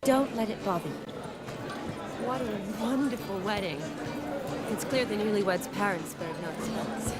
Don't let it bother you. What a wonderful wedding. It's clear the newlyweds' parents spared no expense.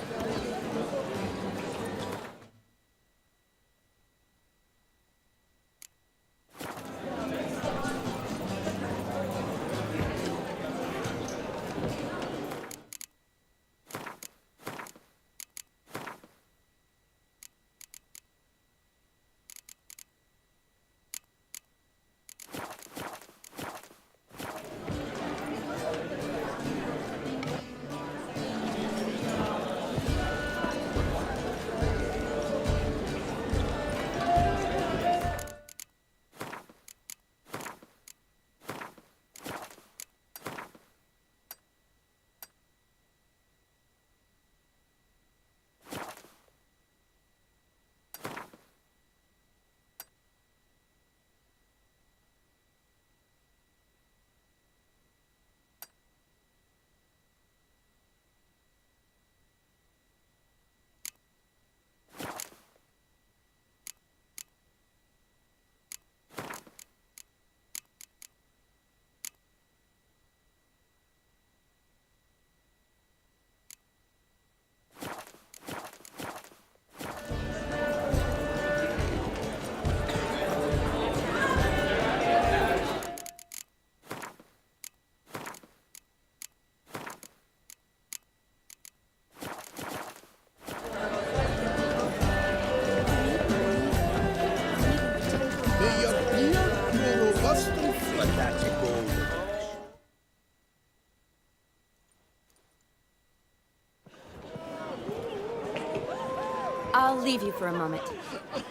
I'll leave you for a moment.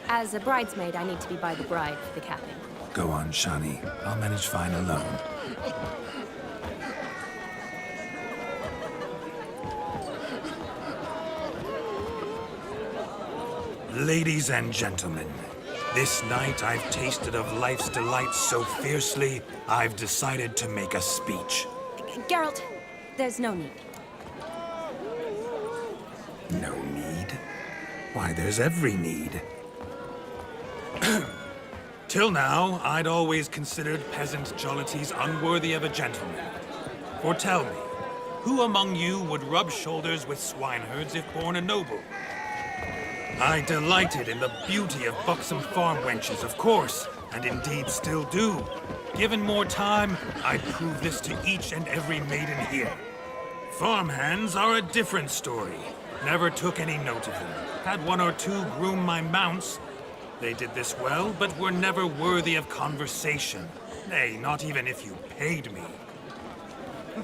As a bridesmaid, I need to be by the bride for the capping. Go on, Shani. I'll manage fine alone. Ladies and gentlemen, this night I've tasted of life's delights so fiercely, I've decided to make a speech. Geralt, there's no need. No need? Why, there's every need. Till now, I'd always considered peasant jollities unworthy of a gentleman. For tell me, who among you would rub shoulders with swineherds if born a noble? I delighted in the beauty of buxom farm wenches, of course, and indeed still do. Given more time, I'd prove this to each and every maiden here. Farmhands are a different story. Never took any note of them. Had one or two groom my mounts. They did this well, but were never worthy of conversation. Nay, not even if you paid me.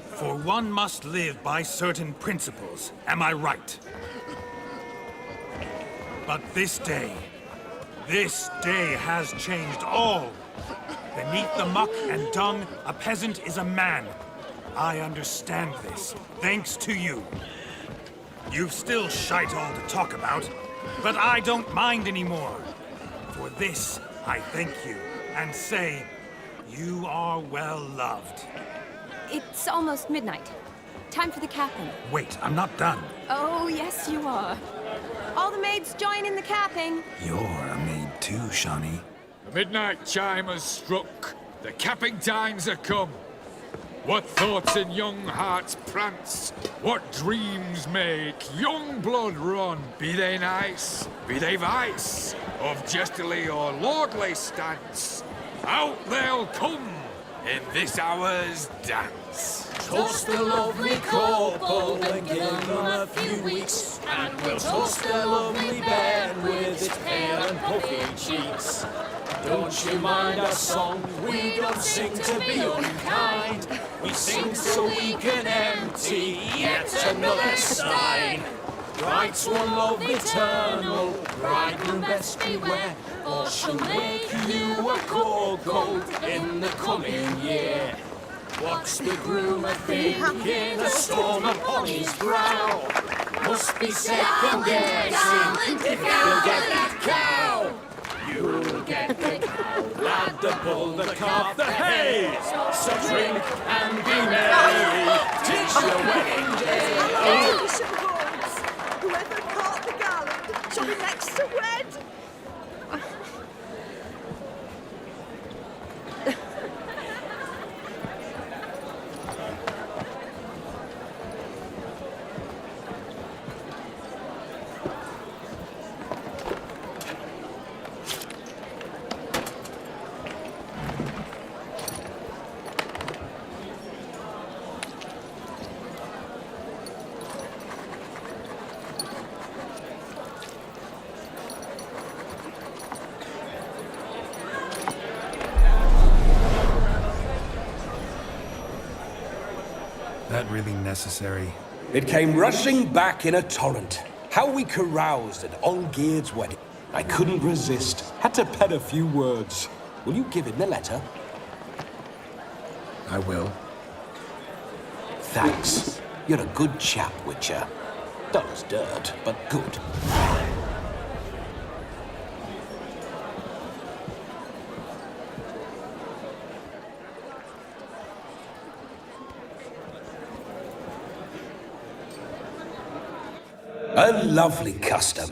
For one must live by certain principles, am I right? But this day has changed all. Beneath the muck and dung, a peasant is a man. I understand this, thanks to you. You've still shite all to talk about, but I don't mind anymore. For this, I thank you, and say, you are well loved. It's almost midnight. Time for the capping. Wait, I'm not done. Oh, yes, you are. All the maids join in the capping. You're a maid too, Shani. The midnight chime has struck. The capping times are come. What thoughts in young hearts prance? What dreams make young blood run? Be they nice, be they vice, of jestily or lordly stance, out they'll come in this hour's dance. Toast the lovely couple and give them a few weeks, and we'll toast the lovely bed with its pale and puffy cheeks. Don't you mind our song? We don't sing to be unkind. We sing so we can empty yet another stein. Bride's one love eternal, bridegroom best beware, or she'll make you a cold coat in the coming year. What's the groom a thinking? A storm upon his brow. Must be second guessing if he'll get that cow. You'll get the cow, lad, the bull, the calf, the hay. So drink and be merry, 'tis your wedding day. Whoever caught the gallant shall be next to wed. really necessary? It came rushing back in a torrent. How we caroused at Olgierd's wedding. I couldn't resist. Had to pen a few words. Will you give him the letter? I will. Thanks. You're a good chap, Witcher. Dull as dirt, but good. A lovely custom.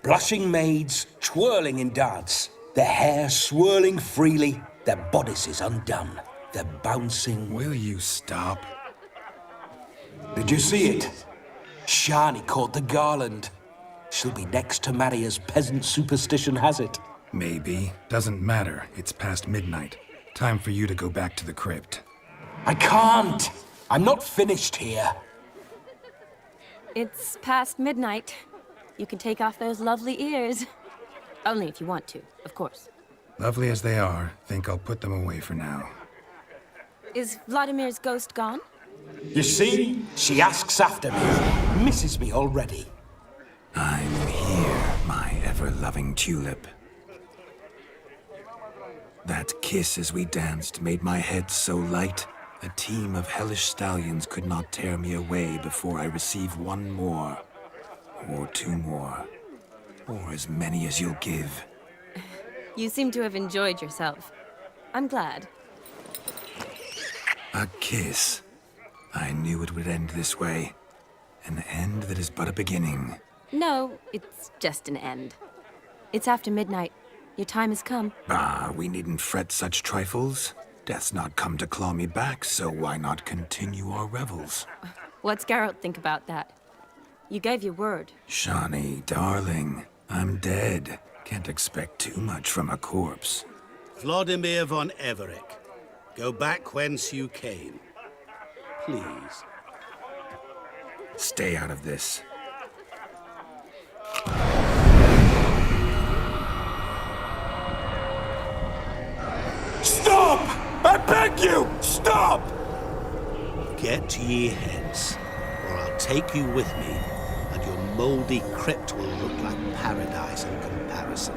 Blushing maids, twirling in dance. Their hair swirling freely, their bodices undone. They're bouncing. Will you stop? Did you see it? Shani caught the garland. She'll be next to marry as peasant superstition has it. Maybe. Doesn't matter. It's past midnight. Time for you to go back to the crypt. I can't. I'm not finished here. It's past midnight. You can take off those lovely ears. Only if you want to, of course. Lovely as they are, think I'll put them away for now. Is Vladimir's ghost gone? You see? She asks after me. Misses me already. I'm here, my ever-loving tulip. That kiss as we danced made my head so light, a team of hellish stallions could not tear me away before I receive one more. Or two more. Or as many as you'll give. You seem to have enjoyed yourself. I'm glad. A kiss. I knew it would end this way. An end that is but a beginning. No, it's just an end. It's after midnight. Your time has come. Ah, we needn't fret such trifles. Death's not come to claw me back, so why not continue our revels? What's Geralt think about that? You gave your word. Shani, darling, I'm dead. Can't expect too much from a corpse. Vladimir von Everick, go back whence you came. Please. Stay out of this. Stop! I beg you! Stop! Get ye hence, or I'll take you with me, and your mouldy crypt will look like paradise in comparison.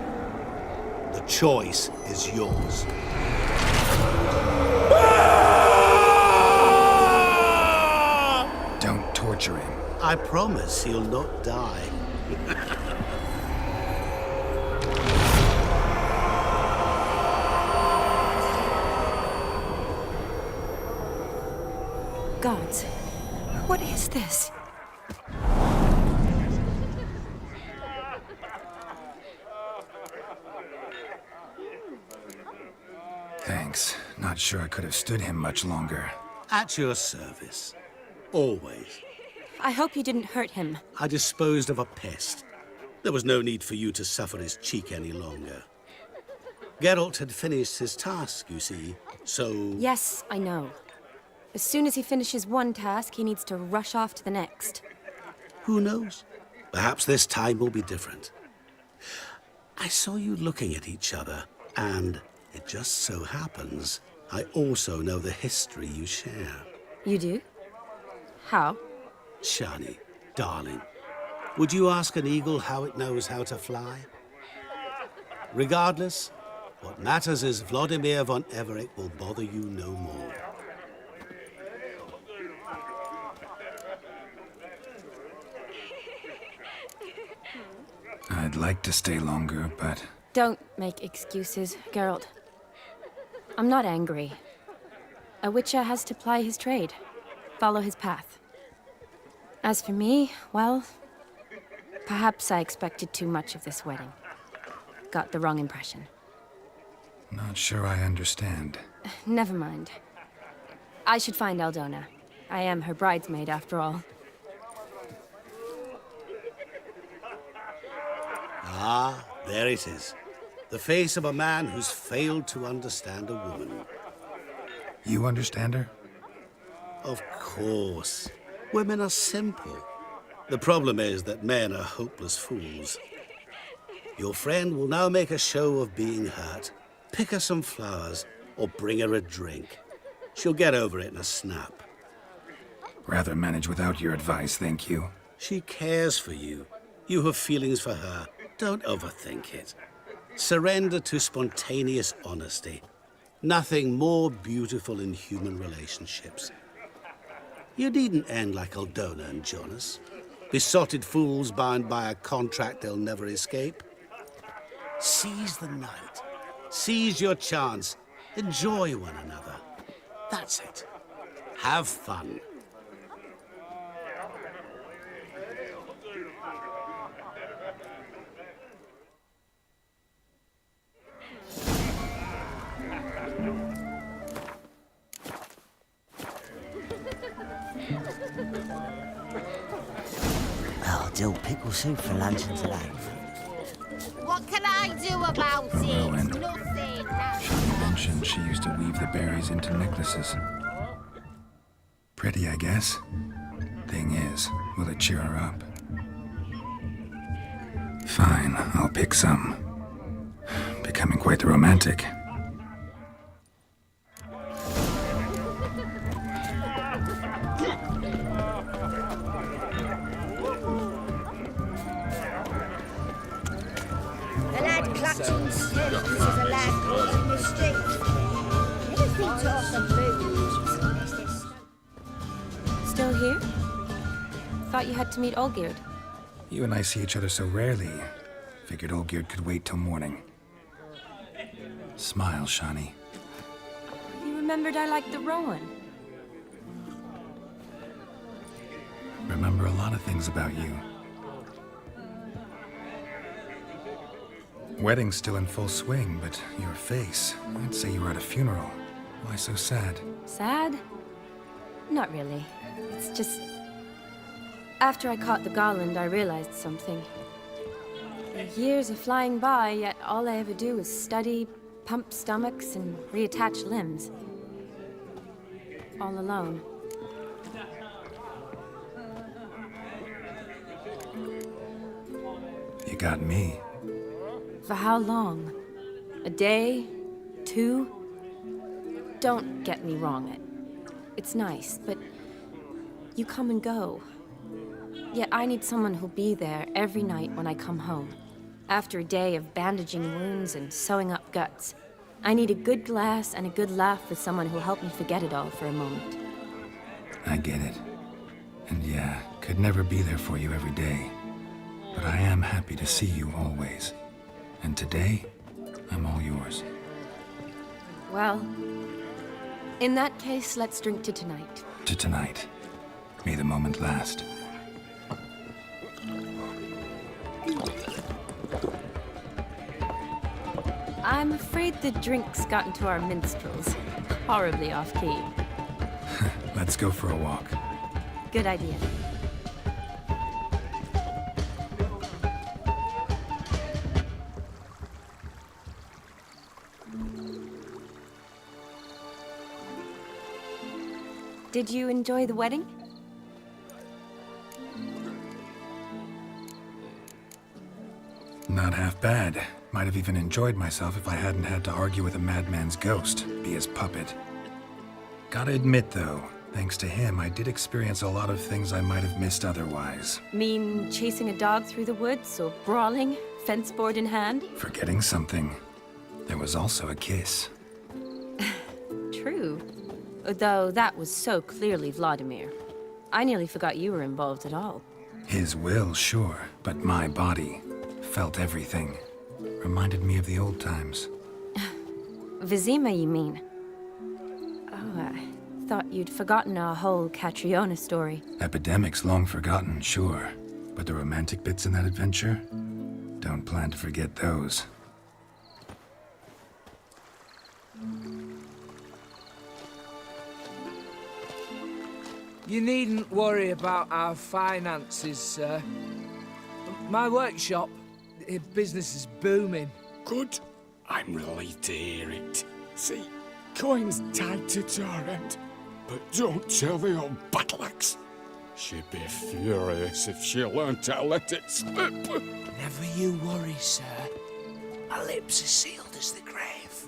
The choice is yours. Don't torture him. I promise he'll not die. Gods, what is this? Thanks. Not sure I could have stood him much longer. At your service. Always. I hope you didn't hurt him. I disposed of a pest. There was no need for you to suffer his cheek any longer. Geralt had finished his task, you see, so... Yes, I know. As soon as he finishes one task, he needs to rush off to the next. Who knows? Perhaps this time will be different. I saw you looking at each other, and it just so happens I also know the history you share. You do? How? Shani, darling, would you ask an eagle how it knows how to fly? Regardless, what matters is Vladimir von Everick will bother you no more. I'd like to stay longer, but... Don't make excuses, Geralt. I'm not angry. A Witcher has to ply his trade, follow his path. As for me, well, perhaps I expected too much of this wedding. Got the wrong impression. Not sure I understand. Never mind. I should find Aldona. I am her bridesmaid, after all. Ah, there it is. The face of a man who's failed to understand a woman. You understand her? Of course. Women are simple. The problem is that men are hopeless fools. Your friend will now make a show of being hurt, pick her some flowers, or bring her a drink. She'll get over it in a snap. Rather manage without your advice, thank you. She cares for you. You have feelings for her. Don't overthink it. Surrender to spontaneous honesty. Nothing more beautiful in human relationships. You needn't end like Aldona and Jonas. Besotted fools bound by a contract they'll never escape. Seize the night. Seize your chance. Enjoy one another. That's it. Have fun. Oh, dill pickle soup for luncheon today. What can I do about Rowan. it? Nothing. She mentioned she used to weave the berries into necklaces. Pretty, I guess. Thing is, will it cheer her up? Fine, I'll pick some. Becoming quite the romantic. A lad clutching stems is a lad causing mischief. Never think to offer booze. Still here? Thought you had to meet Olgierd. You and I see each other so rarely. Figured Olgierd could wait till morning. Smile, Shani. You remembered I liked the Rowan. Remember a lot of things about you. Wedding's still in full swing, but your face, I'd say you were at a funeral. Why so sad? Sad? Not really. It's just... After I caught the garland, I realized something. The years are flying by, yet all I ever do is study, pump stomachs, and reattach limbs. All alone. You got me. For how long? A day? 2? Don't get me wrong. It's nice, but you come and go. Yet I need someone who'll be there every night when I come home. After a day of bandaging wounds and sewing up guts, I need a good glass and a good laugh with someone who'll help me forget it all for a moment. I get it. And yeah, could never be there for you every day. But I am happy to see you always. And today, I'm all yours. Well, in that case, let's drink to tonight. To tonight. May the moment last. I'm afraid the drinks got into our minstrels. Horribly off-key. Let's go for a walk. Good idea. Did you enjoy the wedding? Not half bad. Might have even enjoyed myself if I hadn't had to argue with a madman's ghost, be his puppet. Gotta admit, though, thanks to him, I did experience a lot of things I might have missed otherwise. Mean chasing a dog through the woods, or brawling, fence board in hand? Forgetting something. There was also a kiss. True. Though that was so clearly Vladimir. I nearly forgot you were involved at all. His will, sure, but my body felt everything. Reminded me of the old times. Vizima, you mean? Oh, I thought you'd forgotten our whole Catriona story. Epidemics long forgotten, sure. But the romantic bits in that adventure? Don't plan to forget those. You needn't worry about our finances, sir. My workshop, business is booming. Good. I'm relieved to hear it. See, coin's tied to Torrent. But don't tell the old battle-axe. She'd be furious if she learned to let it slip. Never you worry, sir. Our lips are sealed as the grave.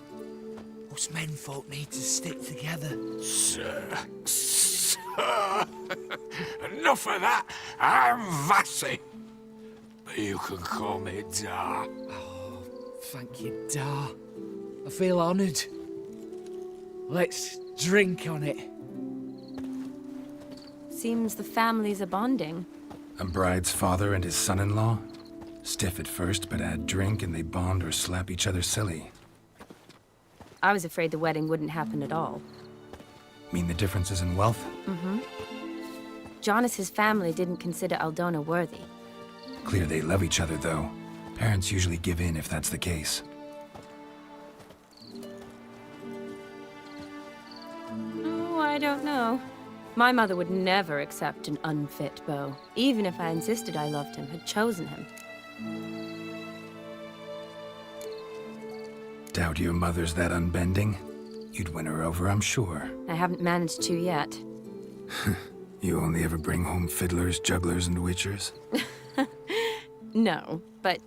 Us menfolk need to stick together. Sir. Enough of that. I'm Vassy. But you can call me Dar. Thank you, Dar. I feel honoured. Let's drink on it. Seems the families are bonding. A bride's father and his son-in-law? Stiff at first, but add drink and they bond or slap each other silly. I was afraid the wedding wouldn't happen at all. Mean the differences in wealth? Mm-hmm. Jonas's family didn't consider Aldona worthy. Clear they love each other, though. Parents usually give in if that's the case. Oh, I don't know. My mother would never accept an unfit beau, even if I insisted I loved him, had chosen him. Doubt your mother's that unbending? You'd win her over, I'm sure. I haven't managed to yet. You only ever bring home fiddlers, jugglers, and witchers? No, but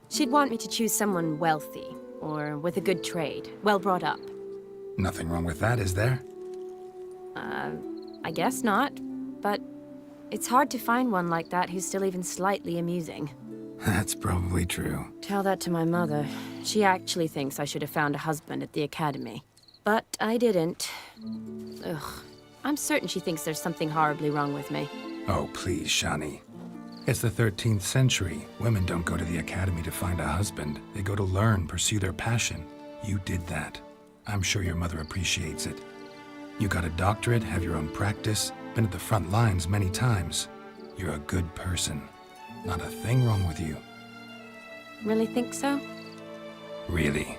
she'd want me to choose someone wealthy, or with a good trade, well brought up. Nothing wrong with that, is there? I guess not, but it's hard to find one like that who's still even slightly amusing. That's probably true. Tell that to my mother. She actually thinks I should have found a husband at the academy. But I didn't. Ugh. I'm certain she thinks there's something horribly wrong with me. Oh, please, Shani. It's the 13th century. Women don't go to the academy to find a husband. They go to learn, pursue their passion. You did that. I'm sure your mother appreciates it. You got a doctorate, have your own practice, been at the front lines many times. You're a good person. Not a thing wrong with you. Really think so? Really.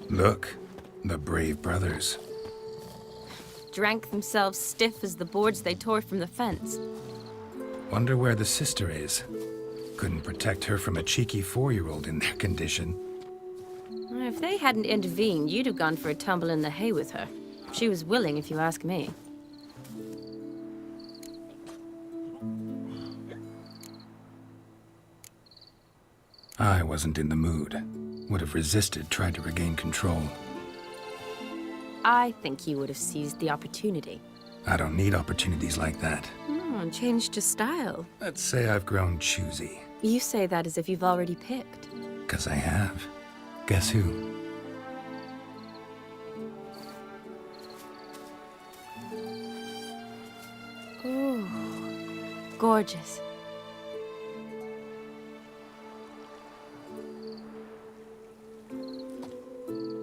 Look, the brave brothers. Drank themselves stiff as the boards they tore from the fence. Wonder where the sister is. Couldn't protect her from a cheeky 4-year-old in their condition. If they hadn't intervened, you'd have gone for a tumble in the hay with her. She was willing, if you ask me. I wasn't in the mood. Would have resisted, tried to regain control. I think you would have seized the opportunity. I don't need opportunities like that. Oh, changed your style. Let's say I've grown choosy. You say that as if you've already picked. 'Cause I have. Guess who? Ooh, gorgeous.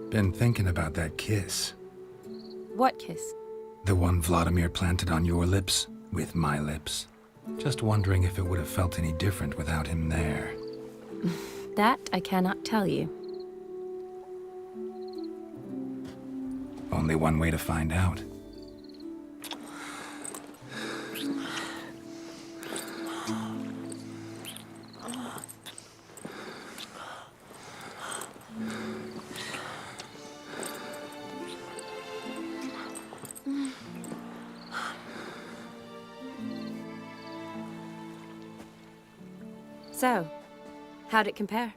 Been thinking about that kiss. What kiss? The one Vladimir planted on your lips, with my lips. Just wondering if it would have felt any different without him there. That I cannot tell you. Only one way to find out. So, how'd it compare?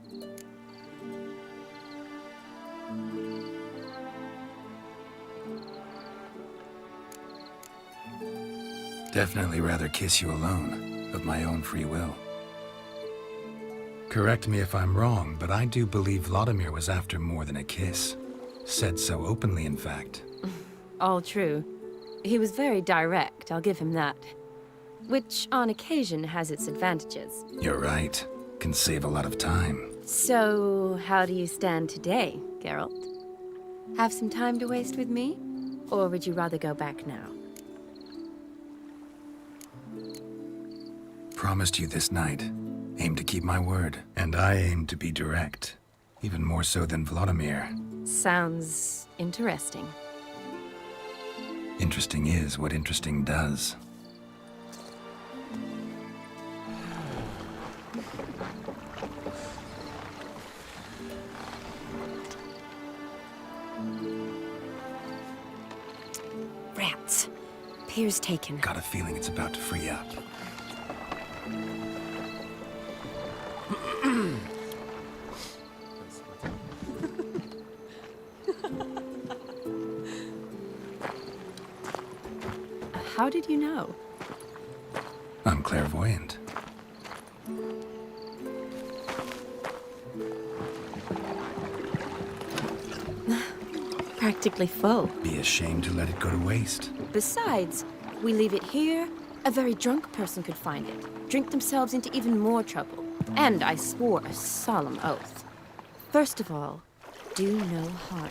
Definitely rather kiss you alone, of my own free will. Correct me if I'm wrong, but I do believe Vladimir was after more than a kiss. Said so openly, in fact. All true. He was very direct, I'll give him that. Which, on occasion, has its advantages. You're right. Can save a lot of time. So, how do you stand today, Geralt? Have some time to waste with me? Or would you rather go back now? Promised you this night. Aim to keep my word. And I aim to be direct. Even more so than Vladimir. Sounds interesting. Interesting is what interesting does. Rats. Pier's taken. Got a feeling it's about to free up. How did you know? I'm clairvoyant. Practically full. Be ashamed to let it go to waste. Besides, we leave it here, a very drunk person could find it, drink themselves into even more trouble. And I swore a solemn oath. First of all, do no harm.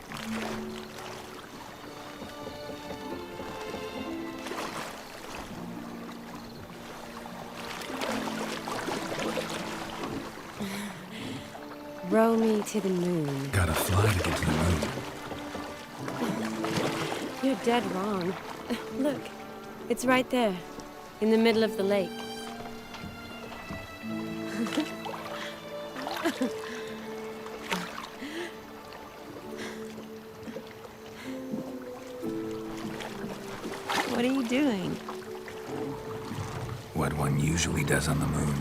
Row me to the moon. Gotta fly to get to the moon. You're dead wrong. Look, it's right there, in the middle of the lake. What are you doing? What one usually does on the moon.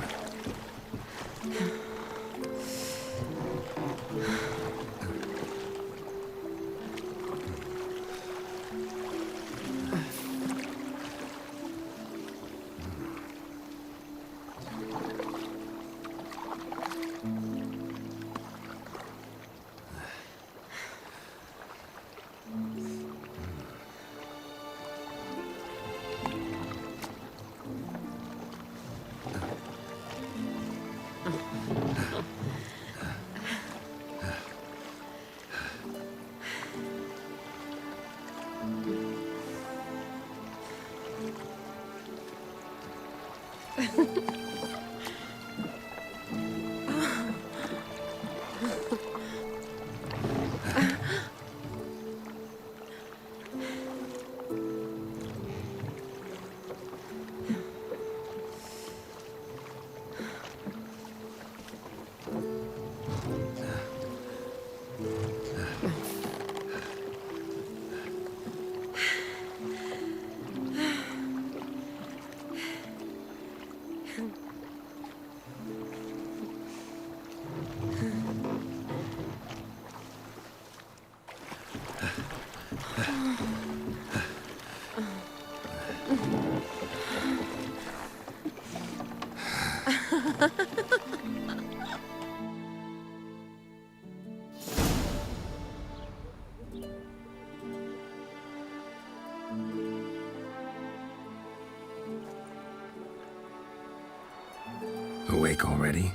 Awake already?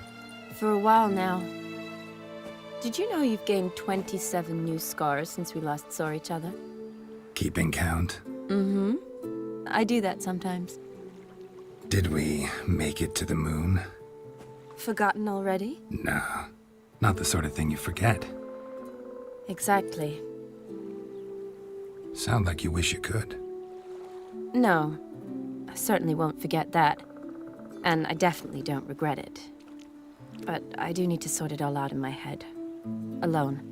For a while now. Did you know you've gained 27 new scars since we last saw each other? Keeping count? Mm-hmm. I do that sometimes. Did we make it to the moon? Forgotten already? No. Not the sort of thing you forget. Exactly. Sound like you wish you could. No. I certainly won't forget that. And I definitely don't regret it. But I do need to sort it all out in my head. Alone.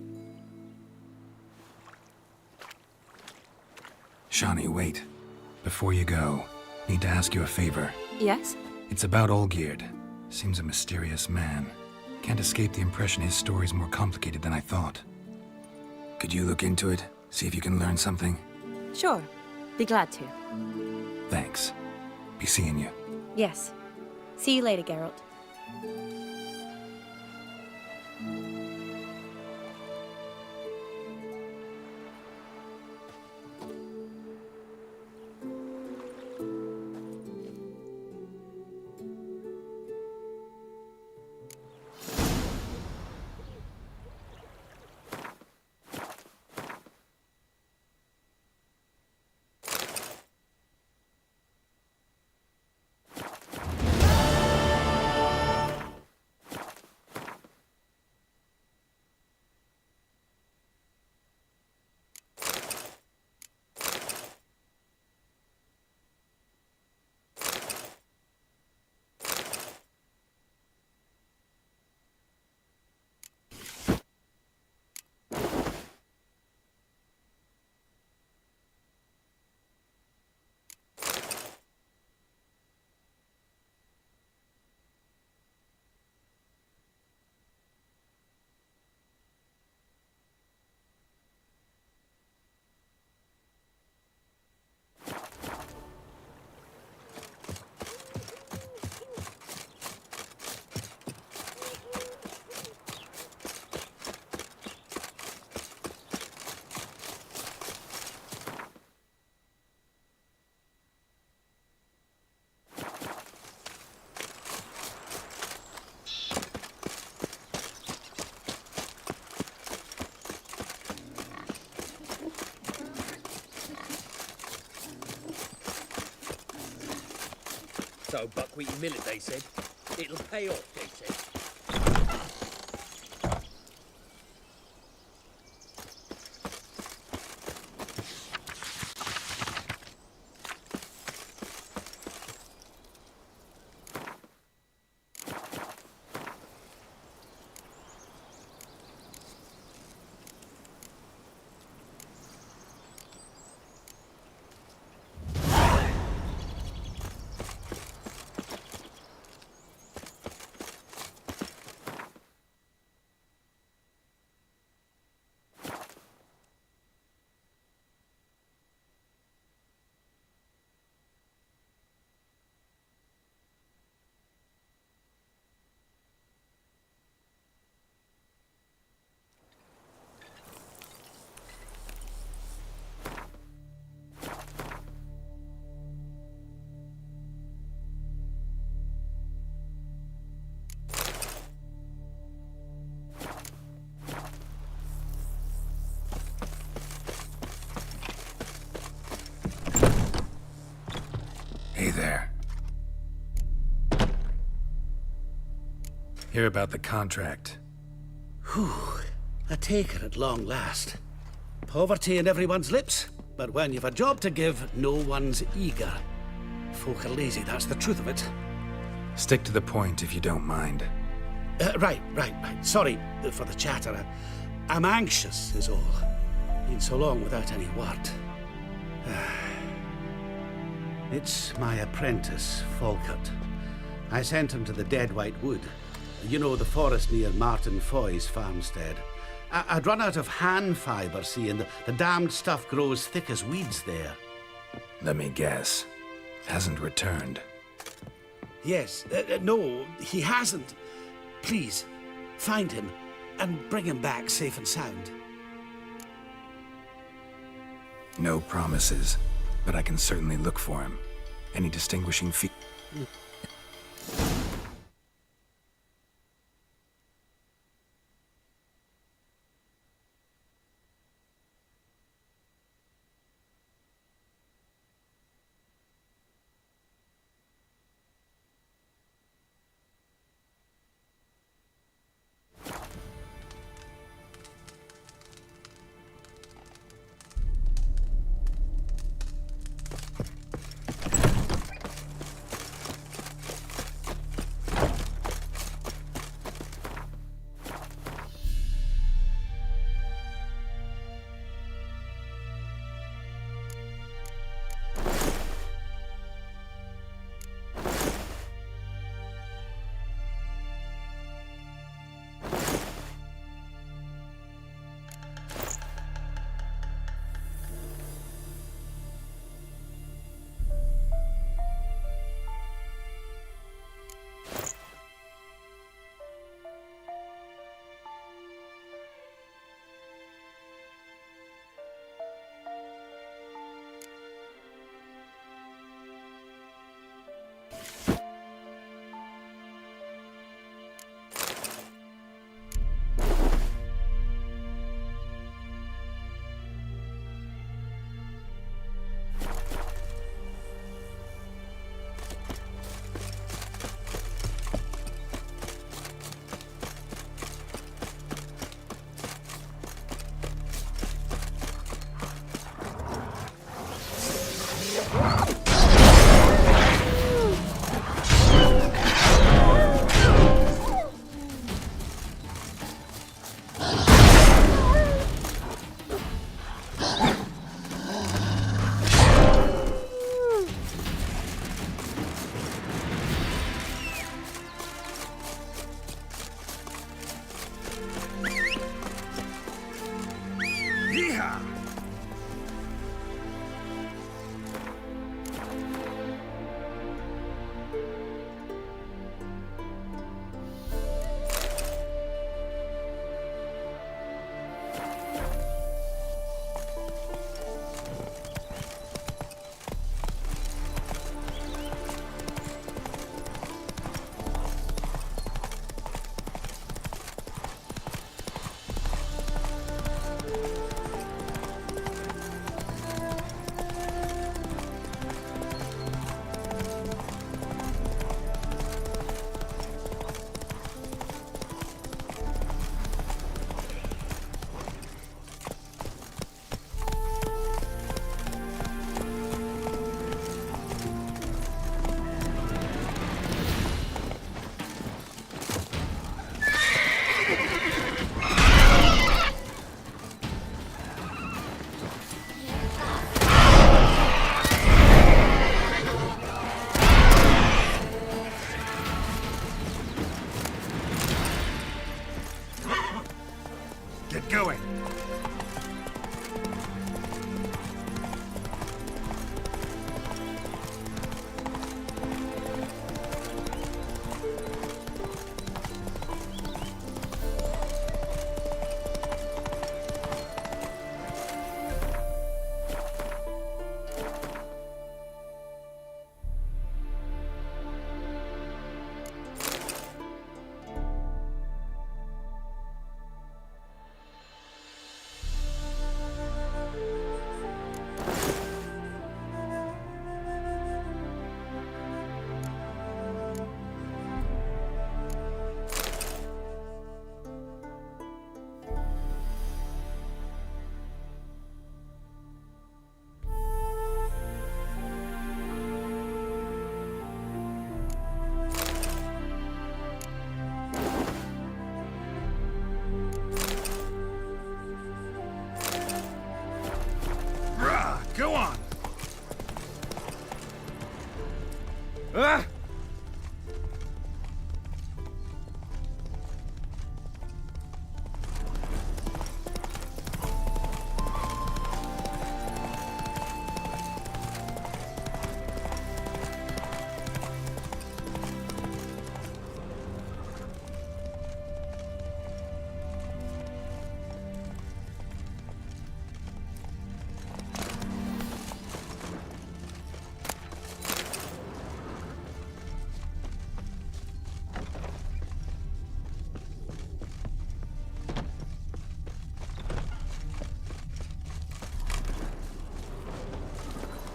Shawnee, wait. Before you go, need to ask you a favor. Yes? It's about Olgierd. Seems a mysterious man. Can't escape the impression his story's more complicated than I thought. Could you look into it? See if you can learn something? Sure. Be glad to. Thanks. Be seeing you. Yes. See you later, Geralt. so, buckwheaty millet, they said. It'll pay off, they said. Hey there. Hear about the contract. Whew, a taker at long last. Poverty in everyone's lips, but when you've a job to give, no one's eager. Folk are lazy, that's the truth of it. Stick to the point if you don't mind. Right. Sorry for the chatter. I'm anxious, is all. Been so long without any word. It's my apprentice, Falkert. I sent him to the Dead White Wood. You know, the forest near Martin Foy's farmstead. I'd run out of hand fibre, see, and the damned stuff grows thick as weeds there. Let me guess. Hasn't returned. Yes, no, he hasn't. Please, find him and bring him back safe and sound. No promises, but I can certainly look for him. Any distinguishing features?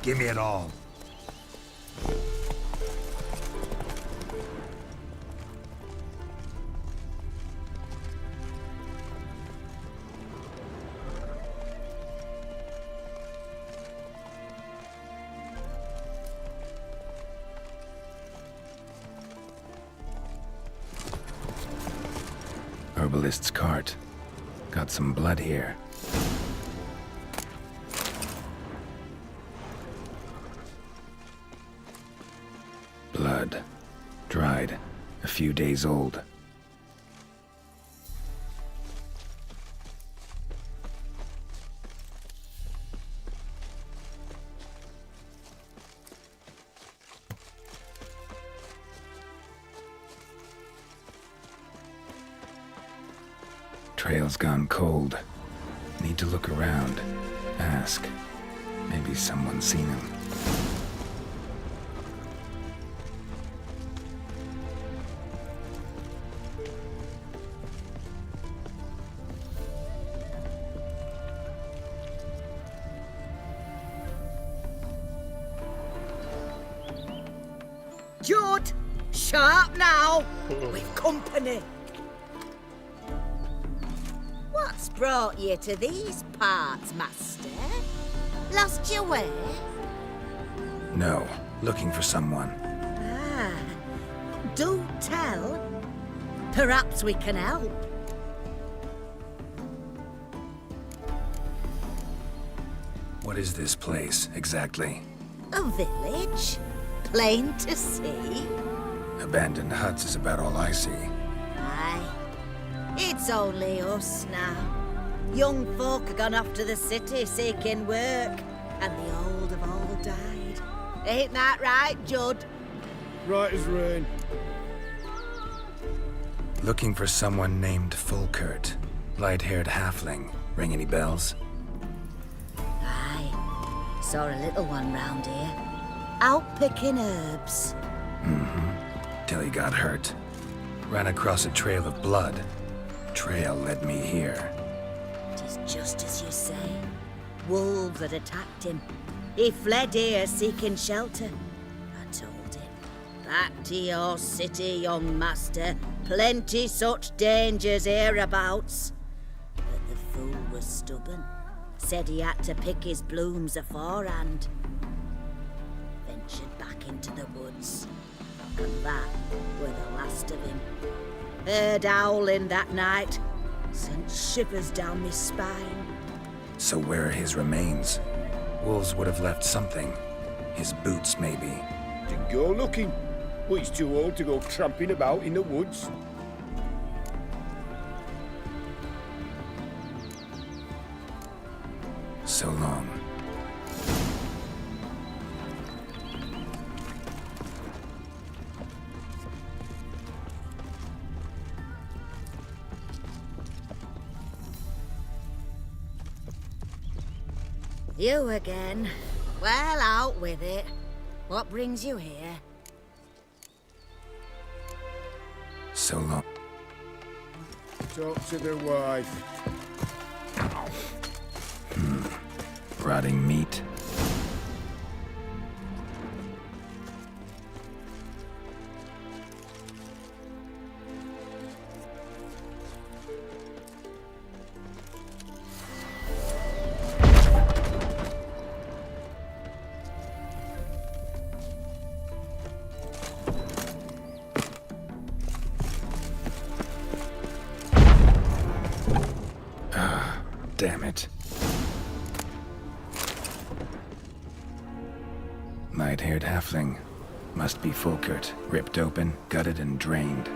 Give me it all. Herbalist's cart. Got some blood here. Blood. Dried. A few days old. Trail's gone cold. Need to look around. Ask. Maybe someone's seen him. Jude! Sharp now! We've company. What's brought you to these parts, master? Lost your way? No. Looking for someone. Ah, do tell. Perhaps we can help. What is this place, exactly? A village? Plain to see? Abandoned huts is about all I see. Aye. It's only us now. Young folk have gone off to the city seeking work, and the old have all died. Ain't that right, Judd? Right as rain. Looking for someone named Fulkert. Light-haired halfling. Ring any bells? Aye. Saw a little one round here. Out picking herbs. Till he got hurt. Ran across a trail of blood. Trail led me here. Tis just as you say. Wolves had attacked him. He fled here seeking shelter. I told him, back to your city, young master. Plenty such dangers hereabouts. But the fool was stubborn. Said he had to pick his blooms aforehand. Ventured back into the woods. And that were the last of him. Heard howling that night. Sent shivers down my spine. So where are his remains? Wolves would have left something. His boots, maybe. Didn't go looking. But he's too old to go tramping about in the woods. So long. You again. Well, out with it. What brings you here? So long. Talk to the wife. Rotting meat. Damn it. Light-haired halfling. Must be Fulkert. Ripped open, gutted and drained.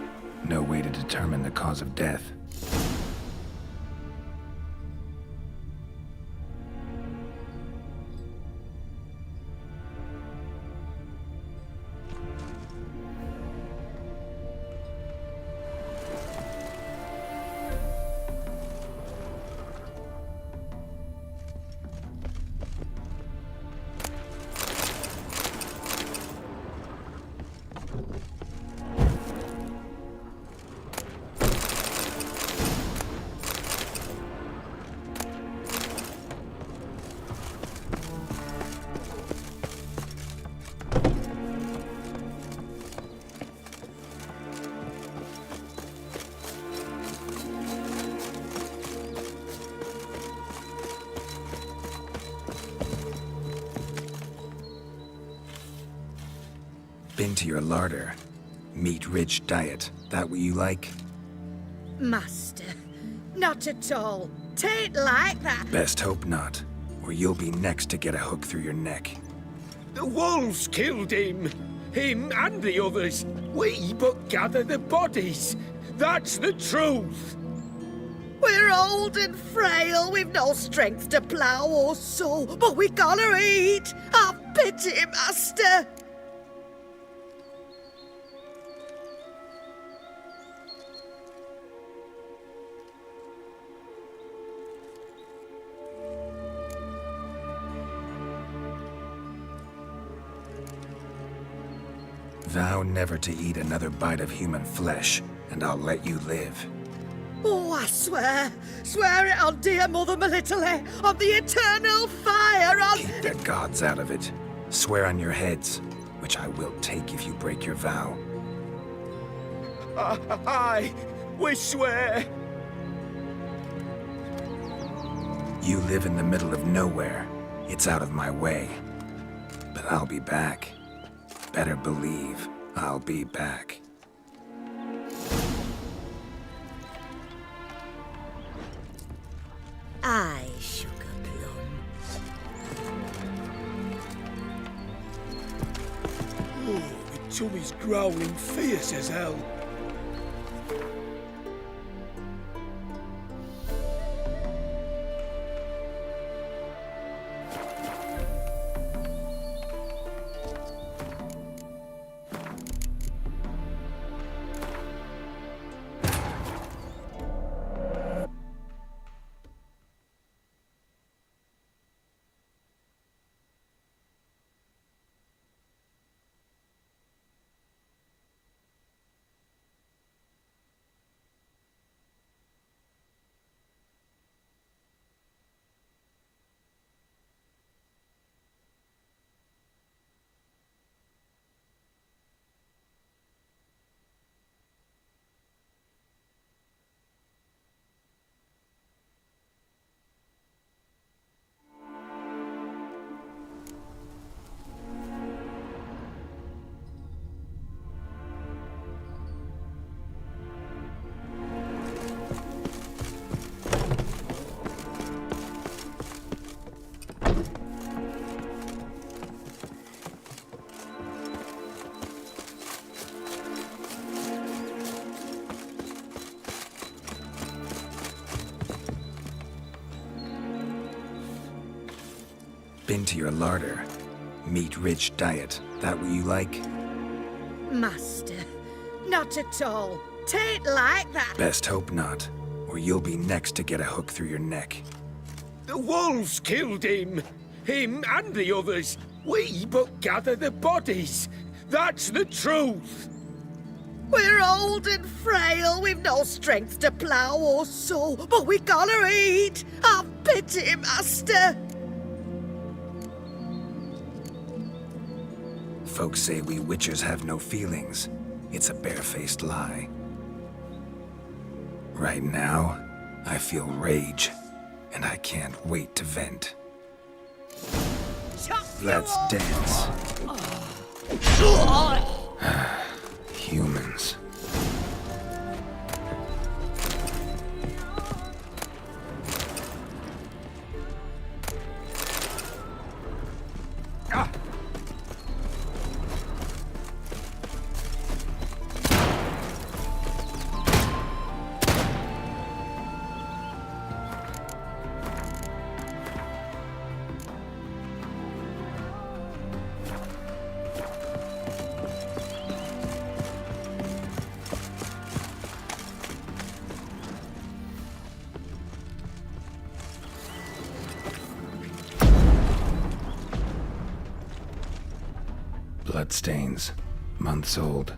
No way to determine the cause of death. Been to your larder. Meat-rich diet. That what you like? Master, not at all. Tain't like that. Best hope not, or you'll be next to get a hook through your neck. The wolves killed him. Him and the others. We but gather the bodies. That's the truth. We're old and frail, we've no strength to plough or sow, but we gotta eat. Have pity, master. Vow never to eat another bite of human flesh, and I'll let you live. Oh, I swear. Swear it on dear Mother Melitele, on the eternal fire, on... Keep the gods out of it. Swear on your heads, which I will take if you break your vow. Aye, we swear. You live in the middle of nowhere. It's out of my way. But I'll be back. Better believe I'll be back. Aye, sugar plum. Oh, my tummy's growling fierce as hell. Been to your larder. Meat-rich diet. That what you like? Master, not at all. Tain't like that. Best hope not, or you'll be next to get a hook through your neck. The wolves killed him. Him and the others. We but gather the bodies. That's the truth. We're old and frail, we've no strength to plough or sow, but we gotta eat. Have pity, master. Folks say we witchers have no feelings. It's a barefaced lie. Right now, I feel rage, and I can't wait to vent. Let's dance. Humans. Bloodstains, months old.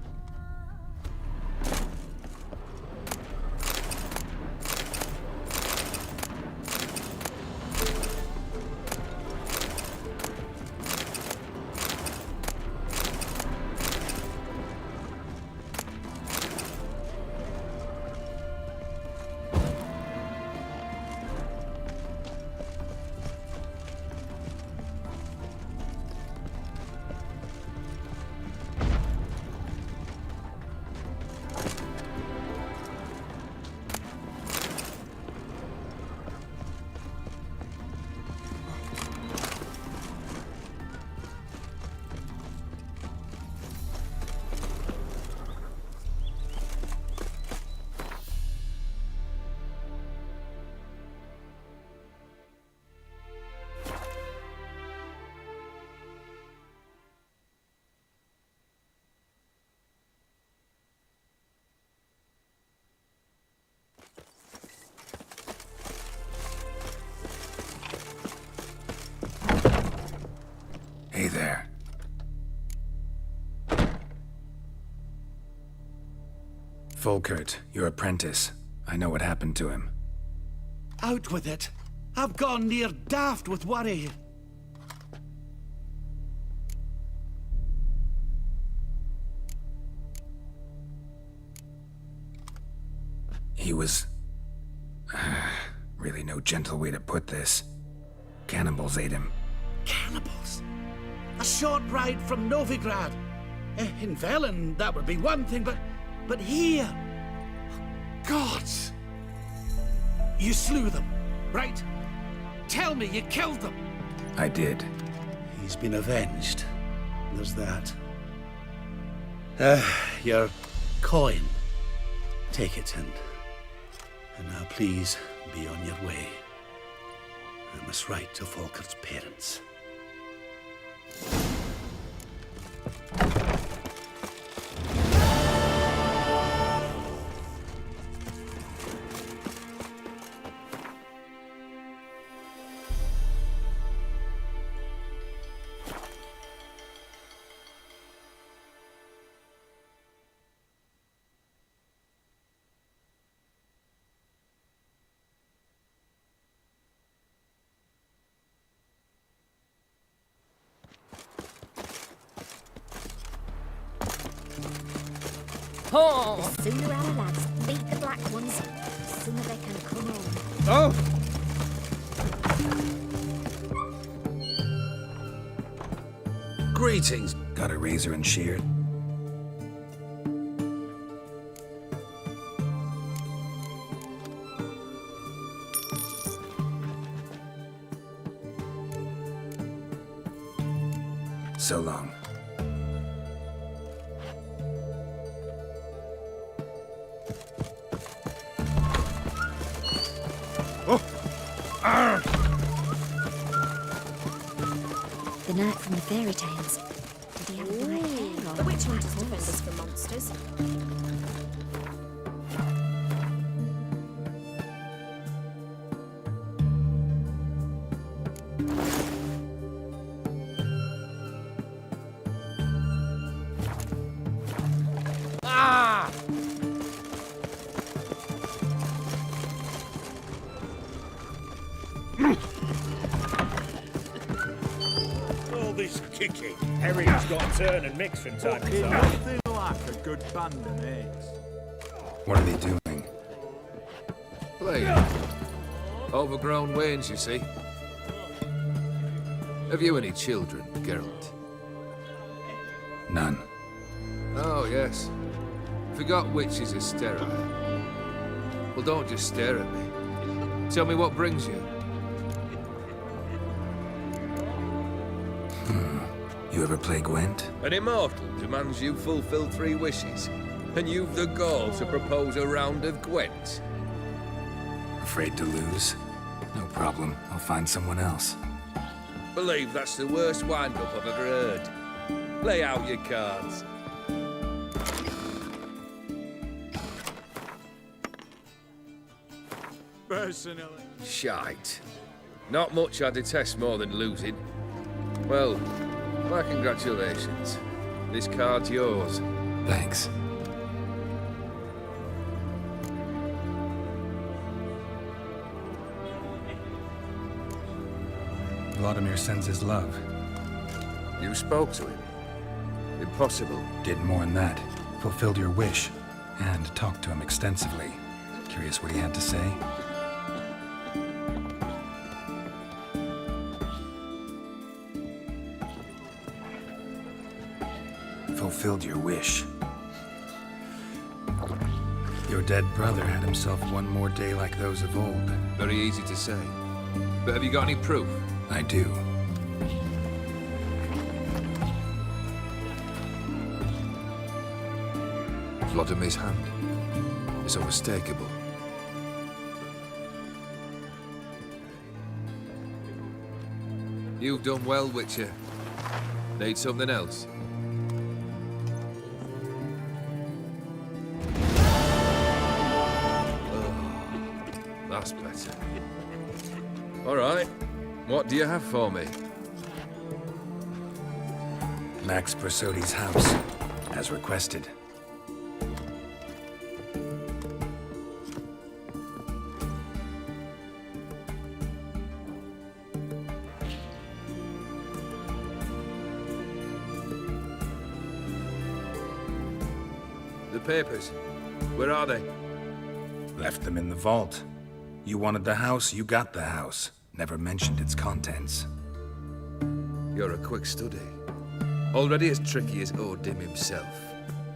Volkert, your apprentice. I know what happened to him. Out with it. I've gone near daft with worry. He was... really no gentle way to put this. Cannibals ate him. Cannibals? A short ride from Novigrad. In Velen, that would be one thing, but here... Gods! You slew them, right? Tell me you killed them. I did. He's been avenged. There's that. Your coin. Take it and now please be on your way. I must write to Volkert's parents. The sooner our lads beat the black ones, the sooner they can come home. Greetings. Got a razor and sheared? So long. The knight from the fairy tales. Did he have white hair or The witch hunters black defend horse? us from monsters. All this kicking. Herring's got to turn and mix from time to time. Nothing like a good band of mates. What are they doing? Playing. Overgrown wains, you see. Have you any children, Geralt? None. Oh, yes. Forgot witches are sterile. Well, don't just stare at me. Tell me what brings you. You ever play Gwent? An immortal demands you fulfill 3 wishes, and you've the gall to propose a round of Gwent. Afraid to lose? No problem. I'll find someone else. Believe that's the worst wind-up I've ever heard. Lay out your cards. Personally. Shite. Not much I detest more than losing. Well, my congratulations. This card's yours. Thanks. Vladimir sends his love. You spoke to him? Impossible. Did more than that. Fulfilled your wish. And talked to him extensively. Curious what he had to say? Fulfilled your wish. Your dead brother had himself one more day like those of old. Very easy to say. But have you got any proof? I do. Vladimir's hand. It's unmistakable. You've done well, Witcher. Need something else? That's better. All right. What do you have for me? Max Bersodi's house, as requested. The papers. Where are they? Left them in the vault. You wanted the house, you got the house. Never mentioned its contents. You're a quick study. Already as tricky as Odin himself.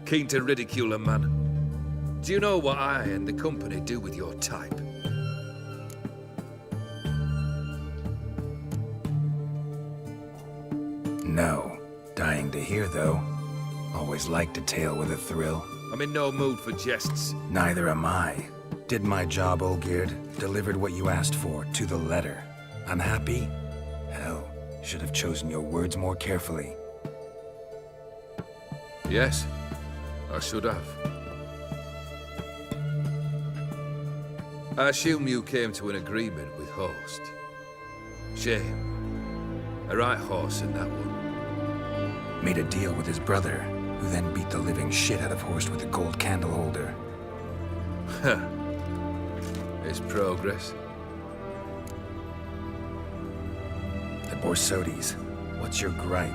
Keen to ridicule a man. Do you know what I and the company do with your type? No. Dying to hear, though. Always liked a tale with a thrill. I'm in no mood for jests. Neither am I. Did my job, Olgierd. Delivered what you asked for, to the letter. Unhappy? Hell, should have chosen your words more carefully. Yes, I should have. I assume you came to an agreement with Horst. Shame. A right horse in that one. Made a deal with his brother, who then beat the living shit out of Horst with a gold candle holder. Huh. It's progress. The Borsodis. What's your gripe?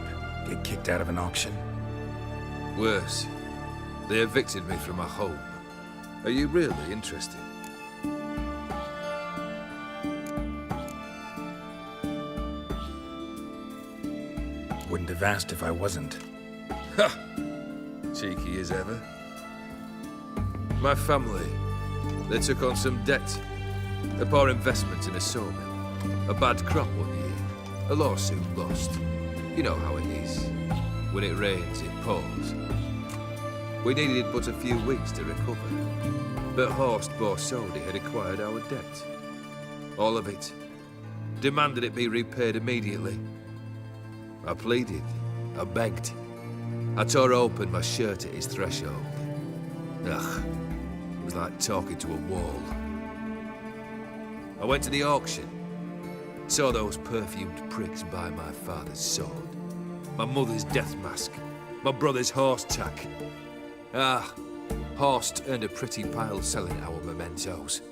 Get kicked out of an auction? Worse. They evicted me from my home. Are you really interested? Wouldn't have asked if I wasn't. Ha! Cheeky as ever. My family, they took on some debt. A poor investment in a sawmill. A bad crop one year. A lawsuit lost. You know how it is. When it rains, it pours. We needed but a few weeks to recover. But Horst Borsodi had acquired our debt. All of it. Demanded it be repaid immediately. I pleaded. I begged. I tore open my shirt at his threshold. Ugh. It was like talking to a wall. I went to the auction. Saw those perfumed pricks buy my father's sword. My mother's death mask. My brother's horse tack. Ah, Horst earned a pretty pile selling our mementos.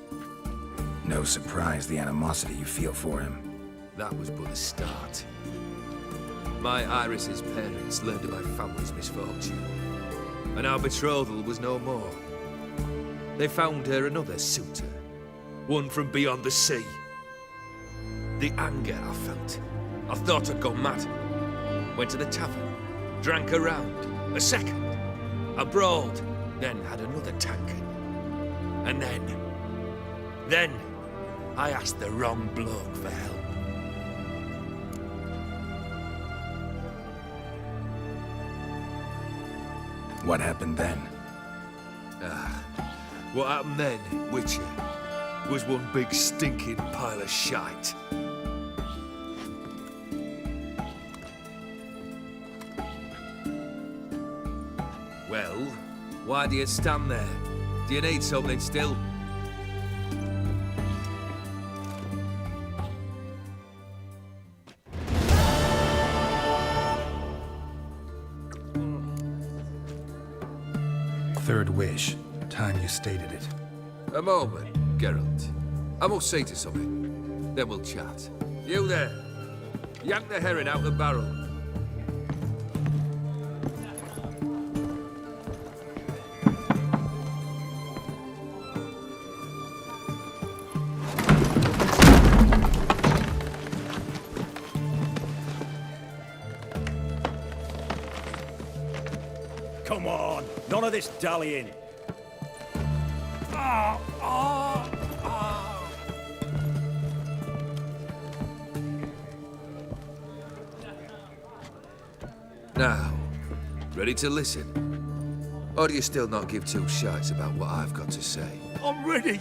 No surprise the animosity you feel for him. That was but the start. My Iris's parents learned of my family's misfortune, and our betrothal was no more. They found her another suitor, one from beyond the sea. The anger I felt, I thought I'd gone mad. Went to the tavern, drank a round, a second. I brawled, then had another tankard. And then I asked the wrong bloke for help. What happened then? What happened then, Witcher, was one big stinking pile of shite. Well, why do you stand there? Do you need something still? Third wish. Time you stated it. A moment, Geralt. I must see to something. Then we'll chat. You there. Yank the herring out the barrel. Come on, none of this dallying. Now, ready to listen? Or do you still not give two shites about what I've got to say? I'm ready.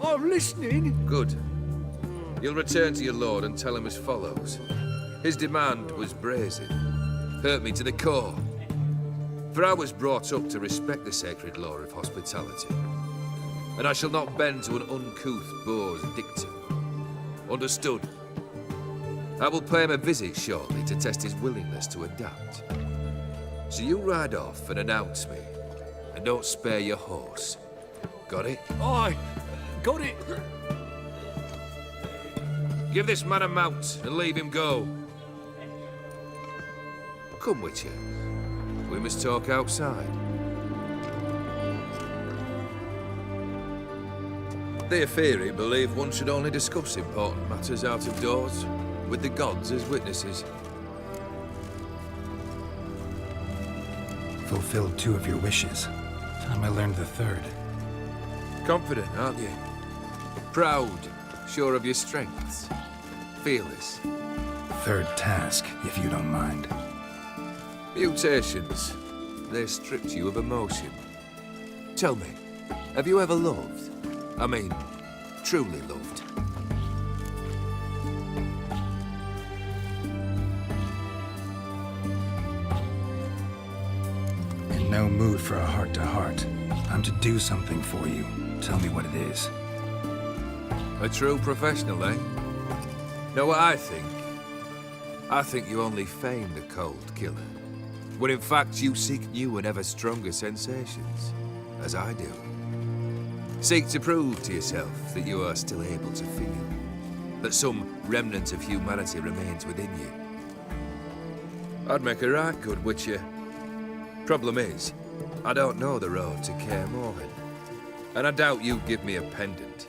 I'm listening. Good. You'll return to your lord and tell him as follows. His demand was brazen. Hurt me to the core. For I was brought up to respect the sacred law of hospitality. And I shall not bend to an uncouth boor's dictum. Understood? I will pay him a visit shortly to test his willingness to adapt. So you ride off and announce me. And don't spare your horse. Got it? Aye, got it. Give this man a mount and leave him go. Come, Witcher. We must talk outside. The Aetheri believe one should only discuss important matters out of doors, with the gods as witnesses. Fulfilled 2 of your wishes. Time I learned the 3rd. Confident, aren't you? Proud, sure of your strengths. Fearless. 3rd task, if you don't mind. Mutations. They stripped you of emotion. Tell me, have you ever loved? I mean, truly loved? In no mood for a heart-to-heart. I'm to do something for you. Tell me what it is. A true professional, eh? Know what I think? I think you only feign the cold killer, when in fact you seek new and ever stronger sensations, as I do. Seek to prove to yourself that you are still able to feel, that some remnant of humanity remains within you. I'd make a right good witcher. Problem is, I don't know the road to Kaer Morhen, and I doubt you'd give me a pendant.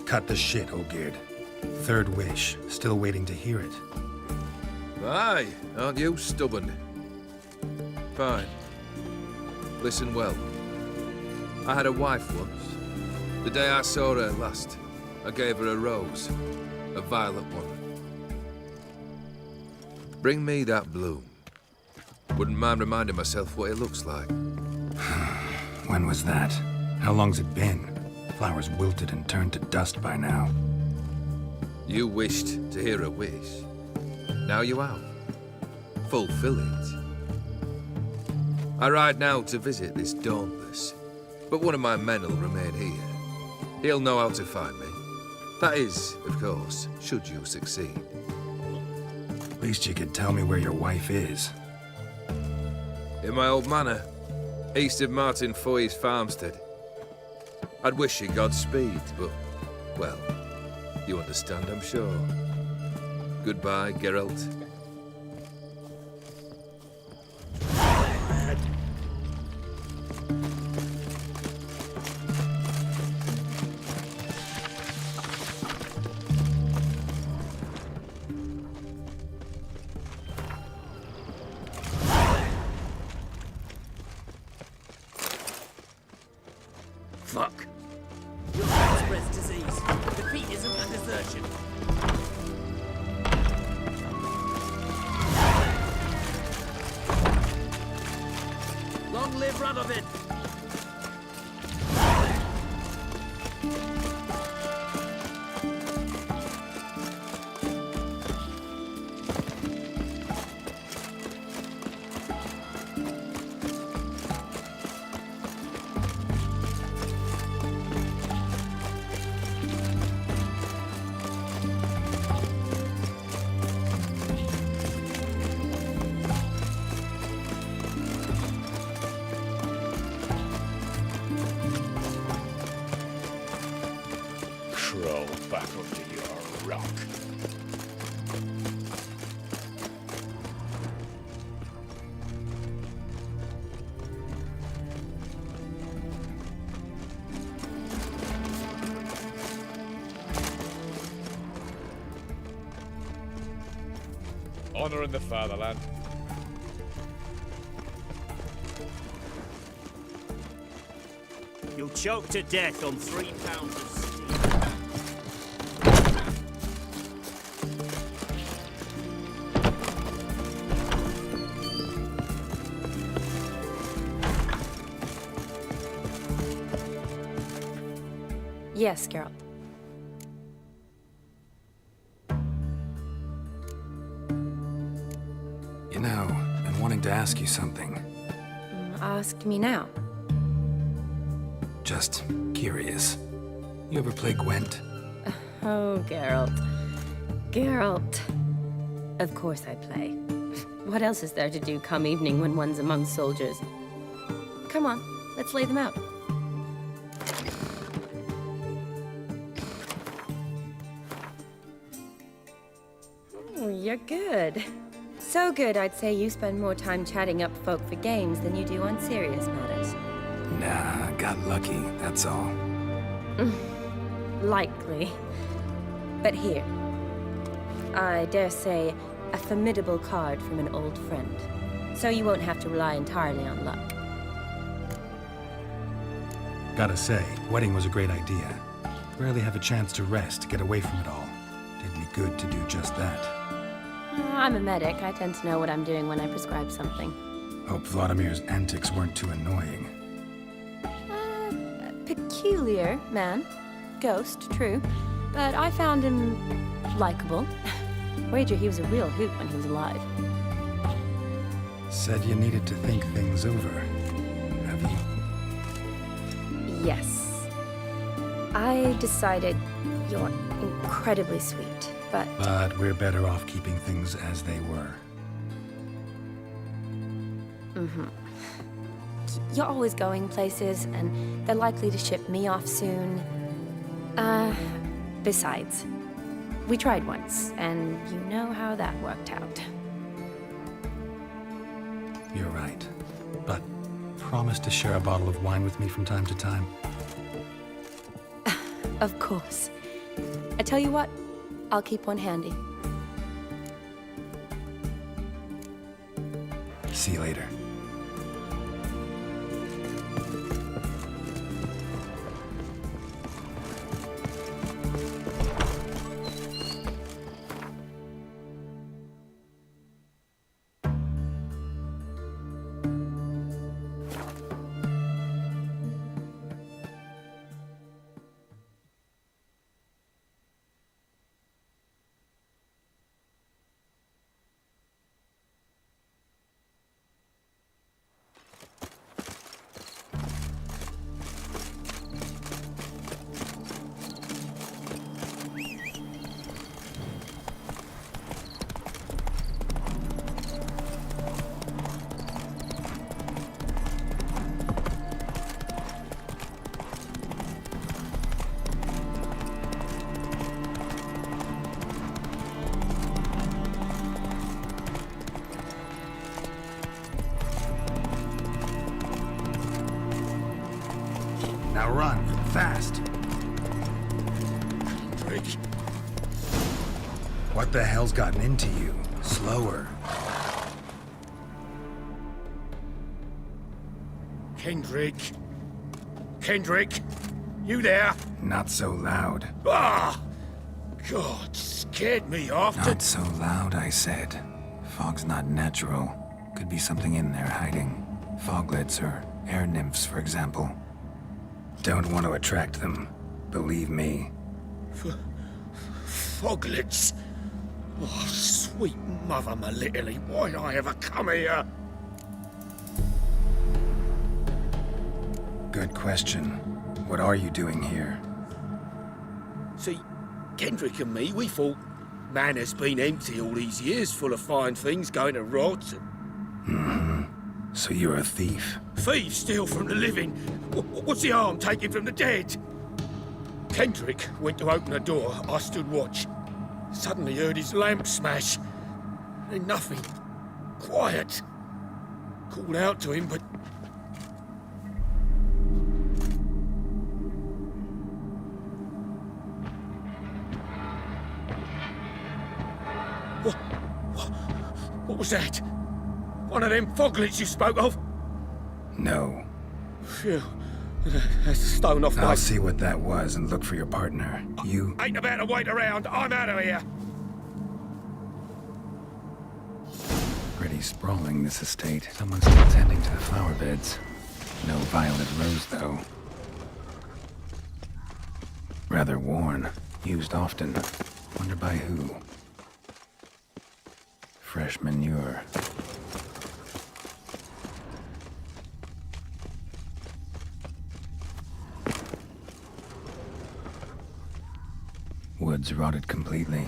Cut the shit, Olgierd. 3rd wish. Still waiting to hear it. Aye, aren't you stubborn? Fine. Listen well. I had a wife once. The day I saw her last, I gave her a rose. A violet one. Bring me that bloom. Wouldn't mind reminding myself what it looks like. When was that? How long's it been? Flowers wilted and turned to dust by now. You wished to hear a wish. Now you have. Fulfill it. I ride now to visit this Dauntless, but one of my men will remain here. He'll know how to find me. That is, of course, should you succeed. Least you could tell me where your wife is. In my old manor, east of Martin Foy's farmstead. I'd wish you Godspeed, but, well, you understand, I'm sure. Goodbye, Geralt. Fuck. Your man spreads disease. Defeat isn't a desertion. Long live Radovid! Crawl back up to your rock. Honor in the fatherland. You'll choke to death on 3 pounds of steel. Yes, Geralt. You know, I've been wanting to ask you something. Ask me now. Just curious. You ever play Gwent? Oh, Geralt. Geralt. Of course I play. What else is there to do come evening when one's among soldiers? Come on, let's lay them out. Oh, you're good. So good, I'd say you spend more time chatting up folk for games than you do on serious matters. Nah, got lucky, that's all. likely. But here, I dare say, a formidable card from an old friend. So you won't have to rely entirely on luck. Gotta say, wedding was a great idea. Rarely have a chance to rest, get away from it all. Did me good to do just that. I'm a medic. I tend to know what I'm doing when I prescribe something. Hope Vladimir's antics weren't too annoying. Peculiar man. Ghost, true. But I found him likable. Wager he was a real hoot when he was alive. Said you needed to think things over. Have you? Yes. I decided you're incredibly sweet, but... But we're better off keeping things as they were. Mm-hmm. You're always going places, and they're likely to ship me off soon. Besides, we tried once, and you know how that worked out. You're right. But promise to share a bottle of wine with me from time to time. Of course. I tell you what, I'll keep one handy. See you later. Now run, fast. Drake. What the hell's gotten into you? Slower. Kendrick. Kendrick, you there? Not so loud. Ah! God, scared me off to... Not so loud, I said. Fog's not natural. Could be something in there hiding. Foglets or air nymphs, for example. Don't want to attract them. Believe me. Foglets? Oh, sweet mother, my little, why'd I ever come here? Good question. What are you doing here? See, Kendrick and me, we thought Manor's been empty all these years, full of fine things going to rot. Mm-hmm. So you're a thief? Thieves steal from the living. What's the harm taking from the dead? Kendrick went to open a door. I stood watch. Suddenly heard his lamp smash. Then nothing. Quiet. Called out to him, but... What was that? One of them foglets you spoke of? No. Phew. That's a stone off my... I'll see what that was and look for your partner. You... Ain't about to wait around. I'm out of here. Pretty sprawling, this estate. Someone's still tending to the flower beds. No violet rose, though. Rather worn. Used often. Wonder by who. Fresh manure. Woods rotted completely.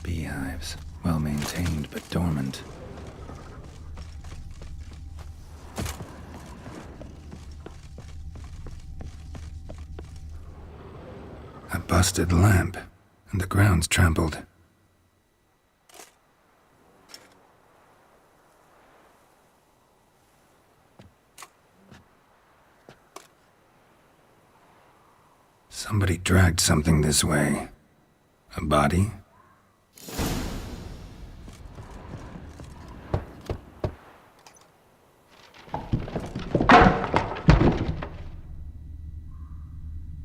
Beehives, well maintained but dormant. A busted lamp, and the ground's trampled. Somebody dragged something this way. A body?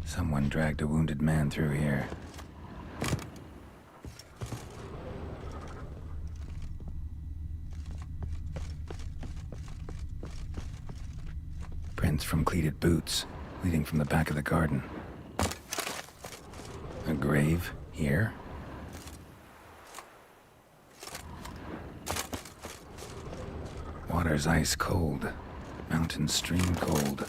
Someone dragged a wounded man through here. Prints from cleated boots, leading from the back of the garden. A grave here? Water's ice cold. Mountain stream cold.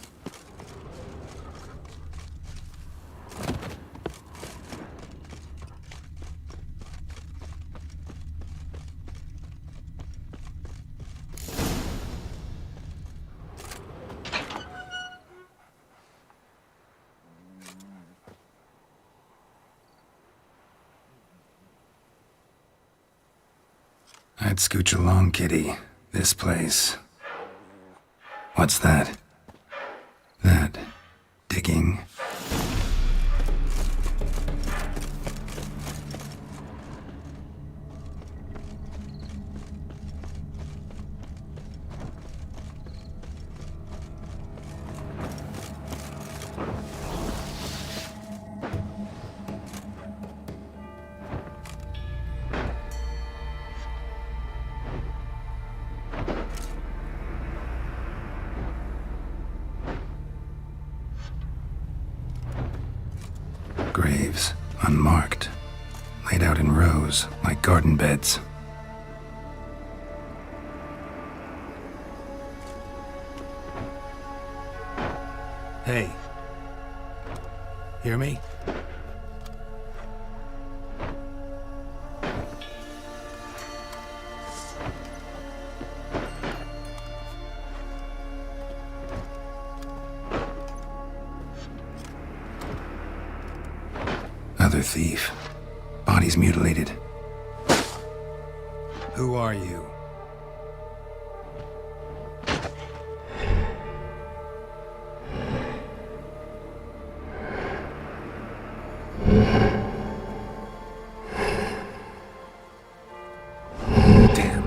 I'd scooch along, kitty. This place. What's that? That. Digging. Graves, unmarked, laid out in rows like garden beds. Hey. Hear me? Another thief. Bodies mutilated. Who are you? Damn.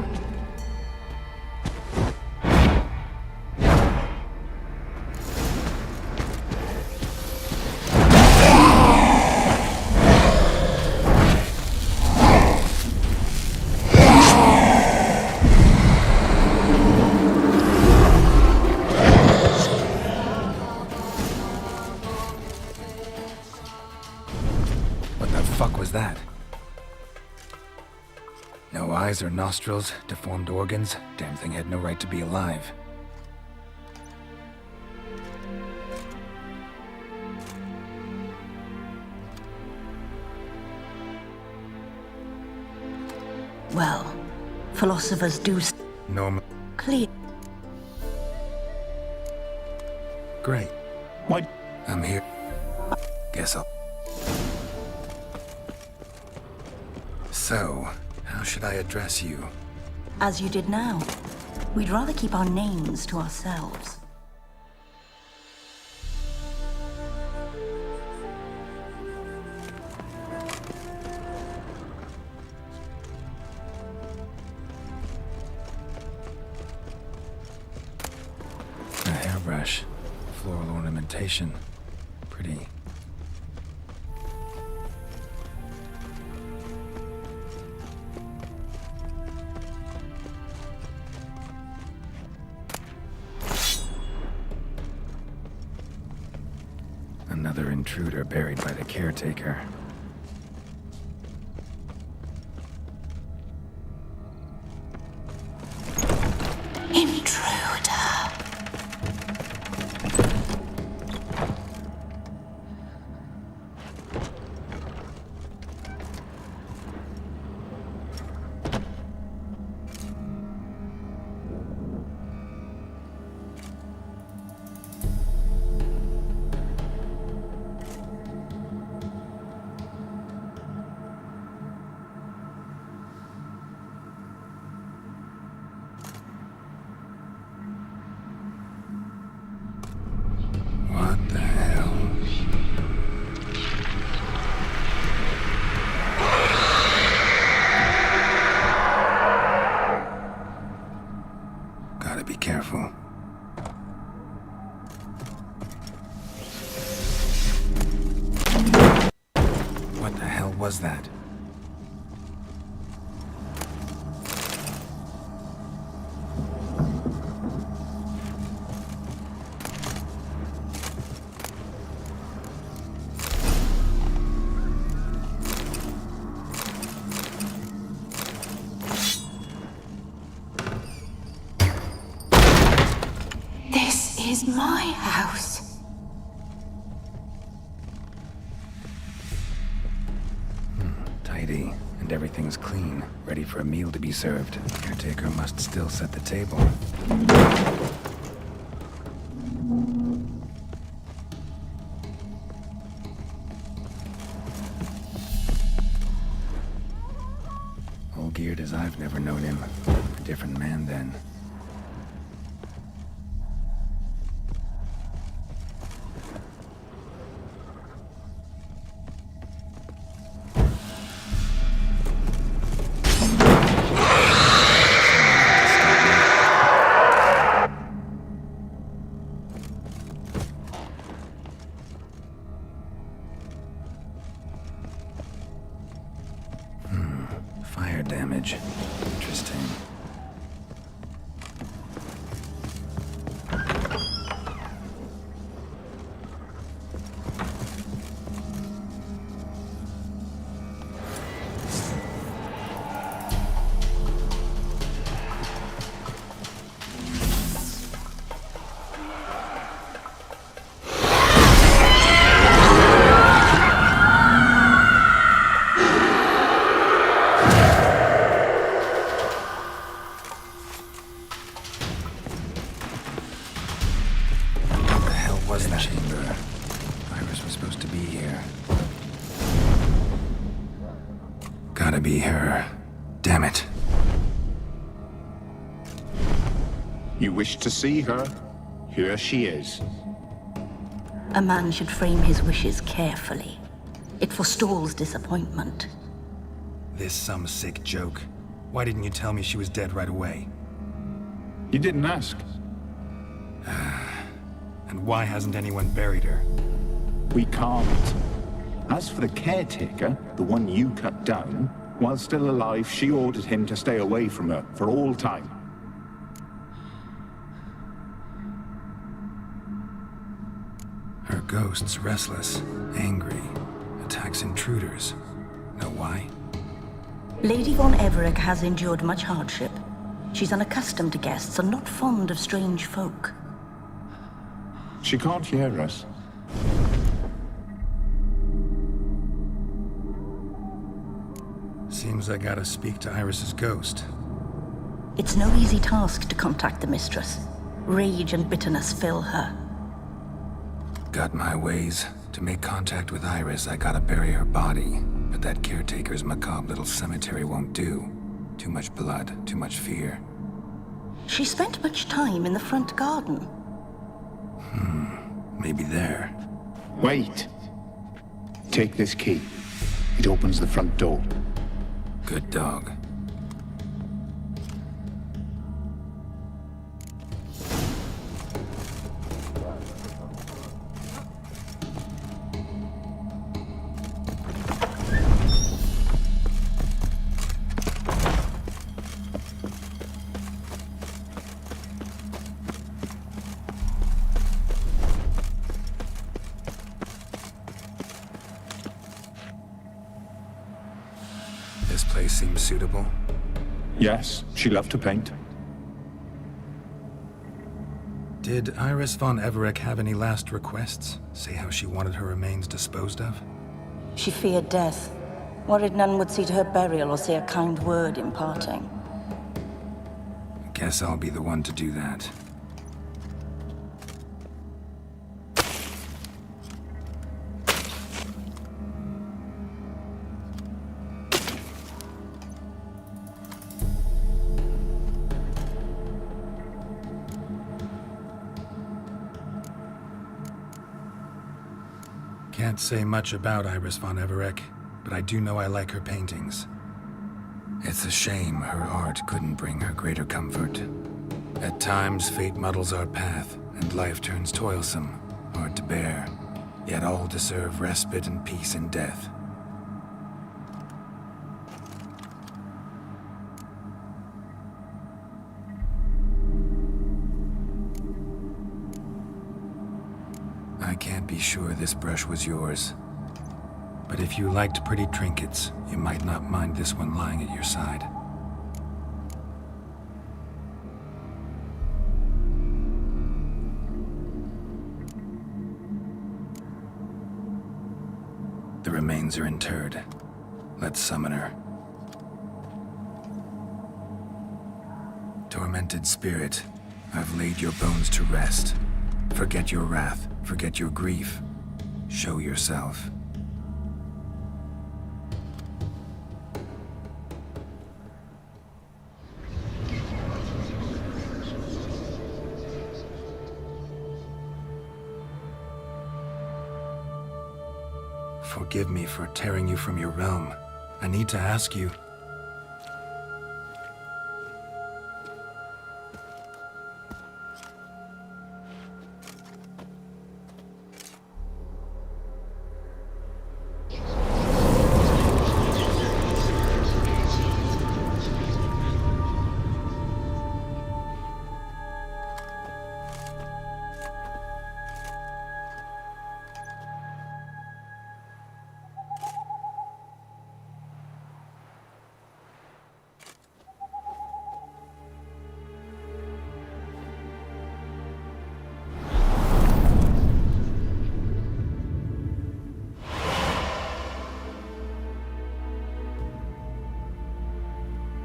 What the fuck was that? No eyes or nostrils, deformed organs. Damn thing had no right to be alive. Well, philosophers do Normal. clear. Great. What? I'm here. Guess I'll... So, how should I address you? As you did now. We'd rather keep our names to ourselves. A hairbrush. Floral ornamentation. Pretty. Another intruder buried by the caretaker. Intruder. Gotta be careful. What the hell was that? This is my house. Tidy, and everything's clean, ready for a meal to be served. Caretaker must still set the table. All geared as I've never known him. A different man then. Fire damage. Interesting. Was that chamber? Iris was supposed to be here. Gotta be her. Damn it. You wish to see her? Here she is. A man should frame his wishes carefully. It forestalls disappointment. This some sick joke. Why didn't you tell me she was dead right away? You didn't ask. And why hasn't anyone buried her? We can't. As for the caretaker, the one you cut down, while still alive, she ordered him to stay away from her for all time. Her ghost's restless, angry, attacks intruders. Know why? Lady von Everett has endured much hardship. She's unaccustomed to guests and not fond of strange folk. She can't hear us. Seems I gotta speak to Iris's ghost. It's no easy task to contact the mistress. Rage and bitterness fill her. Got my ways. To make contact with Iris, I gotta bury her body. But that caretaker's macabre little cemetery won't do. Too much blood, too much fear. She spent much time in the front garden. Maybe there. Wait. Take this key. It opens the front door. Good dog. This place seems suitable. Yes, she loved to paint. Did Iris von Everett have any last requests? Say how she wanted her remains disposed of? She feared death. Worried none would see to her burial or say a kind word in parting. Guess I'll be the one to do that. Can't say much about Iris von Everett, but I do know I like her paintings. It's a shame her art couldn't bring her greater comfort. At times, fate muddles our path, and life turns toilsome, hard to bear. Yet all deserve respite and peace in death. I can't be sure this brush was yours. But if you liked pretty trinkets, you might not mind this one lying at your side. The remains are interred. Let's summon her. Tormented spirit, I've laid your bones to rest. Forget your wrath, forget your grief. Show yourself. Forgive me for tearing you from your realm. I need to ask you.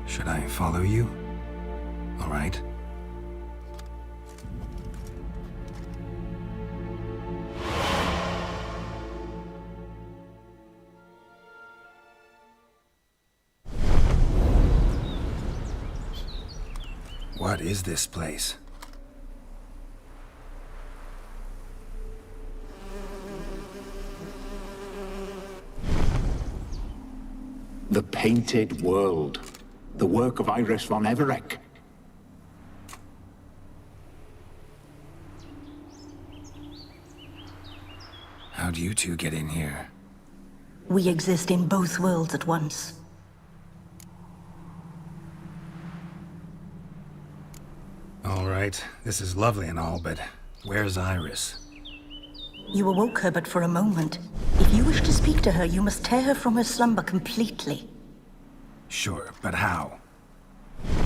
Should I follow you? All right. What is this place? The Painted World. The work of Iris von Everec. How'd you two get in here? We exist in both worlds at once. All right, this is lovely and all, but where's Iris? You awoke her but for a moment. If you wish to speak to her, you must tear her from her slumber completely. Sure, but how?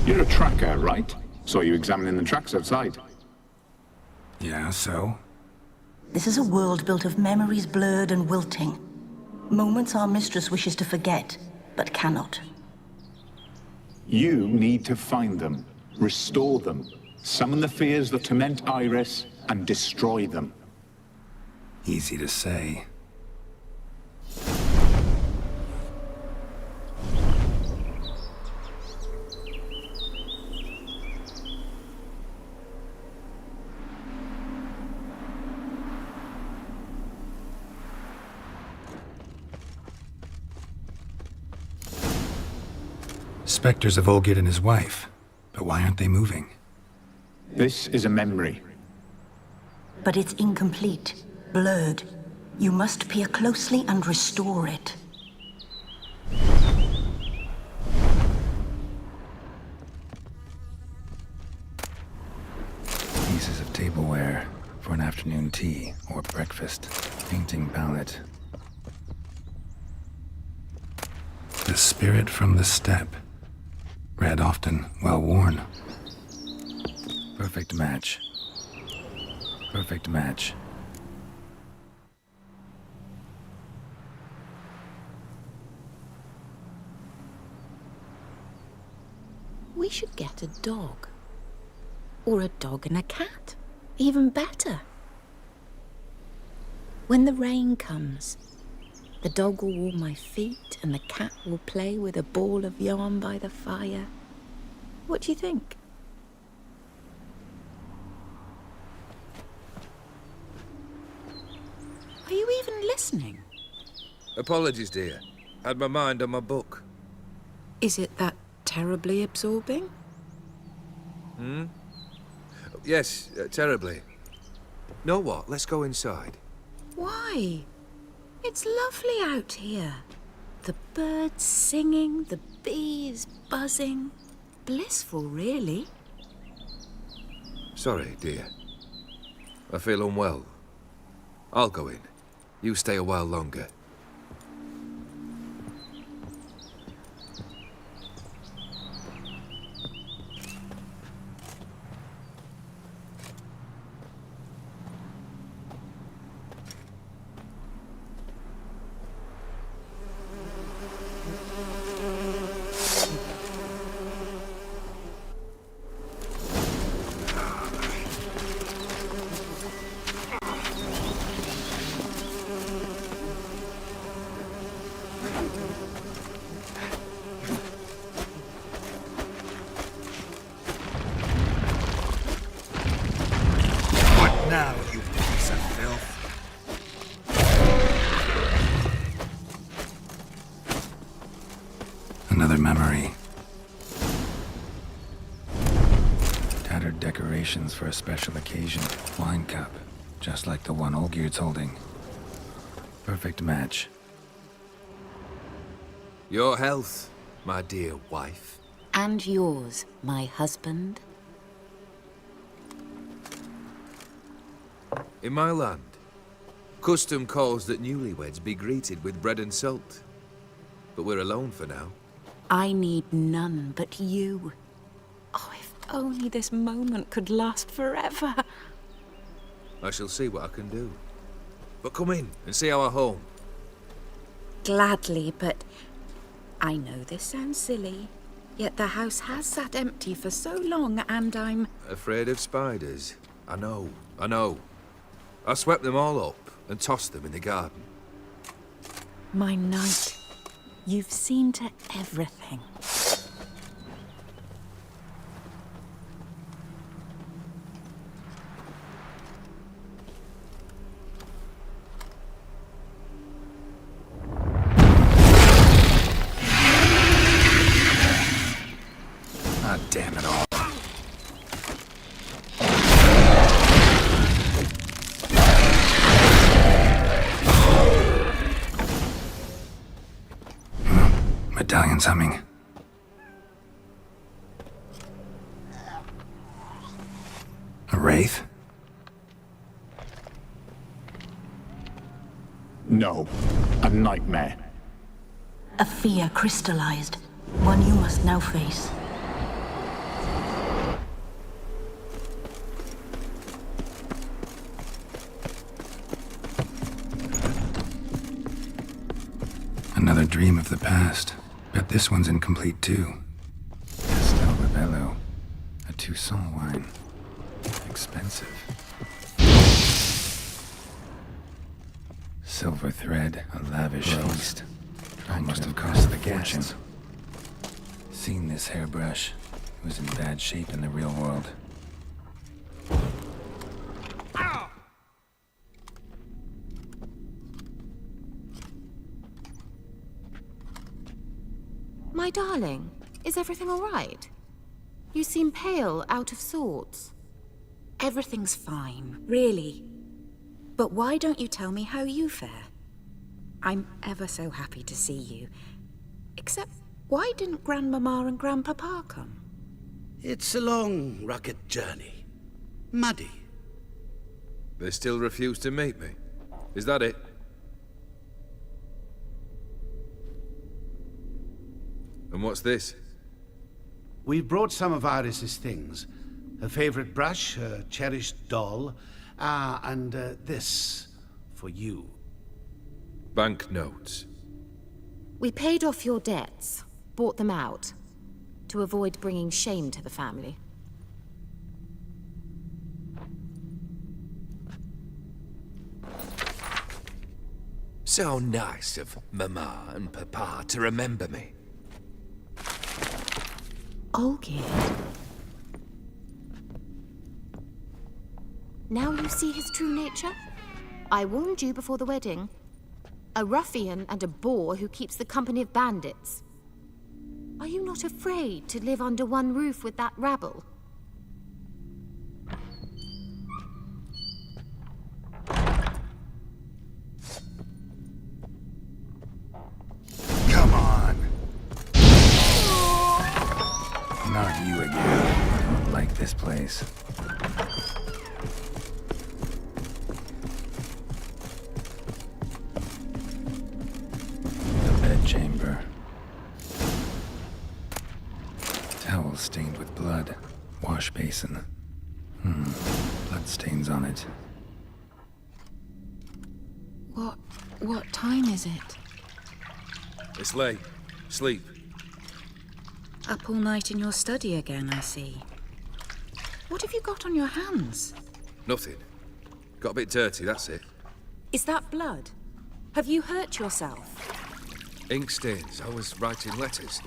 You're a tracker, right? Saw you examining the tracks outside. Yeah, so? This is a world built of memories blurred and wilting. Moments our mistress wishes to forget, but cannot. You need to find them, restore them, summon the fears that torment Iris, and destroy them. Easy to say. Spectres of Olgid and his wife. But why aren't they moving? This is a memory. But it's incomplete, blurred. You must peer closely and restore it. Pieces of tableware for an afternoon tea or breakfast. Painting palette. The spirit from the steppe. Read often, well worn. Perfect match. Perfect match. We should get a dog. Or a dog and a cat. Even better. When the rain comes, the dog will warm my feet and the cat will play with a ball of yarn by the fire. What do you think? Are you even listening? Apologies, dear. Had my mind on my book. Is it that terribly absorbing? Yes, terribly. Know what? Let's go inside. Why? It's lovely out here. The birds singing, the bees buzzing. Blissful, really. Sorry, dear. I feel unwell. I'll go in. You stay a while longer. Now, you piece of filth. Another memory. Tattered decorations for a special occasion. Wine cup, just like the one Olgierd's holding. Perfect match. Your health, my dear wife. And yours, my husband. In my land, custom calls that newlyweds be greeted with bread and salt. But we're alone for now. I need none but you. Oh, if only this moment could last forever. I shall see what I can do. But come in and see our home. Gladly, but I know this sounds silly, yet the house has sat empty for so long and I'm... Afraid of spiders? I know. I swept them all up and tossed them in the garden. My knight, you've seen to everything. Ah, damn it all. Medallion's humming. A wraith? No, a nightmare. A fear crystallized, one you must now face. Another dream of the past. Bet this one's incomplete too. Castel Rebello. A Toussaint wine. Expensive. Silver thread, a lavish feast. Almost have cost the fortune. Seen this hairbrush. It was in bad shape in the real world. My darling, is everything all right? You seem pale, out of sorts. Everything's fine, really. But why don't you tell me how you fare? I'm ever so happy to see you. Except, why didn't Grandmama and Grandpapa come? It's a long, rugged journey. Muddy. They still refuse to meet me. Is that it? And what's this? We brought some of Iris's things. Her favorite brush, her cherished doll, and this for you. Banknotes. We paid off your debts, bought them out, to avoid bringing shame to the family. So nice of Mama and Papa to remember me. Olgierd. Now you see his true nature? I warned you before the wedding. A ruffian and a boor who keeps the company of bandits. Are you not afraid to live under one roof with that rabble? this place. The bedchamber. Towel stained with blood. Wash basin. Blood stains on it. What time is it? It's late. Sleep. Up all night in your study again, I see. What have you got on your hands? Nothing. Got a bit dirty, that's it. Is that blood? Have you hurt yourself? Ink stains. I was writing letters.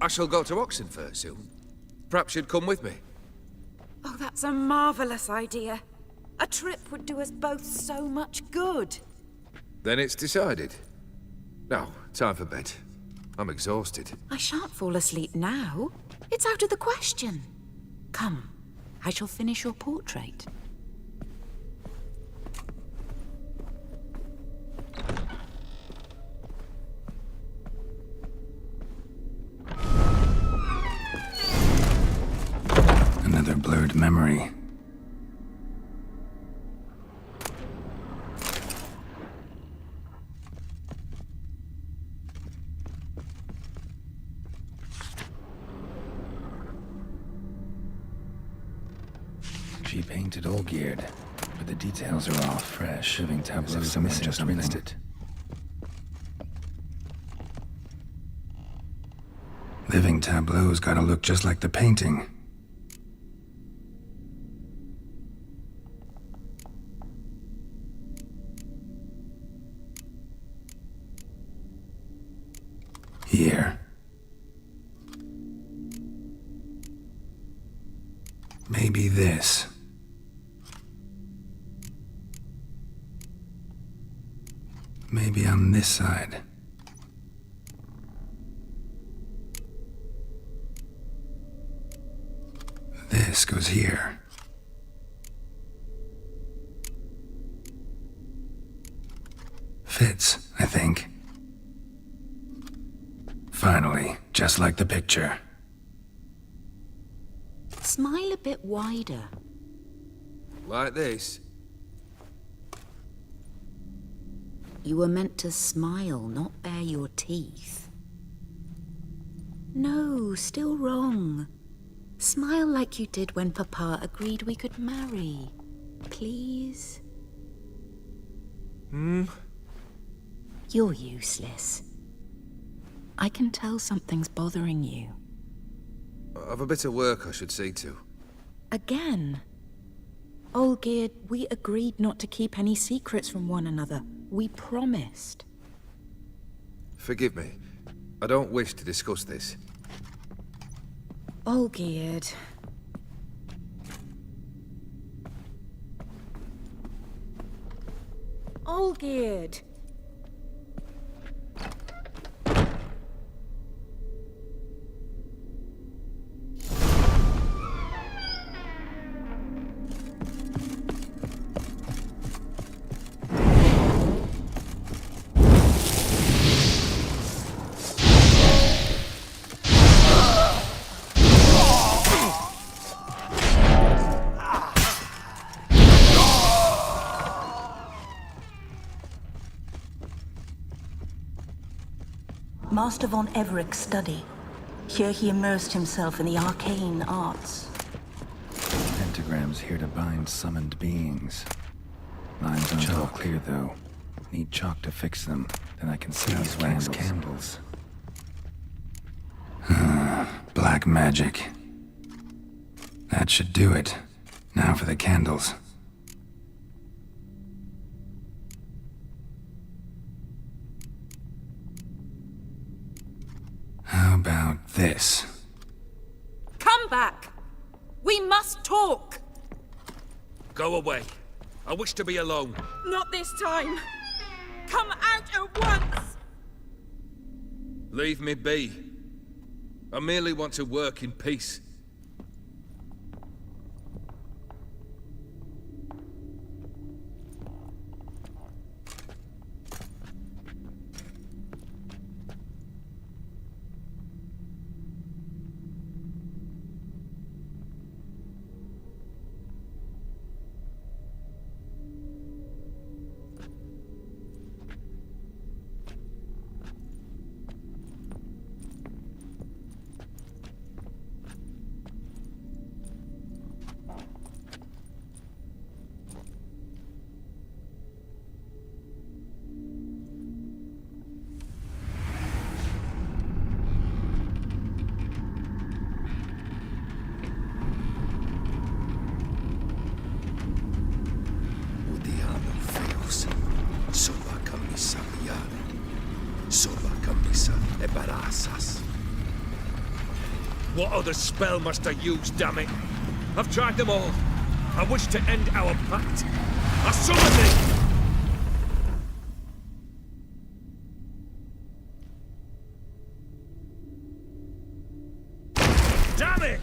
I shall go to Oxenfurt soon. Perhaps you'd come with me. Oh, that's a marvelous idea. A trip would do us both so much good. Then it's decided. Now, time for bed. I'm exhausted. I shan't fall asleep now. It's out of the question. Come, I shall finish your portrait. Another blurred memory. She painted Olgierd, but the details are all fresh. Living tableaus missing just rinsed it. Living tableaus gotta look just like the painting. Here. Maybe this. Maybe on this side. This goes here. Fits, I think. Finally, just like the picture. Smile a bit wider. Like this? You were meant to smile, not bare your teeth. No, still wrong. Smile like you did when Papa agreed we could marry. Please? You're useless. I can tell something's bothering you. I've a bit of work I should see to. Again? Olgierd, we agreed not to keep any secrets from one another. We promised. Forgive me. I don't wish to discuss this. Olgierd. Olgierd! Master von Everett's study. Here he immersed himself in the arcane arts. Pentagrams here to bind summoned beings. Lines aren't all clear, though. Need chalk to fix them. Then I can see these wax candles. Black magic. That should do it. Now for the candles. How about this? Come back! We must talk! Go away. I wish to be alone. Not this time! Come out at once! Leave me be. I merely want to work in peace. What other spell must I use, damn it? I've tried them all. I wish to end our pact. I summon thee! Damn it!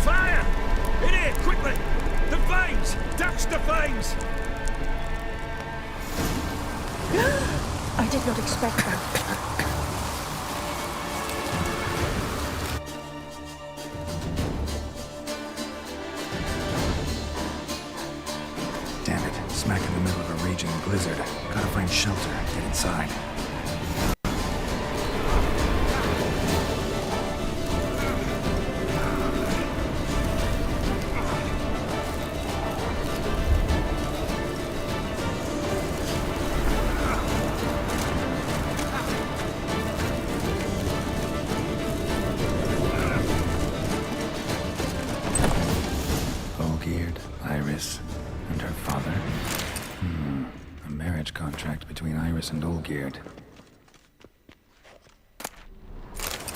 Fire! In here, quickly! The flames! Douse the flames! I did not expect that. Damn it, smack in the middle of a raging blizzard. Gotta find shelter, get inside. Olgierd, Iris, and her father. A marriage contract between Iris and Olgierd.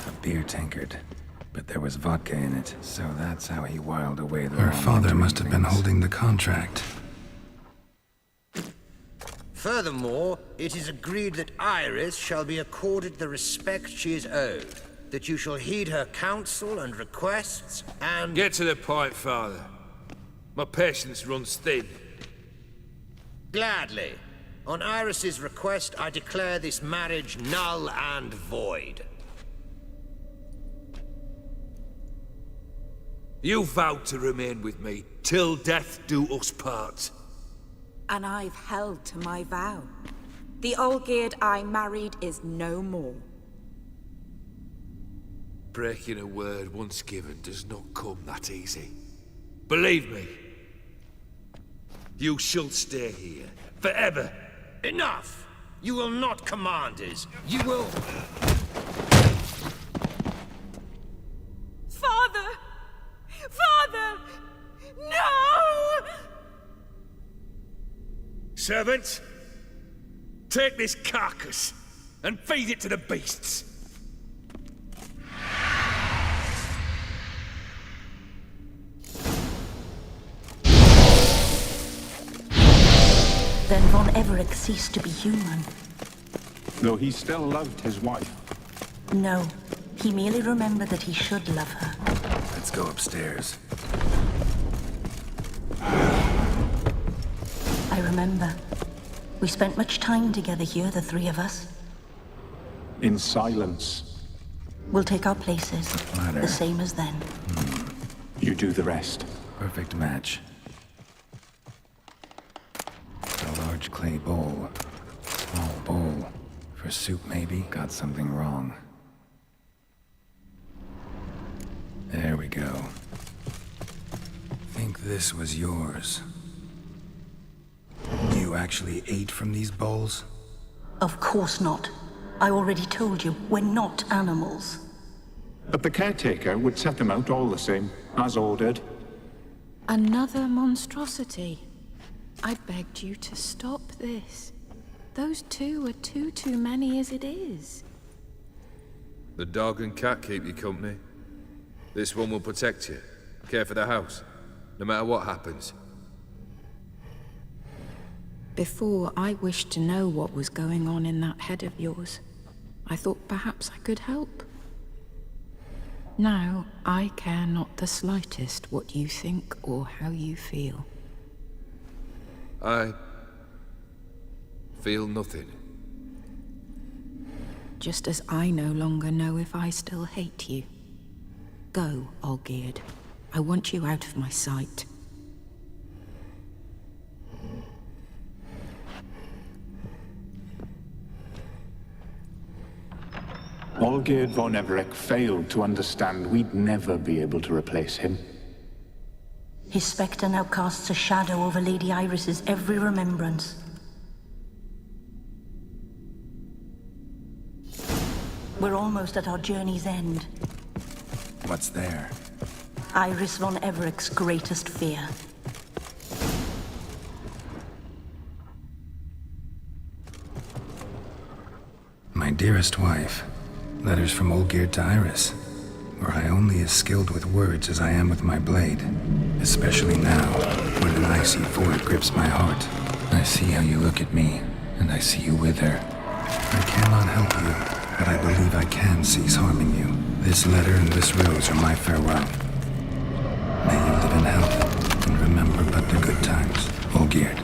A beer tankard, but there was vodka in it, so that's how he wiled away the... Her father must have been holding the contract. Furthermore, it is agreed that Iris shall be accorded the respect she is owed, that you shall heed her counsel and requests, and... Get to the point, Father. My patience runs thin. Gladly. On Iris's request, I declare this marriage null and void. You vowed to remain with me, till death do us part. And I've held to my vow. The Olgierd I married is no more. Breaking a word once given does not come that easy. Believe me. You shall stay here, forever. Enough! You will not command us. You will... Father! Father! No! Servants, take this carcass and feed it to the beasts. Then von Everett ceased to be human. Though he still loved his wife. No, he merely remembered that he should love her. Let's go upstairs. I remember. We spent much time together here, the three of us. In silence. We'll take our places, Ladder. the same as then. You do the rest. Perfect match. A large clay bowl. Small bowl. For soup, maybe? Got something wrong. There we go. Think this was yours. You actually ate from these bowls? Of course not. I already told you, we're not animals. But the caretaker would set them out all the same, as ordered. Another monstrosity. I begged you to stop this. Those two are too many as it is. The dog and cat keep you company. This one will protect you, care for the house, no matter what happens. Before, I wished to know what was going on in that head of yours. I thought perhaps I could help. Now, I care not the slightest what you think or how you feel. I feel nothing. Just as I no longer know if I still hate you. Go, Olgierd. I want you out of my sight. Olgierd von Everett failed to understand we'd never be able to replace him. His spectre now casts a shadow over Lady Iris's every remembrance. We're almost at our journey's end. What's there? Iris von Everett's greatest fear. my dearest wife. Letters from Olgierd to Iris, where I only as skilled with words as I am with my blade. Especially now, when an icy void grips my heart. I see how you look at me, and I see you with her. I cannot help you, but I believe I can cease harming you. This letter and this rose are my farewell. May you live in health, and remember but the good times. Olgierd.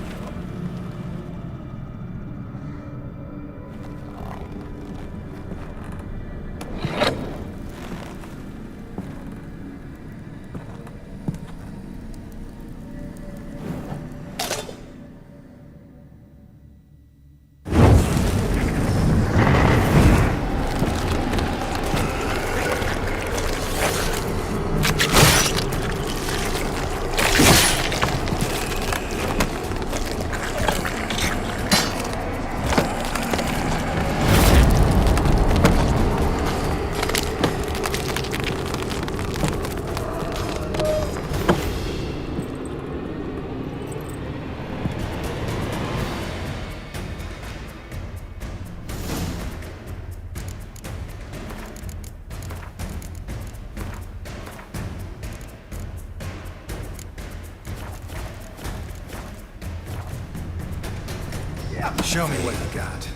Show me what you got.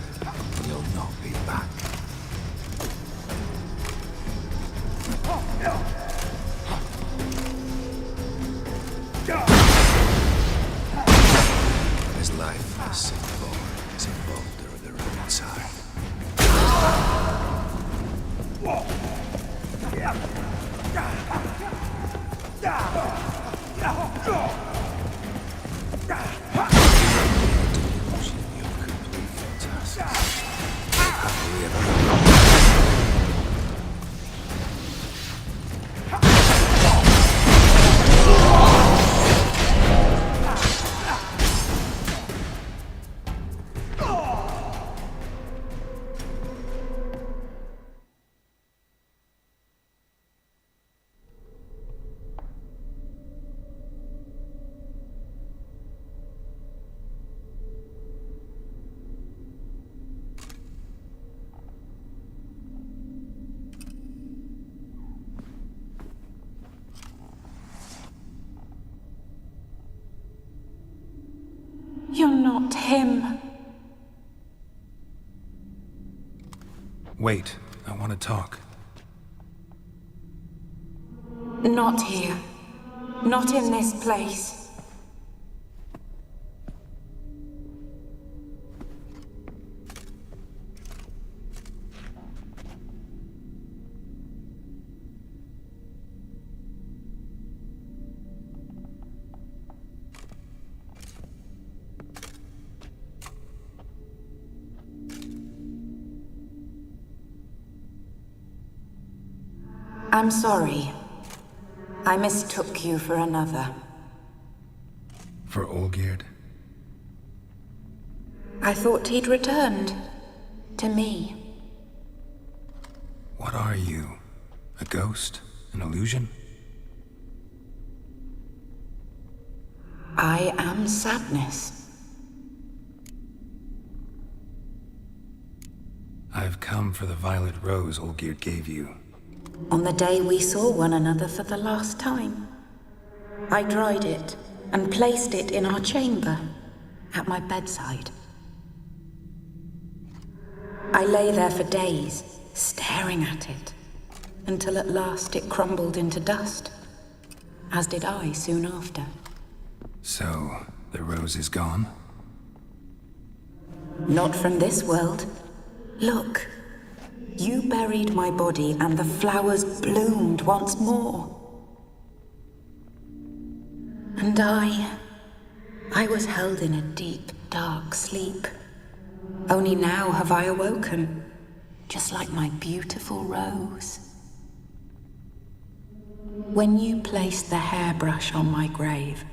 You'll not be back. His life was simple as a boulder of the ruined side. You're not him. Wait, I want to talk. Not here. Not in this place. I'm sorry. I mistook you for another. For Olgierd? I thought he'd returned. To me. What are you? A ghost? An illusion? I am sadness. I've come for the violet rose Olgierd gave you. On the day we saw one another for the last time, I dried it and placed it in our chamber, at my bedside. I lay there for days, staring at it, until at last it crumbled into dust, as did I soon after. So, the rose is gone? Not from this world. Look. You buried my body and the flowers bloomed once more. And I was held in a deep, dark sleep. Only now have I awoken, just like my beautiful rose. When you placed the hairbrush on my grave,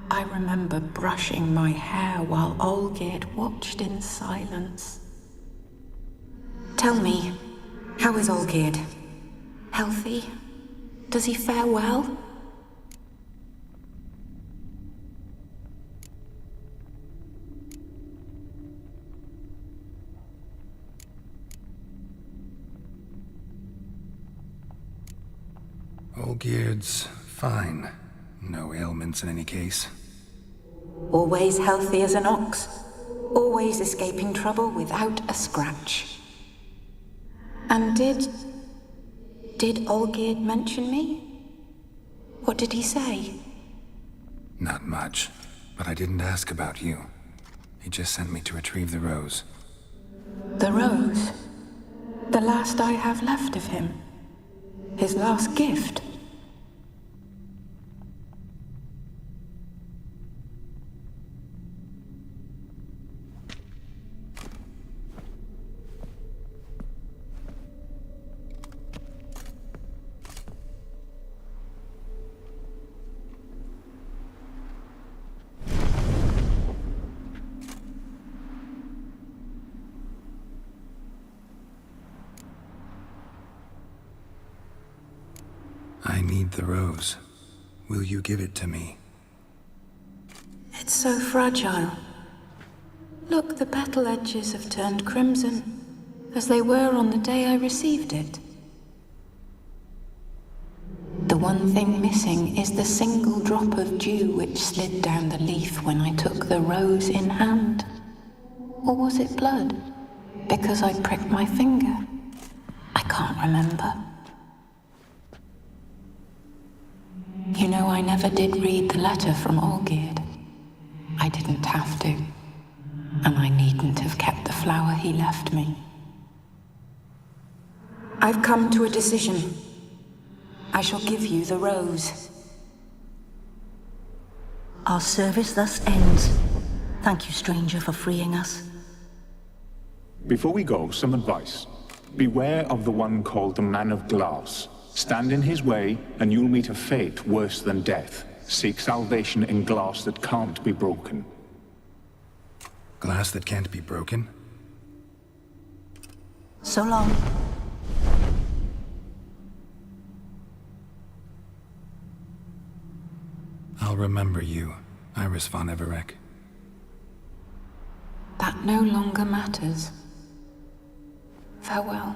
I remember brushing my hair while Olgierd watched in silence. Tell me, how is Olgierd? Healthy? Does he fare well? Olgierd's fine. No ailments in any case. Always healthy as an ox. Always escaping trouble without a scratch. And did Olgierd mention me? What did he say? Not much, but I didn't ask about you. He just sent me to retrieve the rose. The rose? The last I have left of him? His last gift? I need the rose. Will you give it to me? It's so fragile. Look, the petal edges have turned crimson, as they were on the day I received it. The one thing missing is the single drop of dew which slid down the leaf when I took the rose in hand. Or was it blood? Because I pricked my finger? I can't remember. You know, I never did read the letter from Olgierd. I didn't have to. And I needn't have kept the flower he left me. I've come to a decision. I shall give you the rose. Our service thus ends. Thank you, stranger, for freeing us. Before we go, some advice. Beware of the one called the Man of Glass. Stand in his way, and you'll meet a fate worse than death. Seek salvation in glass that can't be broken. Glass that can't be broken? So long. I'll remember you, Iris von Everec. That no longer matters. Farewell.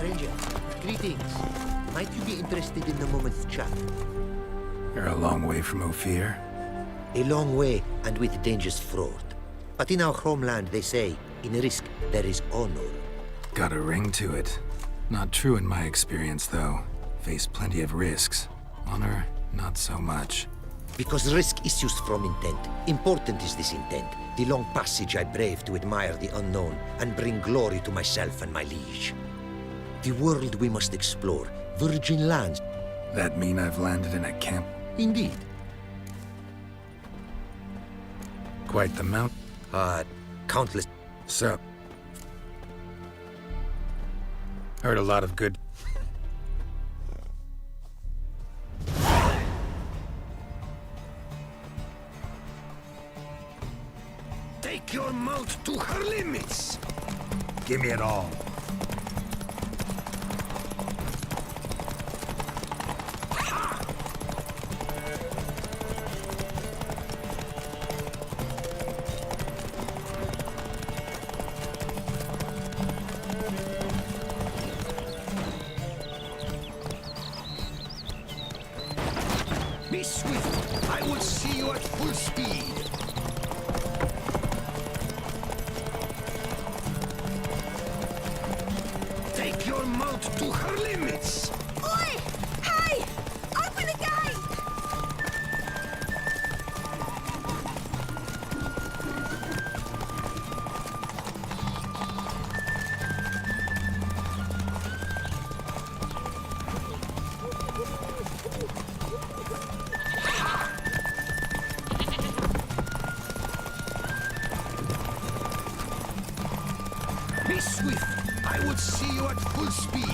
Stranger, greetings. Might you be interested in a moment's chat? You're a long way from Ophir. A long way, and with dangers fraught. But in our homeland, they say, in risk, there is honor. Got a ring to it. Not true in my experience, though. Faced plenty of risks. Honor, not so much. Because risk issues from intent. Important is this intent. The long passage I brave to admire the unknown and bring glory to myself and my liege. The world we must explore. Virgin lands. That mean I've landed in a camp? Indeed. Quite the mount. Countless. So. Heard a lot of good. Take your mount to her limits. Give me it all. Be swift. I will see you at full speed. Take your mount to her limits. Oi! Hey! Open the gate! Be swift. I would see you at full speed.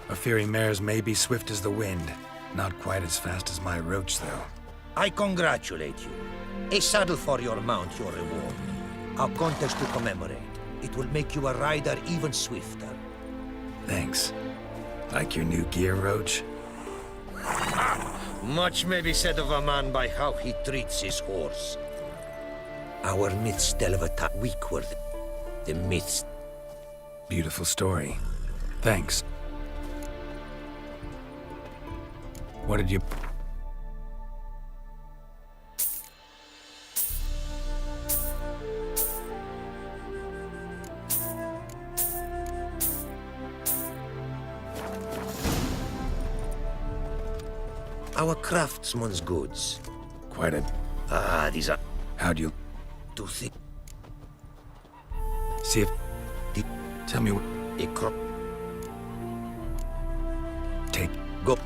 A fiery mare's may be swift as the wind. Not quite as fast as my roach, though. I congratulate you. A saddle for your mount, your reward. A contest to commemorate. It will make you a rider even swifter. Thanks. Like your new gear, Roach? Much may be said of a man by how he treats his horse. Our myths tell of a time weak were the myths. Beautiful story. Thanks. What did you... Our craftsman's goods. Quite a... These are... How'd you... To think... See if... Tell me what... A crop... Take... Go.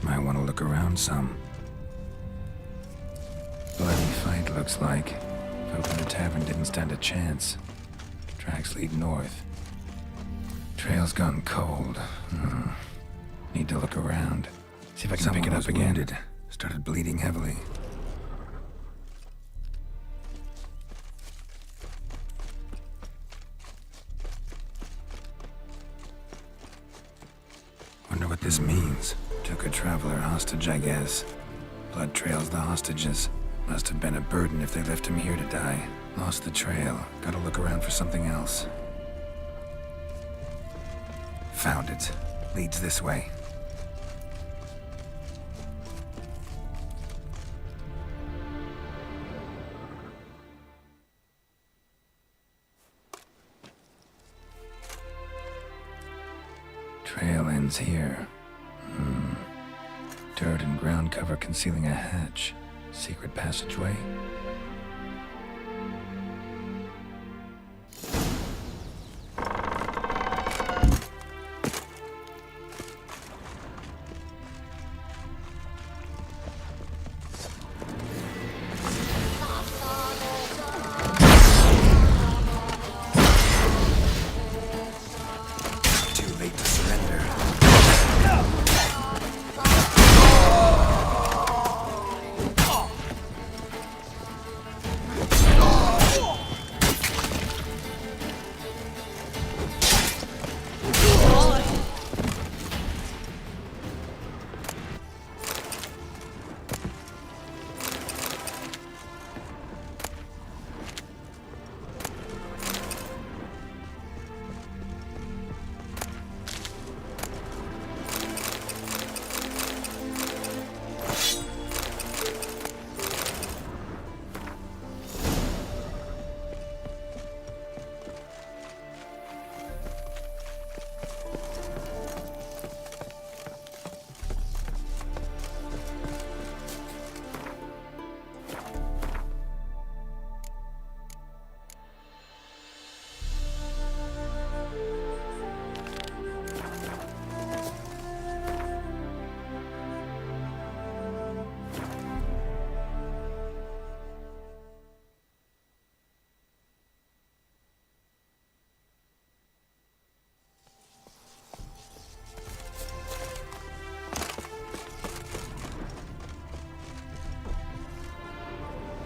Might want to look around some. Bloody fight, looks like. Folk in the tavern didn't stand a chance. Tracks lead north. Trail's gone cold. Need to look around. See if I can pick it up again. Wounded. Started bleeding heavily. Wonder what this means. Took a traveler hostage, I guess. Blood trails the hostages. Must have been a burden if they left him here to die. Lost the trail. Gotta look around for something else. Found it. Leads this way. Trail ends here. Dirt and ground cover concealing a hatch. Secret passageway. Too late to surrender.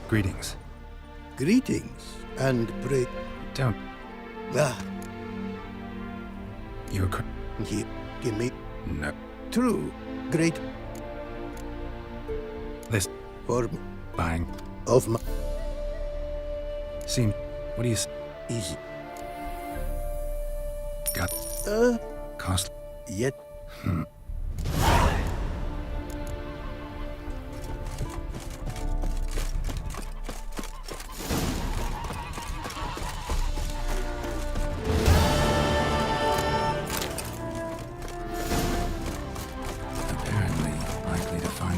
Greetings. Greetings, and pray. Don't. Ah. You're Give me. No. True. Great. List. For buying. Of my. Seem. What do you? Easy. Got. Cost. Yet.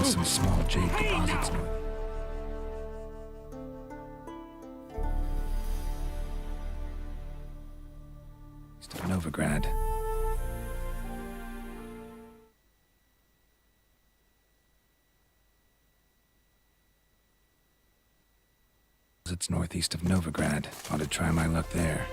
Some small jade deposits. East of Novigrad. It's northeast of Novigrad. Ought to try my luck there.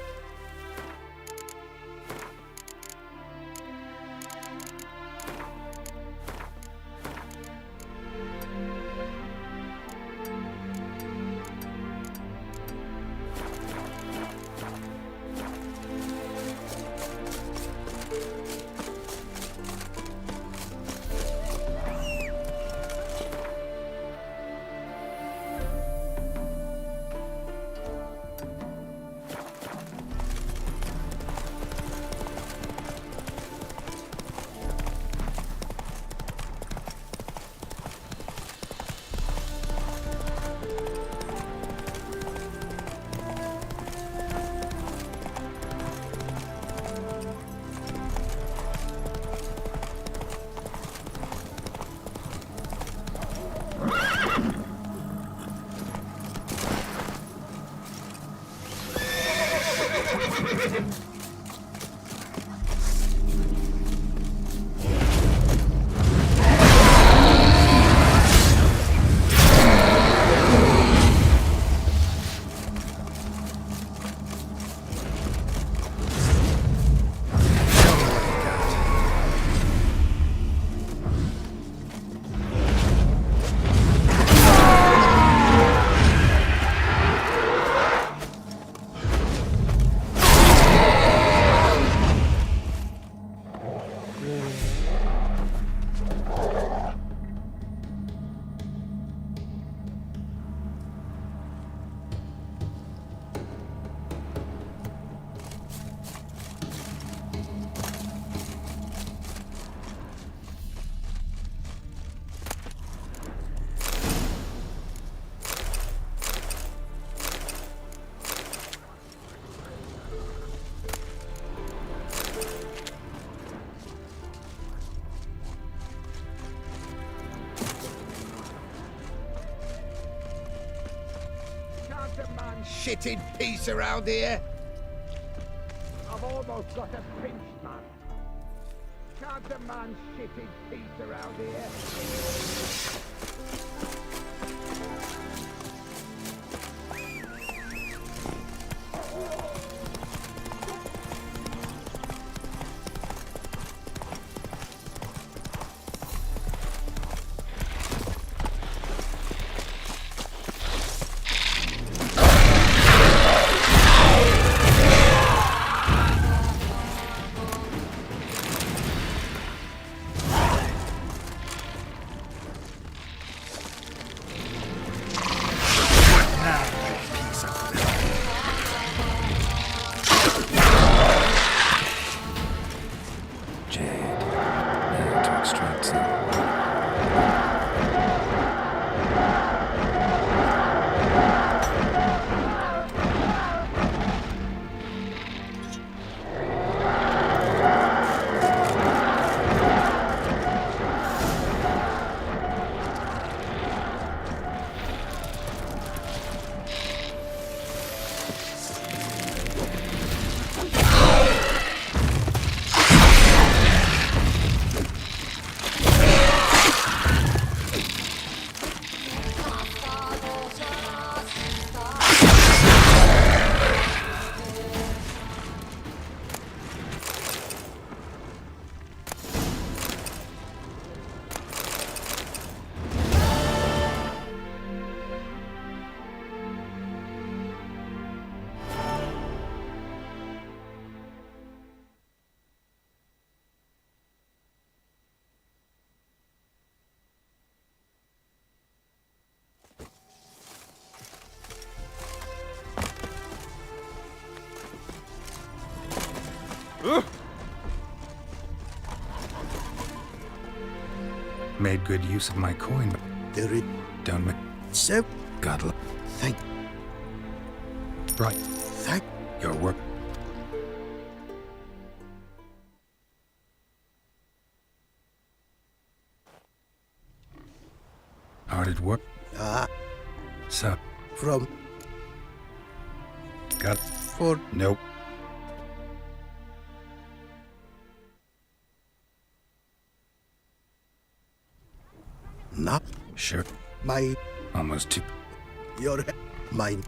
shit in peace around here? I've almost got a pinch, man. Can't a man shit in peace around here? Made good use of my coin, but There it. don't make So. God. Thank. Right. Thank. Your work. Hard at work. Ah. So. From. Got. For. Nope. Not. Sure. My. Almost two. Your. Mine.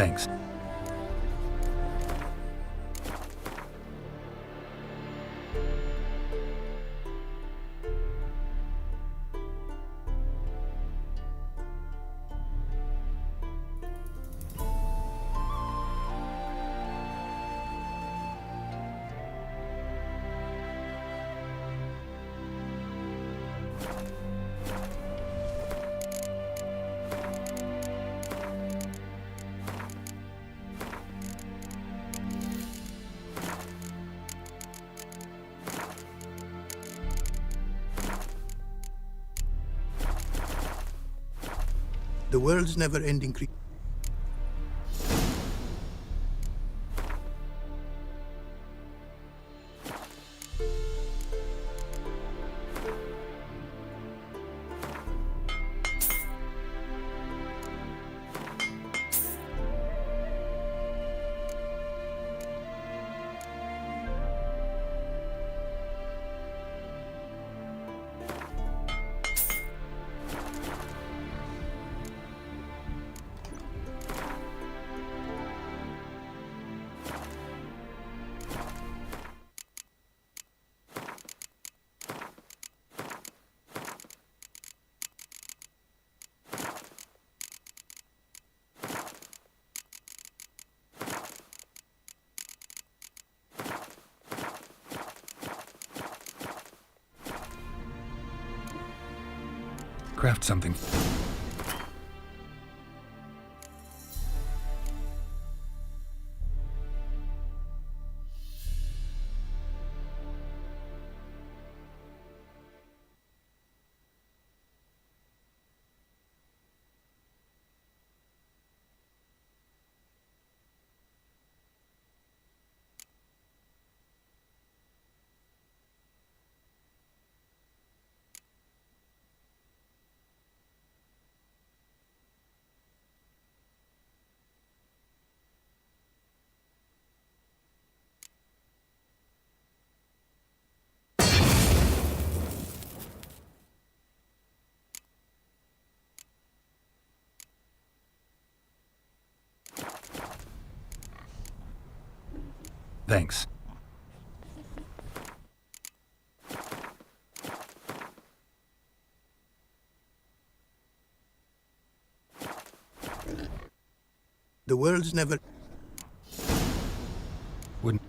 Thanks. The world's never-ending creature. Craft something. Thanks. The world's never... Wouldn't...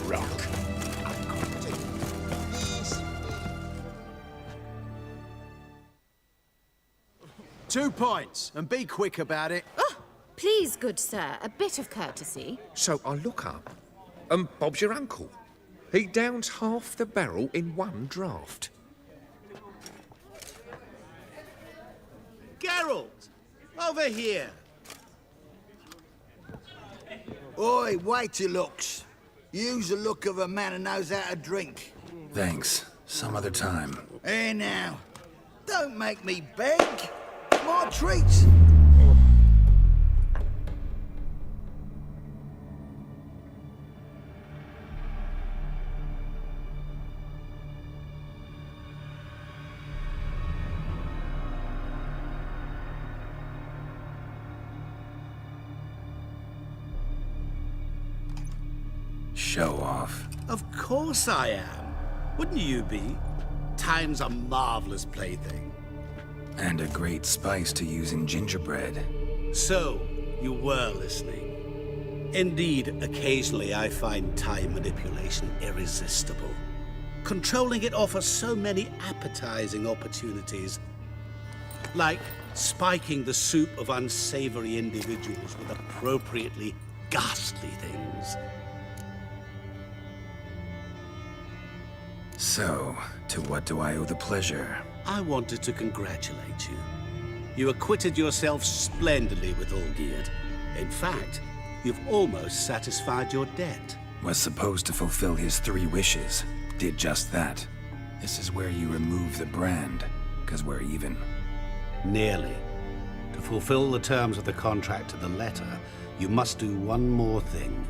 rock. 2 points, and be quick about it. Please, good sir, a bit of courtesy. So I look up, and Bob's your uncle. He downs half the barrel in one draught. Geralt! Over here! Oi, wait your looks. Use the look of a man who knows how to drink. Thanks. Some other time. Here now. Don't make me beg. My treat. Show off. Of course I am. Wouldn't you be? Time's a marvelous plaything. And a great spice to use in gingerbread. So, you were listening. Indeed, occasionally I find time manipulation irresistible. Controlling it offers so many appetizing opportunities. Like spiking the soup of unsavory individuals with appropriately ghastly things. So, to what do I owe the pleasure? I wanted to congratulate you. You acquitted yourself splendidly with Olgierd. In fact, you've almost satisfied your debt. Was supposed to fulfill his 3 wishes. Did just that. This is where you remove the brand, 'cause we're even. Nearly. To fulfill the terms of the contract to the letter, you must do one more thing.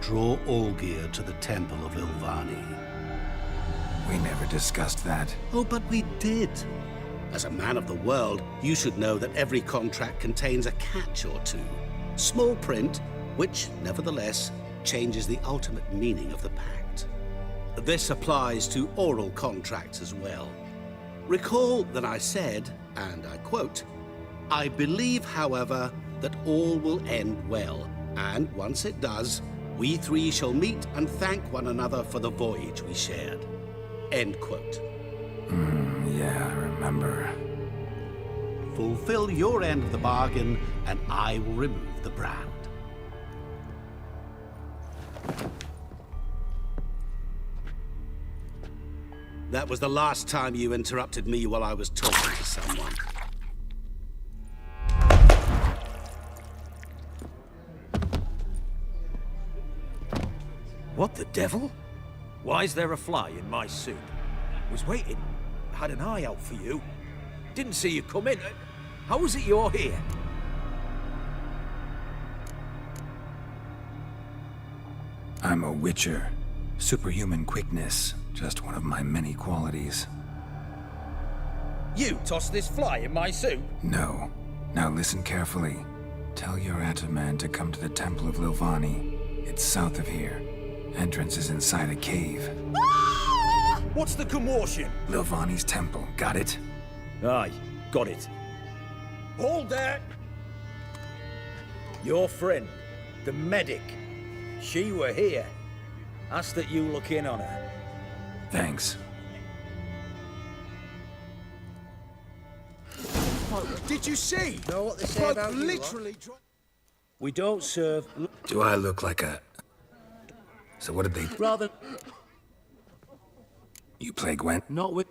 Draw Olgierd to the Temple of Ilvani. We never discussed that. Oh, but we did. As a man of the world, you should know that every contract contains a catch or two. Small print, which, nevertheless, changes the ultimate meaning of the pact. This applies to oral contracts as well. Recall that I said, and I quote, "I believe, however, that all will end well, and once it does, we 3 shall meet and thank one another for the voyage we shared." End quote. Yeah, I remember. Fulfill your end of the bargain, and I will remove the brand. That was the last time you interrupted me while I was talking to someone. What the devil? Why is there a fly in my soup? Was waiting. Had an eye out for you. Didn't see you come in. How is it you're here? I'm a witcher. Superhuman quickness. Just one of my many qualities. You tossed this fly in my soup? No. Now listen carefully. Tell your Ataman to come to the Temple of Lilvani. It's south of here. Entrance is inside a cave. What's the commotion? Lilvani's temple. Got it? Aye, got it. Hold there! Your friend, the medic, she were here. Ask that you look in on her. Thanks. Did you see? Know what they say about you, literally. We don't serve... Do I look like a... So what did they... Rather... You play Gwent? Not with...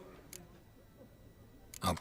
Oh.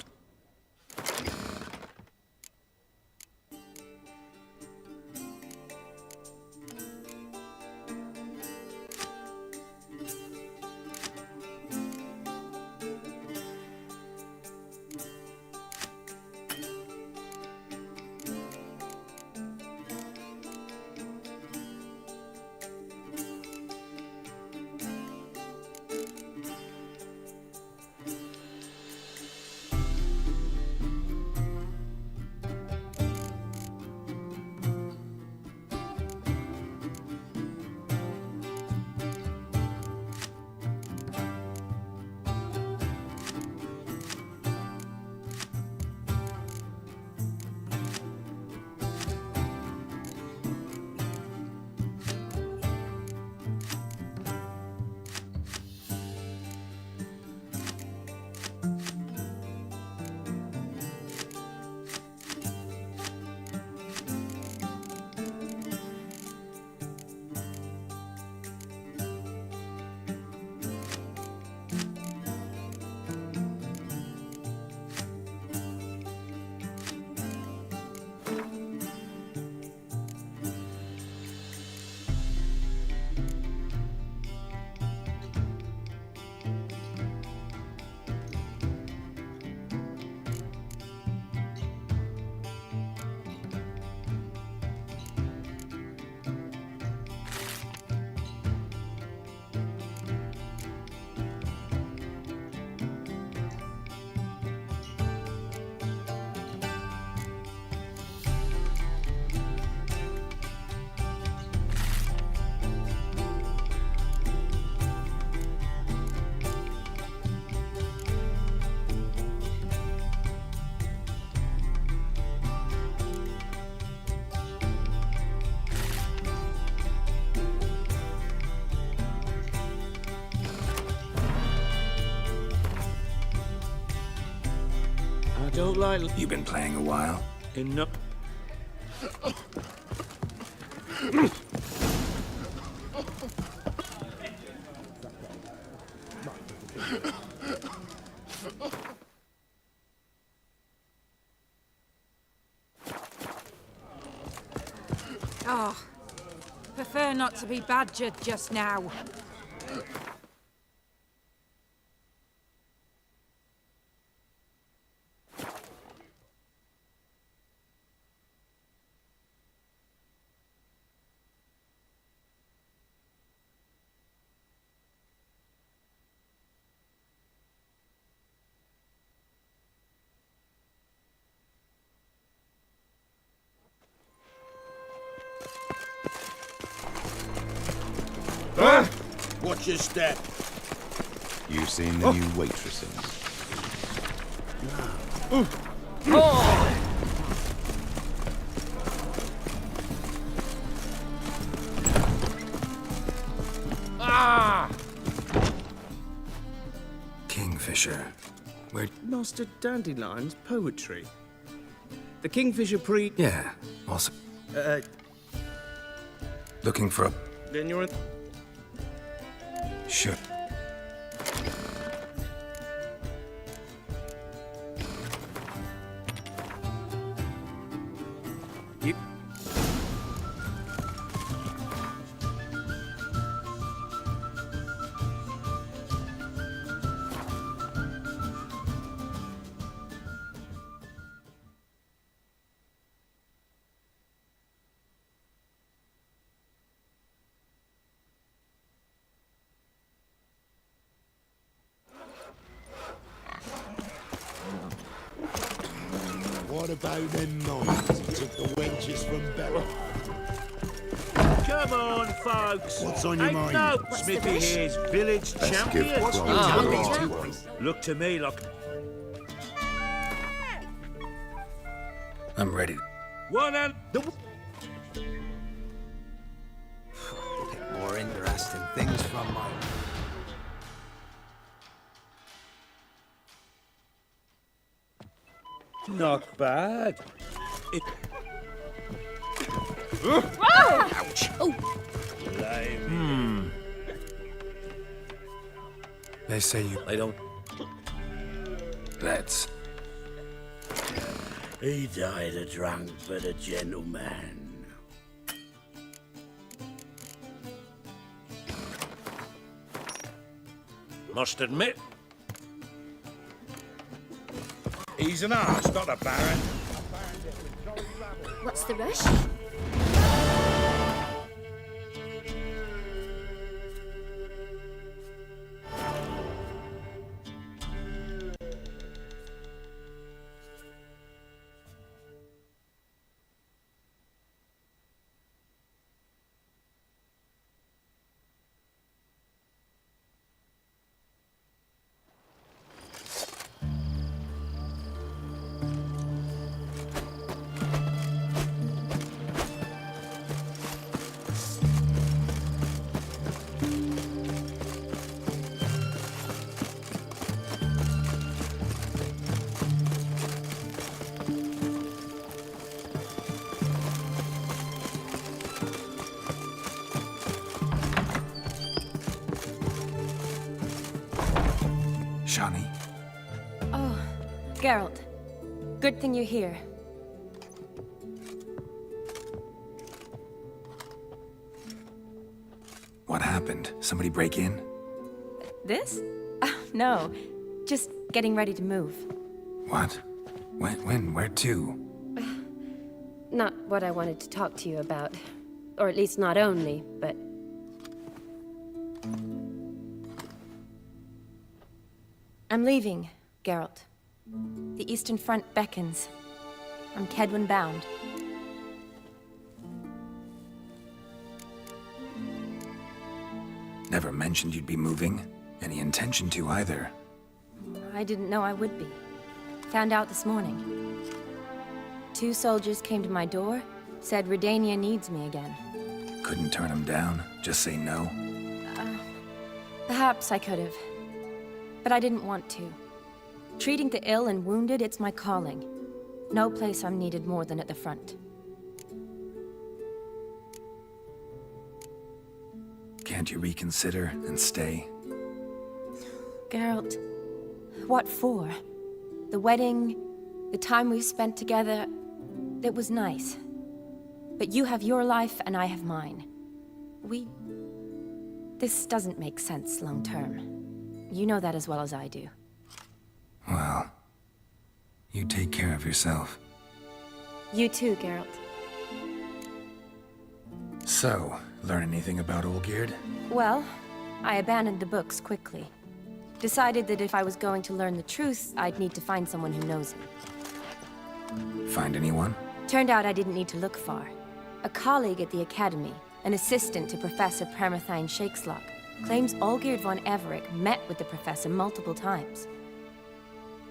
don't like... You been playing a while? Enough. Oh, prefer not to be badgered just now. Watch your step. You seen the new waitresses? Ah! Kingfisher. Where... Master Dandelion's poetry. The Kingfisher Pre... Yeah, also... Looking for a... Then you're... Sure. You... What about them mines? He took the wenches from Bella. Come on, folks. What's on your mind? No, Smithy here's village champion. What's Look to me like... I'm ready. One and... More interesting things from my... Not bad. Ouch! They say you... They don't... Let's... He died a drunk but a gentleman. Must admit... He's an arse, not a baron. What's the rush? Shani? Oh, Geralt. Good thing you're here. What happened? Somebody break in? This? No. Just getting ready to move. What? When? Where to? Not what I wanted to talk to you about. Or at least not only, but... I'm leaving, Geralt. The Eastern Front beckons. I'm Kedwin bound. Never mentioned you'd be moving. Any intention to either. I didn't know I would be. Found out this morning. 2 soldiers came to my door, said Redania needs me again. Couldn't turn them down? Just say no? Perhaps I could have. But I didn't want to. Treating the ill and wounded, it's my calling. No place I'm needed more than at the front. Can't you reconsider and stay? Geralt, what for? The wedding, the time we've spent together, it was nice. But you have your life and I have mine. This doesn't make sense long term. You know that as well as I do. Well, you take care of yourself. You too, Geralt. So, learn anything about Olgierd? Well, I abandoned the books quickly. Decided that if I was going to learn the truth, I'd need to find someone who knows him. Find anyone? Turned out I didn't need to look far. A colleague at the Academy, an assistant to Professor Permathine Shakeslock, claims Olgierd von Everec met with the professor multiple times.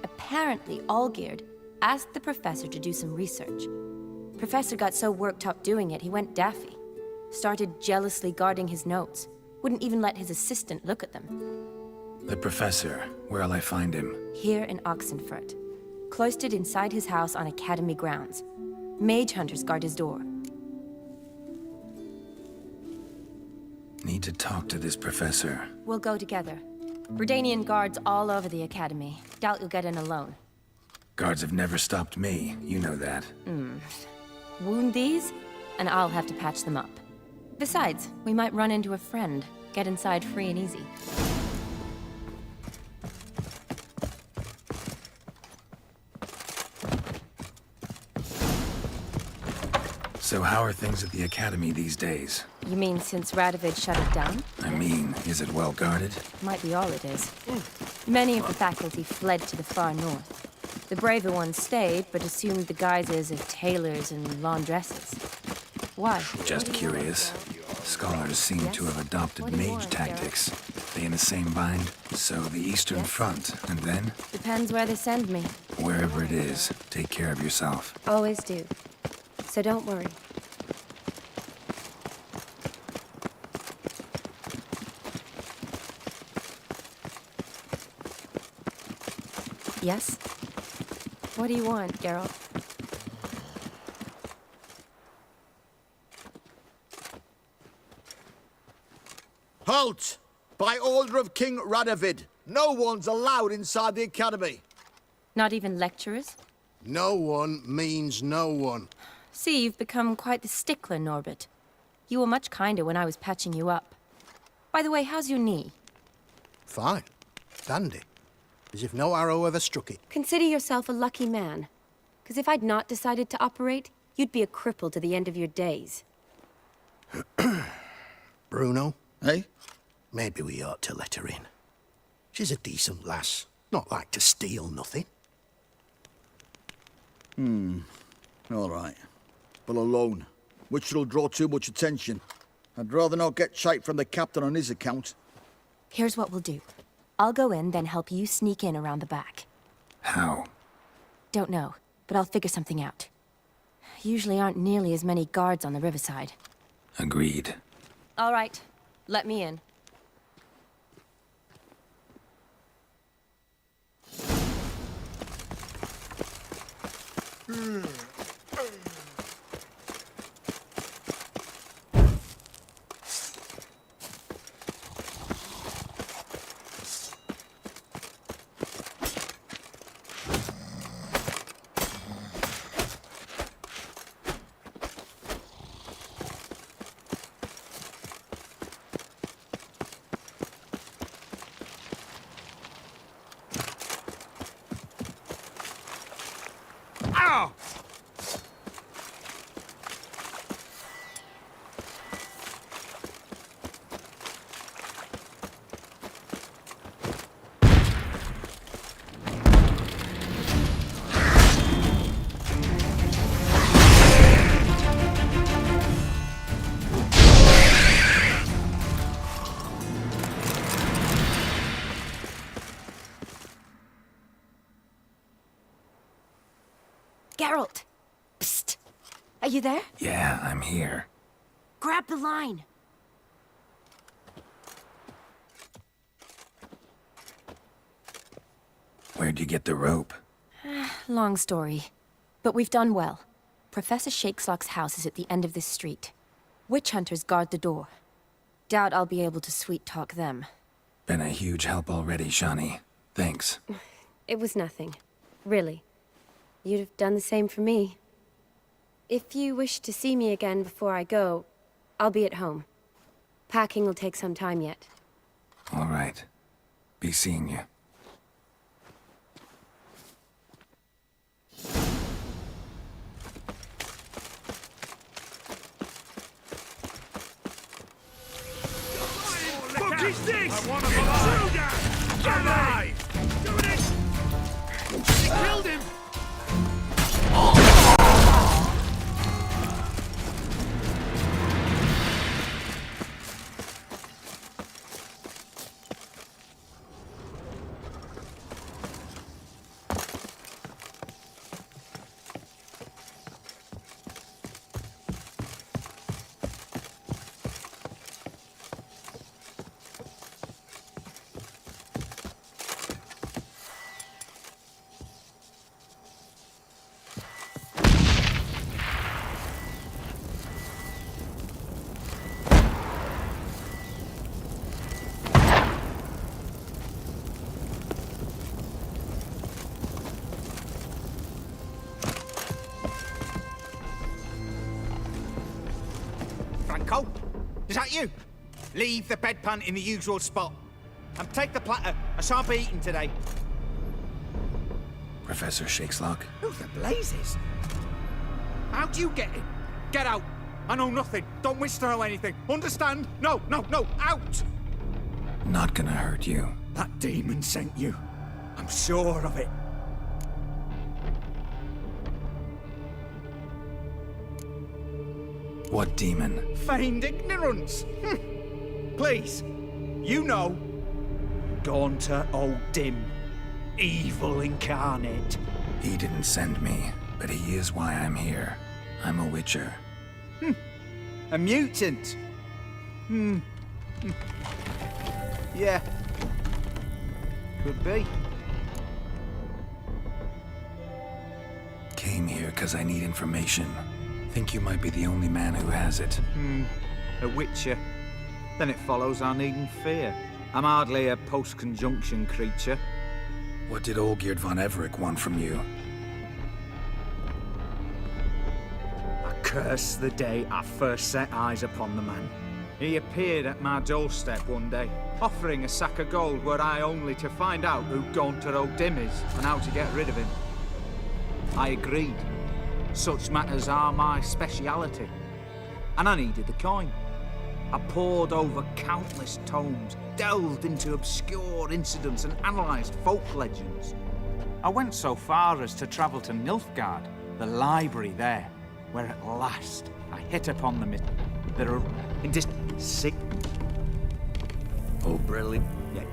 Apparently, Olgierd asked the professor to do some research. Professor got so worked up doing it, he went daffy. Started jealously guarding his notes. Wouldn't even let his assistant look at them. The professor. Where'll I find him? Here in Oxenfurt. Cloistered inside his house on Academy grounds. Mage hunters guard his door. Need to talk to this professor. We'll go together. Redanian guards all over the Academy. Doubt you'll get in alone. Guards have never stopped me. You know that. Wound these, and I'll have to patch them up. Besides, we might run into a friend. Get inside free and easy. So how are things at the Academy these days? You mean since Radovid shut it down? I mean, is it well guarded? Might be all it is. Many of the faculty fled to the far north. The braver ones stayed, but assumed the guises of tailors and laundresses. Why? Just curious. Scholars seem to have adopted mage tactics. They in the same bind? So the Eastern Front, and then? Depends where they send me. Wherever it is, take care of yourself. Always do. So don't worry. Yes? What do you want, Geralt? Halt! By order of King Radovid, no one's allowed inside the Academy. Not even lecturers? No one means no one. See, you've become quite the stickler, Norbert. You were much kinder when I was patching you up. By the way, how's your knee? Fine. Dandy. As if no arrow ever struck it. Consider yourself a lucky man. Because if I'd not decided to operate, you'd be a cripple to the end of your days. Bruno, eh? Maybe we ought to let her in. She's a decent lass. Not like to steal nothing. All right. But alone, which will draw too much attention. I'd rather not get shite from the captain on his account. Here's what we'll do. I'll go in, then help you sneak in around the back. How? Don't know, but I'll figure something out. Usually aren't nearly as many guards on the riverside. Agreed. All right, let me in. Geralt! Psst! Are you there? Yeah, I'm here. Grab the line! Where'd you get the rope? Long story. But we've done well. Professor Shakeslock's house is at the end of this street. Witch hunters guard the door. Doubt I'll be able to sweet-talk them. Been a huge help already, Shani. Thanks. It was nothing. Really. You'd have done the same for me. If you wish to see me again before I go, I'll be at home. Packing will take some time yet. All right. Be seeing you. What is this? I want to intruder! Get alive! Do this! She killed him! Franco? Is that you? Leave the bedpan in the usual spot. And take the platter. I shan't be eating today. Professor Shakeslock? Who the blazes? How do you get in? Get out. I know nothing. Don't wish to know anything. Understand? No, no, no. Out! Not gonna hurt you. That demon sent you. I'm sure of it. What demon? Feigned ignorance. Please, you know. Gaunter O'Dim. Evil incarnate. He didn't send me, but he is why I'm here. I'm a witcher. A mutant. Yeah. Could be. Came here because I need information. Think you might be the only man who has it. A witcher. Then it follows our needn't fear. I'm hardly a post-conjunction creature. What did Olgierd von Everec want from you? I curse the day I first set eyes upon the man. He appeared at my doorstep one day, offering a sack of gold were I only to find out who Gaunter O'Dim is and how to get rid of him. I agreed. Such matters are my speciality. And I needed the coin. I pored over countless tomes, delved into obscure incidents and analysed folk legends. I went so far as to travel to Nilfgaard, the library there, where at last I hit upon the myth. There are in this sick. Oh, brilliant. Yeah,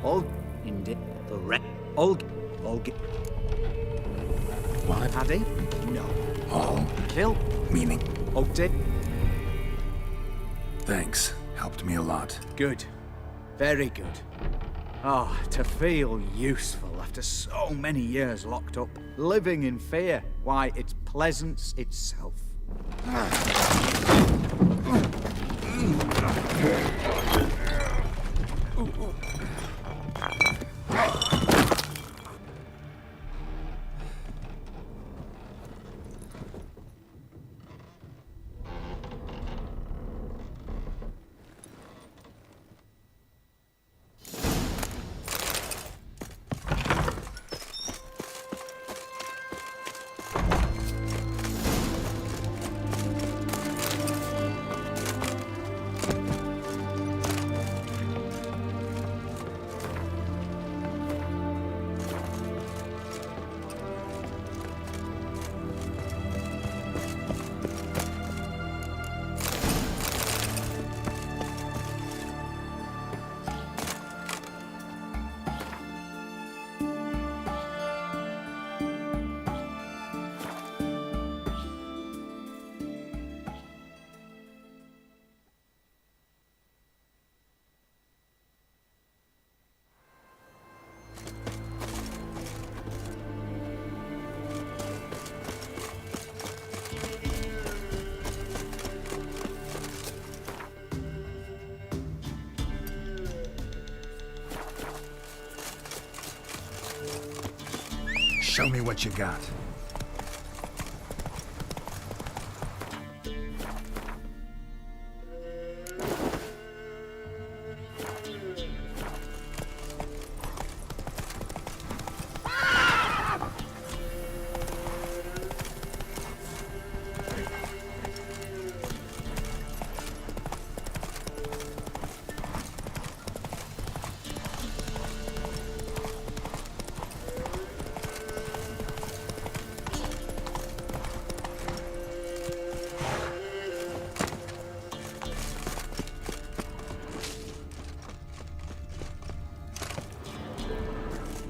all in it, the red. All. What? Paddy? No. All? Kill? Meaning? Oh, did? Thanks. Helped me a lot. Good. Very good. Oh, to feel useful after so many years locked up, living in fear. Why, it's pleasance itself. Show me what you got.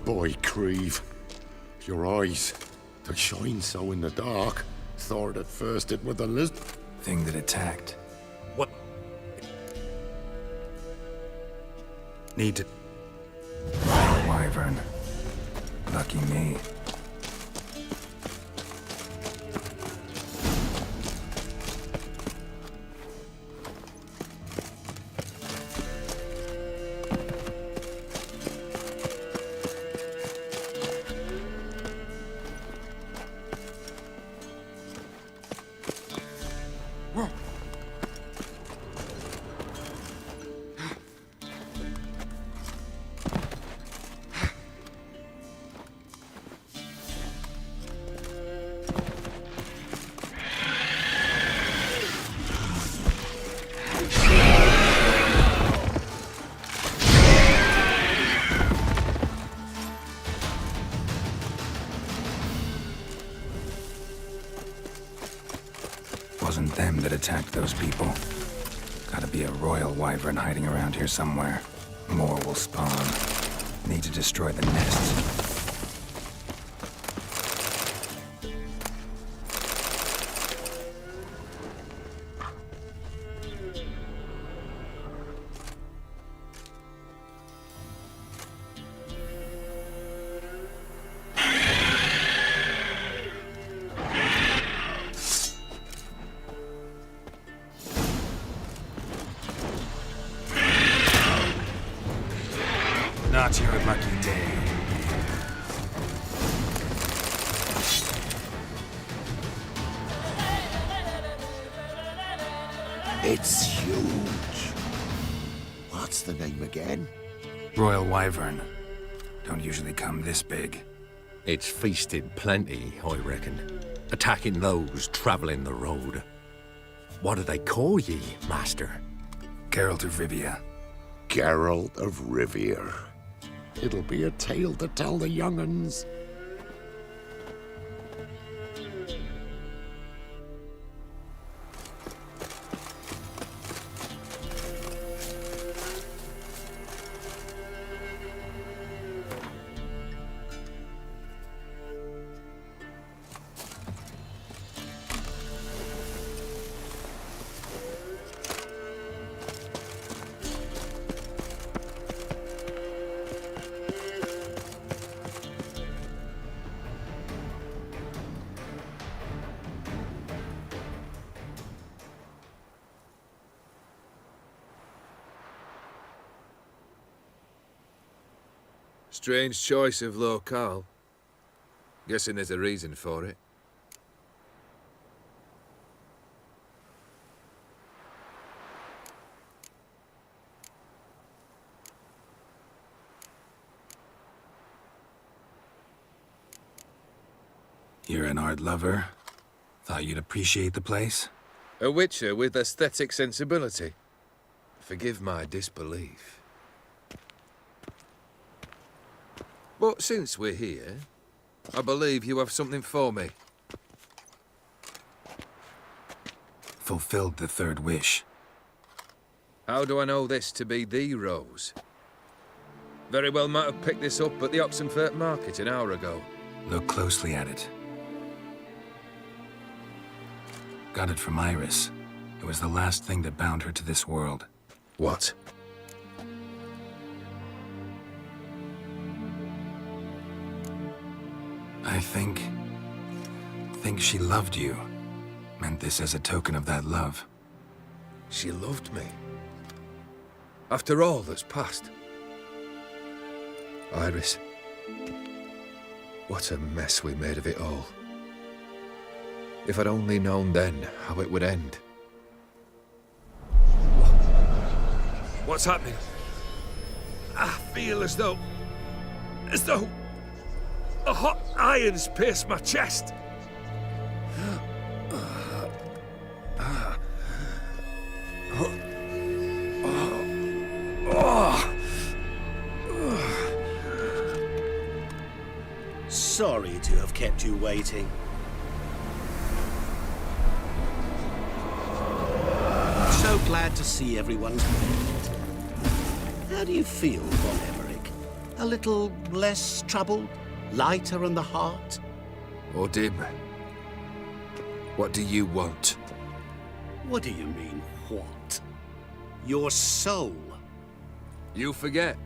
Boy, Creve, your eyes, they shine so in the dark. Thought at first it were the lizard thing that attacked. What? Need to... Wyvern. Lucky me. Wasn't them that attacked those people. Gotta be a royal wyvern hiding around here somewhere. More will spawn. Need to destroy the nests. Not your lucky day. It's huge. What's the name again? Royal Wyvern. Don't usually come this big. It's feasted plenty, I reckon. Attacking those travelling the road. What do they call ye, Master? Geralt of Rivia. Geralt of Rivia. It'll be a tale to tell the young'uns. Strange choice of locale. Guessing there's a reason for it. You're an art lover. Thought you'd appreciate the place? A witcher with aesthetic sensibility. Forgive my disbelief. But since we're here, I believe you have something for me. Fulfilled the third wish. How do I know this to be the rose? Very well might have picked this up at the Oxenfurt market an hour ago. Look closely at it. Got it from Iris. It was the last thing that bound her to this world. What? I think she loved you. Meant this as a token of that love. She loved me. After all that's passed. Iris. What a mess we made of it all. If I'd only known then how it would end. What's happening? I feel as though a hot iron's pierced my chest. Sorry to have kept you waiting. So glad to see everyone's made. How do you feel, Von Emmerich? A little less troubled? Lighter in the heart? Odim, what do you want? What do you mean, what? Your soul. You forget.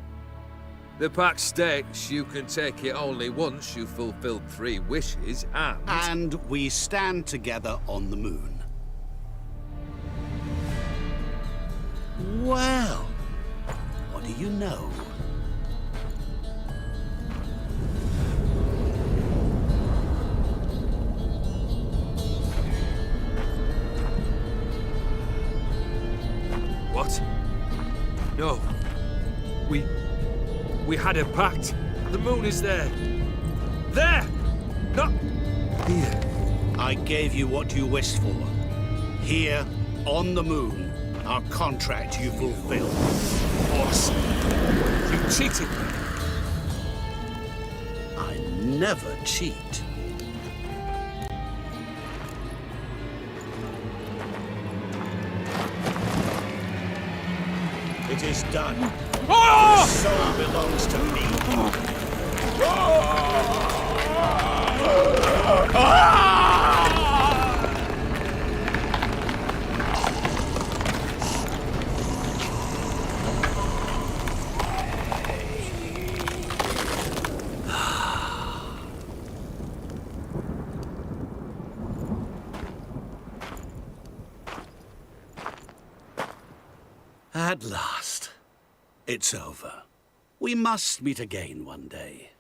The pact states you can take it only once you've fulfilled 3 wishes, and... And we stand together on the moon. Well, what do you know? What? No. We had a pact. The moon is there. There! Not here. I gave you what you wished for. Here, on the moon, our contract you fulfilled. Awesome. You cheated me. I never cheat. It is done. Oh! The soul belongs to me. At last, it's over. We must meet again one day.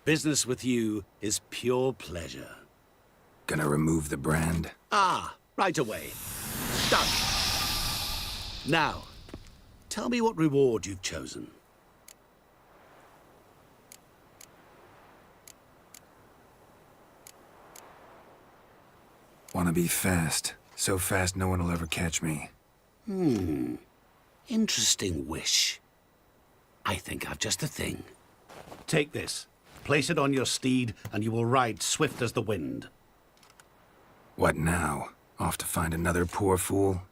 Business with you is pure pleasure. Gonna remove the brand? Ah, right away. Done. Now, tell me what reward you've chosen. Wanna be fast. So fast no one will ever catch me. Interesting wish. I think I've just the thing. Take this. Place it on your steed, and you will ride swift as the wind. What now? Off to find another poor fool?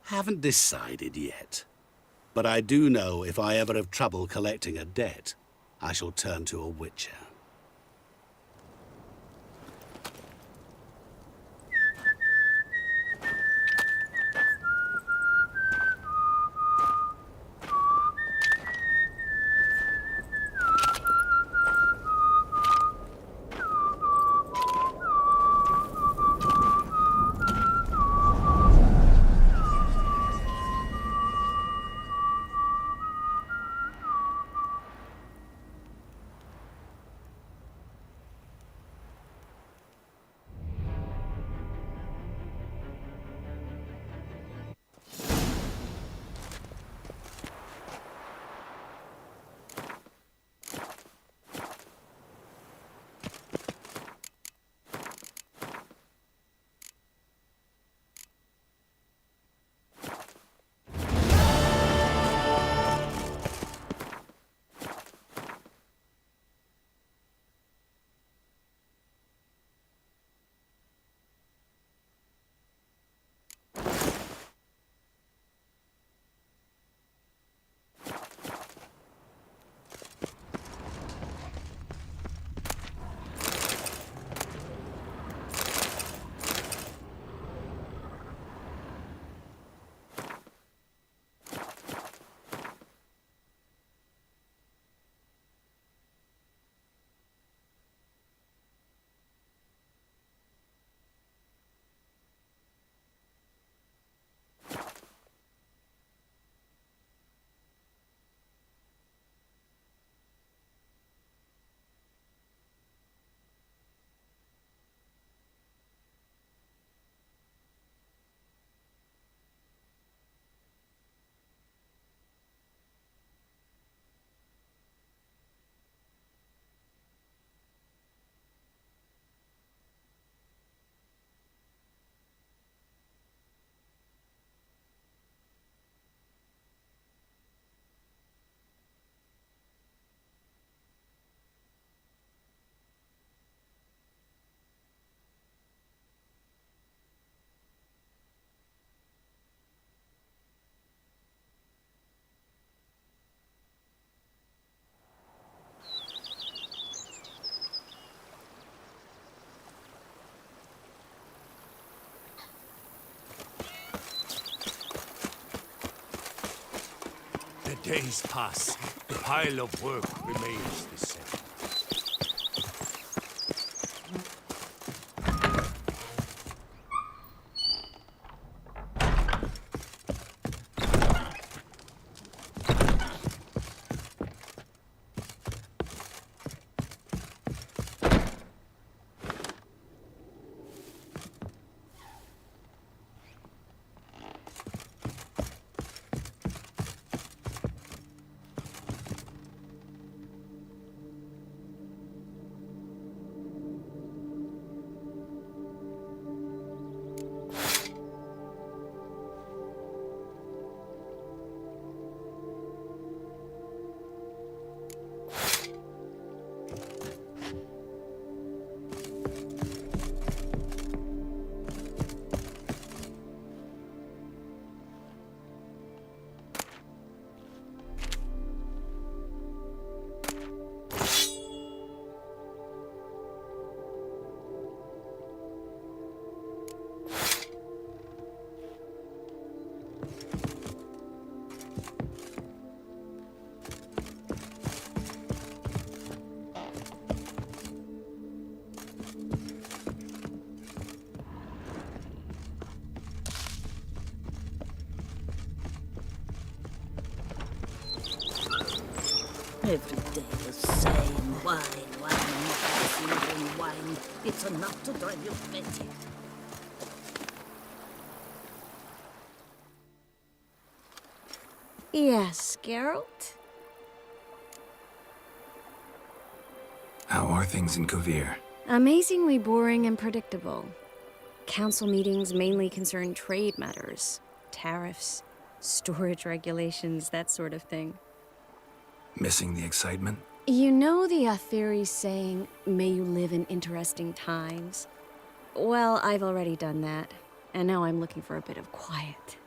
Haven't decided yet. But I do know if I ever have trouble collecting a debt, I shall turn to a witcher. Days pass. The pile of work remains the same. Every day the same. Wine, wine. It's enough to drive you crazy. Yes, Geralt? How are things in Kovir? Amazingly boring and predictable. Council meetings mainly concern trade matters, tariffs, storage regulations, that sort of thing. Missing the excitement? You know the Aetheri's saying, may you live in interesting times? Well, I've already done that, and now I'm looking for a bit of quiet.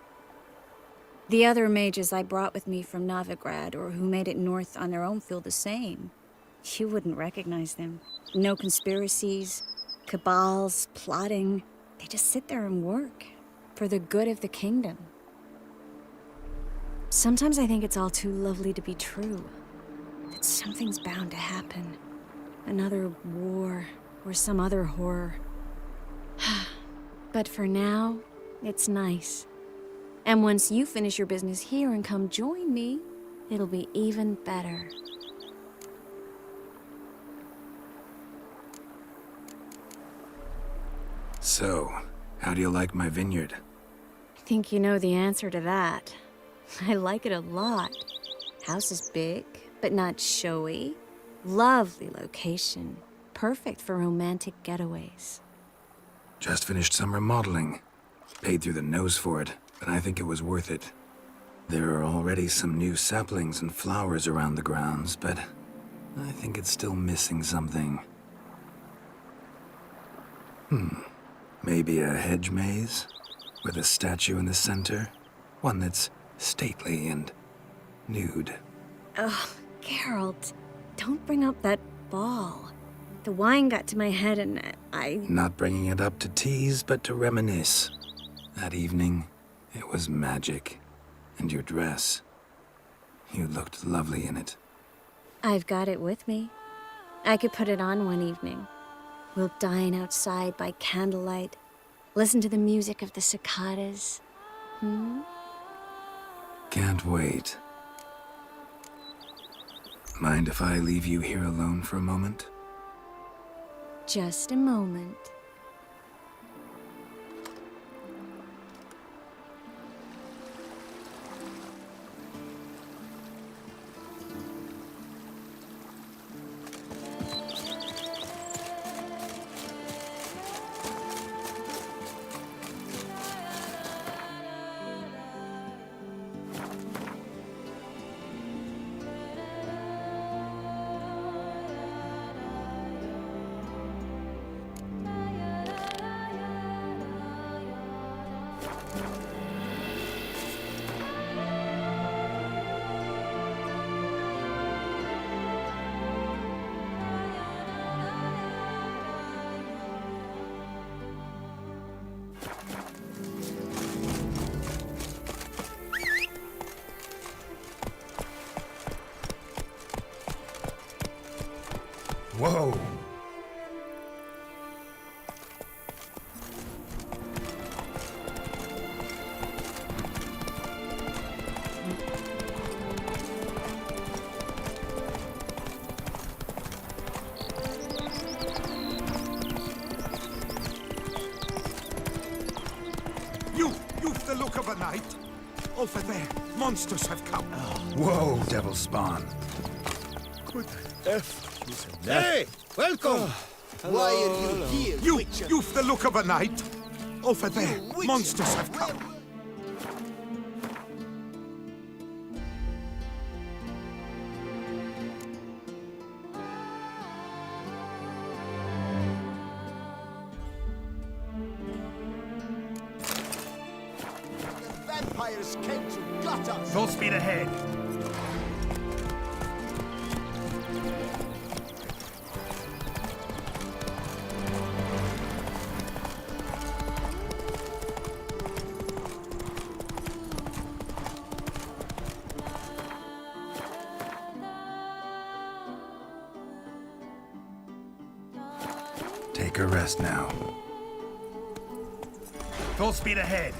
The other mages I brought with me from Novigrad or who made it north on their own feel the same. You wouldn't recognize them. No conspiracies, cabals, plotting. They just sit there and work for the good of the kingdom. Sometimes I think it's all too lovely to be true. That something's bound to happen. Another war or some other horror. But for now, it's nice. And once you finish your business here and come join me, it'll be even better. So, how do you like my vineyard? I think you know the answer to that. I like it a lot. House is big, but not showy. Lovely location. Perfect for romantic getaways. Just finished some remodeling. Paid through the nose for it, but I think it was worth it. There are already some new saplings and flowers around the grounds, but I think it's still missing something. Maybe a hedge maze? With a statue in the center? One that's stately and nude. Ugh, Geralt, don't bring up that ball. The wine got to my head and I... Not bringing it up to tease, but to reminisce. That evening, it was magic. And your dress. You looked lovely in it. I've got it with me. I could put it on one evening. We'll dine outside by candlelight, listen to the music of the cicadas. Can't wait. Mind if I leave you here alone for a moment? Just a moment. Whoa! You've the look of a knight. Over there, monsters have come. Whoa, devil spawn. Good F. Hey, welcome. Why are you here, You've the look of a knight. Over there, monsters have come. Vampires came to gut us. Full speed ahead. Take a rest now. Full speed ahead.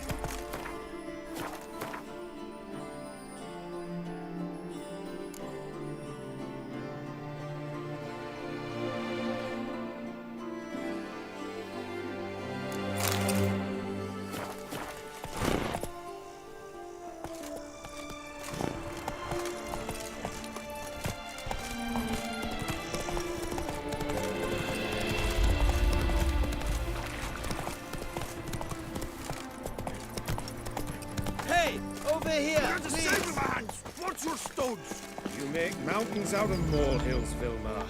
Over here, You're the Sableman's! What's your stones? You make mountains out of molehills, Vilma.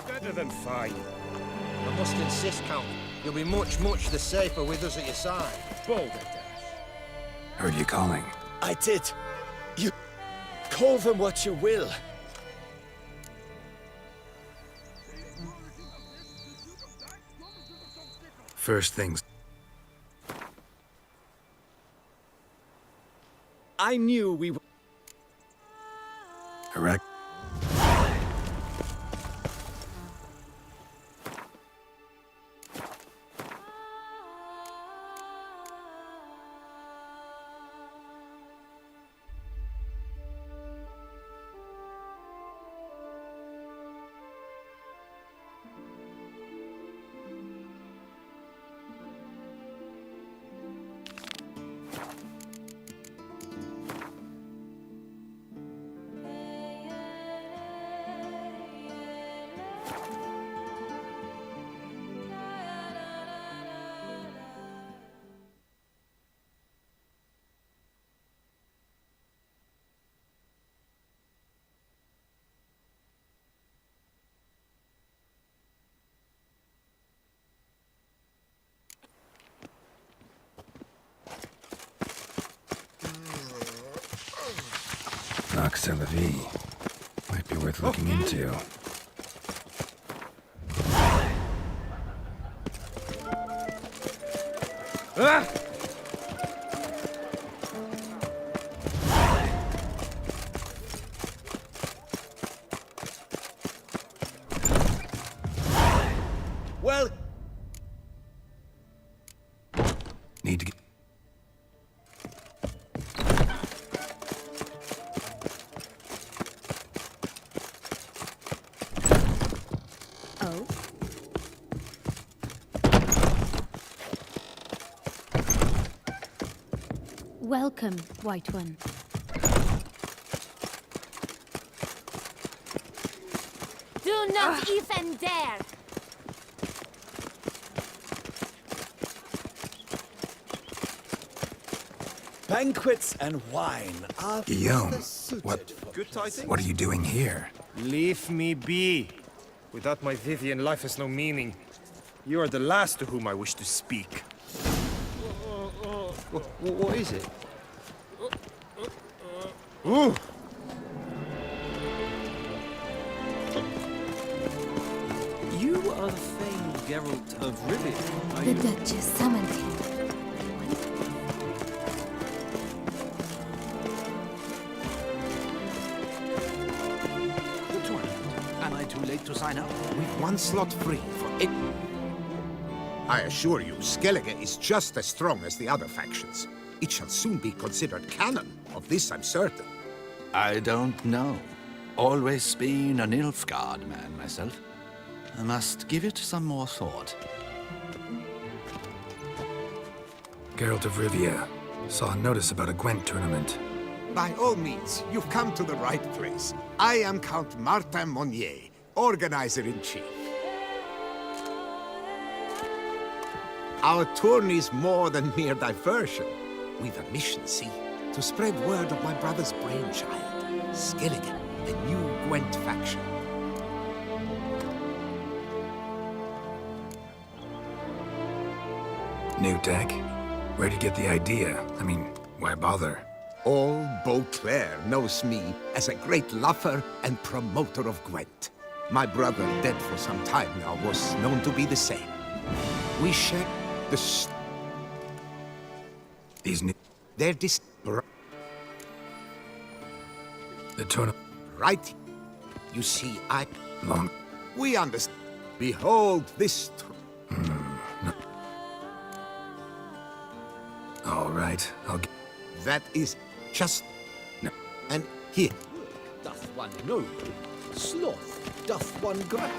Better than fine. I must insist, Count. You'll be much, much the safer with us at your side. Boulder. Heard you calling. I did. You call them what you will. First things. I knew we were. Correct. C'est la vie. Might be worth looking into. Ah! Well, need to get. Oh? Welcome, White One. Do not even dare! Banquets and wine are Guillaume, suited what? for good tidings. What are you doing here? Leave me be. Without my Vivian, life has no meaning. You are the last to whom I wish to speak. What is it? Ooh! You are the famed Geralt of Rivia, are The you? Duchess summoned him. The tournament. Am I too late to sign up? We've one slot free for it. I assure you, Skellige is just as strong as the other factions. It shall soon be considered canon. Of this I'm certain. I don't know. Always been a Nilfgaard man myself. I must give it some more thought. Geralt of Rivia. Saw a notice about a Gwent tournament. By all means, you've come to the right place. I am Count Martin Monnier, organizer-in-chief. Our tourney's more than mere diversion. We've a mission, see? To spread word of my brother's brainchild, Skellige, the new Gwent faction. New tech? Where'd you get the idea? I mean, why bother? All Beauclair knows me as a great lover and promoter of Gwent. My brother, dead for some time now, was known to be the same. We share the... These new... They're The tournament... Right. You see, Long... We understand. Behold this... No. All right, I'll get... That is just... No. And here. Doth one know? Sloth doth one grab.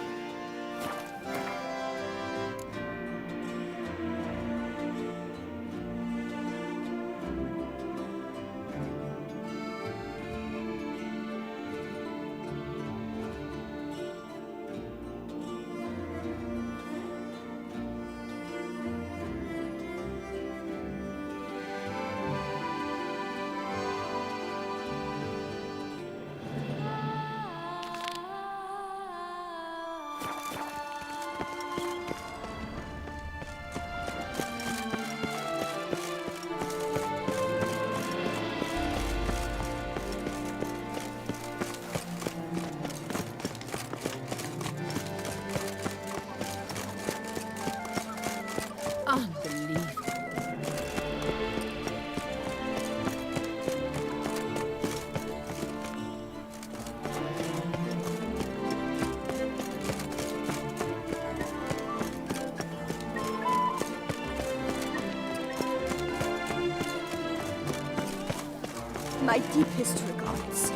My deepest regards.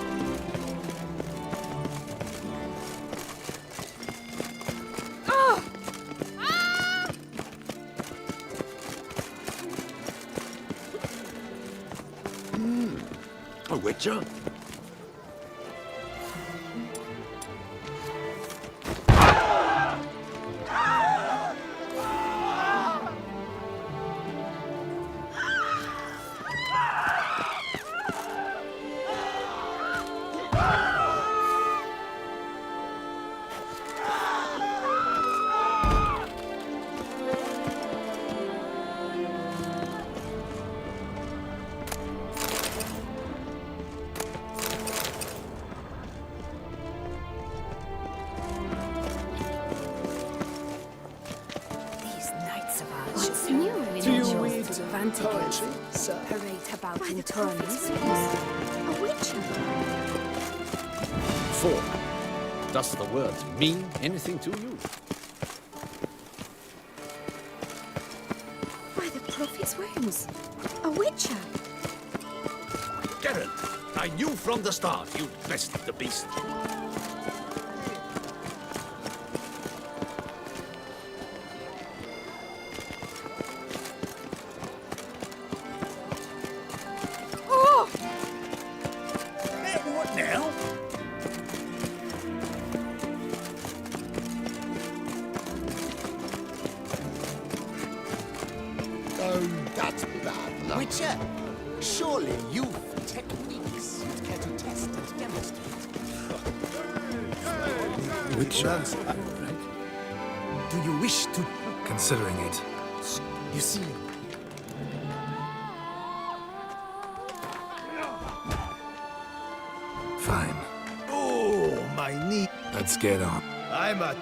A witcher? What's new in Do you Enjoy's read advantages? poetry, sir? Parade about By in the tournaments. A witcher. 4. Does the word mean anything to you? By the prophet's wounds. A witcher. Geralt, I knew from the start you'd bested the beast. What now? Oh, that's bad luck. Witcher, surely you've techniques you'd care to test and demonstrate. Witcher. Do you wish to... Considering it. You see... Fine. Oh, my knee. Let's get on. I'm a...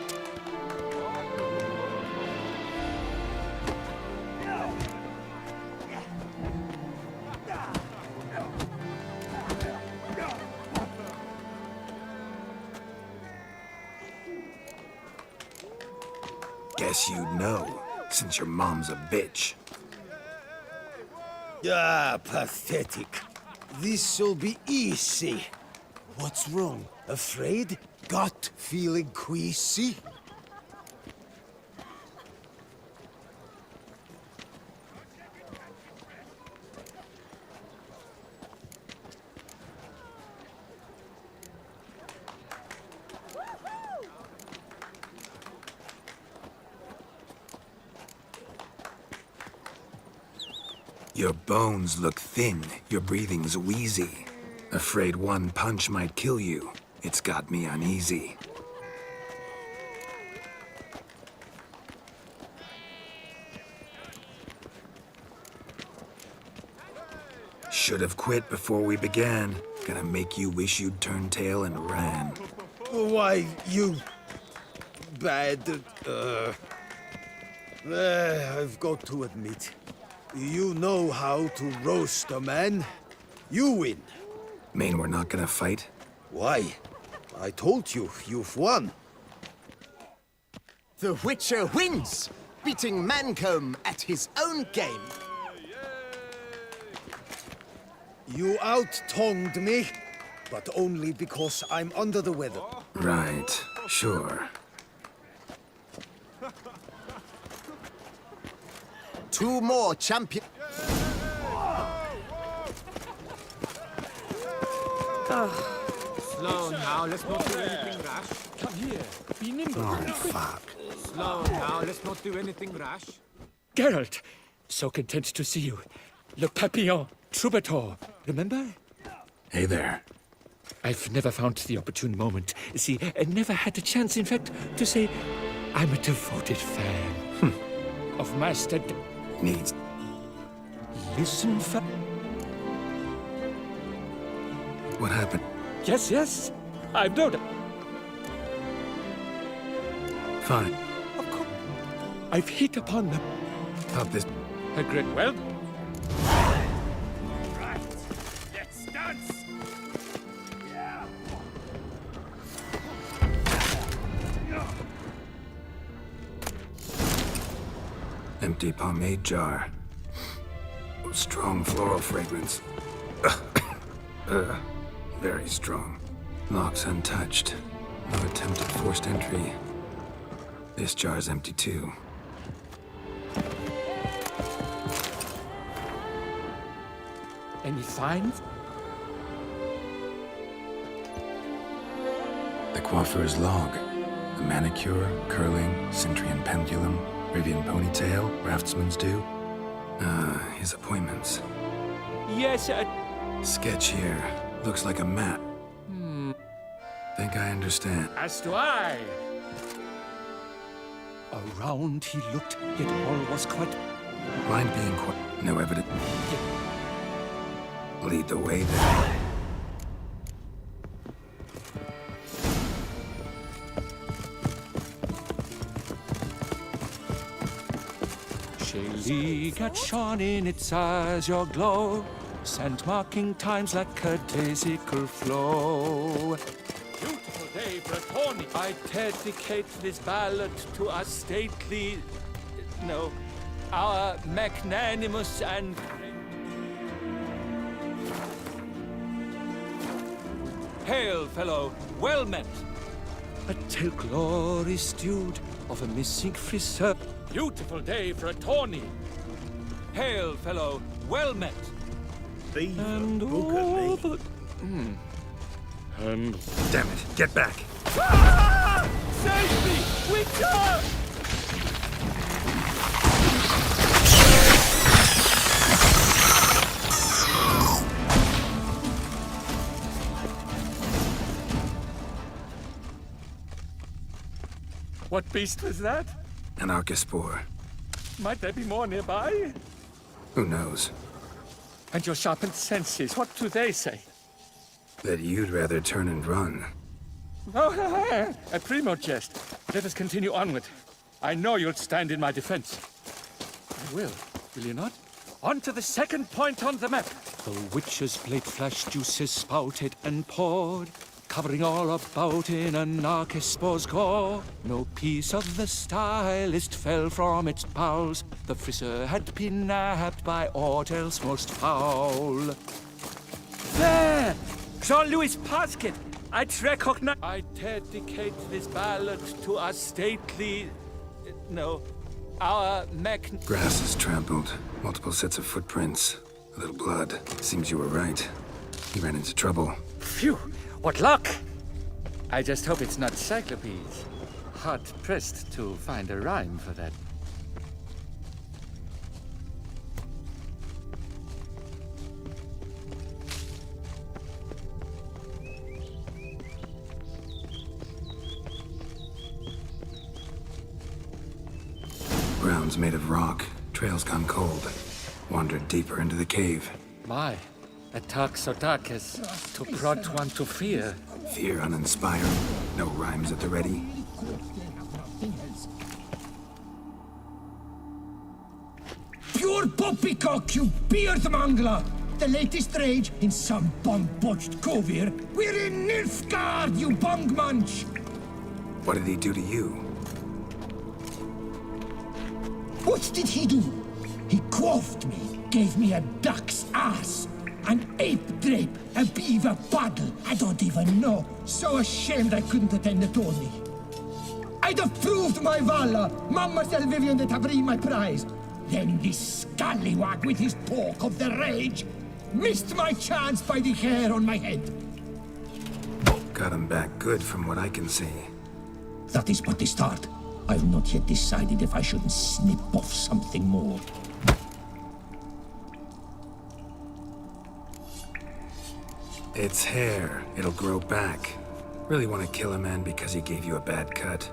Guess you'd know, since your mom's a bitch. Ah, pathetic. This'll be easy. What's wrong? Afraid? Gut feeling queasy? Your bones look thin, your breathing's wheezy. Afraid one punch might kill you. It's got me uneasy. Should have quit before we began. Gonna make you wish you'd turned tail and ran. Why, you... bad... I've got to admit, you know how to roast a man. You win. Mean we're not gonna fight? Why? I told you, you've won. The Witcher wins, beating Mancomb at his own game. You out-tongued me, but only because I'm under the weather. Right, sure. Two more champions. Slow now, let's not do anything rash. Come here, be nimble. Oh, fuck. Slow now, let's not do anything rash. Geralt, so content to see you. Le Papillon, Troubadour, remember? Hey there. I've never found the opportune moment. See, I never had the chance, in fact, to say I'm a devoted fan of Master Needs. Listen, What happened? Yes, yes, I've known it. Fine. Of course. I've hit upon them. Pop this. A great well. Right, let's dance. Empty pomade jar. Strong floral fragrance. Very strong. Locks untouched. No attempt at forced entry. This jar's empty too. Any finds? The coiffeur's log. A manicure, curling, Centrian pendulum, Rivian ponytail, raftsman's due. His appointments. Yes, Sketch here. Looks like a map. Think I understand. As do I. Around he looked, yet all was quite... Blind being no evidence. Lead the way then. Got shone in its eyes your glow, sent marking times like a daisical flow. Beautiful day for a tourney. I dedicate this ballad to our stately, no, our magnanimous and... Hail, fellow, well met. A tale glory stewed of a missing friseur. Beautiful day for a tourney. Hail, fellow, well met. And all the... And... Damn it, get back. Ah! Save me! Witcher! What beast was that? An Arcaspore. Might there be more nearby? Who knows? And your sharpened senses, what do they say? That you'd rather turn and run. Oh, a primo jest. Let us continue onward. I know you'll stand in my defense. I will you not? On to the second point on the map. The witch's blade flash juices spouted and poured. covering all about in anarchist gore. No piece of the stylist fell from its bowels. The friseur had been nabbed by aught else most foul. There! Jean-Louis Pasquet! I'd recognize... I dedicate this ballad to our stately... No, our Grass is trampled. Multiple sets of footprints. A little blood. Seems you were right. He ran into trouble. Phew! What luck! I just hope it's not cyclopes. Hard-pressed to find a rhyme for that. Ground's made of rock. Trail's gone cold. Wandered deeper into the cave. My, a talk so dark as to prod one to fear. Fear uninspiring. No rhymes at the ready. Pure poppycock, you beard mangler! The latest rage in some bum-botched cove here. We're in Nilfgaard, you bung munch! What did he do to you? What did he do? He quaffed me, gave me a duck's ass, an ape drape, a beaver paddle. I don't even know. So ashamed I couldn't attend the tourney. I'd have proved my valor. Mademoiselle Vivian de Tabry my prize. Then this scallywag with his talk of the rage missed my chance by the hair on my head. Got him back good from what I can see. That is but the start. I've not yet decided if I shouldn't snip off something more. It's hair. It'll grow back. Really want to kill a man because he gave you a bad cut.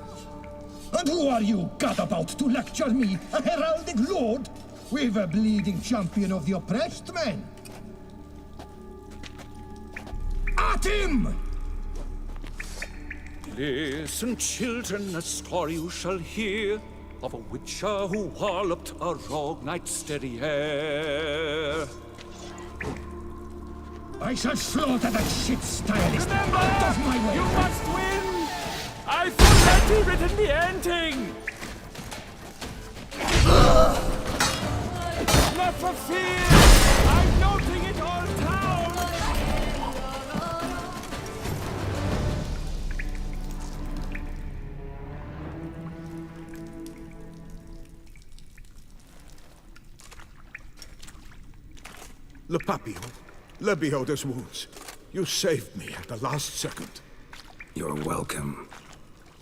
And who are you, gadabout, to lecture me, a heraldic lord? We've a bleeding champion of the oppressed men. At him! Listen, children, a story you shall hear of a witcher who walloped a rogue knight's derriere. I shall slaughter that shit stylist out of my way! You must win! I've already written the ending! Not for fear! I'm noting it all down! Le Papillon, le Beholder's wounds. You saved me at the last second. You're welcome.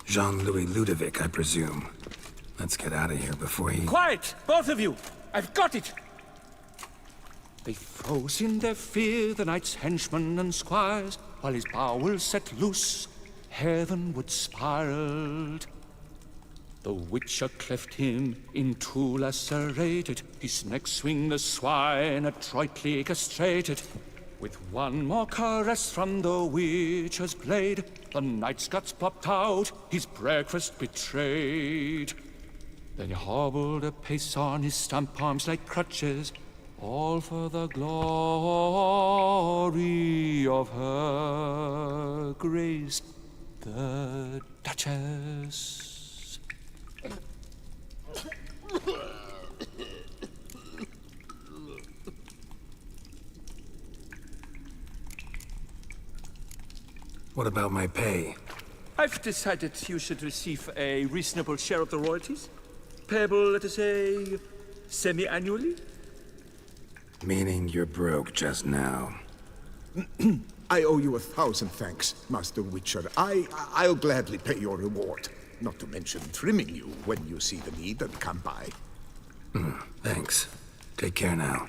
Jean-Louis Ludovic, I presume. Let's get out of here before he... Quiet! Both of you! I've got it! They froze in their fear, the knight's henchmen and squires, while his bowels set loose, heavenward spiraled. The witcher cleft him in two lacerated, his neck swing the swine adroitly castrated. With one more caress from the witcher's blade, the knight's guts popped out, his breakfast betrayed. Then he hobbled a pace on his stump arms like crutches, all for the glory of her grace, the Duchess. What about my pay? I've decided you should receive a reasonable share of the royalties. Payable, let us say, semi-annually? Meaning you're broke just now. I owe you 1,000 thanks, Master Witcher. I'll gladly pay your reward. Not to mention trimming you when you see the need and come by. Thanks. Take care now.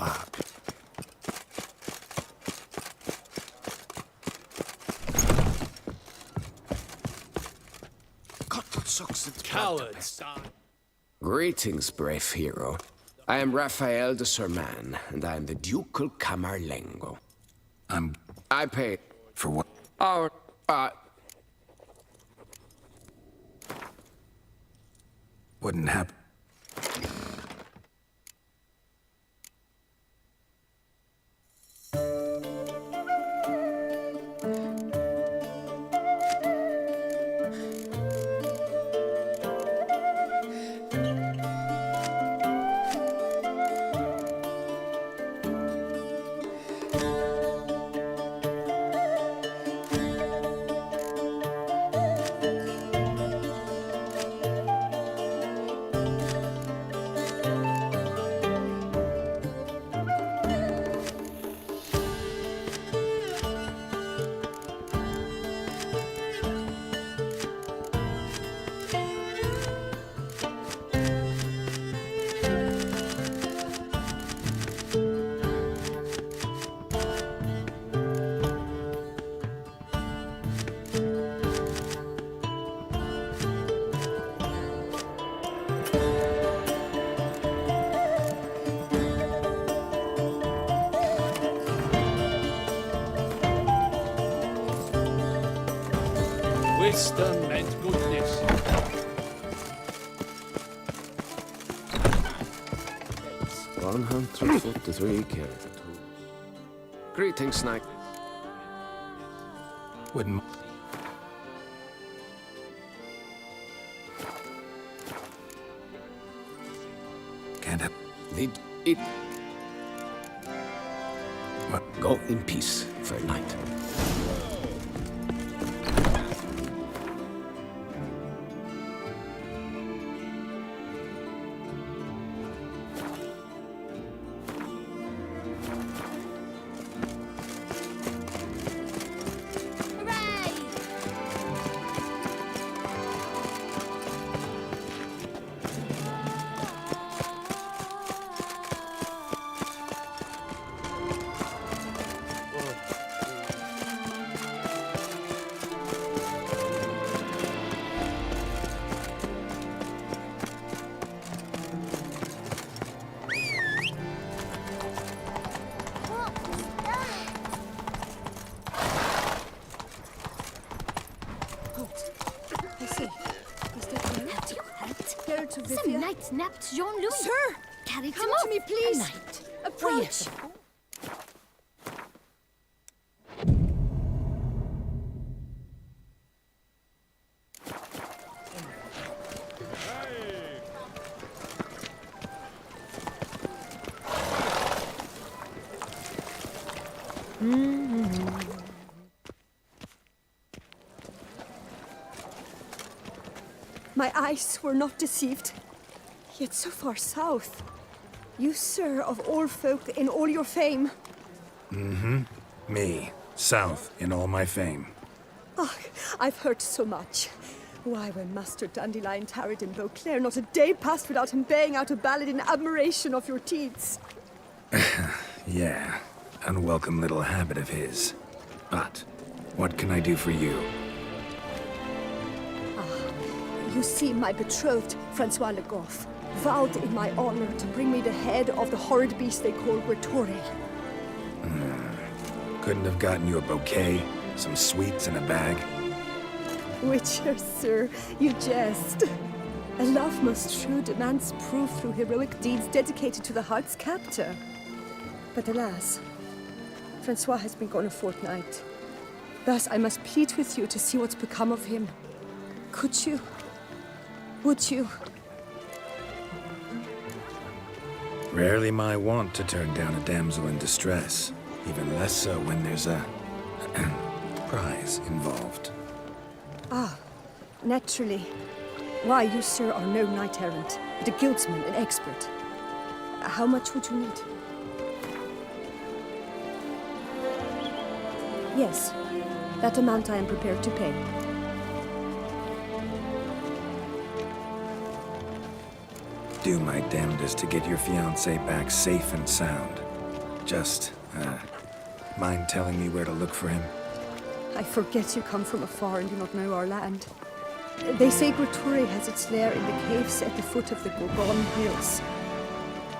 Fuck. God, that sucks. Cowards! Greetings, brave hero. I am Raphael de Serman, and I am the Ducal Camarlengo. I pay... For what? Our... Wouldn't happen. Wisdom and goodness. 143 character. Greetings, Knight. Wouldn't... Can't have... It... What? Go in peace, fair knight. Some knight napped Jean-Louis. Sir! Carried Come him to off. me, please! A knight. Approach! My eyes were not deceived. Yet so far south. You, sir, of all folk in all your fame. Mm-hmm. Me. South in all my fame. Oh, I've heard so much. Why, when Master Dandelion tarried in Beauclair, not a day passed without him baying out a ballad in admiration of your deeds. Yeah. Unwelcome little habit of his. But, what can I do for you? You see, my betrothed, Francois Le Goff, vowed in my honor to bring me the head of the horrid beast they call Guertore. Couldn't have gotten you a bouquet, some sweets in a bag? Witcher, sir, you jest. A love most true demands proof through heroic deeds dedicated to the heart's captor. But alas, Francois has been gone a fortnight. Thus I must plead with you to see what's become of him. Could you? Would you? Rarely my wont to turn down a damsel in distress. Even less so when there's a prize involved. Ah, naturally. Why, you, sir, are no knight-errant, but a guildsman, an expert. How much would you need? Yes, that amount I am prepared to pay. Do my damnedest to get your fiancé back safe and sound. Just, mind telling me where to look for him? I forget you come from afar and do not know our land. They say Grotore has its lair in the caves at the foot of the Gorgon Hills.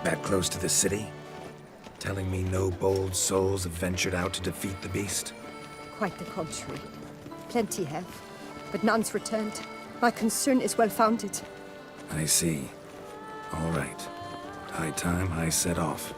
That close to the city? Telling me no bold souls have ventured out to defeat the beast? Quite the contrary. Plenty have, but none's returned. My concern is well-founded. I see. All right. High time I set off.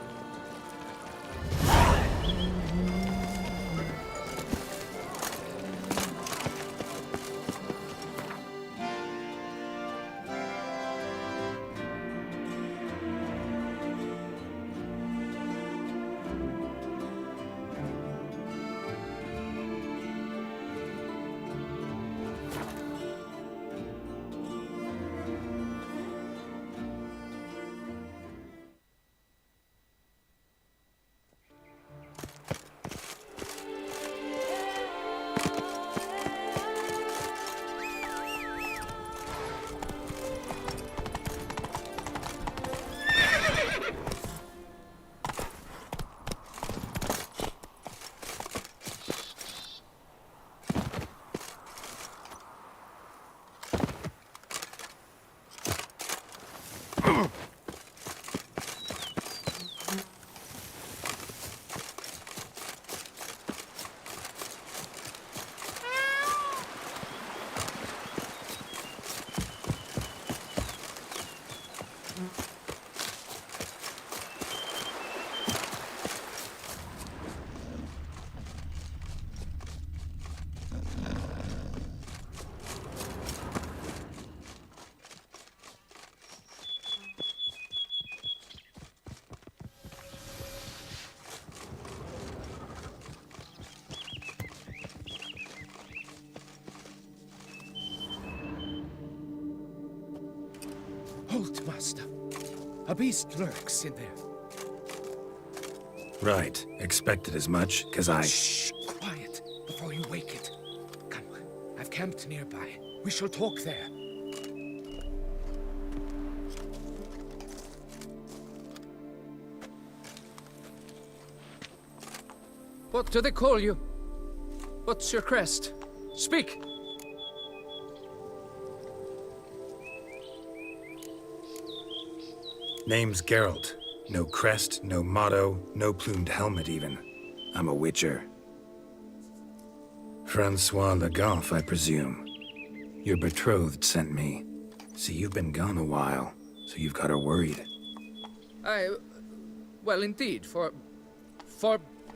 Halt, master. A beast lurks in there. Right. Expected as much, 'cause I... Shh! Quiet, before you wake it. Come, I've camped nearby. We shall talk there. What do they call you? What's your crest? Speak! Name's Geralt. No crest, no motto, no plumed helmet even. I'm a witcher. Francois Le Goff, I presume. Your betrothed sent me. See, you've been gone a while, so you've got her worried. Well, indeed, for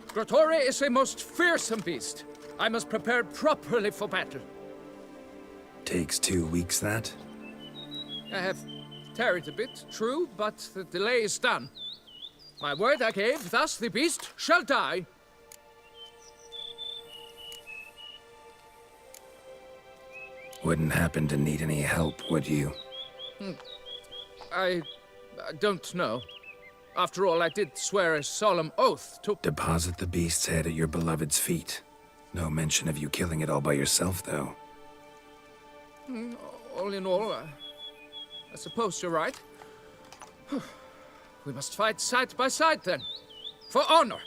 Grotore is a most fearsome beast. I must prepare properly for battle. Takes 2 weeks, that? I have tarried a bit, true, but the delay is done. My word I gave, thus the beast shall die. Wouldn't happen to need any help, would you? I don't know. After all, I did swear a solemn oath to... Deposit the beast's head at your beloved's feet. No mention of you killing it all by yourself, though. All in all, I suppose you're right. We must fight side by side, then. For honor!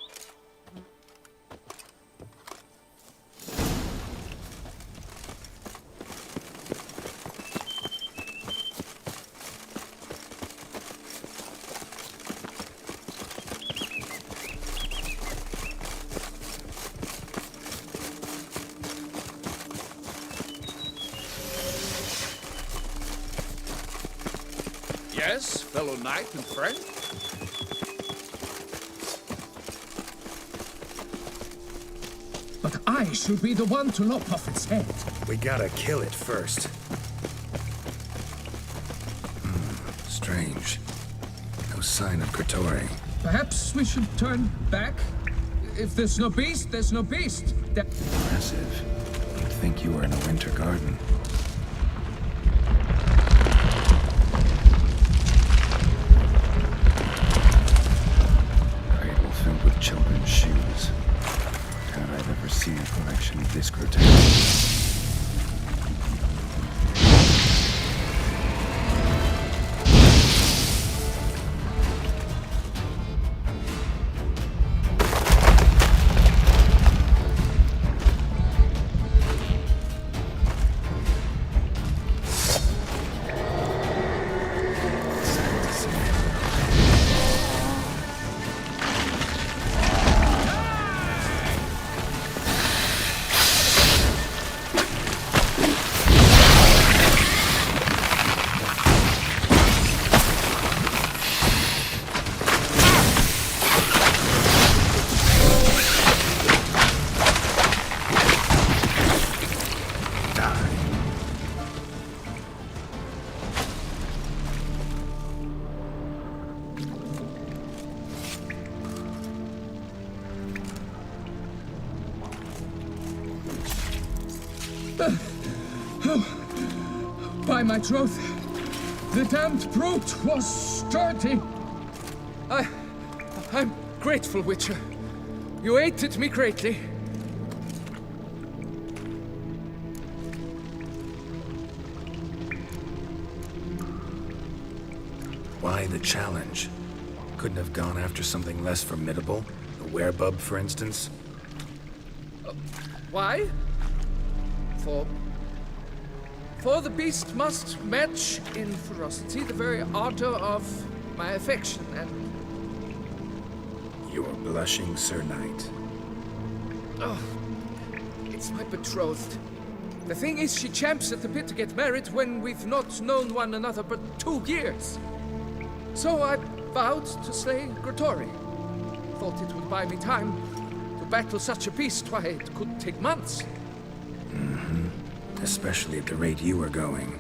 Yes, fellow knight and friend. But I should be the one to lop off its head. We gotta kill it first. Strange. No sign of Grotore. Perhaps we should turn back? If there's no beast, there's no beast. Impressive. You'd think you were in a winter garden. Cradle filled with children's shoes. Doubt I've ever seen a collection this grotesque. By my troth, the damned brute was sturdy. I'm grateful, Witcher. You aided me greatly. Why the challenge? Couldn't have gone after something less formidable? A werebub, for instance? Why? For the beast must match in ferocity the very ardor of my affection, and... You're blushing, Sir Knight. Oh, it's my betrothed. The thing is, she champs at the bit to get married when we've not known one another but 2 years. So I vowed to slay Gratory. Thought it would buy me time to battle such a beast. Why, it could take months. Mm-hmm. Especially at the rate you were going.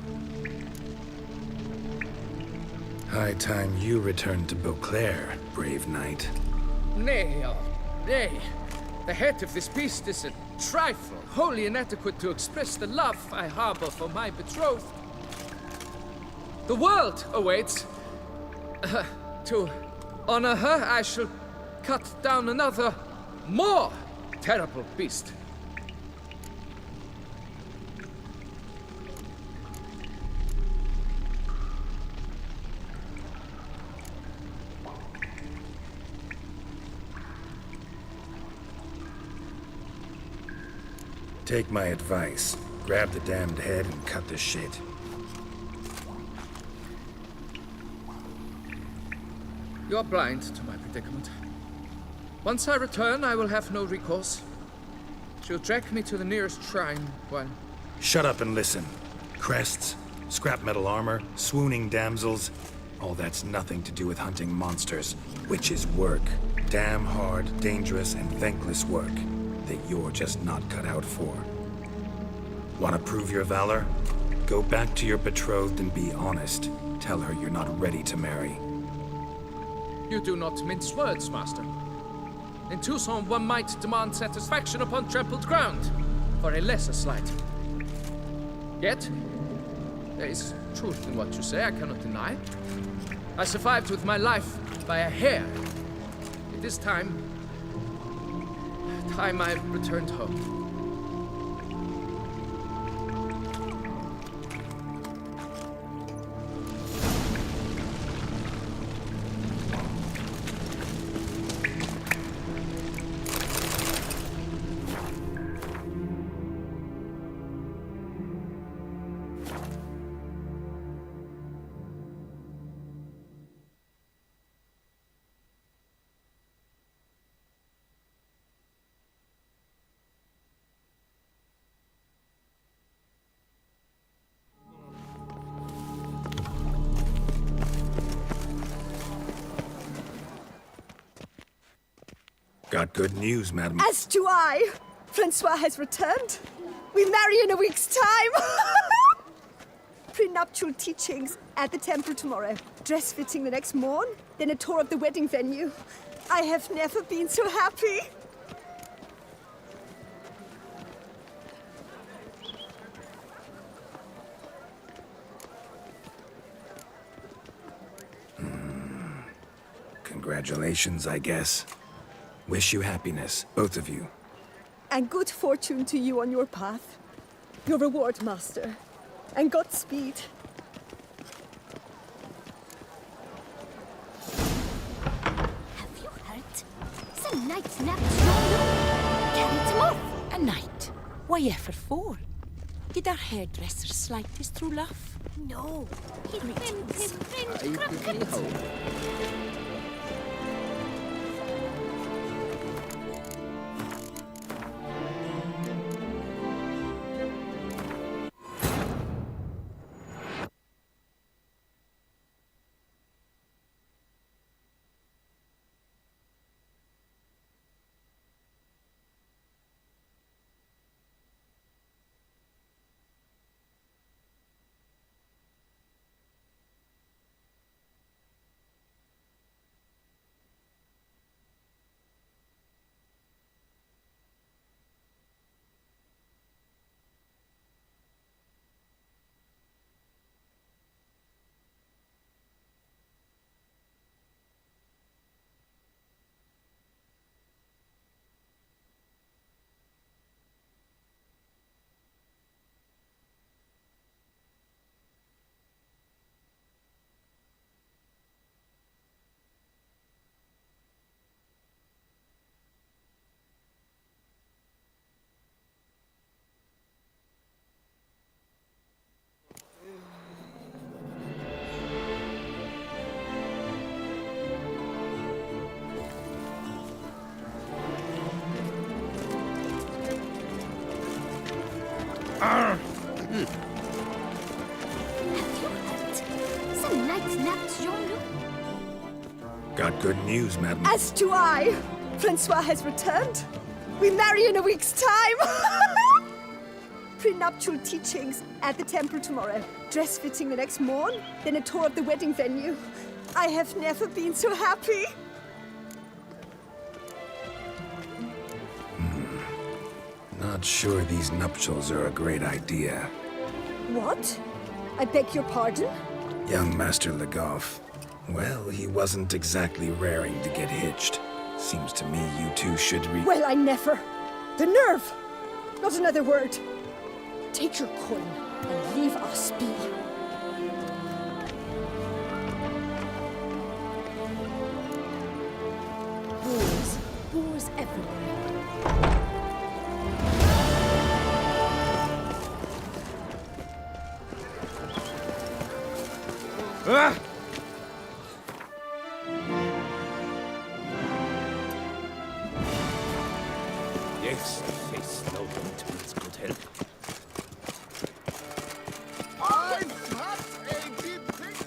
High time you returned to Beauclair, brave knight. Nay, oh, nay. The head of this beast is a trifle, wholly inadequate to express the love I harbor for my betrothed. The world awaits. To honor her, I shall cut down another, more terrible beast. Take my advice. Grab the damned head and cut the shit. You're blind to my predicament. Once I return, I will have no recourse. She'll track me to the nearest shrine while... Shut up and listen. Crests, scrap metal armor, swooning damsels. All that's nothing to do with hunting monsters, which is work. Damn hard, dangerous, and thankless work that you're just not cut out for. Want to prove your valor? Go back to your betrothed and be honest. Tell her you're not ready to marry. You do not mince words, master. In Tucson, one might demand satisfaction upon trampled ground for a lesser slight. Yet, there is truth in what you say, I cannot deny. I survived with my life by a hair. It is time I returned home. Got good news, madam. As do I. Francois has returned. We marry in a week's time. Prenuptial teachings at the temple tomorrow. Dress fitting the next morn. Then a tour of the wedding venue. I have never been so happy. Congratulations, I guess. Wish you happiness, both of you. And good fortune to you on your path. Your reward, master. And Godspeed. Have you heard? Some knight snapped Jean-Louis. Carried him off. A knight? Why ever for? Did our hairdresser slight his true love? No, he rent his friend Crockett. Have you heard? Some knights napped Jean-Luc. Got good news, madam. As do I. Francois has returned. We marry in a week's time. Prenuptial teachings at the temple tomorrow. Dress fitting the next morn. Then a tour of the wedding venue. I have never been so happy. Not sure these nuptials are a great idea. What? I beg your pardon? Young Master Legoff. Well, he wasn't exactly raring to get hitched. Seems to me you two should Well, I never. The nerve! Not another word. Take your coin and leave us be. Boars everywhere. Ah! Yes, yes, no maintenance could help. I've got a big thing.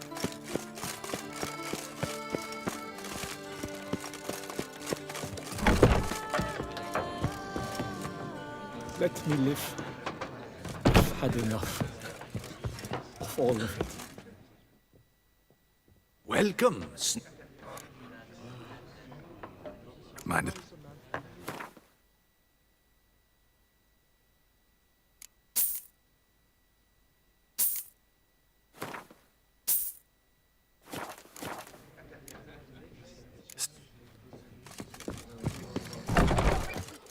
Let me live. I've had enough of all of it. Welcome. Mind it.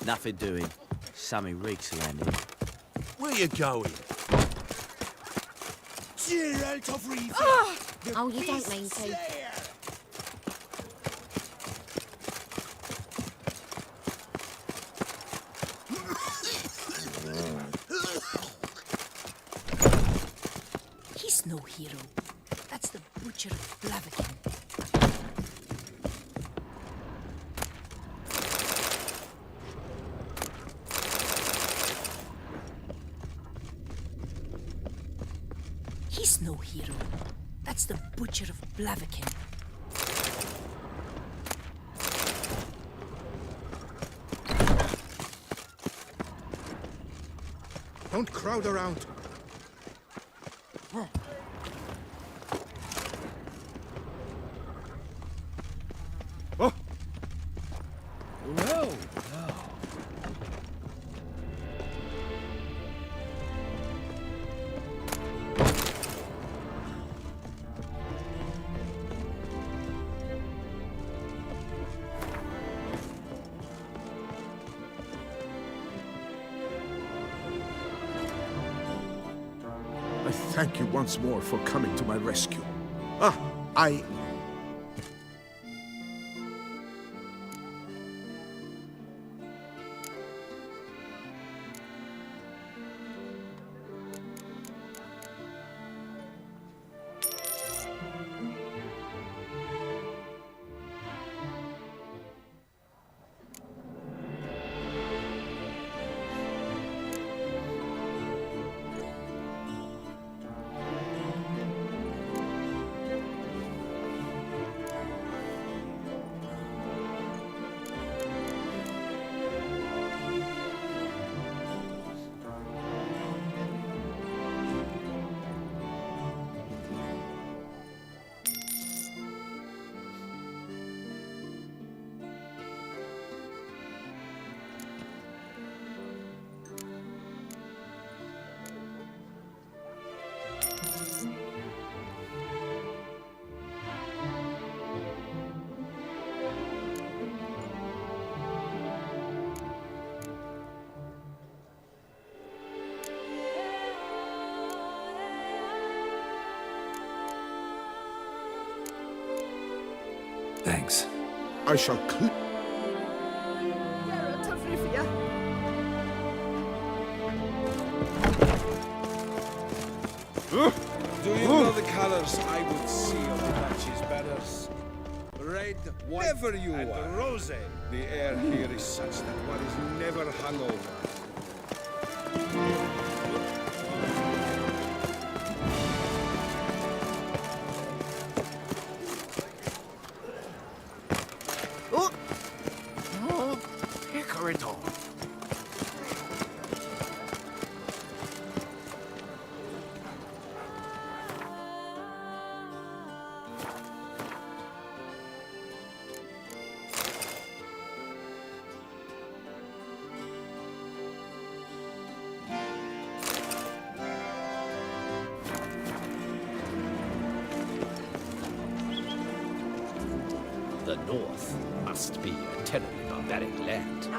Nothing doing. Sammy reeks around here. Where you going? Geralt of Rivia! Oh, you don't mean to. He's no hero. That's the Butcher of Blaviken. He's no hero. That's the Butcher of Blaviken. Don't crowd around. Oh! No, no. I thank you once more for coming to my rescue. Thanks. I shall Geralt of Rivia. Do you know the colors I would see on the Duchy's banners? Red, white, Never you and are. rose. The air here is such that one is never hungover. The North must be a terribly barbaric land.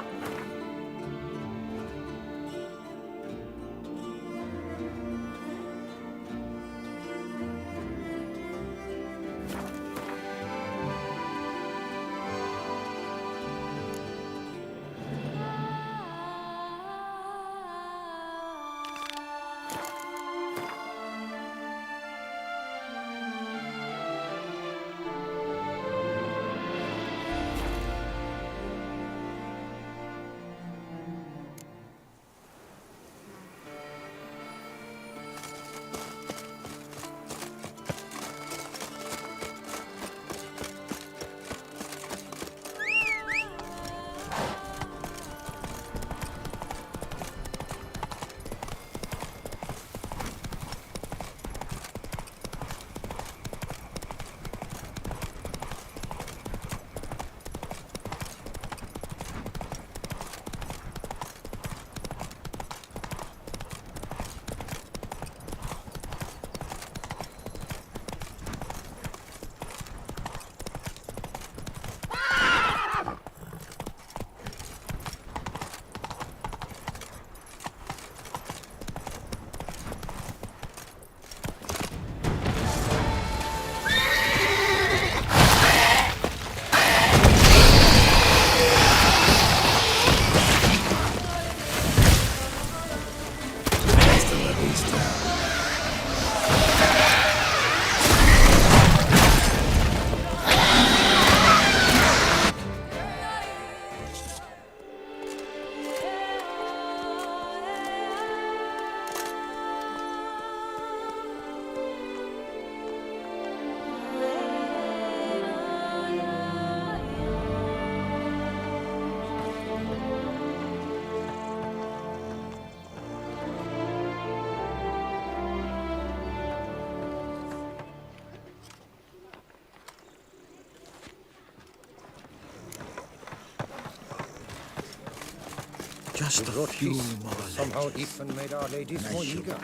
Just a few more Somehow Ethan made our ladies more eager.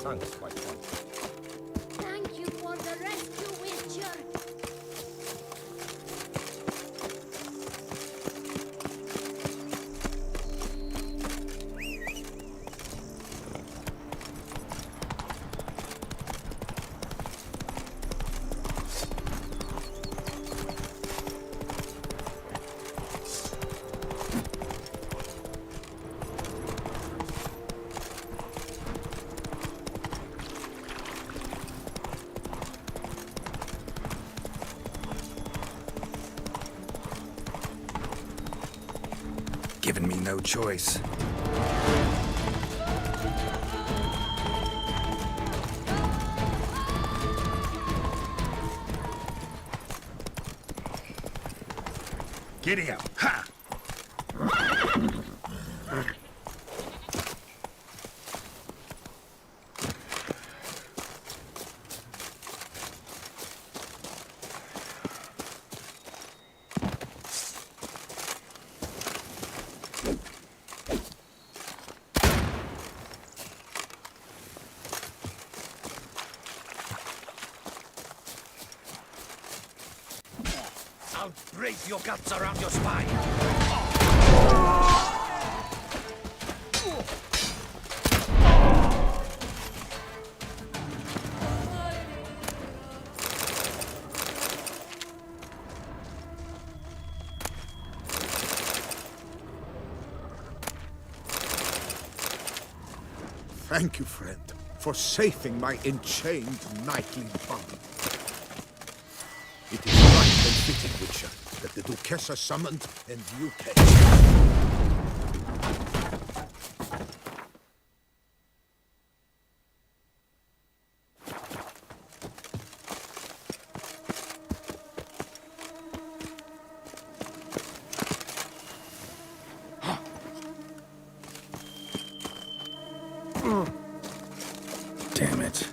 Thanks, White One. Thank you for the rescue, Witcher. Given me no choice. Giddy up. Ha! I'll break your guts around your spine. Thank you, friend, for saving my enchained knightly bond. It is right and fitting, Witcher, that the Duchessa summoned and you came. Damn it.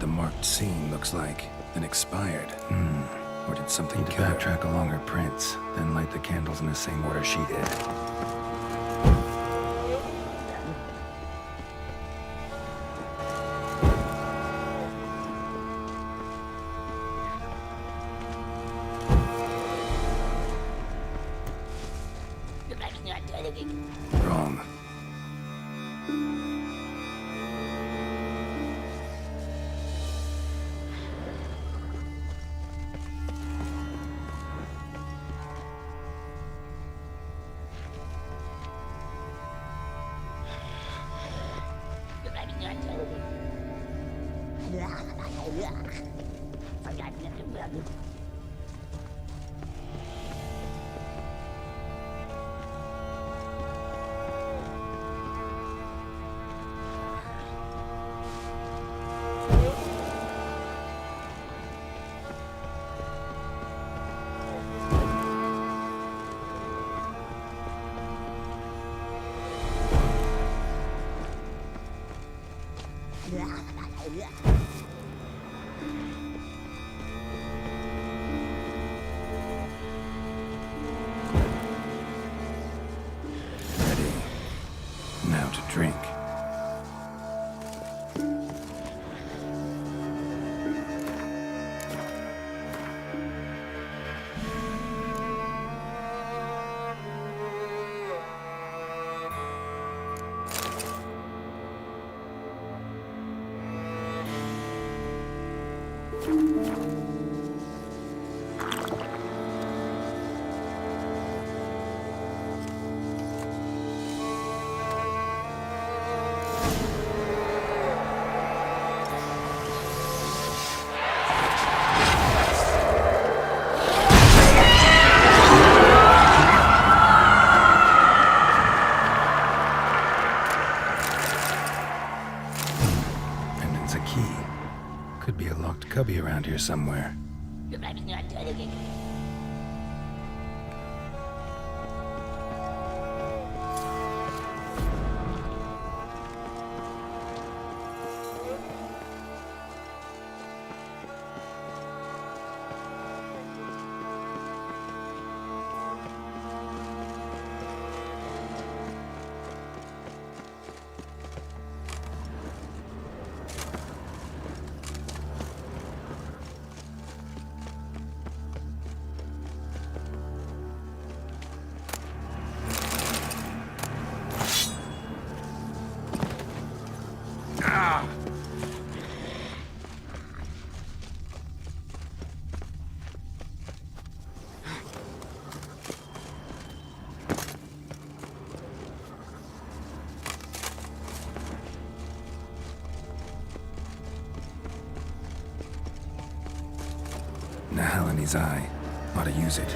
the marked scene looks like. Then expired. Or did something backtrack along her prints, then light the candles in the same order she did. Wrong. Ready. Now to drink. Pendant's a key. Could be a locked cubby around here somewhere. Nahal in his eye. Ought to use it.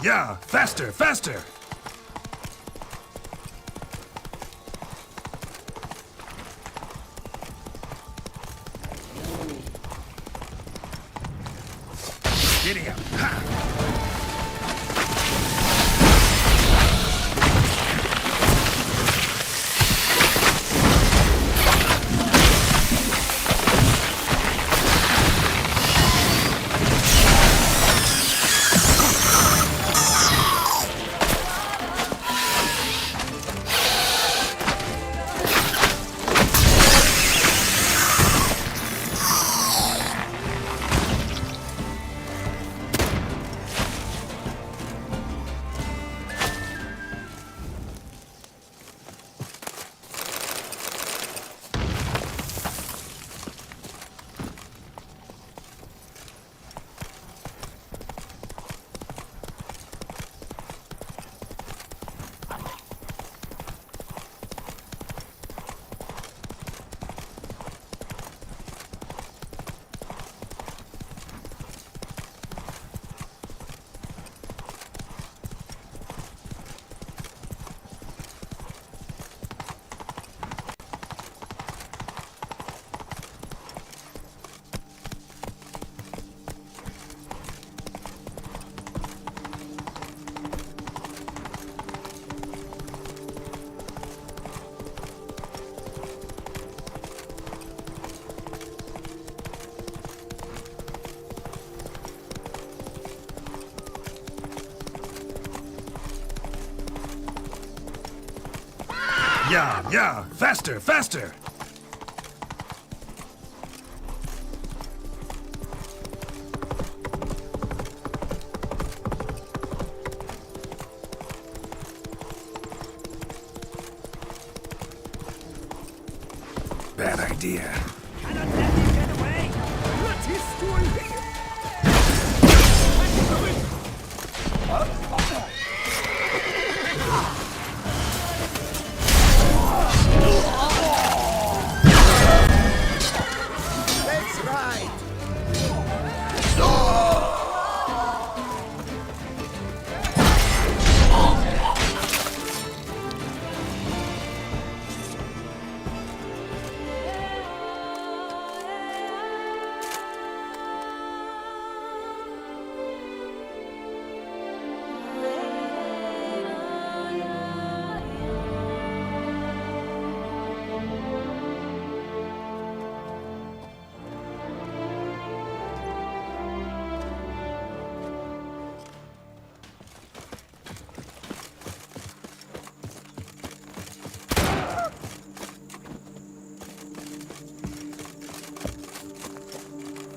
Yeah, faster, faster! Giddy up. Ha! Yeah, faster, faster! Bad idea. Cannot let him get away! What is doing here? Let's ride!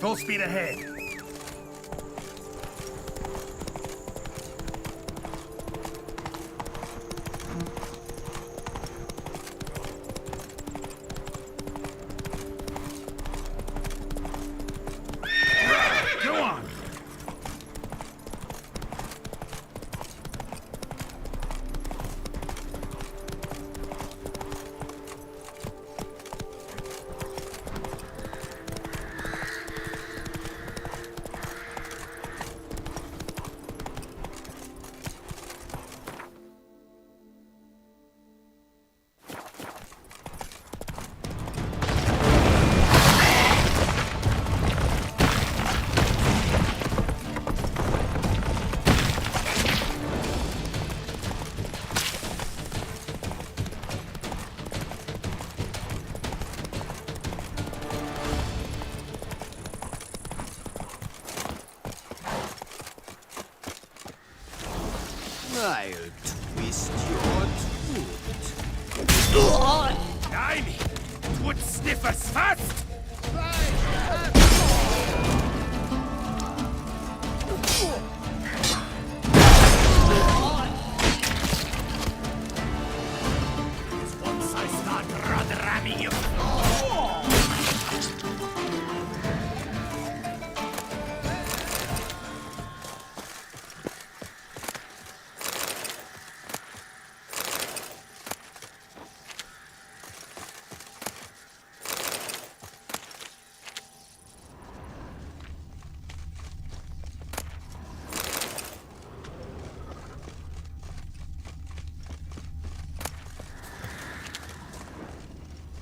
Full speed ahead. Go on. I'll twist your tooth. Nein! Tut sniffers fast! Once I start ramming you.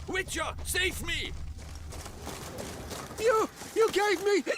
Witcher, save me! You gave me...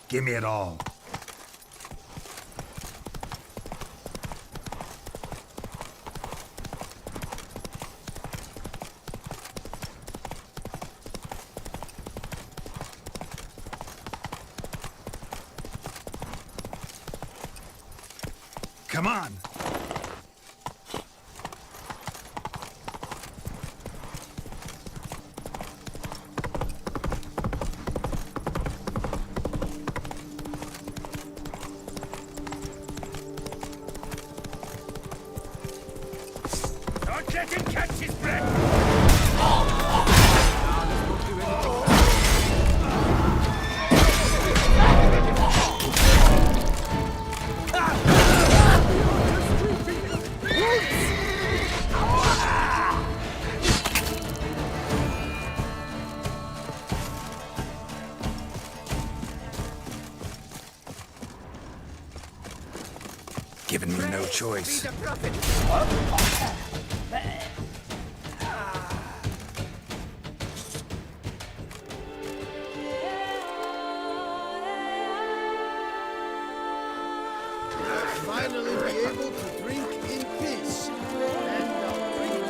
Give me it all. Come on! Don't let him catch his breath! Given me no choice. Finally be able to drink in peace. And I'll drink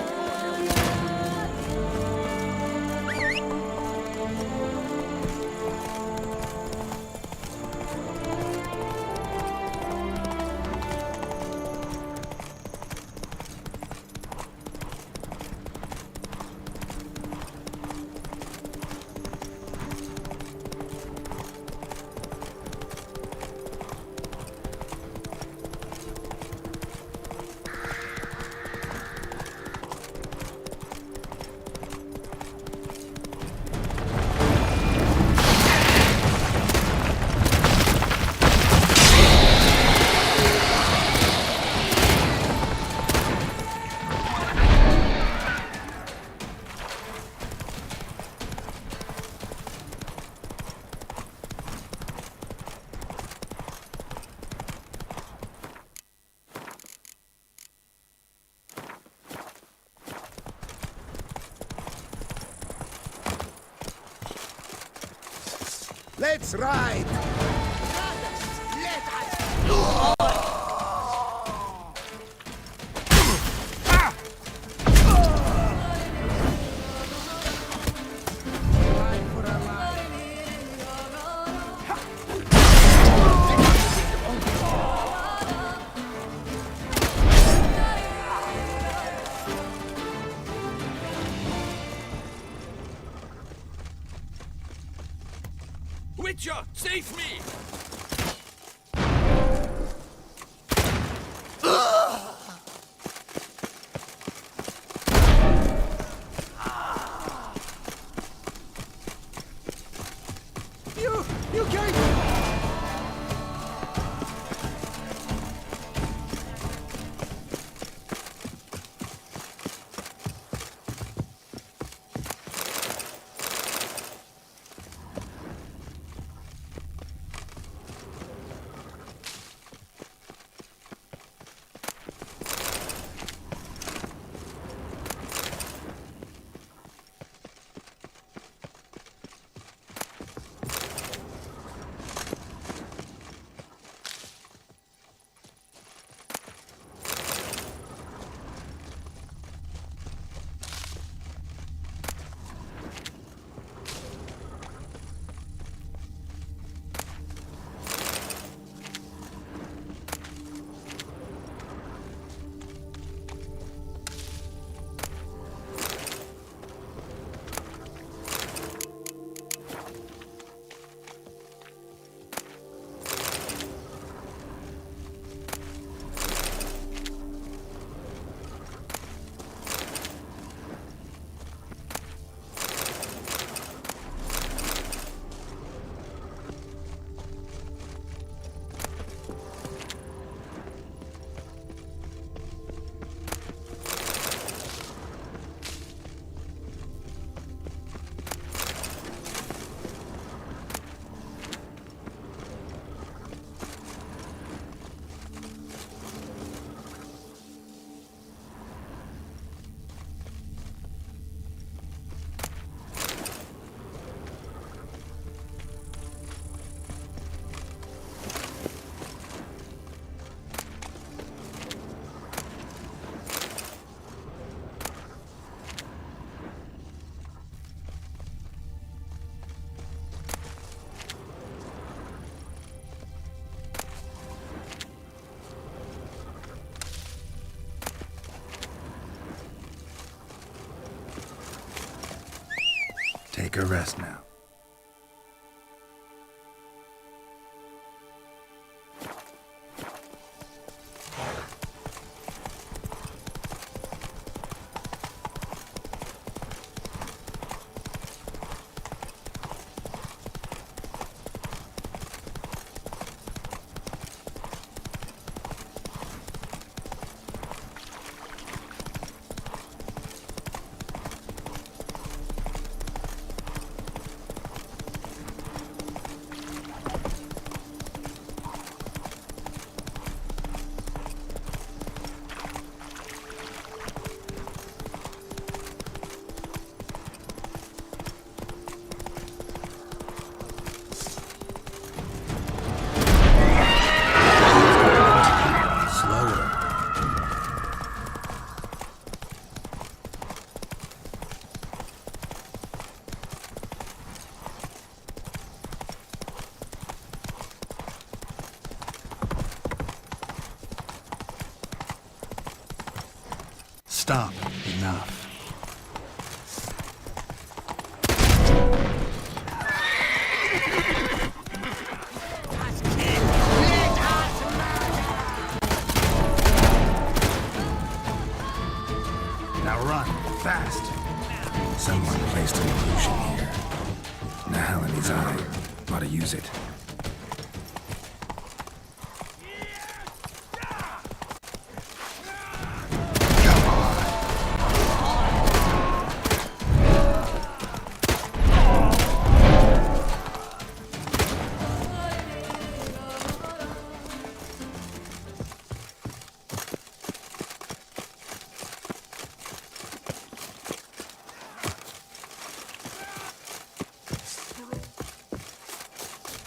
Let's ride! Witcher, save me! You can't! Take a rest now. Stop. Enough. Now run, fast. Someone placed an illusion here. Now in his eye. Ought to use it.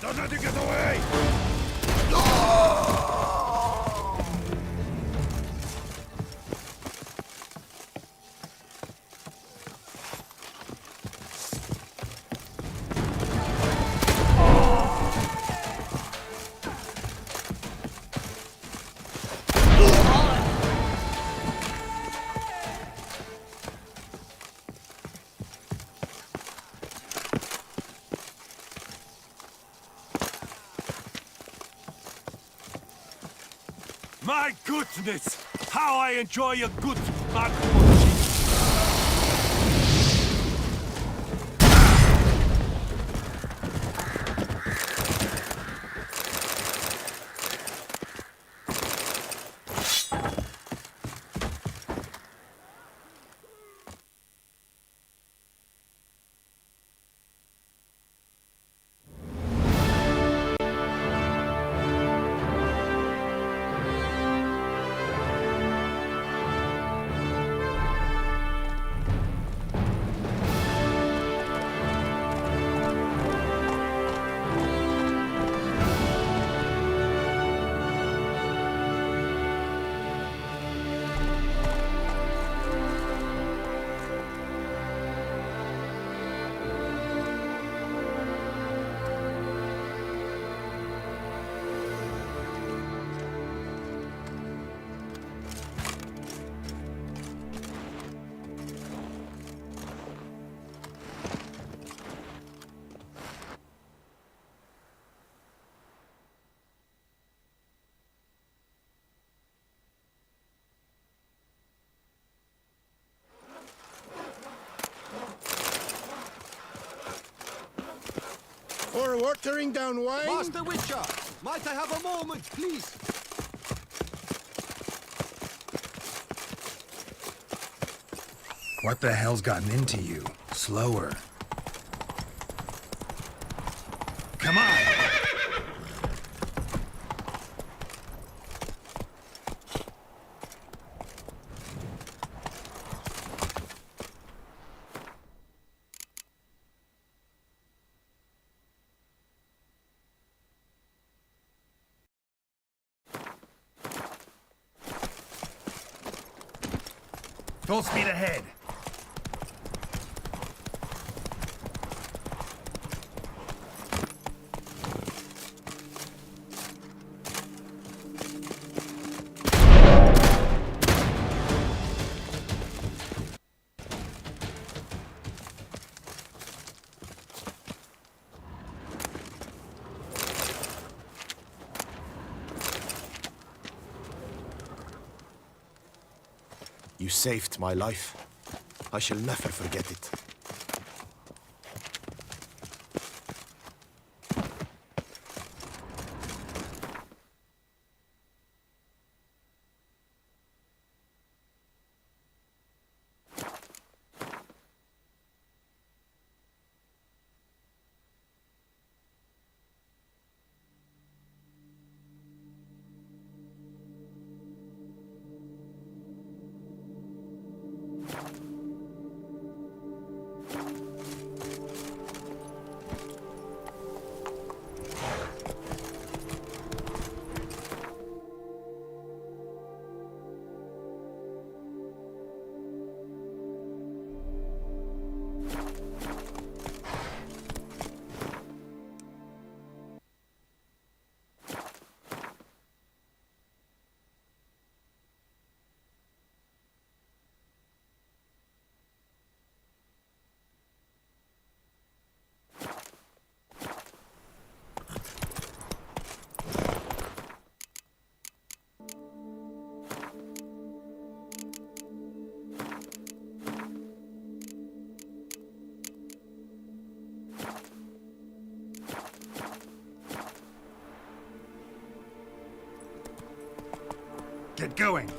Don't let him get away! My goodness! How I enjoy a good backwood. For watering down wine? Master Witcher, might I have a moment, please? What the hell's gotten into you? Slower. Come on! Full speed ahead. You saved my life. I shall never forget it. Get going.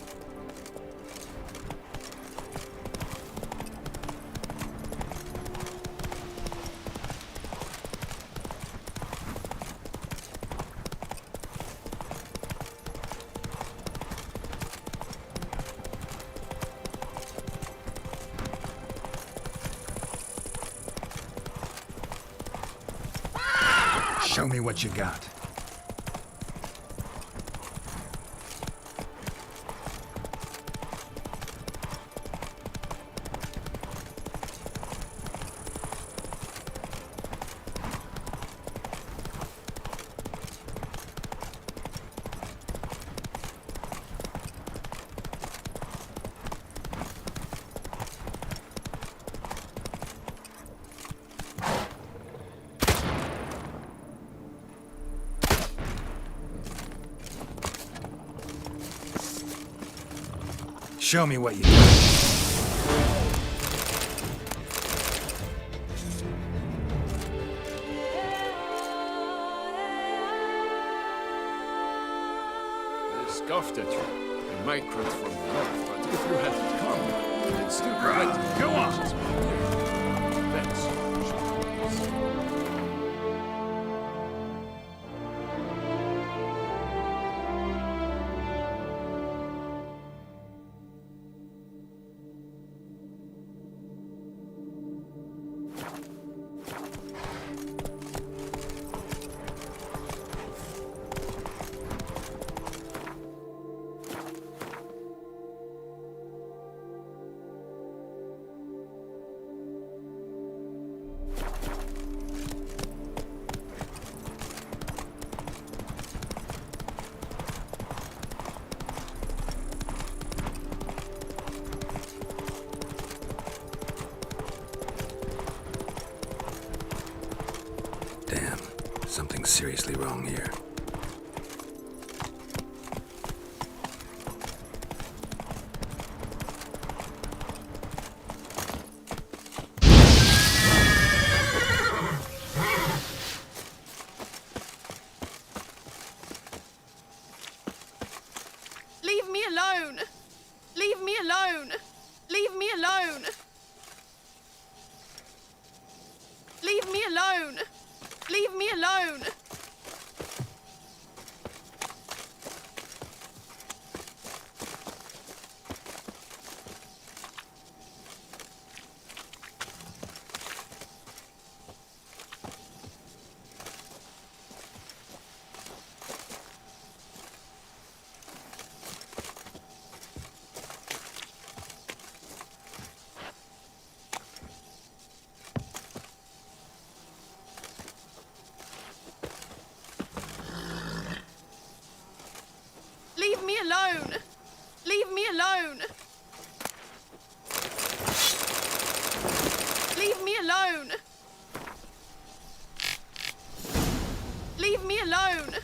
Show me what you got. Show me what you got. They scoffed at you. They migrate from the north, but if you hadn't come, they'd still prevent Go on! Thanks. Damn, something's seriously wrong here. Leave me alone! Leave me alone! Leave me alone! Leave me alone! Leave me alone! Leave me alone! Leave me alone! Leave me alone! Leave me alone!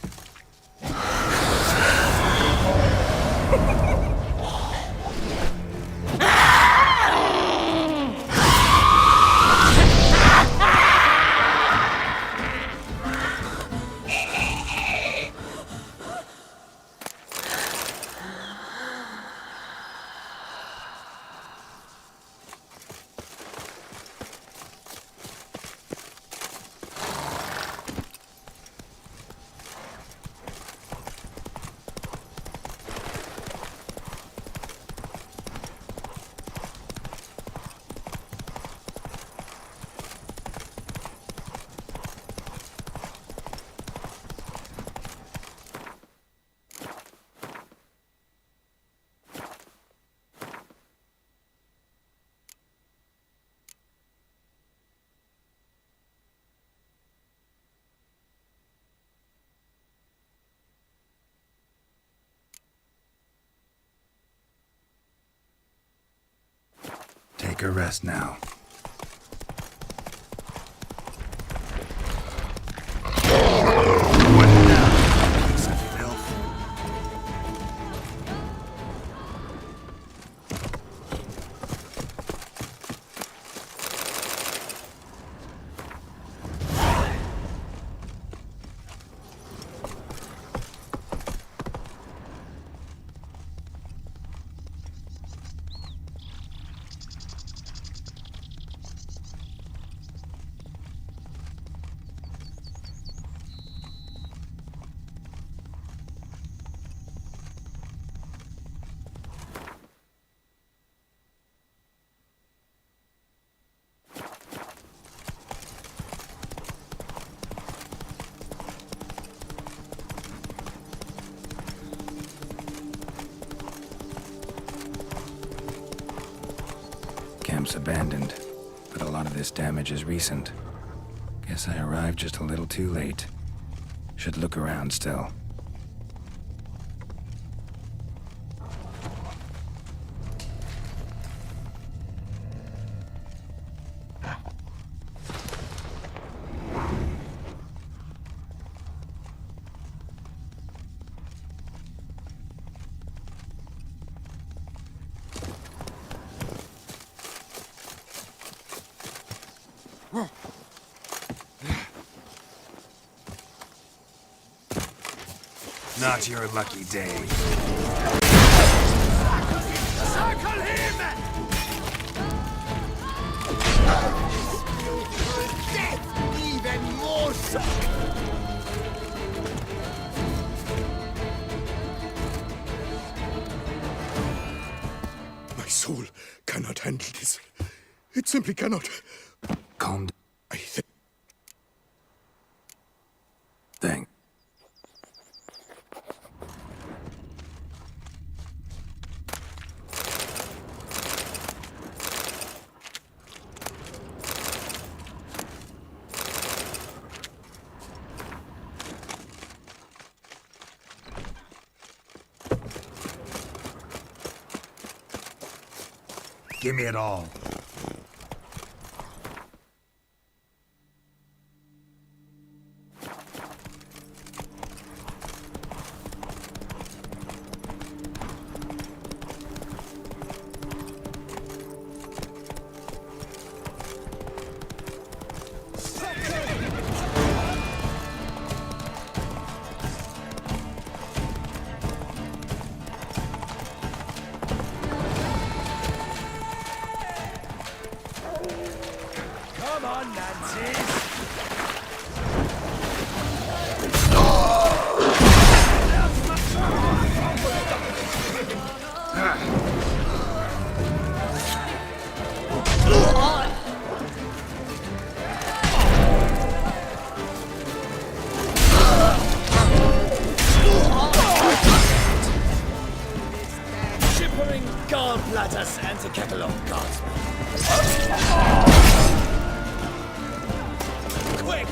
take a rest now. One down, piece of filth. Camp's abandoned, but a lot of this damage is recent. Guess I arrived just a little too late. Should look around still. Not your lucky day. Circle him! Death even more so! My soul cannot handle this. It simply cannot. Calm down. I think. Thanks. Give me it all. Come on, Nancy! Shippering gallbladders and the kettle of gods. Quick!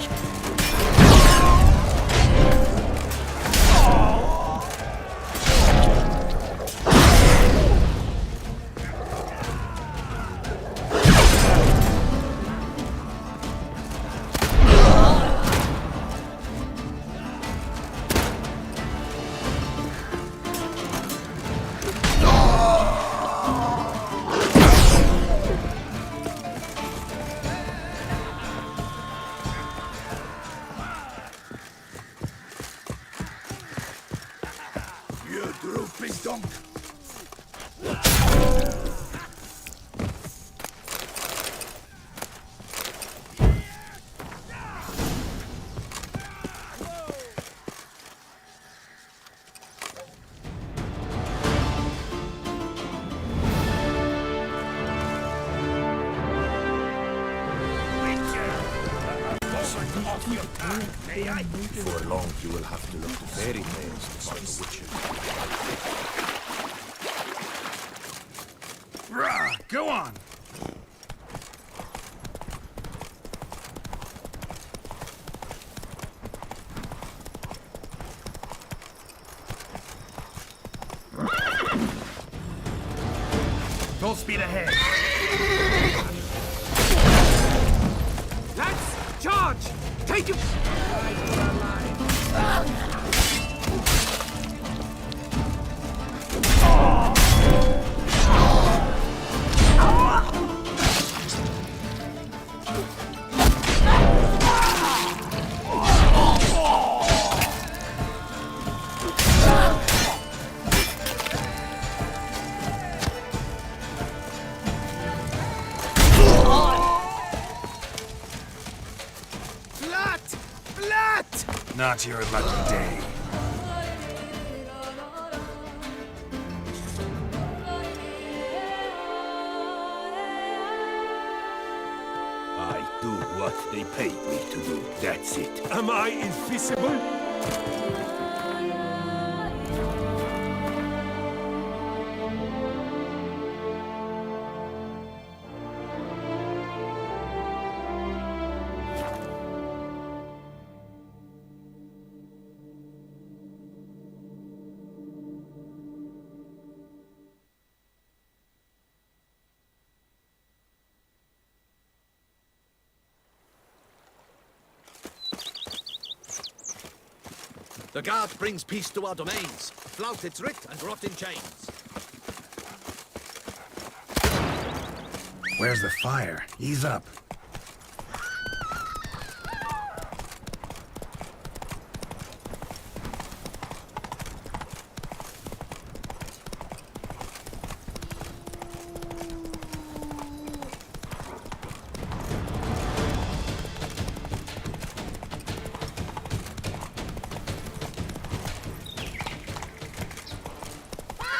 You drooping donk. Before long, you will have to look to fairy tales to find the witches. Rah! Go on! Full speed ahead. Lads, charge! Take him! Not your lucky day. I do what they paid me to do, that's it. Am I invisible? The guard brings peace to our domains. Flout its writ and rot in chains. Where's the fire? Ease up.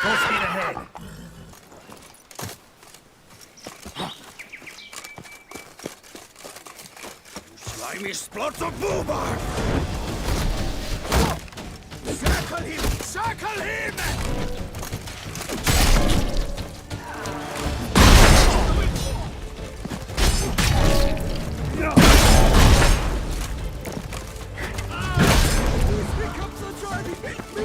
Full speed ahead. Slimy splots of boober! Circle him! Circle him! This becomes a journey. Hit me,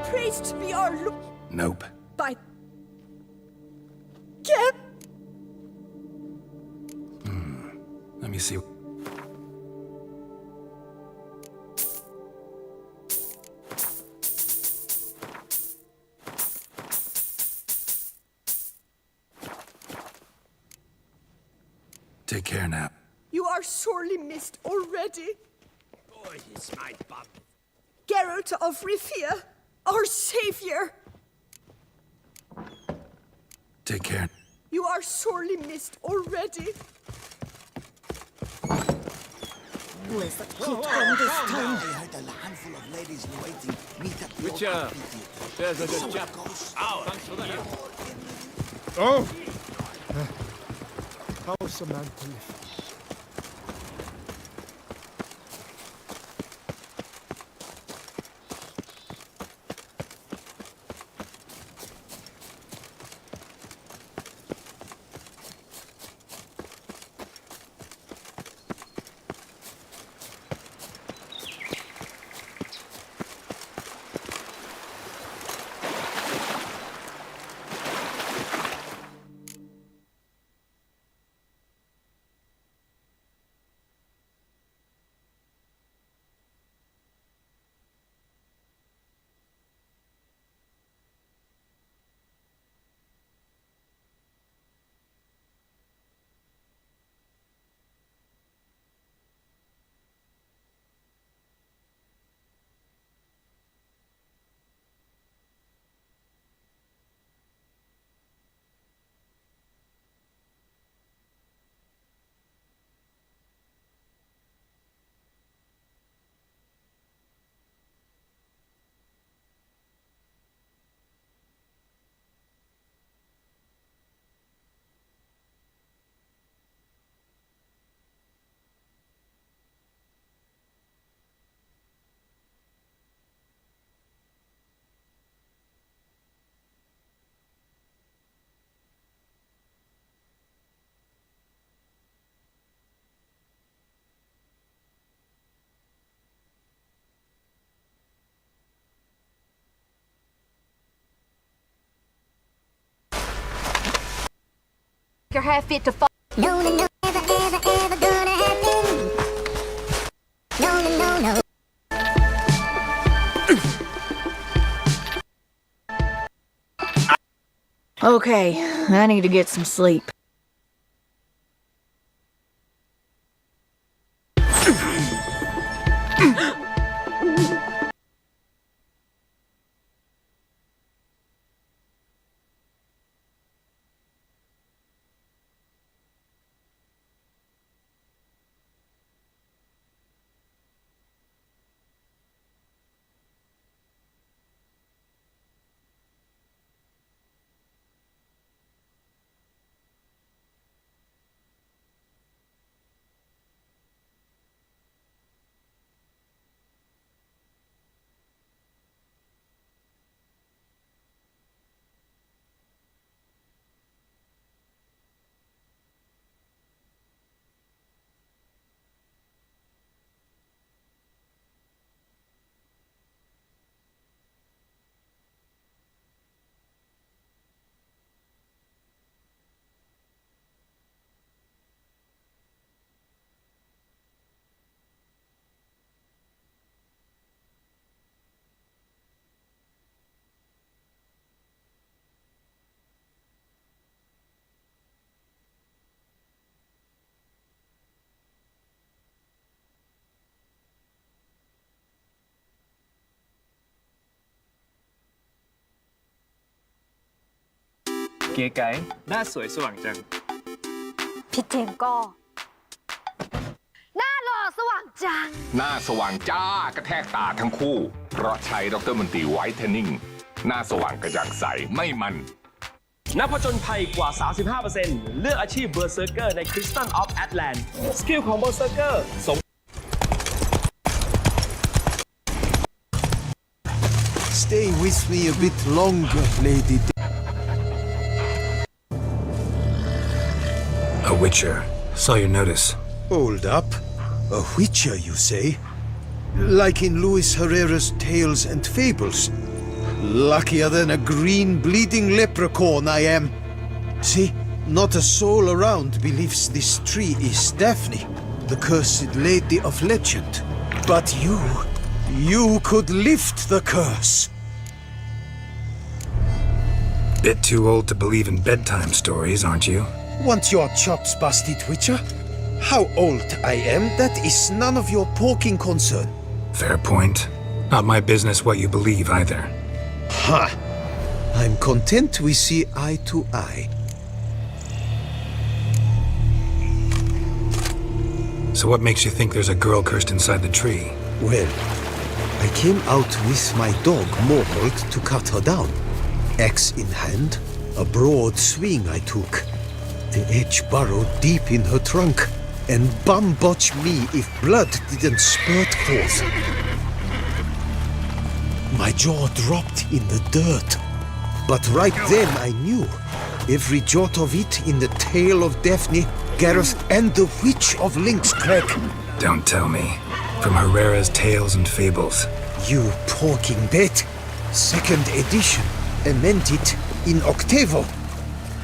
Praised be our Lord. Nope. By Geb. Let me see. Take care now. You are sorely missed already. Boy, it's my bum. Geralt of Rivia, our savior. Take care. You are sorely missed already. Where's the kid from this time? I heard a handful of ladies in waiting meet at the Witcher, there's a good chap. Thanks for the help. Oh! How's a man to live? your hair fit to fall. No, no, no, never, ever, ever gonna happen. No, no, no, no. Okay, I need to get some sleep.เก๋ไก๋หน้าสวยสว่างจัง พี่เจมส์ก็หน้าหล่อสว่างจัง หน้าสว่างจ้ากระแทกตาทั้งคู่ เพราะใช้ดรมนตรีไวท์เทนนิ่งหน้าสว่างกระจ่างใสไม่มัน นักผจญภัยกว่า 35% เลือกอาชีพเบอร์เซอร์เกอร์ในคริสตัลออฟแอตแลนต์สกิลของเบอร์เซอร์เกอร์สม Stay with me a bit longer, Lady. A Witcher. Saw your notice. Hold up. A Witcher, you say? Like in Luis Herrera's Tales and Fables. Luckier than a green bleeding leprechaun I am. See, not a soul around believes this tree is Daphne, the cursed lady of legend. But you could lift the curse. Bit too old to believe in bedtime stories, aren't you? Want your chops busted, Witcher? How old I am, that is none of your poking concern. Fair point. Not my business what you believe either. Ha! I'm content we see eye to eye. So what makes you think there's a girl cursed inside the tree? Well, I came out with my dog Morgold to cut her down. Axe in hand, a broad swing I took. The edge burrowed deep in her trunk, and bum-botch me if blood didn't spurt forth. My jaw dropped in the dirt. But right then I knew. Every jot of it in the tale of Daphne, Gareth, and the Witch of Lynx Crag. Don't tell me. From Herrera's Tales and Fables. You porking bet. Second edition. Amended in octavo.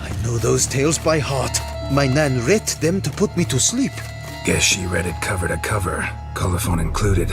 I know those tales by heart. My nan read them to put me to sleep. Guess she read it cover to cover, colophon included.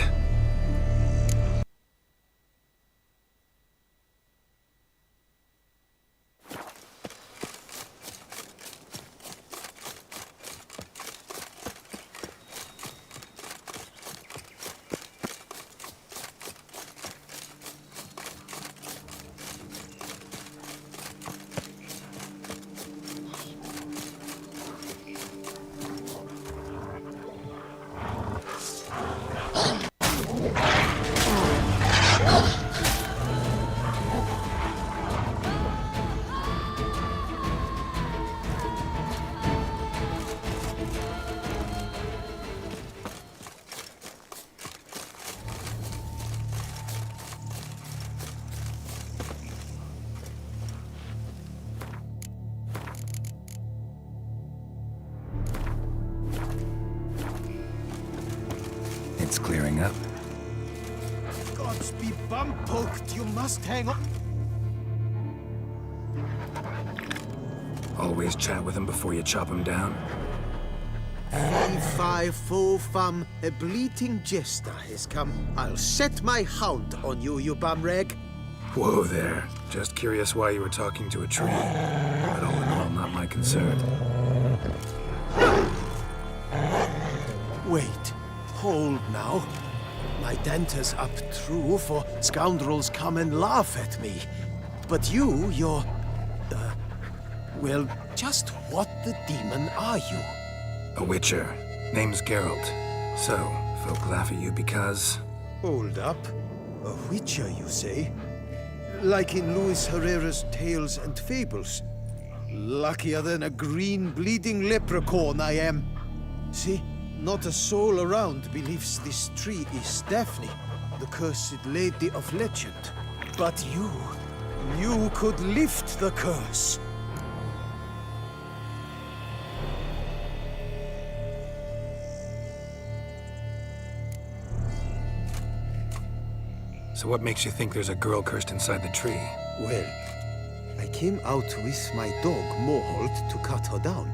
It's clearing up. Gods be bum-poked, you must hang on. Always chat with him before you chop him down? Fie, fo, fum, a bleating jester has come. I'll set my hound on you, you bumrag. Whoa there. Just curious why you were talking to a tree. But all in all, not my concern. Wait, hold now. My denters up true, for scoundrels come and laugh at me. But you're... well, just what the demon are you? A witcher. Name's Geralt. So, folk laugh at you because... Hold up. A witcher, you say? Like in Luis Herrera's Tales and Fables. Luckier than a green bleeding leprechaun I am. See, not a soul around believes this tree is Daphne, the cursed lady of legend. But you could lift the curse. So what makes you think there's a girl cursed inside the tree? Well, I came out with my dog, Moholt, to cut her down.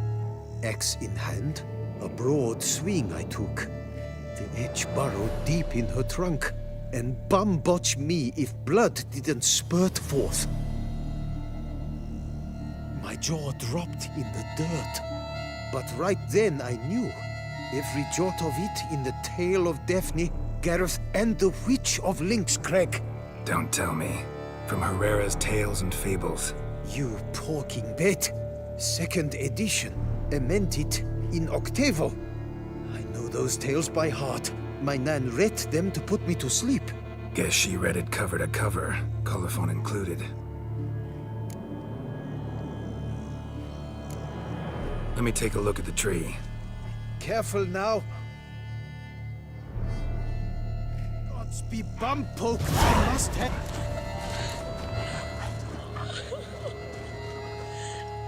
Axe in hand, a broad swing I took. The edge burrowed deep in her trunk, and bum-botch me if blood didn't spurt forth. My jaw dropped in the dirt, but right then I knew. Every jot of it in the tale of Daphne, Gareth, and the Witch of Lynx Crag. Don't tell me. From Herrera's Tales and Fables. You talking bet. Second edition, amended in octavo. I know those tales by heart. My nan read them to put me to sleep. Guess she read it cover to cover, colophon included. Let me take a look at the tree. Careful now. Gods be bum poked, I must have...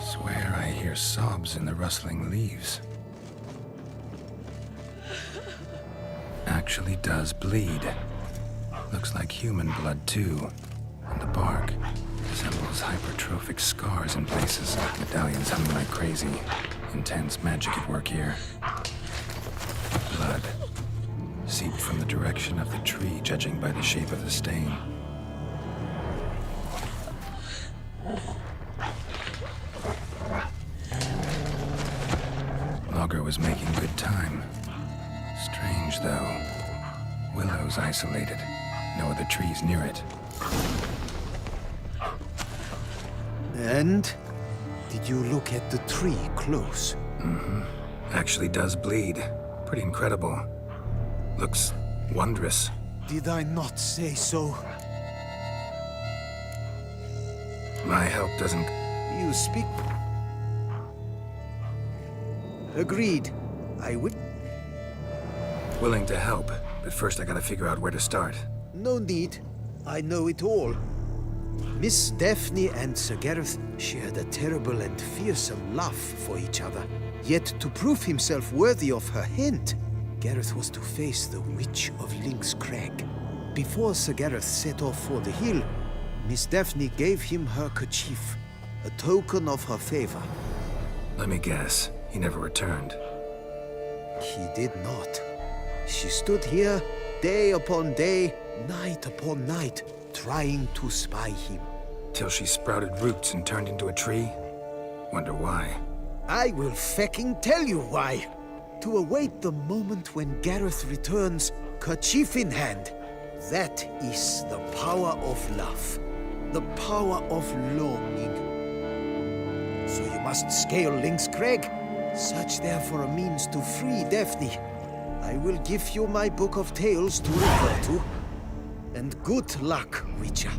Swear I hear sobs in the rustling leaves. Actually does bleed. Looks like human blood too. And the bark resembles hypertrophic scars in places. Medallions humming like crazy. Intense magic at work here. Blood seeped from the direction of the tree, judging by the shape of the stain. Logger was making good time. Strange, though. Willow's isolated. No other trees near it. And? Did you look at the tree close? Mm-hmm. Actually does bleed. Pretty incredible. Looks wondrous. Did I not say so? My help doesn't... You speak... Agreed. I would... Willing to help, but first I gotta figure out where to start. No need. I know it all. Miss Daphne and Sir Gareth shared a terrible and fearsome love for each other. Yet to prove himself worthy of her hand, Gareth was to face the Witch of Lynx Crag. Before Sir Gareth set off for the hill, Miss Daphne gave him her kerchief, a token of her favor. Let me guess, he never returned. He did not. She stood here, day upon day, night upon night, trying to spy him. Till she sprouted roots and turned into a tree? Wonder why. I will fecking tell you why. To await the moment when Gareth returns, kerchief in hand. That is the power of love. The power of longing. So you must scale Lynx Crag. Search there for a means to free Daphne. I will give you my book of tales to refer to. And good luck, Witcher.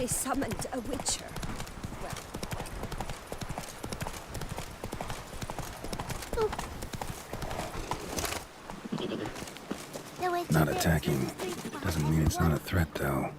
They summoned a witcher. Not attacking doesn't mean it's not a threat, though.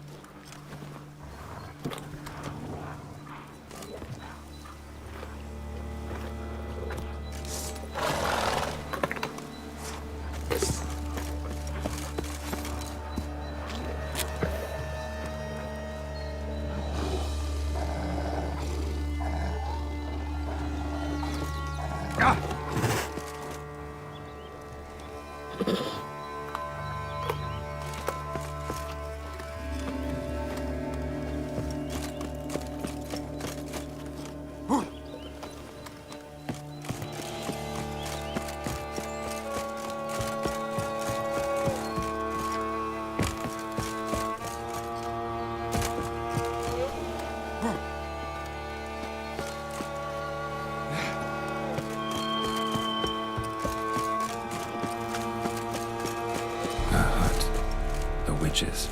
Witches.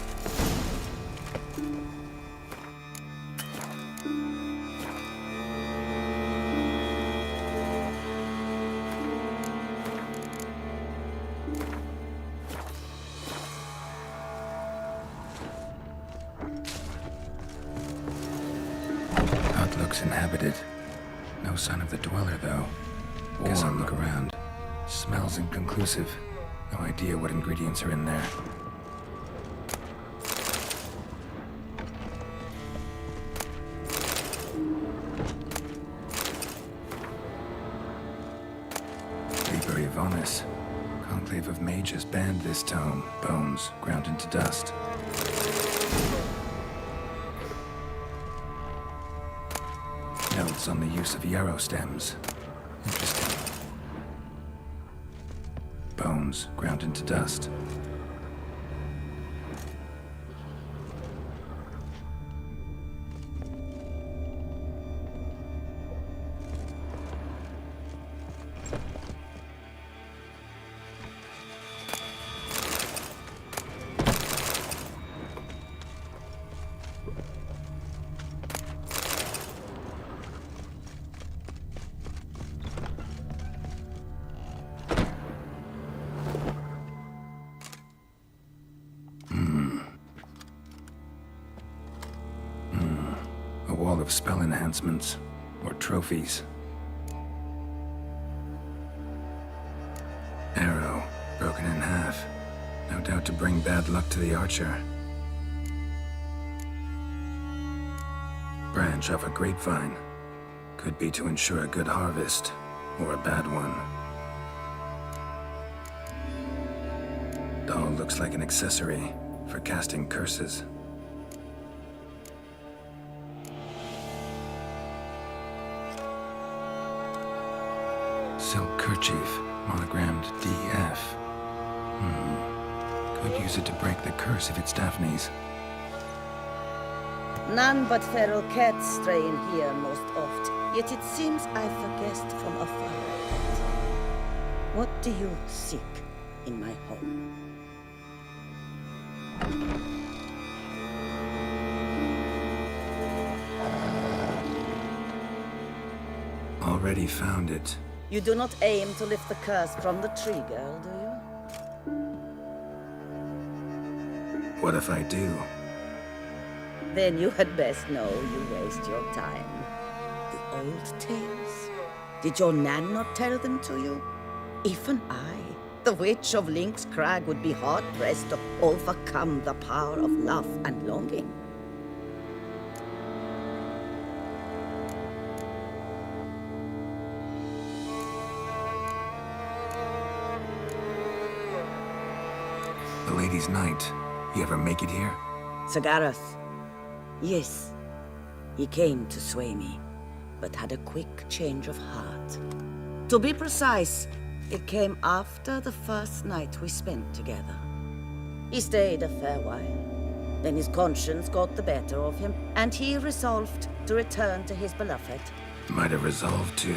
Hut looks inhabited. No sign of the dweller, though. Guess I'll look around. Smells inconclusive. No idea what ingredients are in there. Conclave of mages banned this tome. Bones ground into dust. Notes on the use of yarrow stems. Interesting. Bones ground into dust. A wall of spell enhancements, or trophies. Arrow, broken in half. No doubt to bring bad luck to the archer. Branch off a grapevine. Could be to ensure a good harvest, or a bad one. Doll looks like an accessory for casting curses. Silk kerchief, monogrammed DF. Could use it to break the curse if it's Daphne's. None but feral cats stray in here most oft, yet it seems I've a guest from afar. What do you seek in my home? Already found it. You do not aim to lift the curse from the tree, girl, do you? What if I do? Then you had best know you waste your time. The old tales? Did your Nan not tell them to you? Even I, the witch of Link's Crag, would be hard-pressed to overcome the power of love and longing. The Lady's Knight. You ever make it here? Sir Gareth. Yes. He came to sway me, but had a quick change of heart. To be precise, it came after the first night we spent together. He stayed a fair while. Then his conscience got the better of him, and he resolved to return to his beloved. Might have resolved to,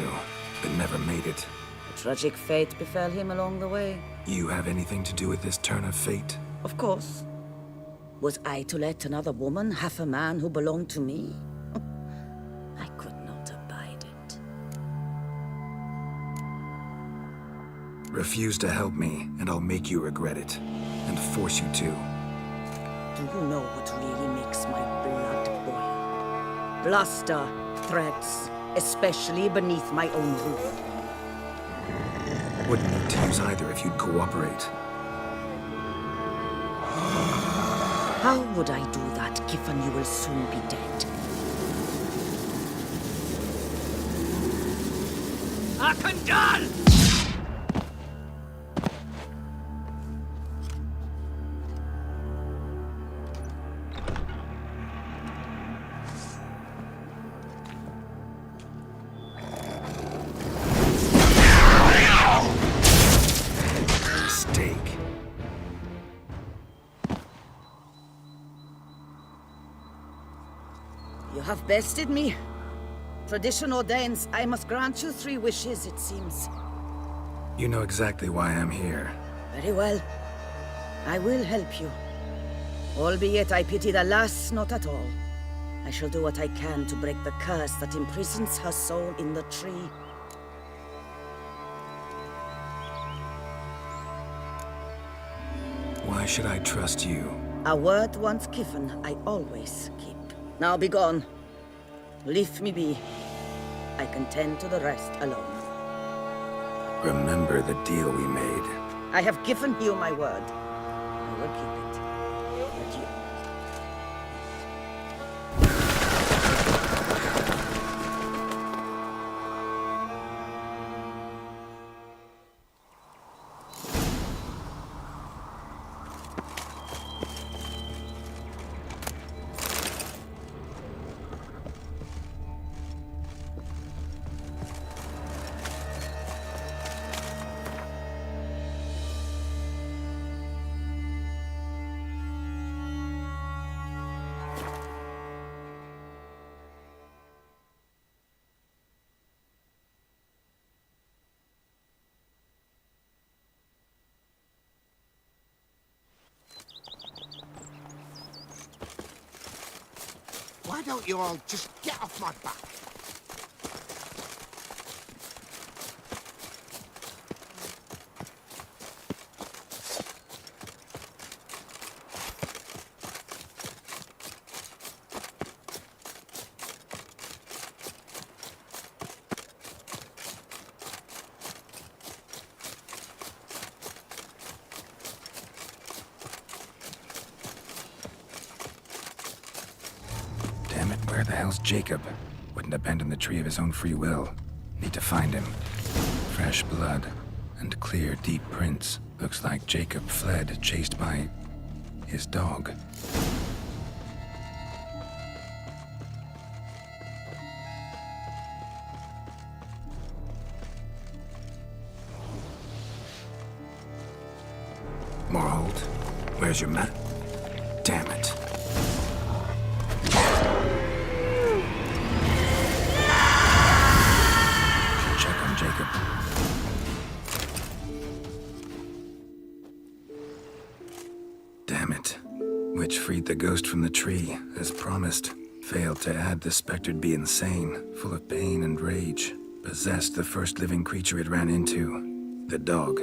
but never made it. A tragic fate befell him along the way. You have anything to do with this turn of fate? Of course. Was I to let another woman have a man who belonged to me? I could not abide it. Refuse to help me, and I'll make you regret it. And force you to. Do you know what really makes my blood boil? Bluster, threats, especially beneath my own roof. Wouldn't need to use either if you'd cooperate. How would I do that, given you will soon be dead? Akandal! You have bested me. Tradition ordains I must grant you 3 wishes, it seems. You know exactly why I'm here. Very well. I will help you. Albeit I pity the lass not at all. I shall do what I can to break the curse that imprisons her soul in the tree. Why should I trust you? A word once given, I always keep. Now be gone. Leave me be. I can tend to the rest alone. Remember the deal we made. I have given you my word. I will keep it. Adieu. Why don't you all just get off my back? Where the hell's Jacob? Wouldn't abandon the tree of his own free will. Need to find him. Fresh blood and clear, deep prints. Looks like Jacob fled, chased by his dog. Morhold, where's your mat? Damn it. Jacob. Damn it. Witch freed the ghost from the tree, as promised. Failed to add the spectered be insane, full of pain and rage. Possessed the first living creature it ran into. The dog.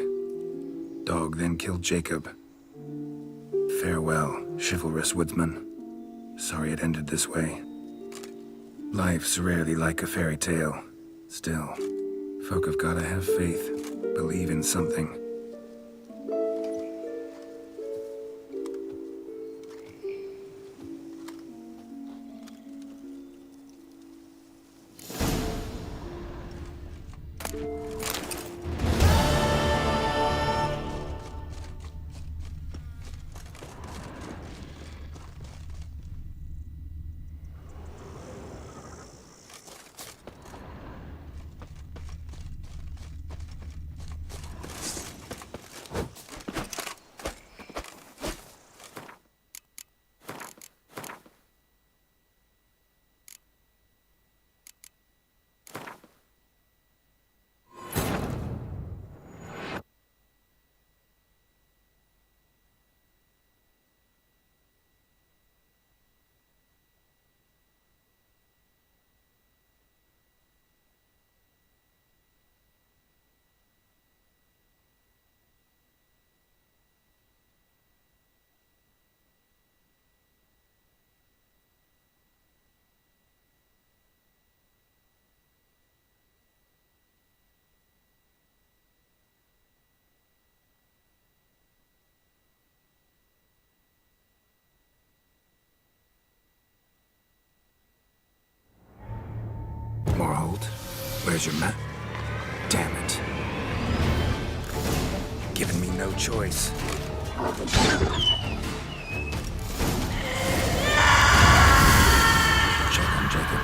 Dog then killed Jacob. Farewell, chivalrous woodsman. Sorry it ended this way. Life's rarely like a fairy tale. Still, folk have gotta have faith, believe in something. cold. Where's your map? Damn it. Giving me no choice. Check on Jacob.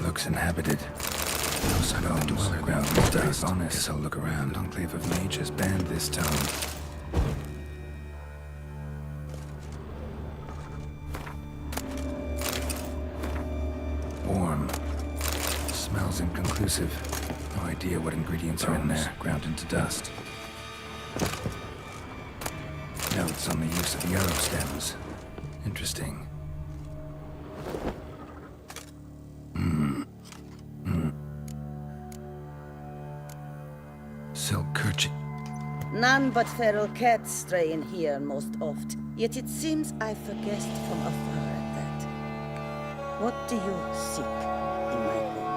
Looks inhabited. No sign of the dweller ground is honest. Guess I'll look around. Enclave of mages banned this town. Warm. Smells inconclusive. No idea what ingredients are in there. Ground into dust. Notes on the use of yarrow stems. Interesting. None but feral cats stray in here most oft, yet it seems I forget from afar at that. What do you seek in my home?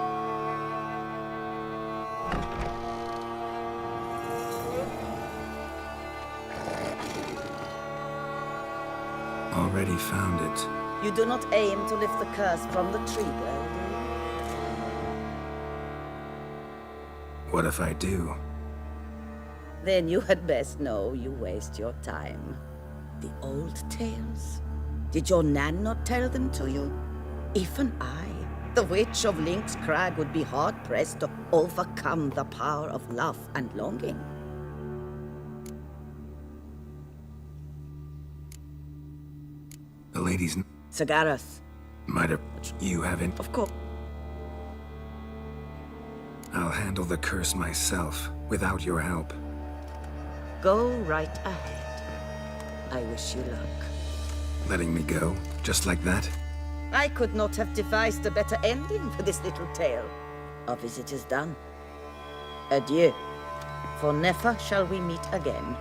Already found it. You do not aim to lift the curse from the tree, girl, do you? What if I do? Then you had best know you waste your time. The old tales? Did your Nan not tell them to you? Even I, the witch of Link's Crag, would be hard-pressed to overcome the power of love and longing. The lady's... Sir Gareth. Might have... You haven't... Of course. I'll handle the curse myself, without your help. Go right ahead. I wish you luck. Letting me go? Just like that? I could not have devised a better ending for this little tale. Our visit is done. Adieu. For never shall we meet again.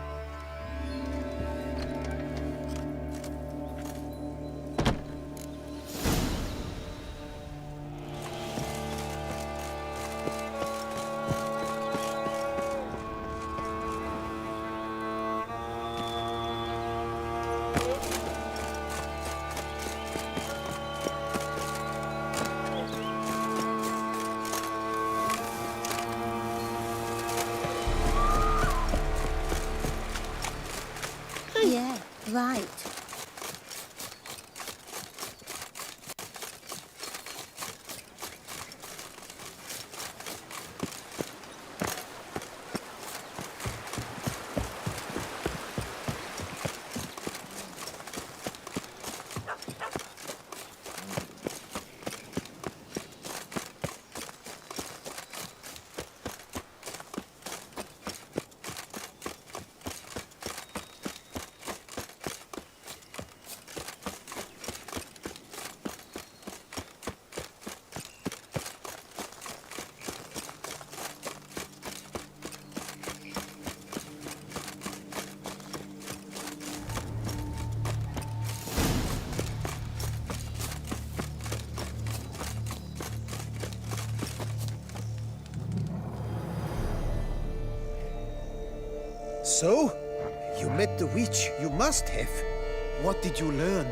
So, you met the witch. You must have. What did you learn?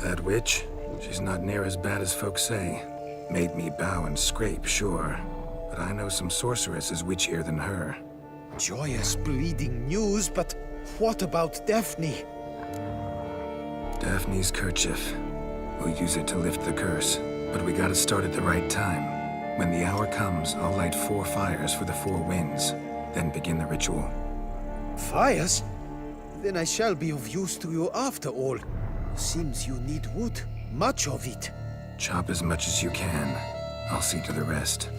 That witch? She's not near as bad as folks say. Made me bow and scrape, sure. But I know some sorceresses witchier than her. Joyous bleeding news, but what about Daphne? Daphne's kerchief. We'll use it to lift the curse. But we gotta start at the right time. When the hour comes, I'll light 4 fires for the 4 winds. Then begin the ritual. Fires? Then I shall be of use to you after all. Seems you need wood. Much of it. Chop as much as you can. I'll see to the rest.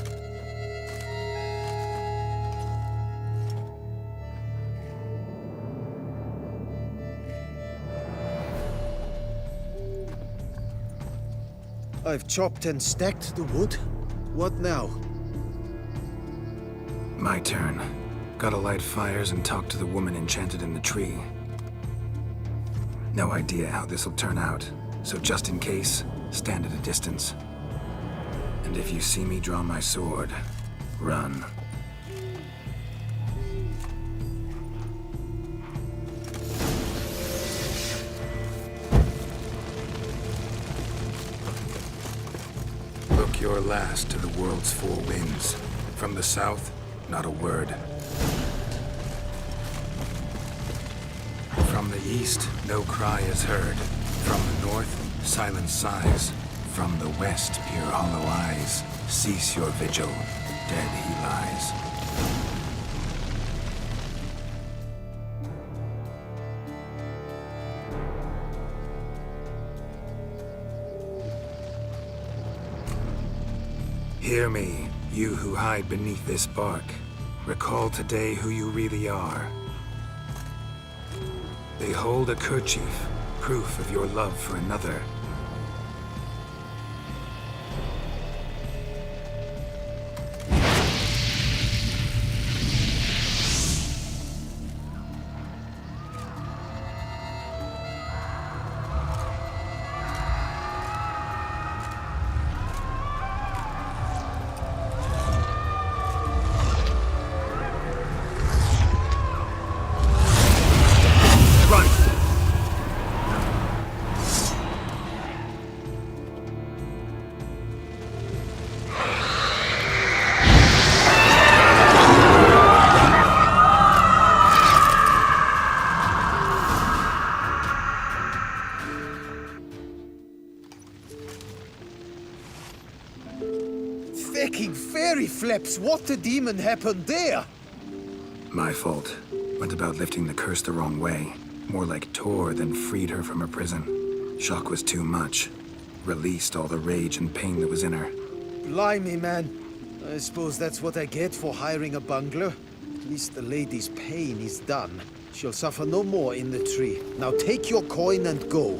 I've chopped and stacked the wood. What now? My turn. Gotta light fires and talk to the woman enchanted in the tree. No idea how this'll turn out, so just in case, stand at a distance. And if you see me draw my sword, run. Look your last to the world's 4 winds. From the south, not a word. From the east, no cry is heard. From the north, silent sighs. From the west, pure hollow eyes. Cease your vigil, dead he lies. Hear me, you who hide beneath this bark. Recall today who you really are. Behold a kerchief, proof of your love for another. Fecking fairy flaps! What the demon happened there? My fault. Went about lifting the curse the wrong way. More like tore than freed her from her prison. Shock was too much. Released all the rage and pain that was in her. Blimey, man. I suppose that's what I get for hiring a bungler. At least the lady's pain is done. She'll suffer no more in the tree. Now take your coin and go.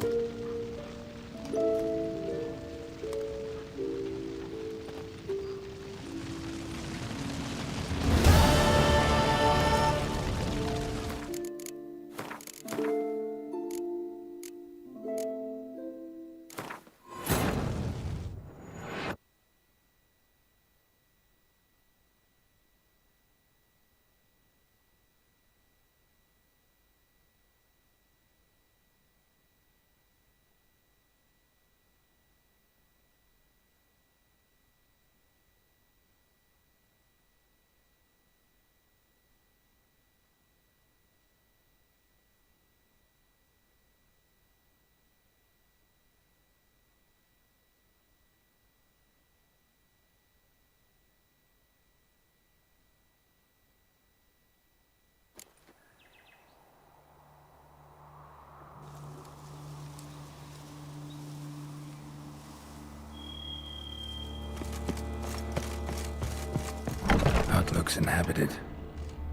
Looks inhabited.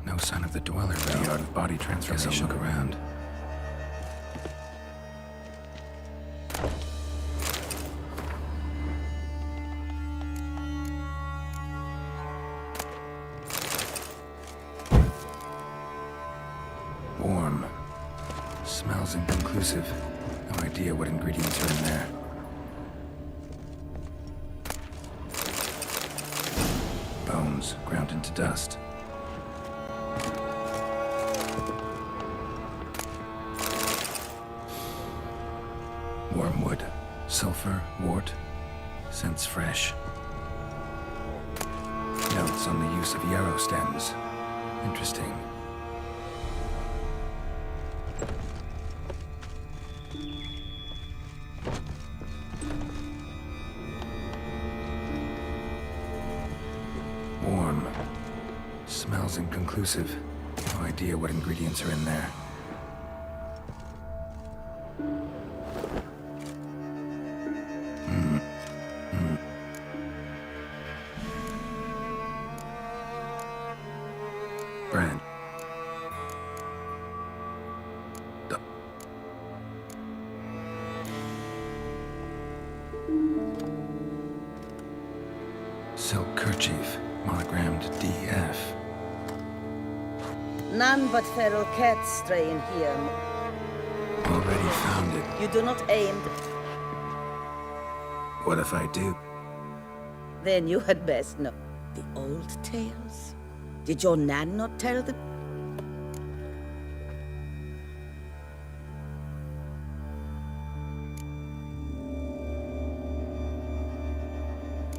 No sign of the dweller, though. The out-of-body transformation. Guess I'll look around. Warm. Smells inconclusive. No idea what ingredients are in there. Bones ground into to dust. Wormwood, sulfur, wort, scents fresh. Notes on the use of yarrow stems. Interesting. Warm. Smells inconclusive. No idea what ingredients are in there. Brand. Silk kerchief, monogrammed DF. None but feral cats stray in here. Already found it. You do not aim. What if I do? Then you had best know. The old tales? Did your Nan not tell them?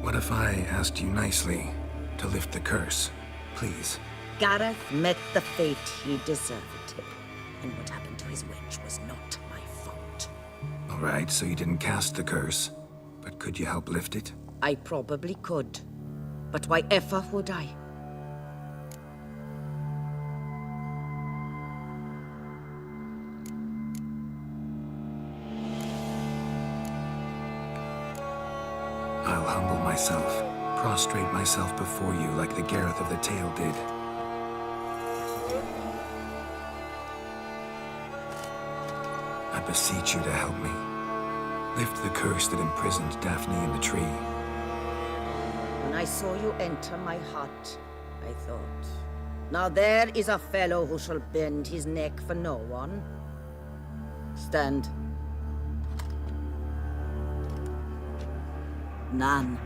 What if I asked you nicely to lift the curse, please? Gareth met the fate he deserved. And what happened to his wench was not my fault. All right, so you didn't cast the curse, but could you help lift it? I probably could. But why ever would I? I'll humble myself, prostrate myself before you like the Gareth of the Tale did. I beseech you to help me. Lift the curse that imprisoned Daphne in the tree. When I saw you enter my heart, I thought, now there is a fellow who shall bend his neck for no one. Stand. None,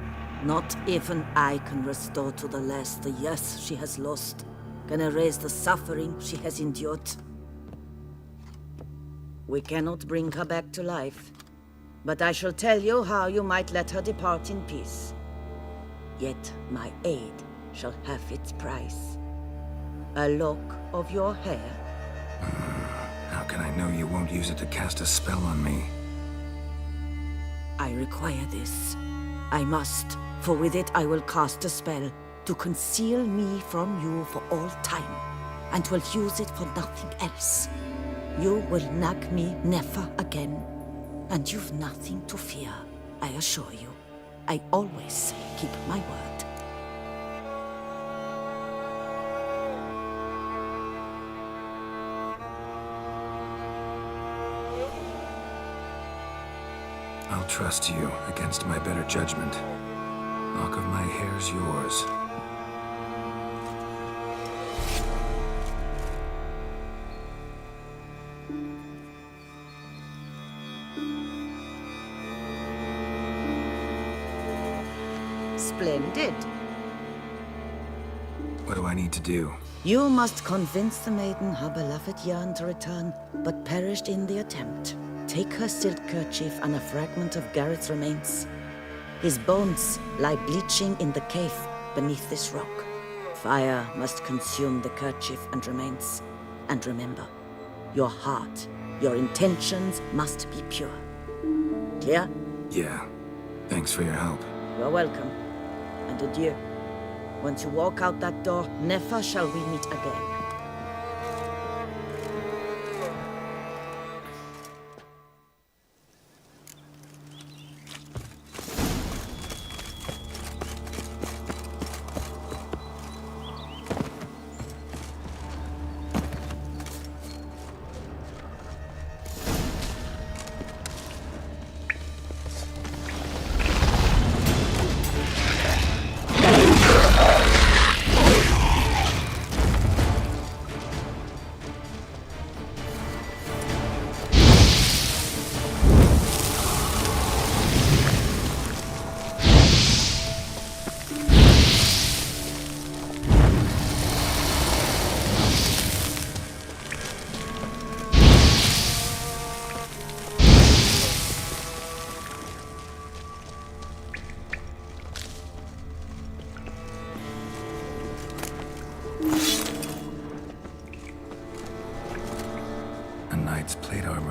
not even I can restore to the lass the years she has lost, can erase the suffering she has endured. We cannot bring her back to life, but I shall tell you how you might let her depart in peace. Yet my aid shall have its price. A lock of your hair. How can I know you won't use it to cast a spell on me? I require this. I must, for with it I will cast a spell to conceal me from you for all time, and will use it for nothing else. You will nag me never again, and you've nothing to fear, I assure you. I always keep my word. I'll trust you against my better judgment. Lock of my hair's yours. Splendid. What do I need to do? You must convince the maiden her beloved yearned to return, but perished in the attempt. Take her silk kerchief and a fragment of Gareth's remains. His bones lie bleaching in the cave beneath this rock. Fire must consume the kerchief and remains. And remember, your heart, your intentions must be pure. Clear? Yeah. Thanks for your help. You're welcome. And adieu. Once you walk out that door, never shall we meet again.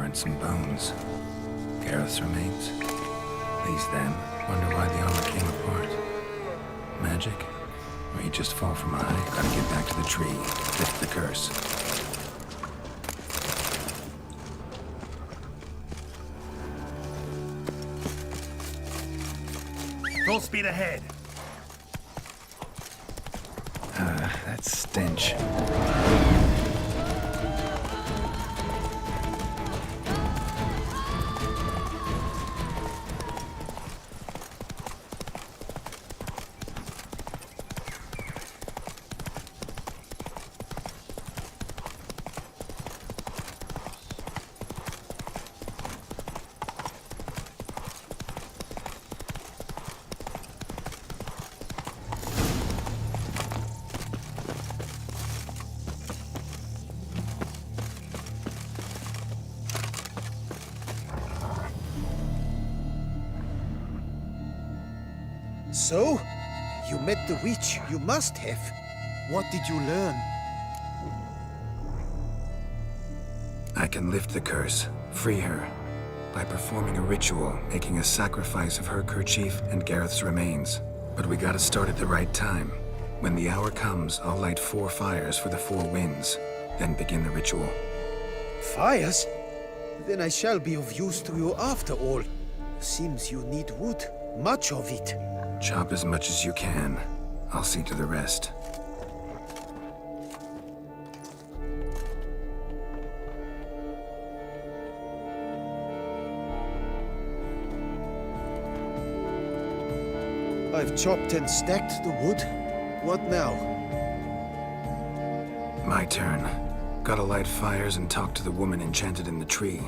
and some bones. Gareth's remains. These then wonder why the armor came apart. Magic? Or he'd just fall from high? Gotta get back to the tree, lift the curse. Full speed ahead. That stench. So, you met the witch. You must have. What did you learn? I can lift the curse, free her, by performing a ritual, making a sacrifice of her kerchief and Gareth's remains. But we gotta start at the right time. When the hour comes, I'll light 4 fires for the 4 winds, then begin the ritual. Fires? Then I shall be of use to you after all. Seems you need wood. Much of it. Chop as much as you can. I'll see to the rest. I've chopped and stacked the wood. What now? My turn. Gotta light fires and talk to the woman enchanted in the tree.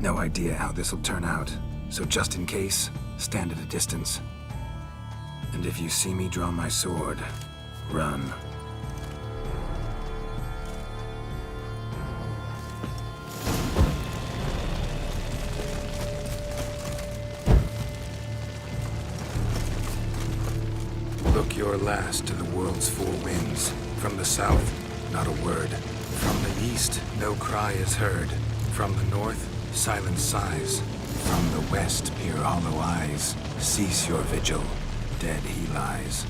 No idea how this'll turn out, so just in case, stand at a distance. And if you see me draw my sword, run. Look your last to the world's 4 winds. From the south, not a word. From the east, no cry is heard. From the north, silent sighs. From the west, peer hollow eyes. Cease your vigil. Dead he lies.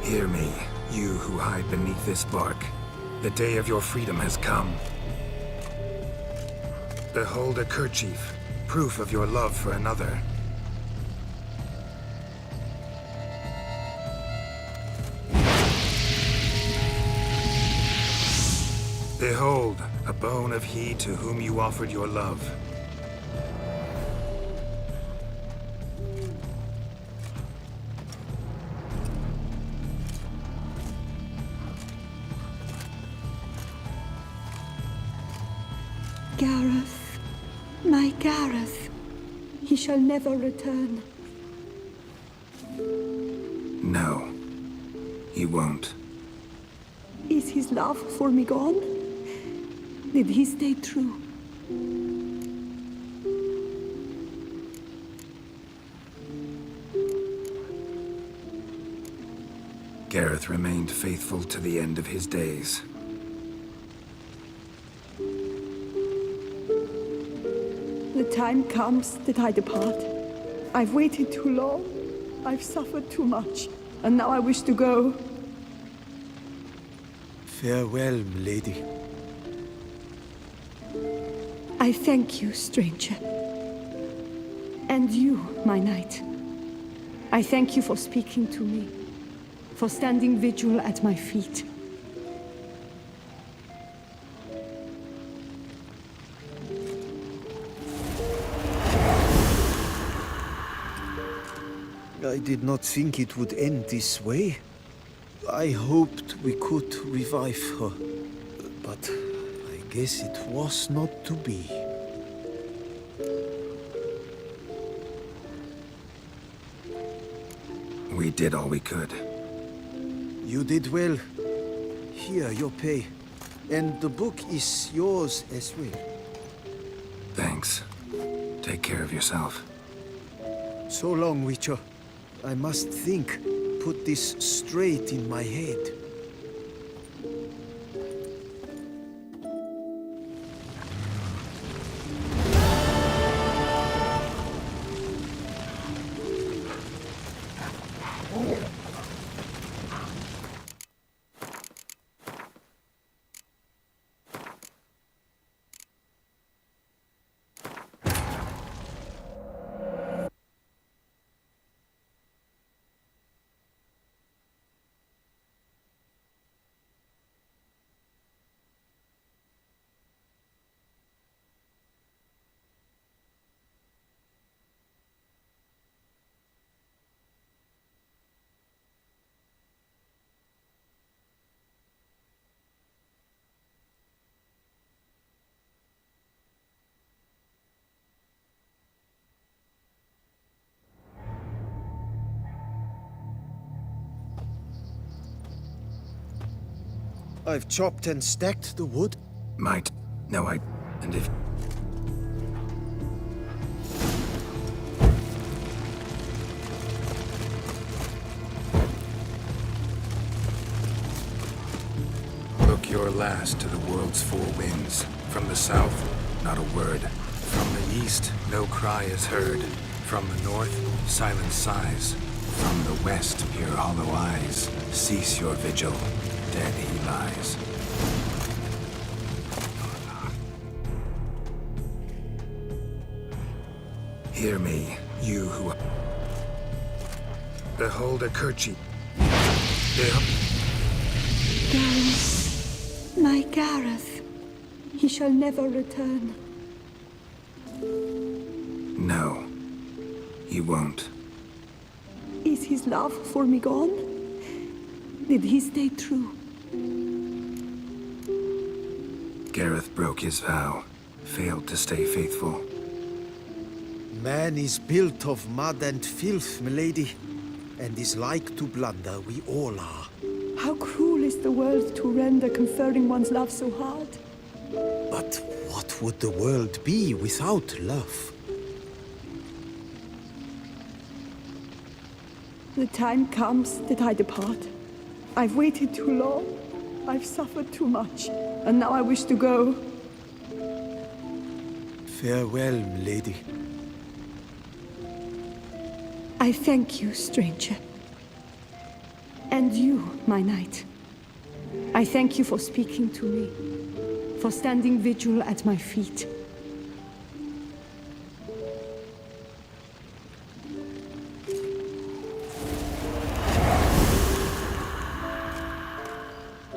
Hear me, you who hide beneath this bark. The day of your freedom has come. Behold a kerchief, proof of your love for another. Behold, a bone of he to whom you offered your love. Gareth, my Gareth, he shall never return. No, he won't. Is his love for me gone? Did he stay true? Gareth remained faithful to the end of his days. The time comes that I depart. I've waited too long. I've suffered too much. And now I wish to go. Farewell, milady. I thank you, stranger. And you, my knight. I thank you for speaking to me, for standing vigil at my feet. I did not think it would end this way. I hoped we could revive her, but I guess it was not to be. We did all we could. You did well. Here, your pay. And the book is yours as well. Thanks. Take care of yourself. So long, Witcher. I must think. Put this straight in my head. I've chopped and stacked the wood. Might. No, and if... Look your last to the world's four winds. From the south, not a word. From the east, no cry is heard. From the north, silent sighs. From the west, pure hollow eyes. Cease your vigil. Dead he lies. Hear me, you who... Behold a kerchief. Gareth, my Gareth, he shall never return. No, he won't. Is his love for me gone? Did he stay true? Gareth broke his vow, failed to stay faithful. Man is built of mud and filth, milady, and is like to blunder, we all are. How cruel is the world to render conferring one's love so hard. But what would the world be without love? The time comes that I depart. I've waited too long. I've suffered too much, and now I wish to go. Farewell, milady. I thank you, stranger. And you, my knight. I thank you for speaking to me, for standing vigil at my feet.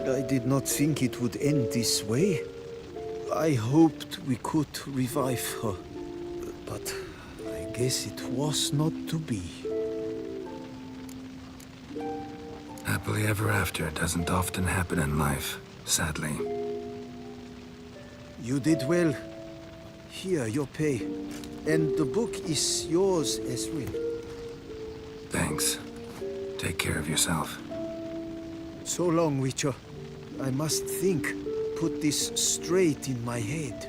I did not think it would end this way. I hoped we could revive her, but I guess it was not to be. Happily ever after doesn't often happen in life, sadly. You did well. Here, your pay. And the book is yours as well. Thanks. Take care of yourself. So long, Witcher. I must think. Put this straight in my head.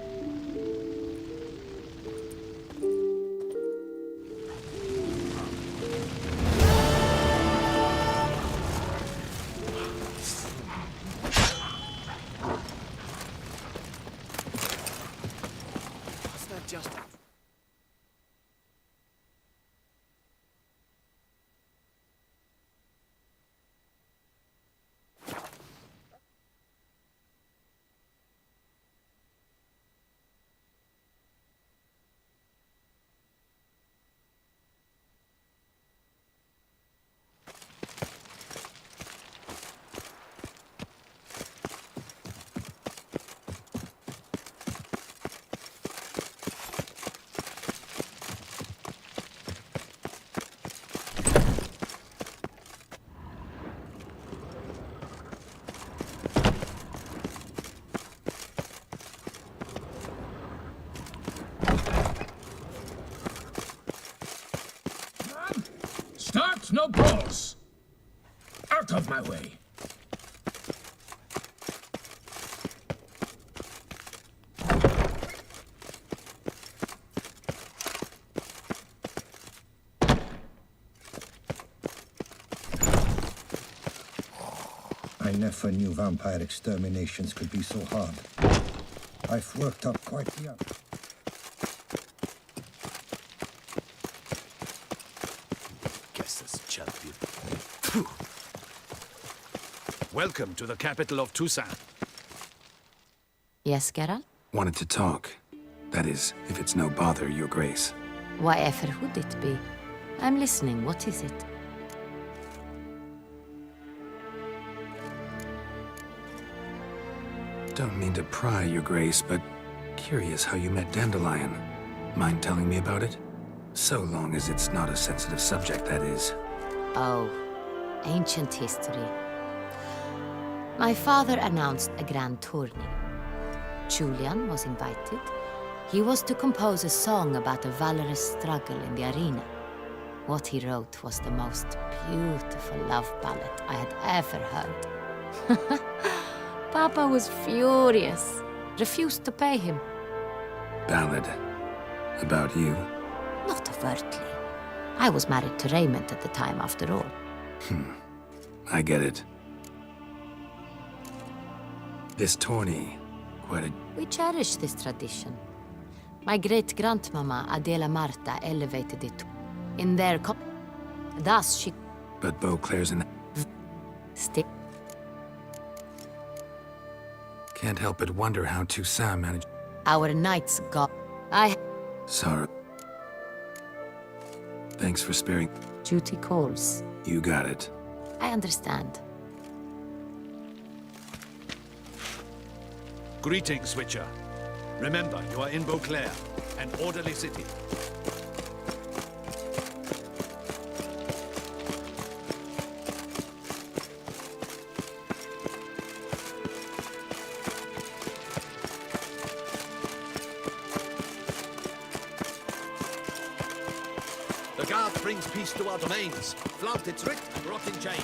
Start, no pause! Out of my way! I never knew vampire exterminations could be so hard. I've worked up quite the... Guess this champion. Phew. Welcome to the capital of Toussaint. Yes, Geralt? Wanted to talk. That is, if it's no bother, Your Grace. Whatever would it be? I'm listening. What is it? Don't mean to pry, Your Grace, but curious how you met Dandelion. Mind telling me about it? So long as it's not a sensitive subject, that is. Oh, ancient history. My father announced a grand tourney. Julian was invited. He was to compose a song about a valorous struggle in the arena. What he wrote was the most beautiful love ballad I had ever heard. Papa was furious, refused to pay him. Ballad. About you? Not overtly. I was married to Raymond at the time, after all. I get it. This tourney, quite a... We cherish this tradition. My great-grandmama Adela Marta elevated it in their thus she... But Beauclair's in... Still... Can't help but wonder how Toussaint managed... Our knights got... Sorry. Thanks for sparing... Duty calls. You got it. I understand. Greetings, Witcher. Remember, you are in Beauclair, an orderly city. The guard brings peace to our domains. Flout its writ and rot in chains.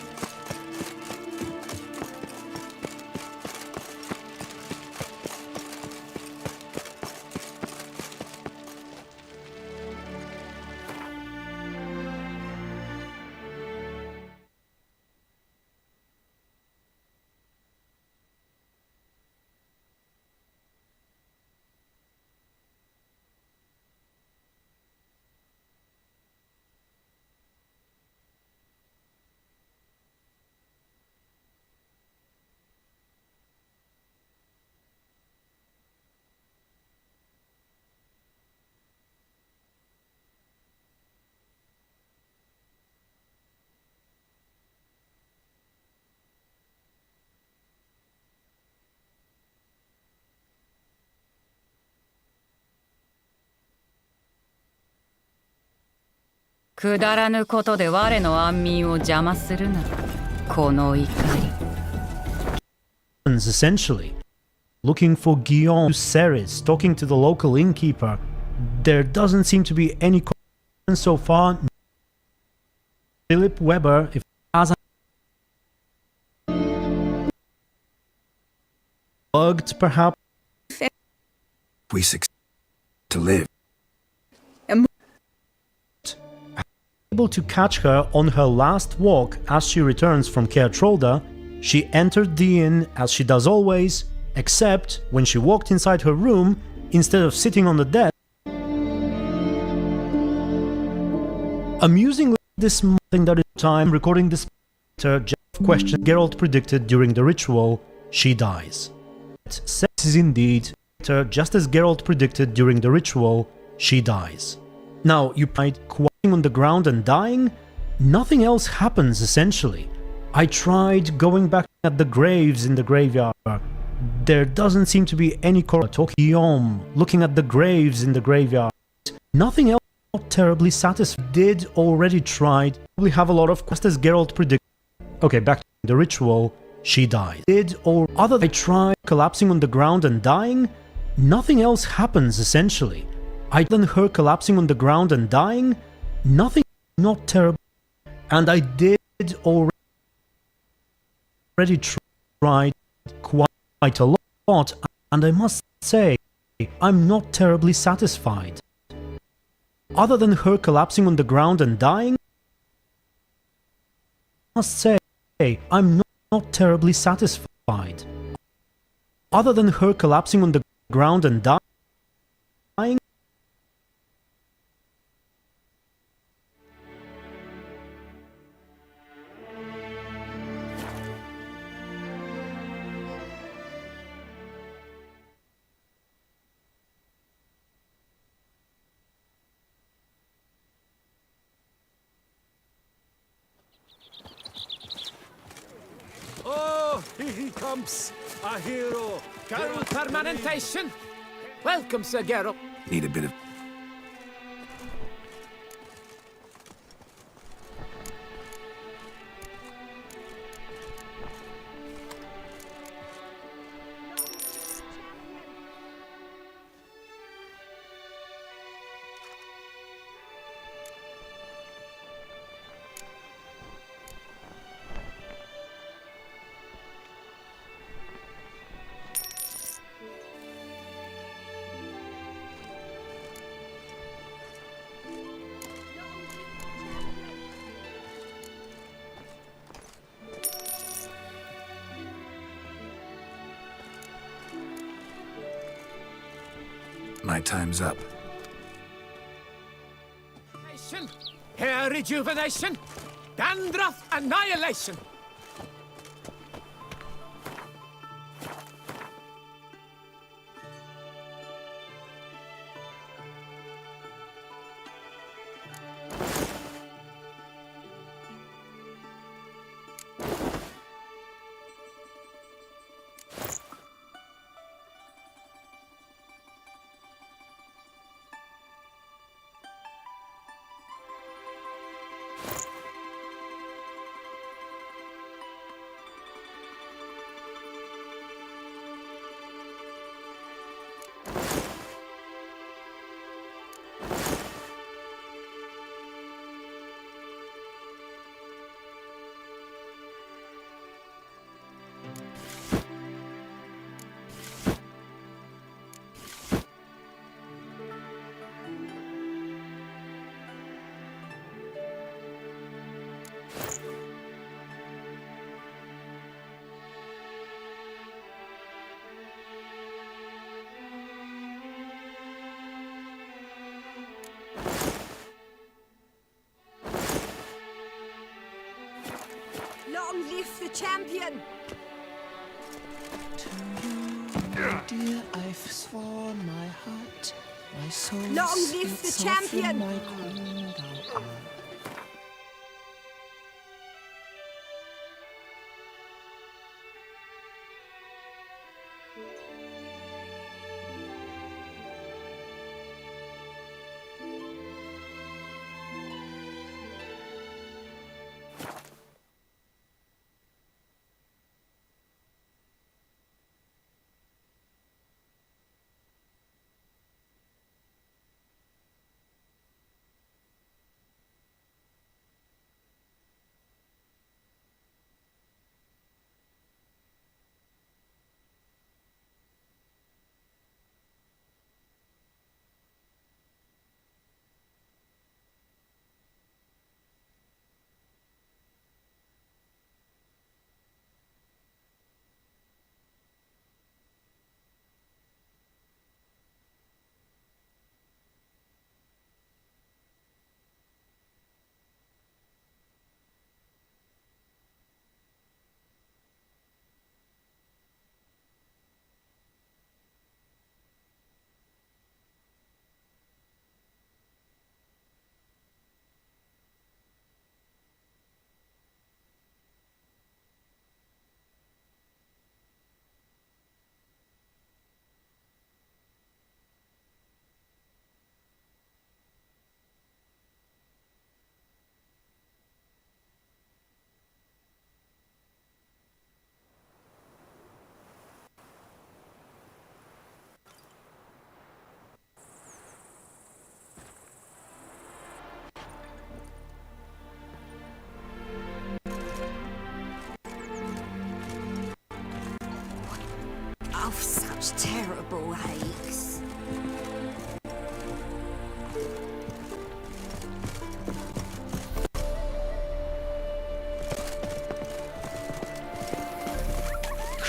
くだらぬことで我の安眠を邪魔するな。この怒り。Essentially, looking for Guillaume Ceres, talking to the local innkeeper. There doesn't seem to be any correlation so far. Philip Weber, if as bugged, perhaps. We succeed to live. Able to catch her on her last walk as she returns from Kertrolda, she entered the inn as she does always, except when she walked inside her room, instead of sitting on the desk. Amusingly, this thing that is time recording this question Geralt predicted during the ritual, she dies. Sex is indeed just as Geralt predicted during the ritual, she dies. Now, you tried quieting on the ground and dying? Nothing else happens, essentially. I tried going back at the graves in the graveyard. There doesn't seem to be any talk. Guillaume, looking at the graves in the graveyard. Nothing else, not terribly satisfied. Did already tried. Probably have a lot of quests as Geralt predicted. Okay, back to the ritual. She dies. Did or other I tried collapsing on the ground and dying? Nothing else happens, essentially. I than her collapsing on the ground and dying, nothing, not terrible, and I did already tried quite a lot, and I must say, I'm not terribly satisfied. Other than her collapsing on the ground and dying, I must say, I'm not not terribly satisfied. Other than her collapsing on the ground and dying, Oh, here he comes, a hero. Geralt Permanentation. Welcome, Sir Geralt. Need a bit of... My time's up. Hair rejuvenation. Dandruff annihilation. Long live the champion! Dear, I've sworn my heart, my soul. Long live the champion! My queen thou art. Of such terrible aches.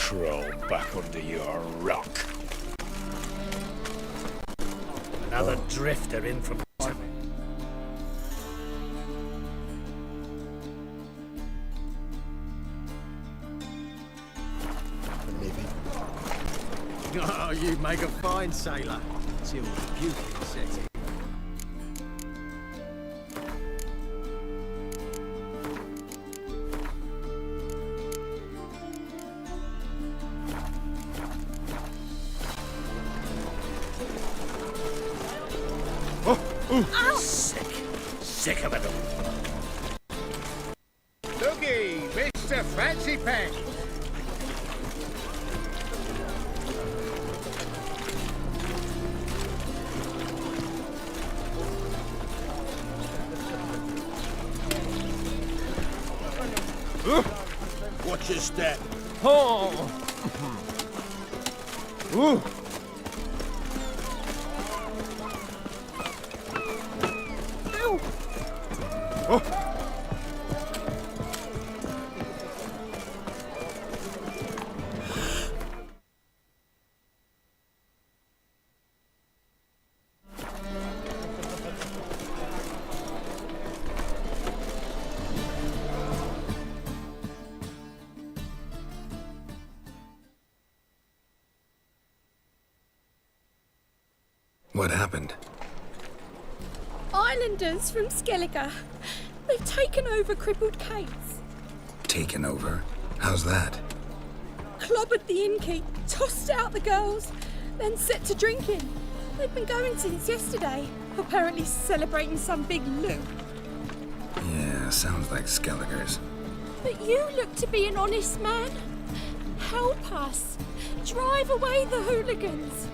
crawl back under your rock. Another drifter in from... Oh, you make a fine sailor. Till the beauty sets in. Sick of it all. Looky, Mr. Fancy Pants. Watch your step. Oh! Ooh! Oh! What happened? Islanders from Skellige. They've taken over crippled Kate's. Taken over? How's that? Clobbered the innkeep, tossed out the girls, then set to drinking. They've been going since yesterday, apparently celebrating some big loot. Yeah, sounds like Skelligers. But you look to be an honest man. Help us. Drive away the hooligans.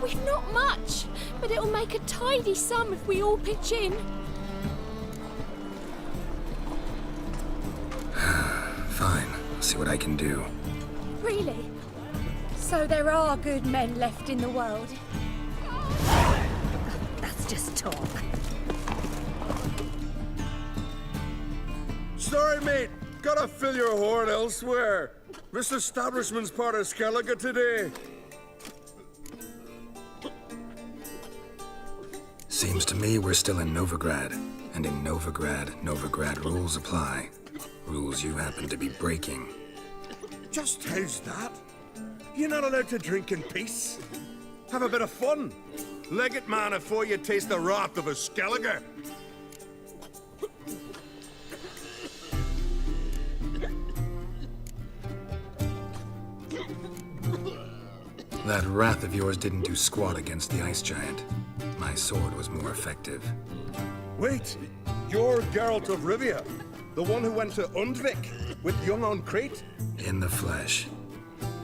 We've not much, but it'll make a tidy sum if we all pitch in. Fine, I'll see what I can do. Really? So there are good men left in the world? That's just talk. Sorry, mate. Gotta fill your horn elsewhere. This establishment's part of Skellige today. Seems to me we're still in Novigrad. And in Novigrad rules apply. Rules you happen to be breaking. Just how's that? You're not allowed to drink in peace. Have a bit of fun. Leg it, man, before you taste the wrath of a Skellige. That wrath of yours didn't do squat against the ice giant. My sword was more effective. Wait, you're Geralt of Rivia, the one who went to Undvik with young on Crete? In the flesh.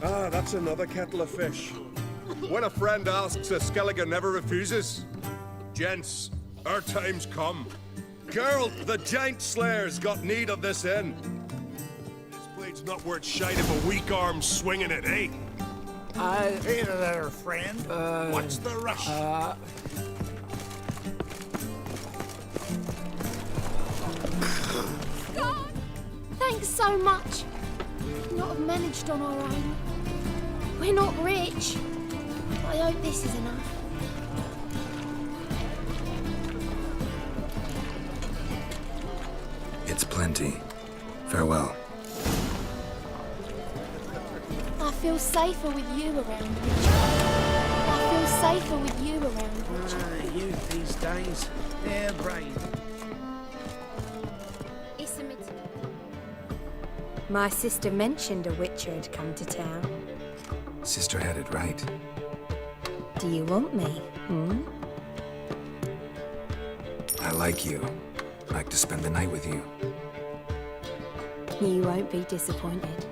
Ah, that's another kettle of fish. When a friend asks, a Skellige never refuses. Gents, our time's come. Geralt, the giant slayer's got need of this inn. This blade's not worth shite if a weak arm's swinging it, eh? Hey there, friend. What's the rush? God, thanks so much. Not have managed on our own. We're not rich. I hope this is enough. It's plenty. Farewell. I feel safer with you around, Richard. I feel safer with you around, Richard. Youth these days, they're brave. My sister mentioned a witcher had come to town. Sister had it right. Do you want me? Hmm? I like you. Like to spend the night with you. You won't be disappointed.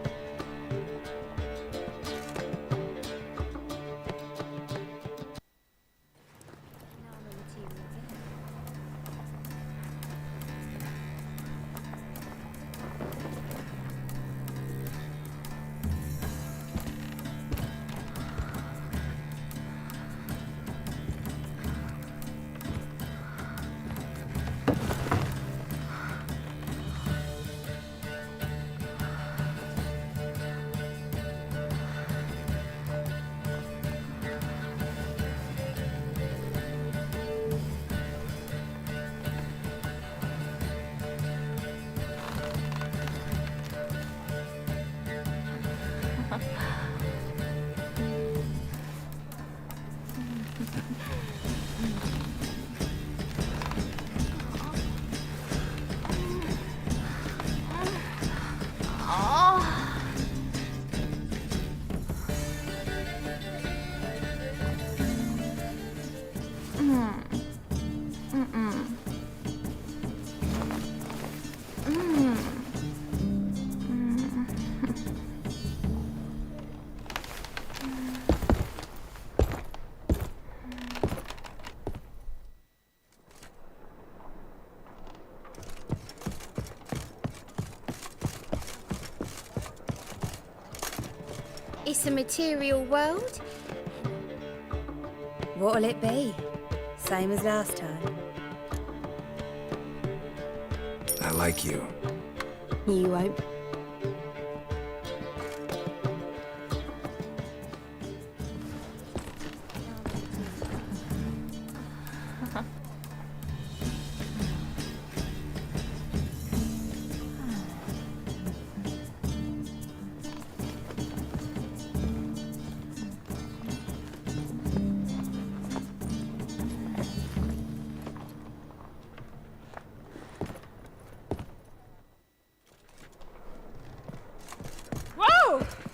It's a material world. What'll it be? Same as last time? I like you. You won't.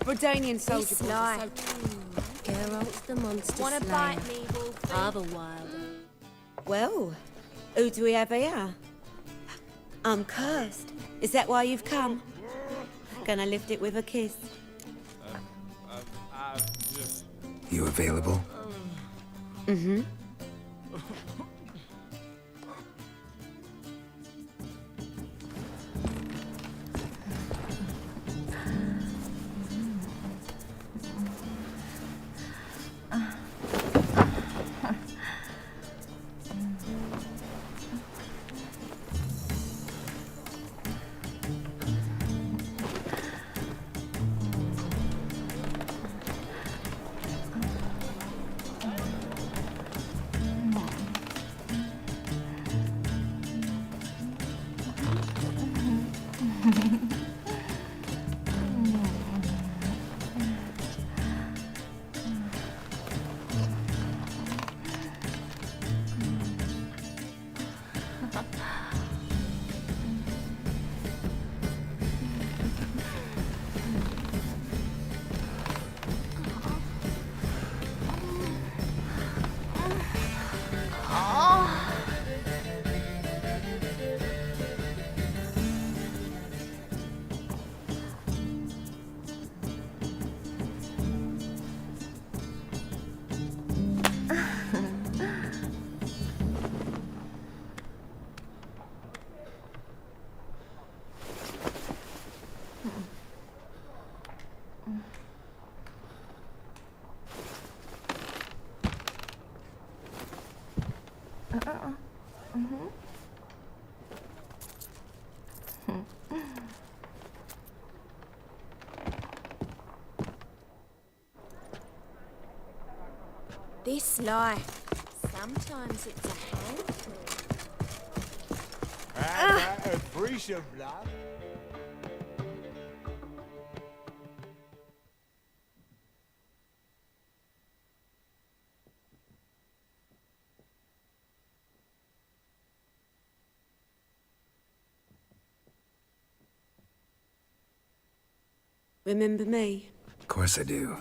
Brodanian soldier This boys lie. are so... Geralt's the monster Wanna slayer. bite me, Wolfie? Other wilder. Well, who do we have here? I'm cursed. Is that why you've come? Gonna lift it with a kiss. You available? Mm-hmm. This lie. Sometimes it's a handful. Appreciate blood. Remember me? Of course I do.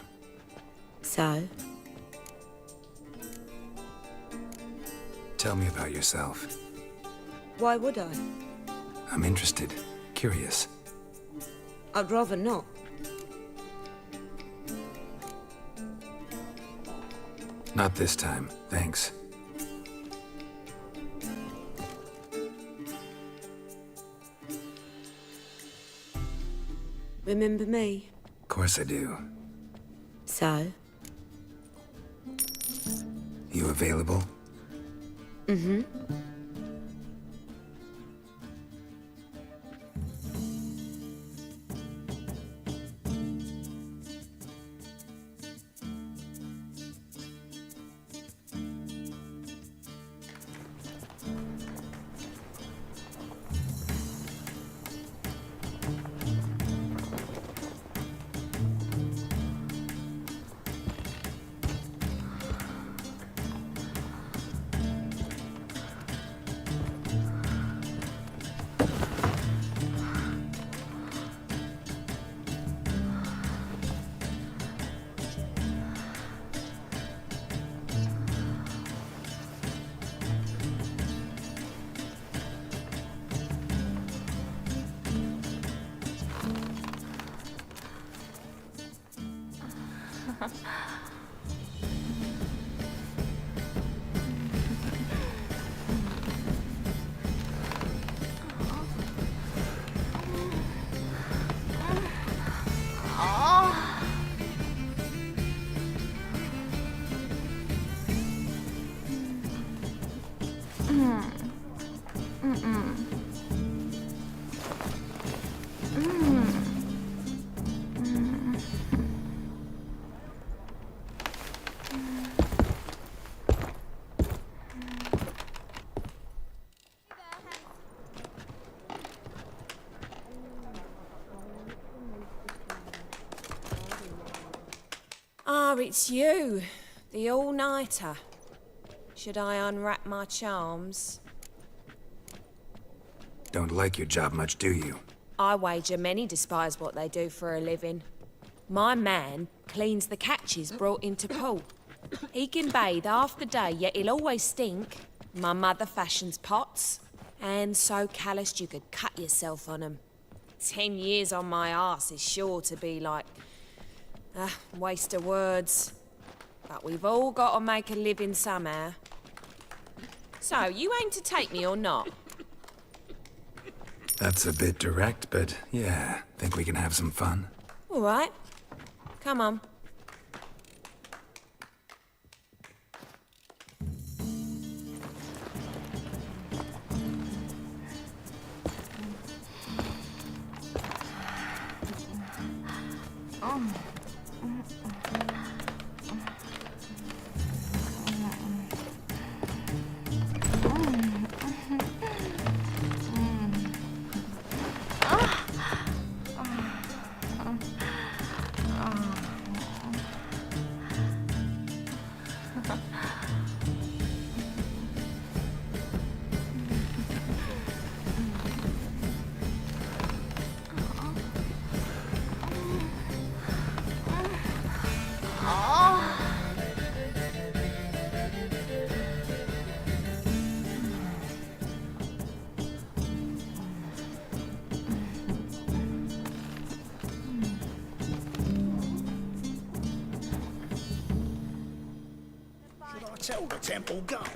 So? Tell me about yourself. Why would I? I'm interested, curious. I'd rather not. Not this time, thanks. Remember me? Of course I do. So? You available? Mm-hmm. Ah, it's you, the all-nighter. Should I unwrap my charms? Don't like your job much, do you? I wager many despise what they do for a living. My man cleans the catches brought into port. He can bathe half the day, yet he'll always stink. My mother fashions pots, and so calloused you could cut yourself on 'em. 10 years on my arse is sure to be like... waste of words. But we've all got to make a living somehow. So, you aim to take me or not? That's a bit direct, but yeah, think we can have some fun? All right. Come on. Tell the temple guard.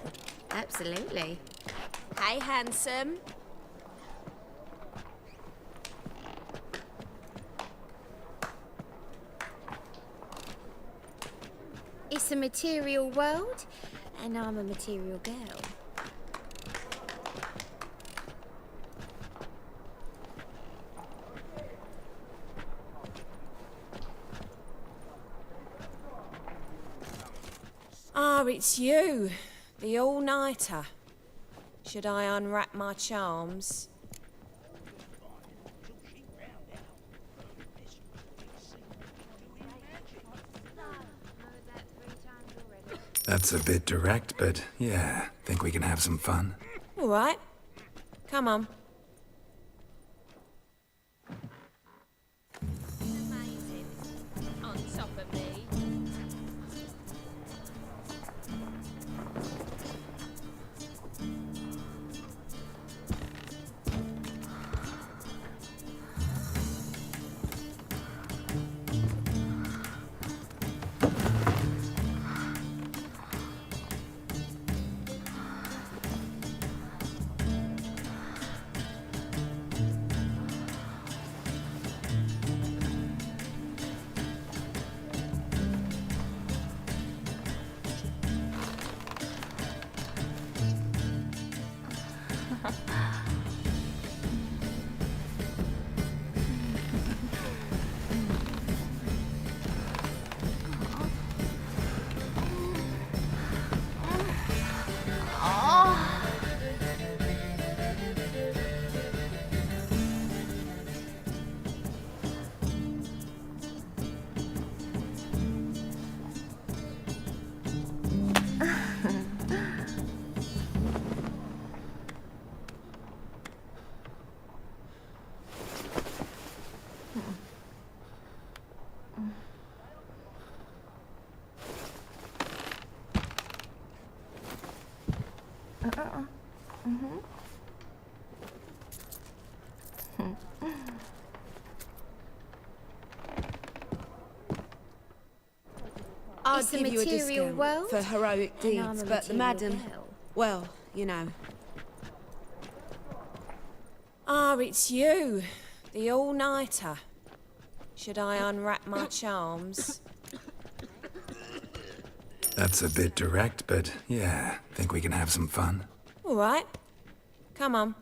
Absolutely. Hey, handsome. It's a material world, and I'm a material girl. Ah, it's you, the all-nighter. Should I unwrap my charms? That's a bit direct, but yeah, think we can have some fun? All right. Come on. Amazing. On top of me. I'll It's a give you a material discount world, for heroic and deeds, I'm a but the material madam, girl. well, you know. Ah, it's you. The all-nighter. Should I unwrap my charms? That's a bit direct, but yeah, think we can have some fun. All right. Come on.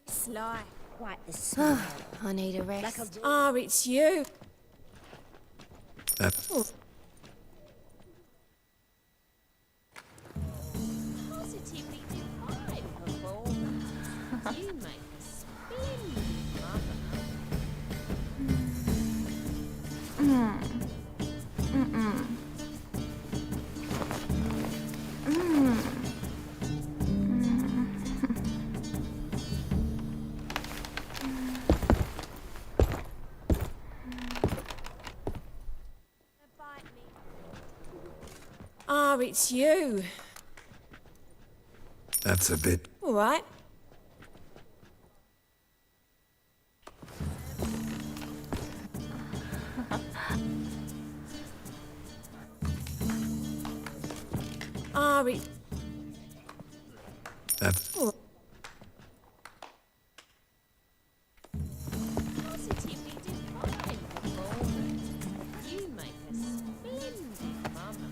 Sly. Quite the smell. I need a rest. Ah, it's you. Positively divine performance. You make a splendid mother. Ah, it's you. That's a bit... All right. Ah, it's... That's... Positively divine performance. You make a splendid mother.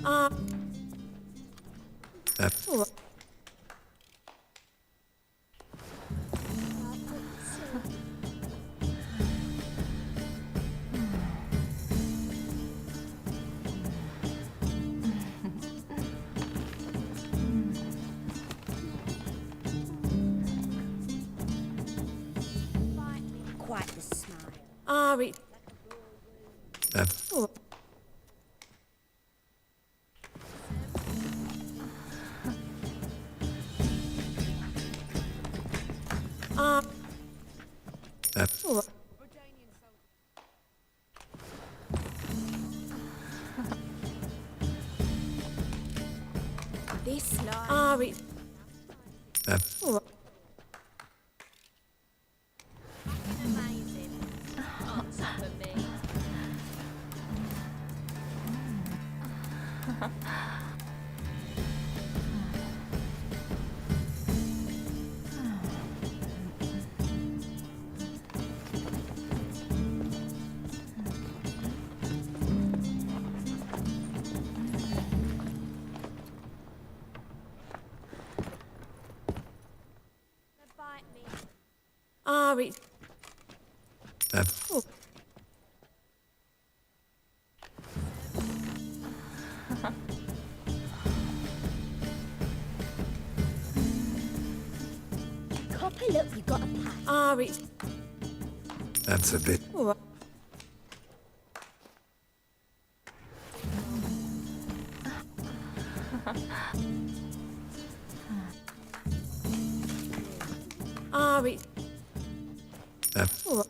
Ah. That's... All right. Quite the smile. Ah, it's... That's... All right. Ah. That's... All right. This line. Ah, it's... That's... All right. Amazing. On top of me. Ah, it's... That's... Oh. Copper, look, you got a pass. Ah, it's... That's a bit... Oh. Ah, it's... That's... Oh.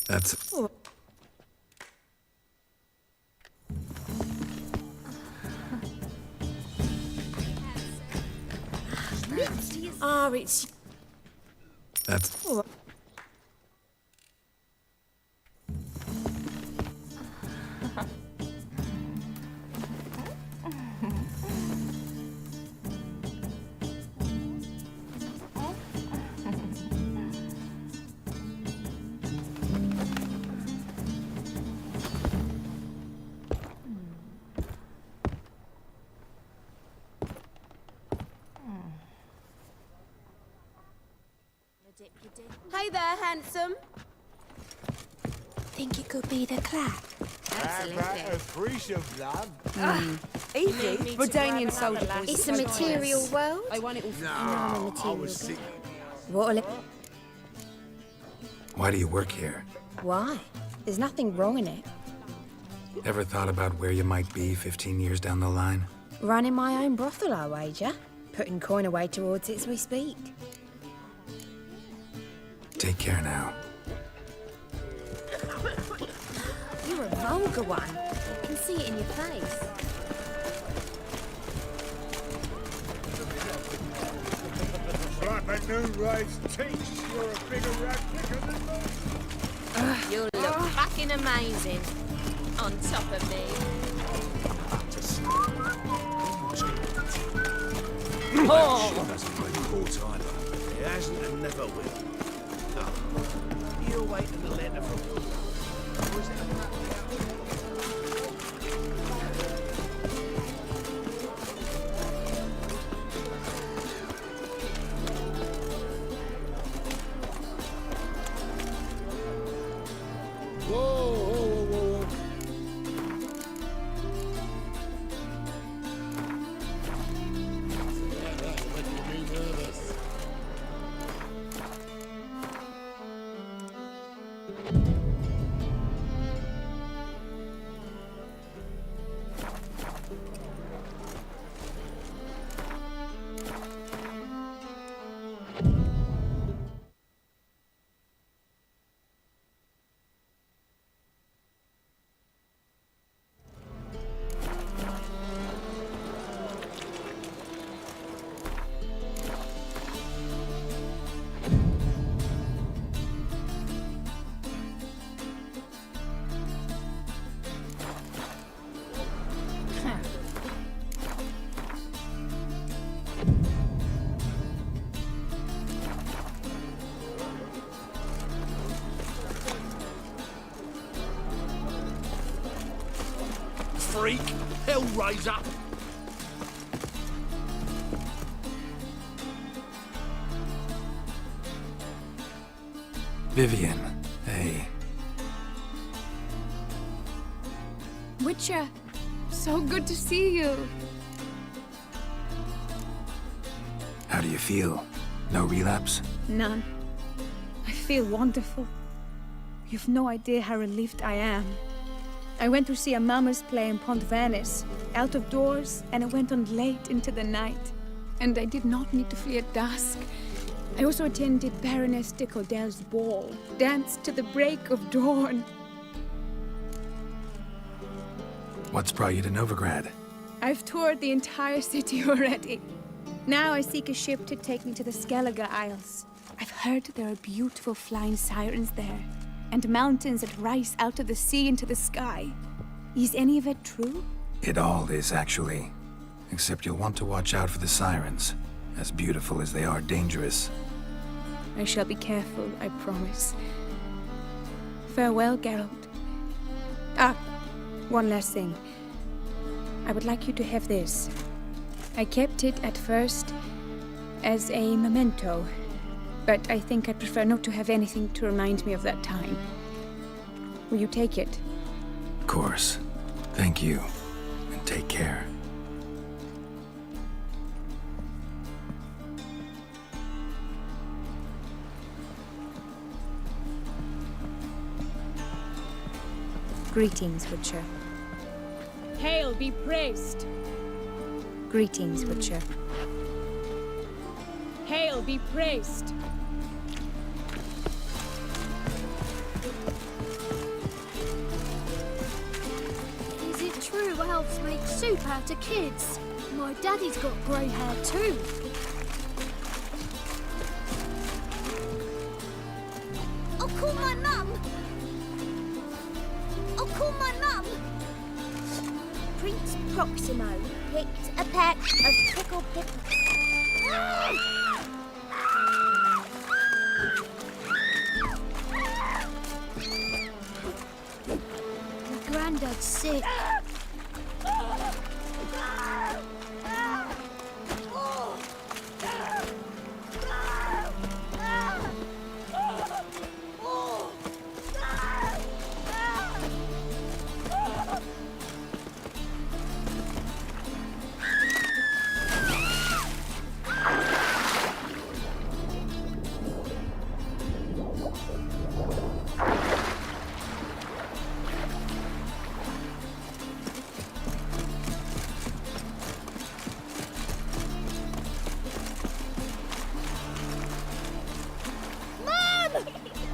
That's... Oh. Ah, it's... That's... Oh. Hey there, handsome. Think it could be the clap? Easy. Rodanian soldier. It's a material world. I want it all. No, I was sick. What'll it... Why do you work here? Why? There's nothing wrong in it. Ever thought about where you might be 15 years down the line? Running my own brothel, I wager. Putting coin away towards it as we speak. Take care now. You're a vulgar one. I can see it in your face. Like a new race teach, you're a bigger rat kicker than me. You look fucking amazing. On top of me. Oh! Sure doesn't play court either. It hasn't and never will. No. You awaiting a letter from... Was it freak? Hellraiser! Vivian, hey. Witcher, so good to see you. How do you feel? No relapse? None. I feel wonderful. You've no idea how relieved I am. I went to see a mummers play in Pont Venice, out of doors, and it went on late into the night. And I did not need to flee at dusk. I also attended Baroness de Codel's ball, danced to the break of dawn. What's brought you to Novigrad? I've toured the entire city already. Now I seek a ship to take me to the Skellige Isles. I've heard there are beautiful flying sirens there, and mountains that rise out of the sea into the sky. Is any of it true? It all is, actually. Except you'll want to watch out for the sirens. As beautiful as they are dangerous. I shall be careful, I promise. Farewell, Geralt. Ah, one last thing. I would like you to have this. I kept it at first as a memento, but I think I'd prefer not to have anything to remind me of that time. Will you take it? Of course. Thank you. And take care. Greetings, Witcher. Hail be praised. Greetings, Witcher. Hail be praised. Is it true elves make soup out of kids? My daddy's got grey hair too. I'll call my mum. I'll call my mum. Prince Proximo picked a peck of pickled pickles. My granddad's sick.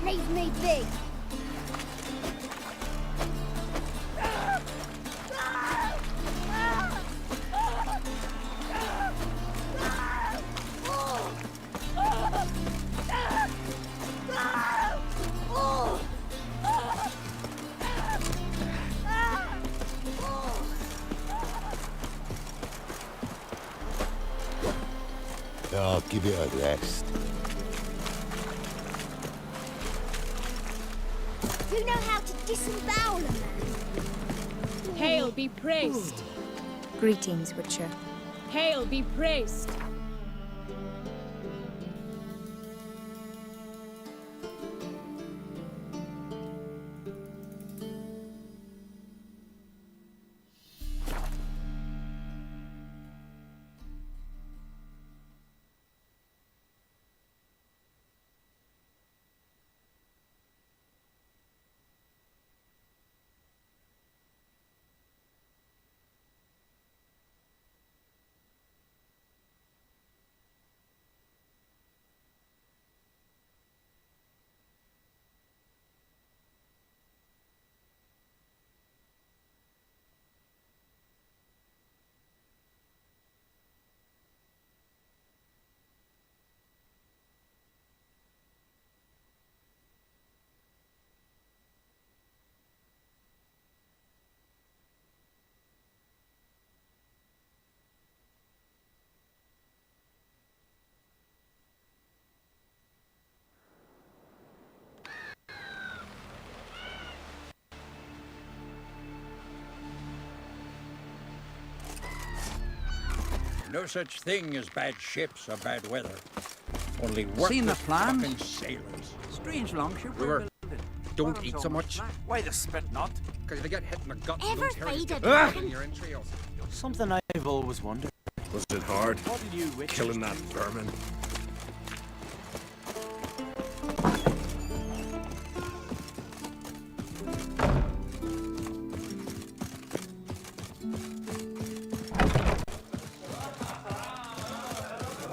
Leave me be. I'll give you a rest. You know how to disembowel a man. Hail be praised. Greetings, Witcher. Hail be praised. No such thing as bad ships or bad weather. Only Seen the worthless plan? fucking sailors. Strange longship Brewer, don't eat so much. Why the spit not? Because they get hit in the gut. Ever and those feed a hairs dragon? in your entrails. Something I've always wondered. Was it hard? What did you witches Killing that vermin?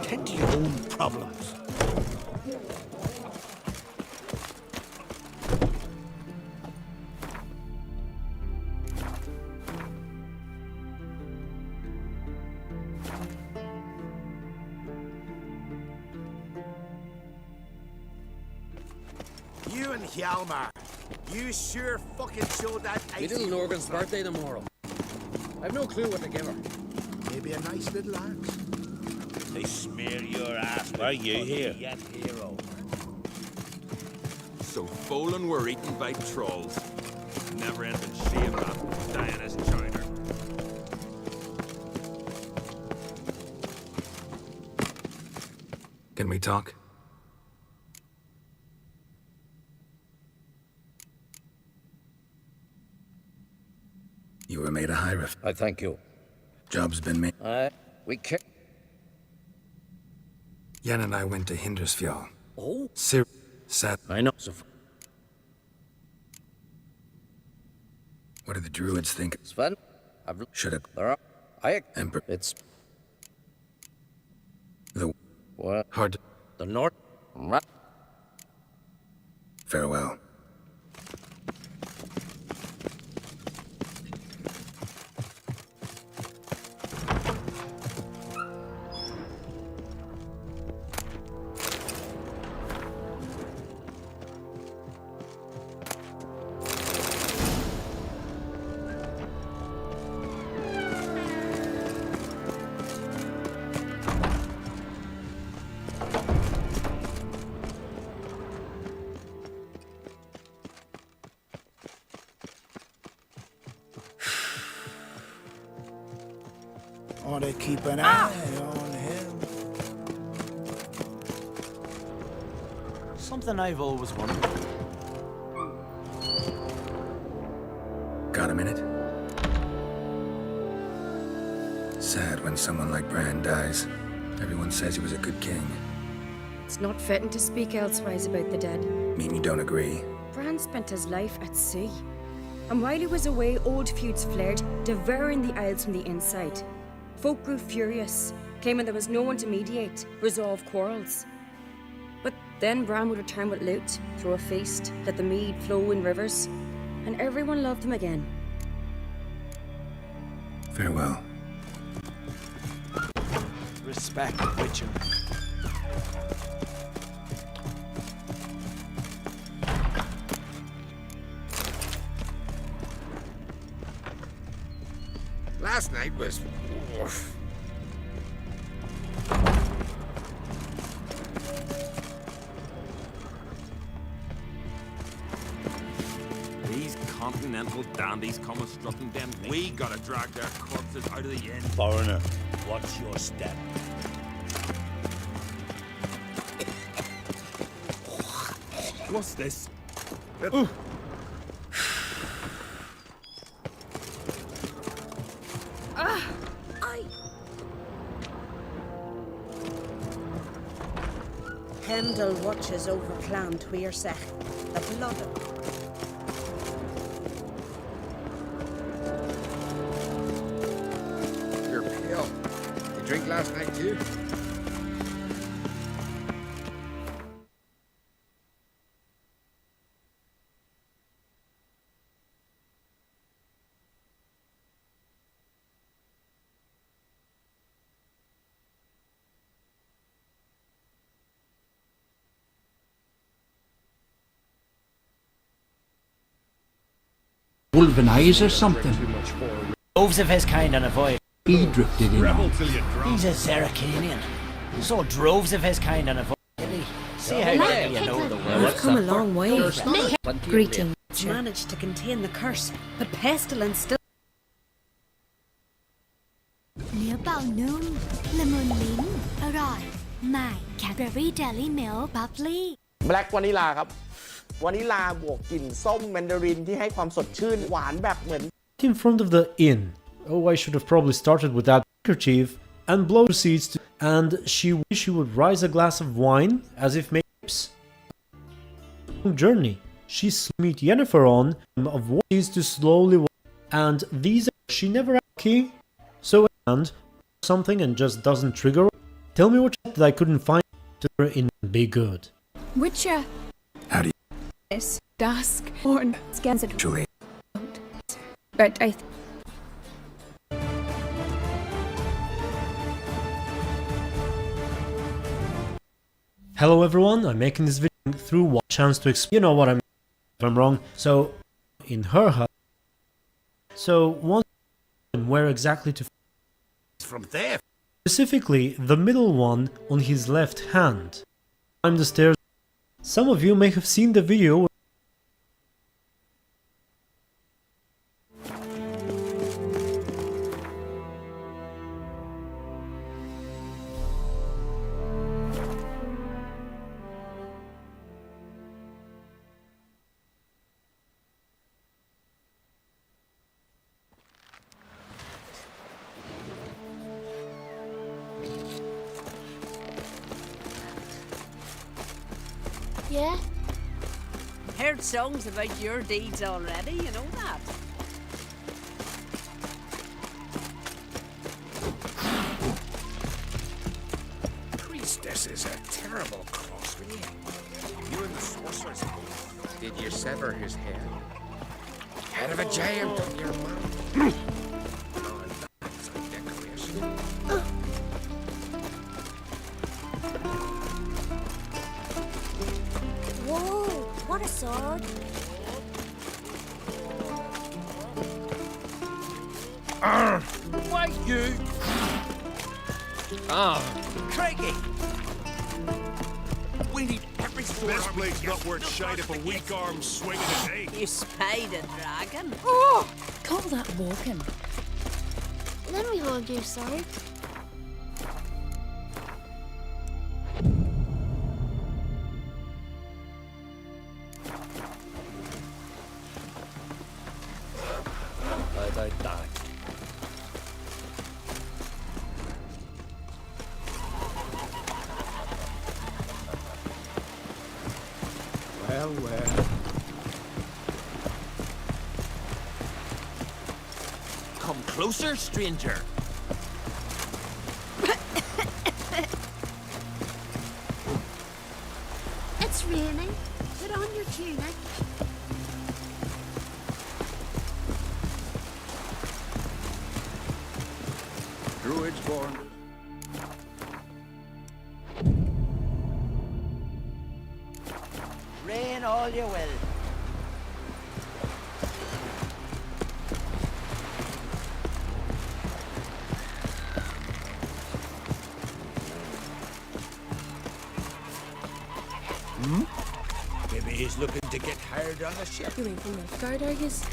Tend to your own problems. You and Hjalmar, you sure fucking showed that My little Norgan's birthday tomorrow. I've no clue what to give her. Maybe a nice little axe. They smear your ass. Why are you here? Yet hero. So full and we're eaten by trolls. Never ending shame that Diana's chowder. Can we talk? You were made a high ref. I thank you. Job's been made. We kick. Yen and I went to Hindersfjall. Oh? Sad. I know. What do the druids think? Sven? Should have. Emperor. It's. The. What? Hard to. The north. Farewell. Ought to keep an eye on him. Something I've always wondered. Got a minute? Sad when someone like Bran dies. Everyone says he was a good king. It's not fitting to speak elsewise about the dead. Mean you don't agree? Bran spent his life at sea. And while he was away, old feuds flared, devouring the Isles from the inside. Folk grew furious, claiming there was no one to mediate, resolve quarrels. But then Bran would return with loot, throw a feast, let the mead flow in rivers, and everyone loved him again. Farewell. Respect, Witcher. Last night was... These continental dandies come and strutting them. We gotta drag their corpses out of the inn. Foreigner, watch your step. What's this? Pendle watches over Clan Tuirsech, the blood of... You're pale. You drink last night too? Wolven eyes or something. Droves of his kind and avoid. He drifted in. He's a Zeracanian. So droves of his kind and avoid. See how well you know the world. We've come a long way. Greetings. Managed to contain the curse, but pestilence still... Nếu bào nướng, lemon lín, อร่อย ใหม่ Cadbury Dairy Milk Bubbly Black Vanilla ครับ วานิลาบวกกลิ่นส้มแมนดารินที่ให้ความสดชื่นหวานแบบเหมือน In front of the inn. Oh, I should have probably started with that handkerchief and blow seeds to... And she would rise a glass of wine as if making journey. She meet Yennefer on of what is to slowly walk, and these she never had key. So and something and just doesn't trigger. Tell me what that I couldn't find to her in be good. Witcher. How do you... Yes, dusk or scans it. Julie. But I... Hello everyone, I'm making this video through one chance to explain, you know what I mean if I'm wrong. So, in her house, so one where exactly to From there. specifically the middle one on his left hand. Climb the stairs. Some of you may have seen the video. Yeah? Heard songs about your deeds already, you know that. Priestesses are terrible cross with you. You and the sorceress. Did you sever his head? Head of a giant on your mouth. Oh, that's a decoration. Whoa, what a sword. Why you? Craigie! We need every sword. This blade's not worth shite if a weak arm swinging an eight. You spied a dragon? Oh! Call that walking. Let me hold your sword. I die. Well, well. Come closer, stranger. It's raining. Put on your tunic. Druids born. Rain all you will. Maybe he's looking to get hired on a ship. You ain't from Nilfgaard, are yous?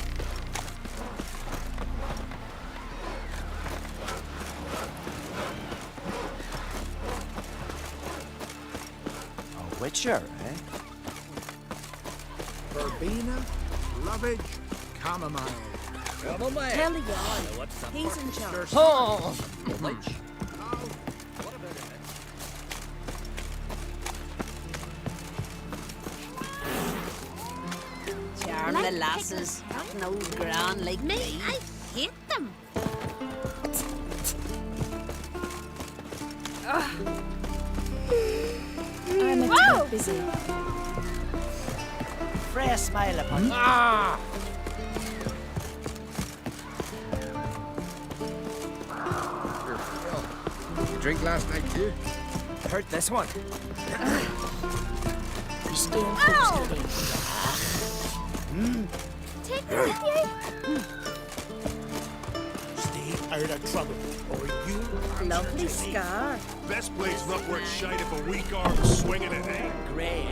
A witcher, eh? Verbena, lovage, chamomile. Chamomile. Tell the yarn. He's in charge. Oh! Charm the lasses. Not an old gran like me. I hate them. I'm a Whoa! tad busy. Freya smile upon you. Ah! You drink last night too? Hurt this one. Be staying close to them. Take them with you. Stay out of trouble, or you Lovely scar. Best blade's not worth shite if a weak arm swinging an eight. Grey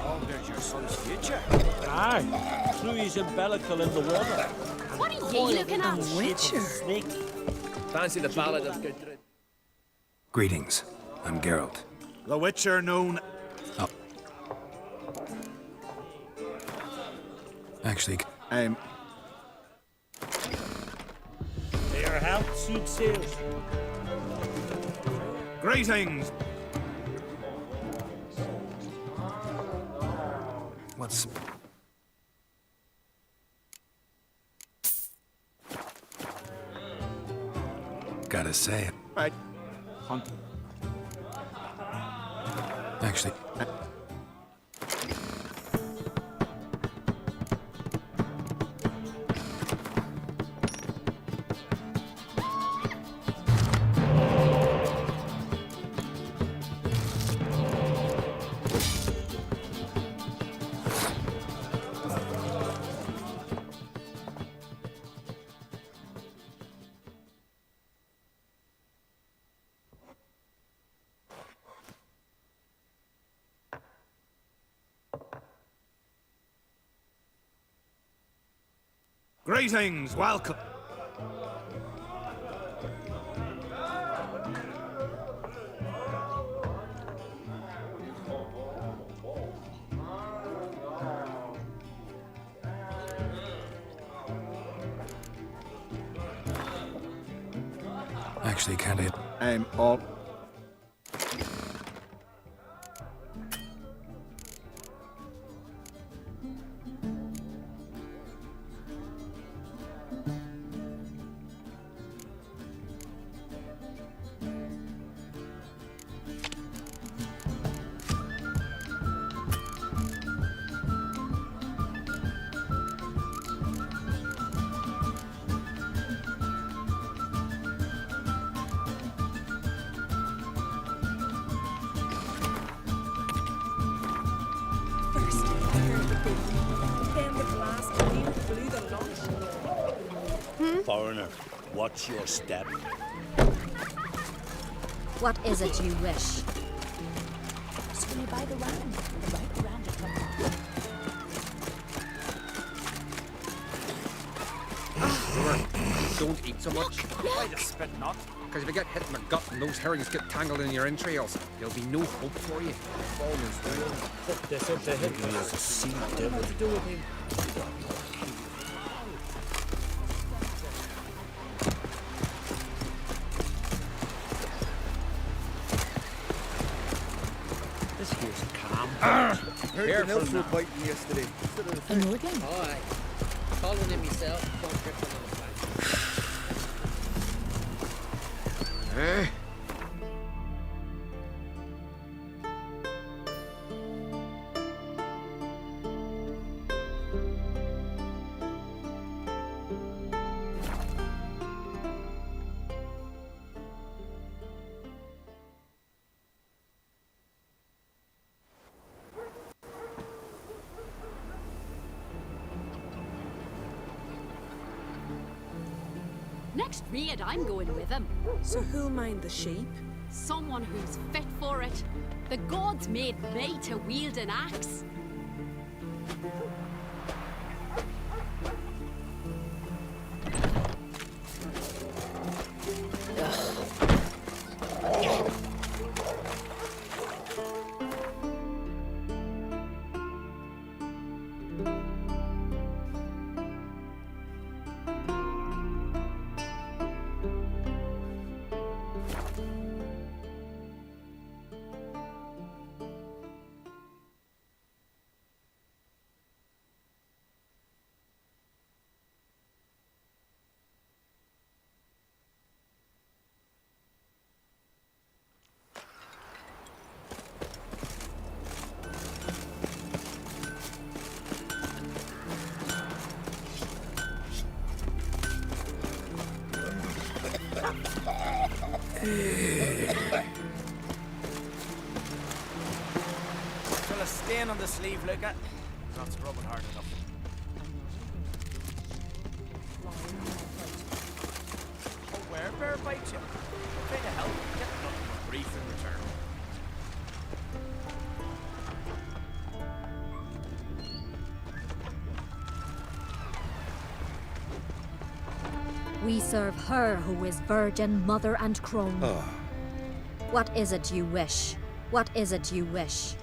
alters your son's future. Aye, threw his umbilical in the water. What are you looking at? Witcher. Snake. Fancy the ballad of Gudrun. Greetings. I'm Geralt. The Witcher known. Oh. Actually, Their health soothsayers. Greetings. what's... Gotta say it. Right. Actually, Greetings, welcome. Actually, can't it? I'm all. First, I heard the beat, then the blast, and then blew the launch. Foreigner, watch your step. What is it you wish? Swing by the round, the right around it from Don't eat so much. Why the spit not? Because if you get hit in the gut and those herrings get tangled in your entrails, there'll be no hope for you. Put this up the hill. He is a sea devil. What to do with him? This here's calm. Heard an elf were biting yesterday. a Nordling. Aye. Following him myself, don't grip on the flank. Eh? Next raid, I'm going with him. So who'll mind the sheep? Someone who's fit for it. The gods made me to wield an axe. Still a stain on the sleeve, Luca. Not scrubbing hard enough. Oh, where bear bite you? What kind of help? Get nothing but grief in return. We serve her who is virgin, mother, and crone. What is it you wish? What is it you wish?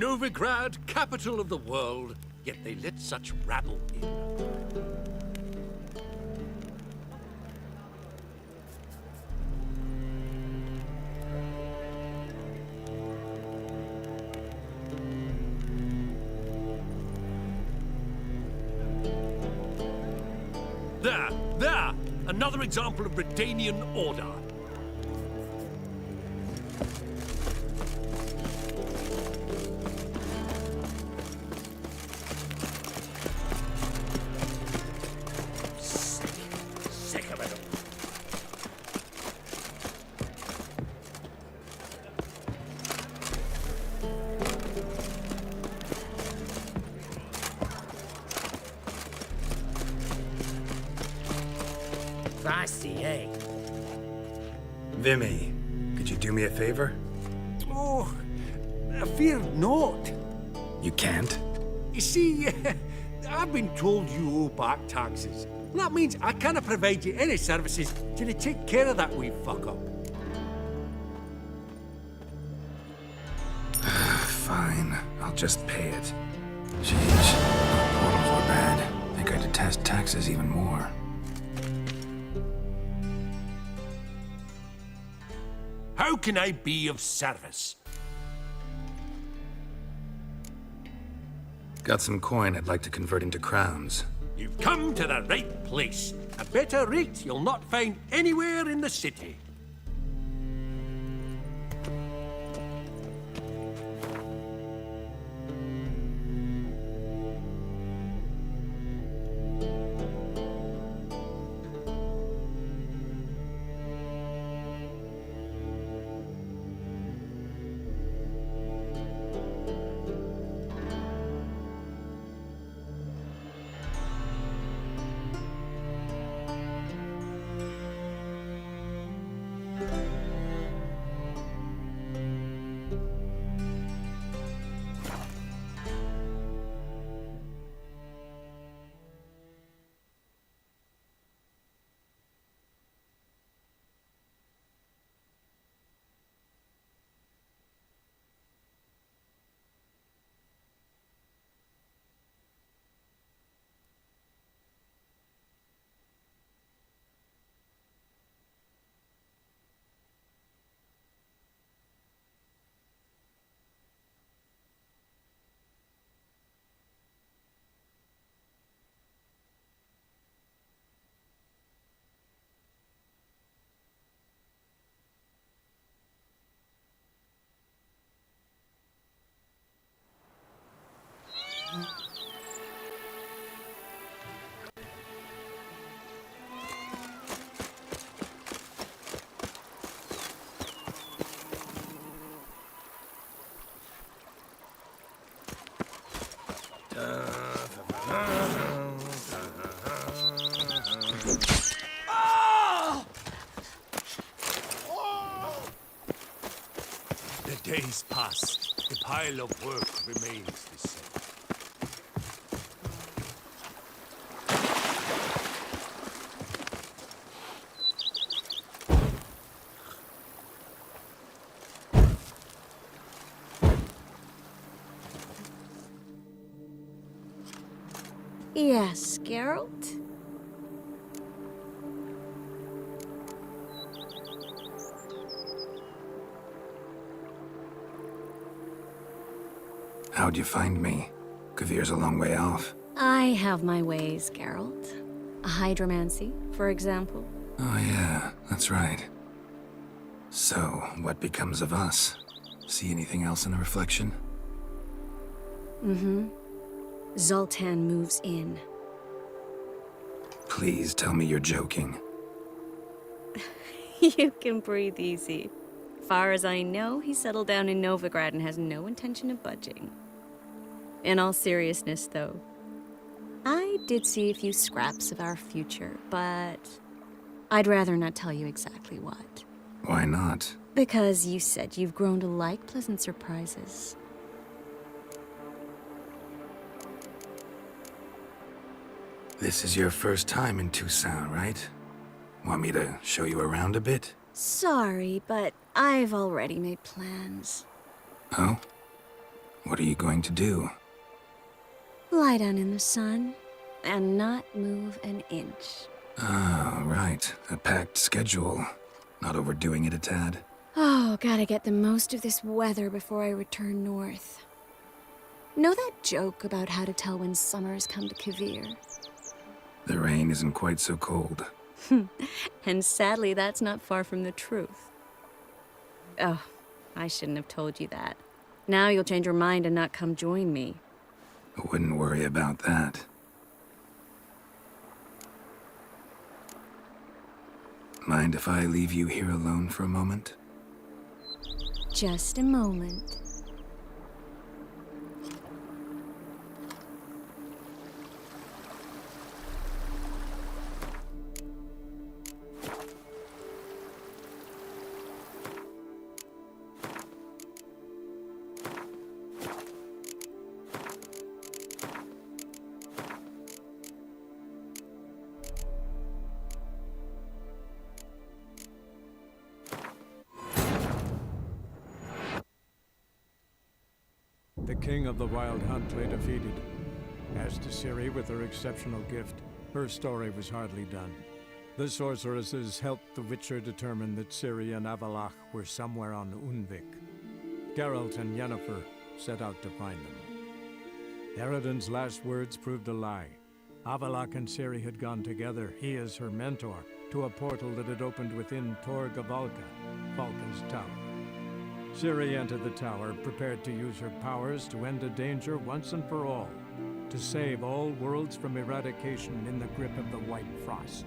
Novigrad, capital of the world, yet they let such rabble in. There! Another example of Britannian order. Sick of it all. Feisty, eh? Vimy, could you do me a favor? Oh, I fear not. You can't? You see, I've been told you owe back taxes. That means I can't provide you any services till you take care of that wee fuck-up. Fine, I'll just pay it. Jeez, portals were bad. I think I detest taxes even more. How can I be of service? Got some coin I'd like to convert into crowns. You've come to the right place. A better rate you'll not find anywhere in the city. The days pass. The pile of work remains the same. Yes, Geralt? How'd you find me? Kavir's a long way off. I have my ways, Geralt. Hydromancy, for example. Oh yeah, that's right. So, what becomes of us? See anything else in the reflection? Mm-hmm. Zoltan moves in. Please tell me you're joking. You can breathe easy. Far as I know, he settled down in Novigrad and has no intention of budging. In all seriousness, though, I did see a few scraps of our future, but I'd rather not tell you exactly what. Why not? Because you said you've grown to like pleasant surprises. This is your first time in Toussaint, right? Want me to show you around a bit? Sorry, but I've already made plans. Oh? What are you going to do? Lie down in the sun and not move an inch. Ah, right. A packed schedule. Not overdoing it a tad. Oh, gotta get the most of this weather before I return north. Know that joke about how to tell when summer's come to Kavir? The rain isn't quite so cold. And sadly, that's not far from the truth. Oh, I shouldn't have told you that. Now you'll change your mind and not come join me. I wouldn't worry about that. Mind if I leave you here alone for a moment? Just a moment. The king of the Wild Hunt lay defeated. As to Ciri with her exceptional gift, her story was hardly done. The sorceresses helped the Witcher determine that Ciri and Avalach were somewhere on Unvik. Geralt and Yennefer set out to find them. Eredin's last words proved a lie. Avalach and Ciri had gone together, he as her mentor, to a portal that had opened within Tor Gavalka, Falca's tower. Ciri entered the tower, prepared to use her powers to end a danger once and for all, to save all worlds from eradication in the grip of the White Frost.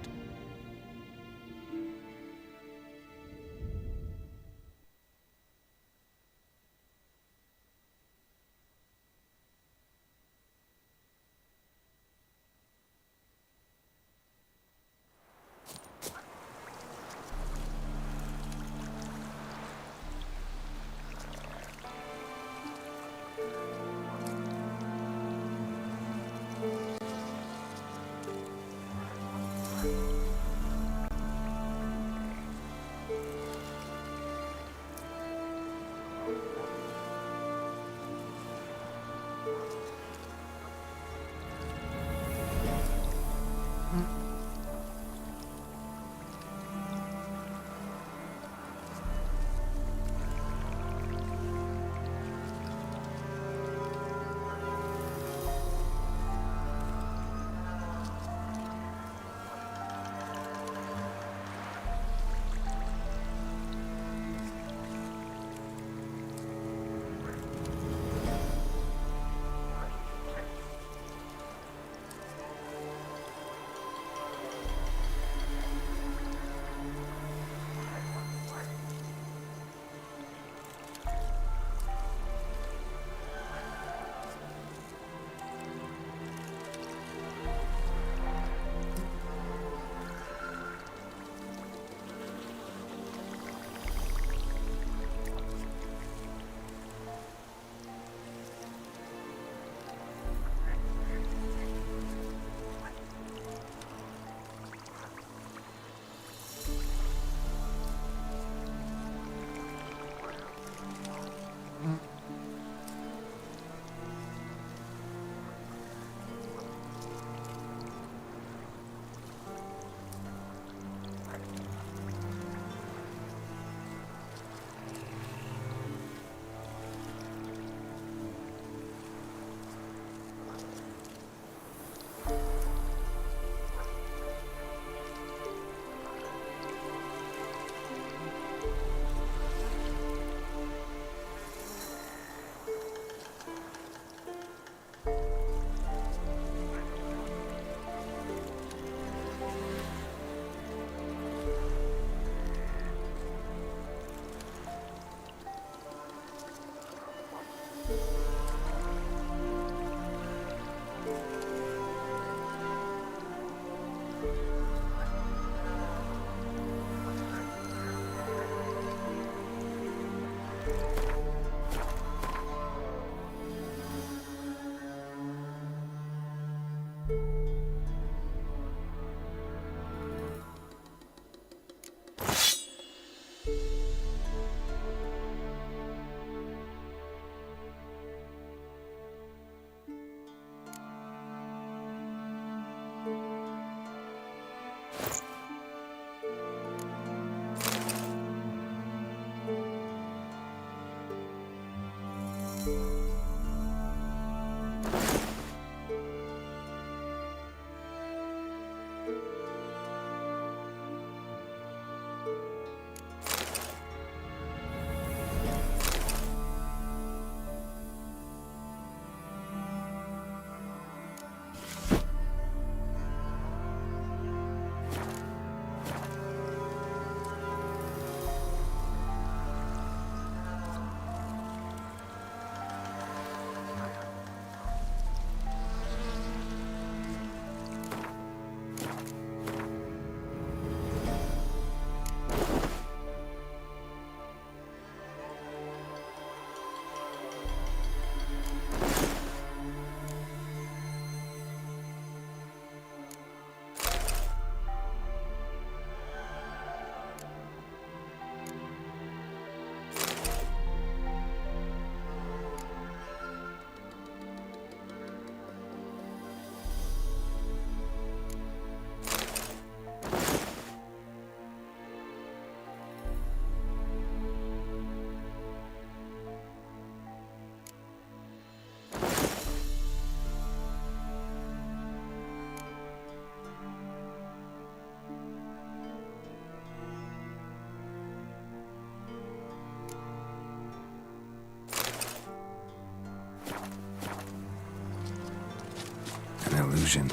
confusion.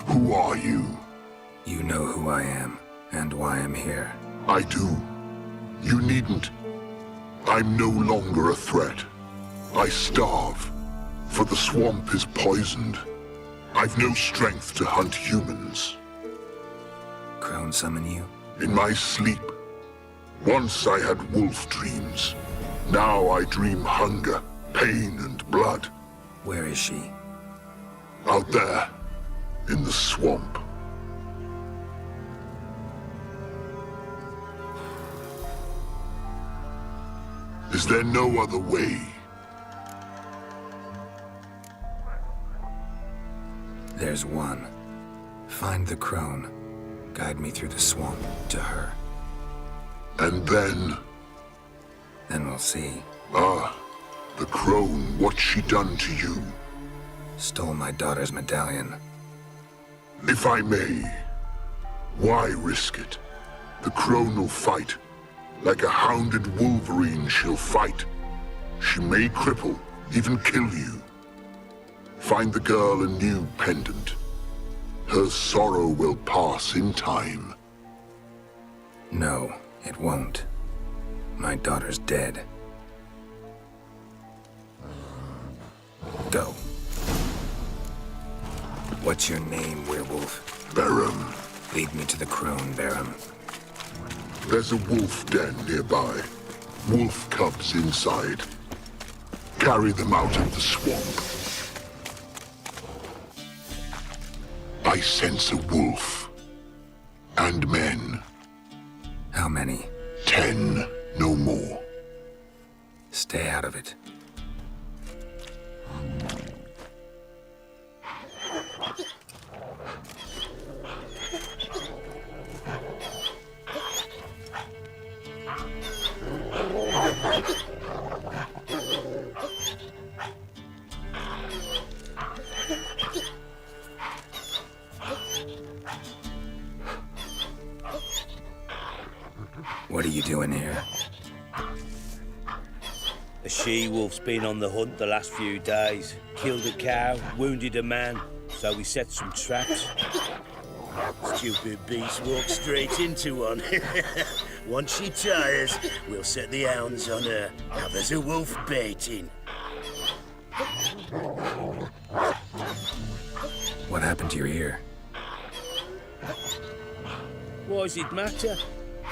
Who are you? You know who I am, and why I'm here. I do. You needn't. I'm no longer a threat. I starve, for the swamp is poisoned. I've no strength to hunt humans. Crone summon you? In my sleep. Once I had wolf dreams. Now I dream hunger, pain, and blood. Where is she? Out there, in the swamp. Is there no other way? There's one. Find the crone. Guide me through the swamp to her. And then? Then we'll see. Ah, the crone, what's she done to you? Stole my daughter's medallion. If I may, why risk it? The crone will fight. Like a hounded wolverine, she'll fight. She may cripple, even kill you. Find the girl a new pendant. Her sorrow will pass in time. No, it won't. My daughter's dead. Go. What's your name, werewolf? Barum. Lead me to the crone, Barum. There's a wolf den nearby. Wolf cubs inside. Carry them out of the swamp. I sense a wolf. And men. How many? 10, no more. Stay out of it. What are you doing here? A she-wolf's been on the hunt the last few days. Killed a cow, wounded a man, so we set some traps. Stupid beast walked straight into one. Once she tires, we'll set the hounds on her. Have us a wolf baiting. What happened to your ear? Why does it matter?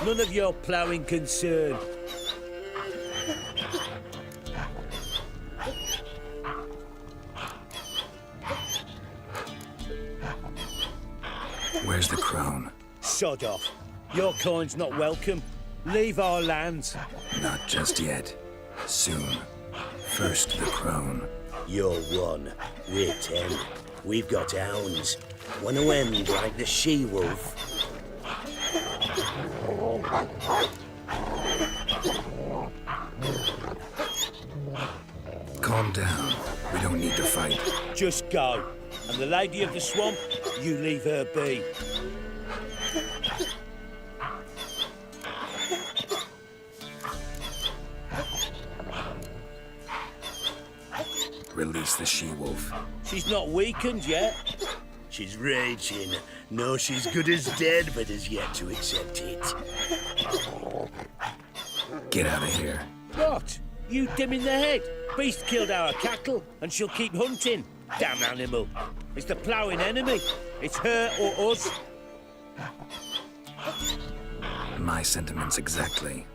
None of your ploughing concern. Where's the crone? Sod off. Your kind's not welcome. Leave our lands. Not just yet. Soon. First the crone. You're one. We're 10. We've got hounds. One of them like the she-wolf. Calm down. We don't need to fight. Just go. And the lady of the swamp, you leave her be. Release the she-wolf. She's not weakened yet. She's raging. No, she's good as dead, but has yet to accept it. Get out of here. What? You dim in the head? Beast killed our cattle, and she'll keep hunting. Damn animal. It's the ploughing enemy. It's her or us. My sentiments exactly.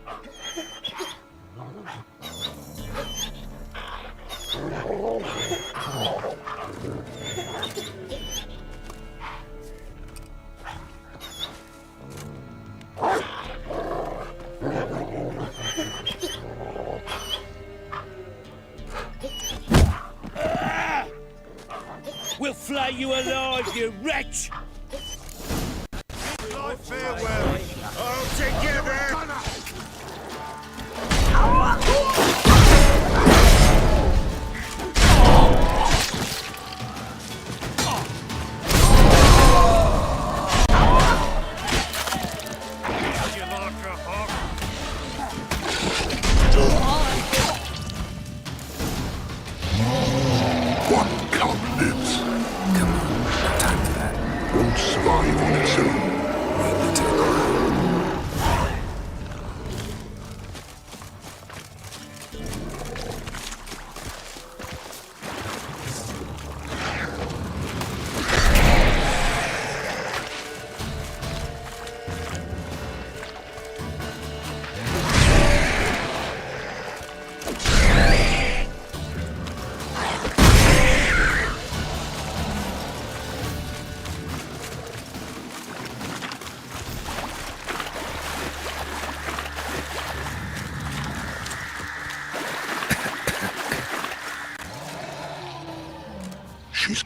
We'll flay you alive, you wretch! Farewell. All together.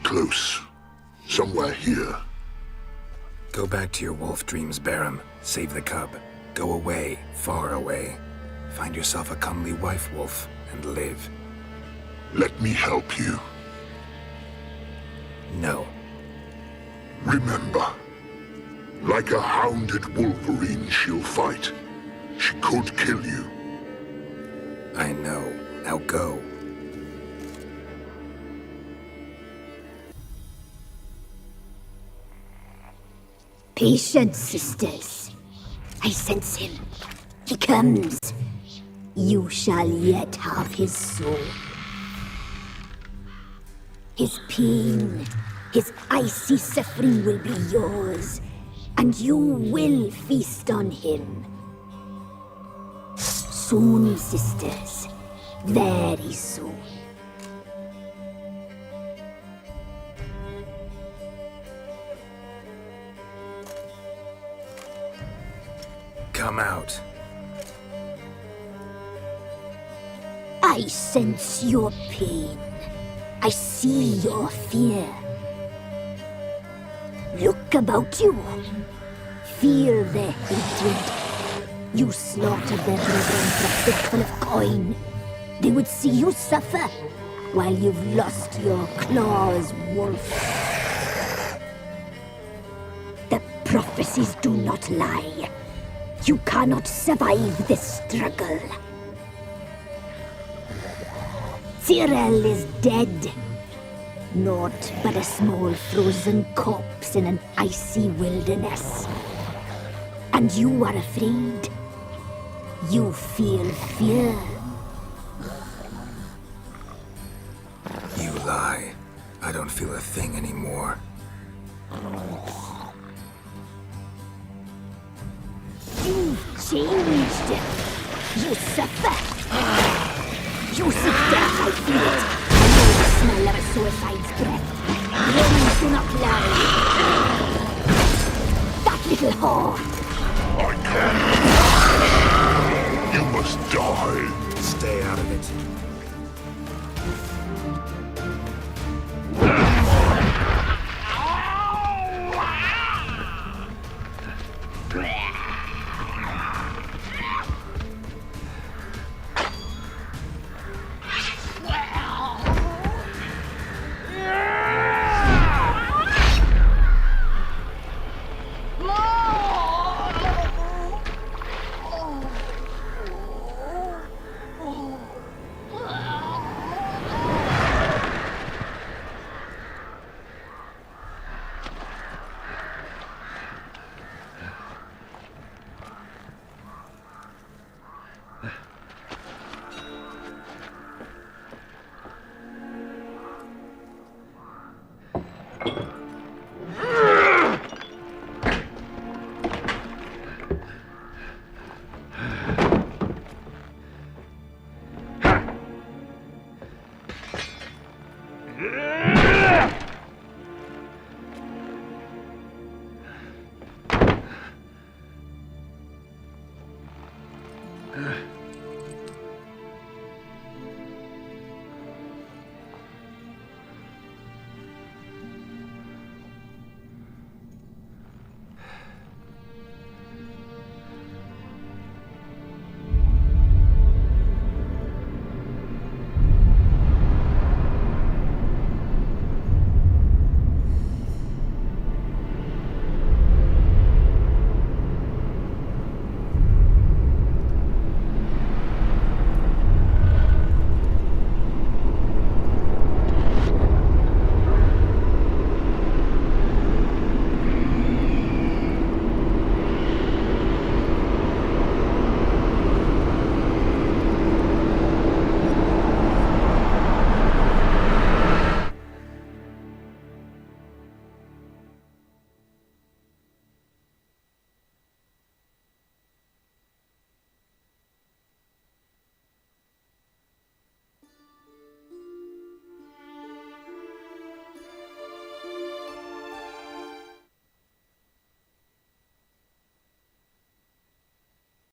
close. Somewhere here. Go back to your wolf dreams, Barum. Save the cub. Go away, far away. Find yourself a comely wife wolf and live. Let me help you. No. Remember, like a hounded wolverine she'll fight. She could kill you. I know. Now go. Patience, sisters. I sense him. He comes. You shall yet have his soul. His pain, his icy suffering will be yours, and you will feast on him. Soon, sisters. Very soon. Come out. I sense your pain. I see your fear. Look about you. Feel their hatred. You slaughtered their brethren for a fistful of coin. They would see you suffer while you've lost your claws, wolf. The prophecies do not lie. You cannot survive this struggle. Cyril is dead. Naught but a small frozen corpse in an icy wilderness. And you are afraid. You feel fear. You lie. I don't feel a thing anymore. You've changed. You suffer. You seek death, I feel it. I know the smell of a suicide's breath. Romans do not lie. That little whore. I can't. You must die. Stay out of it.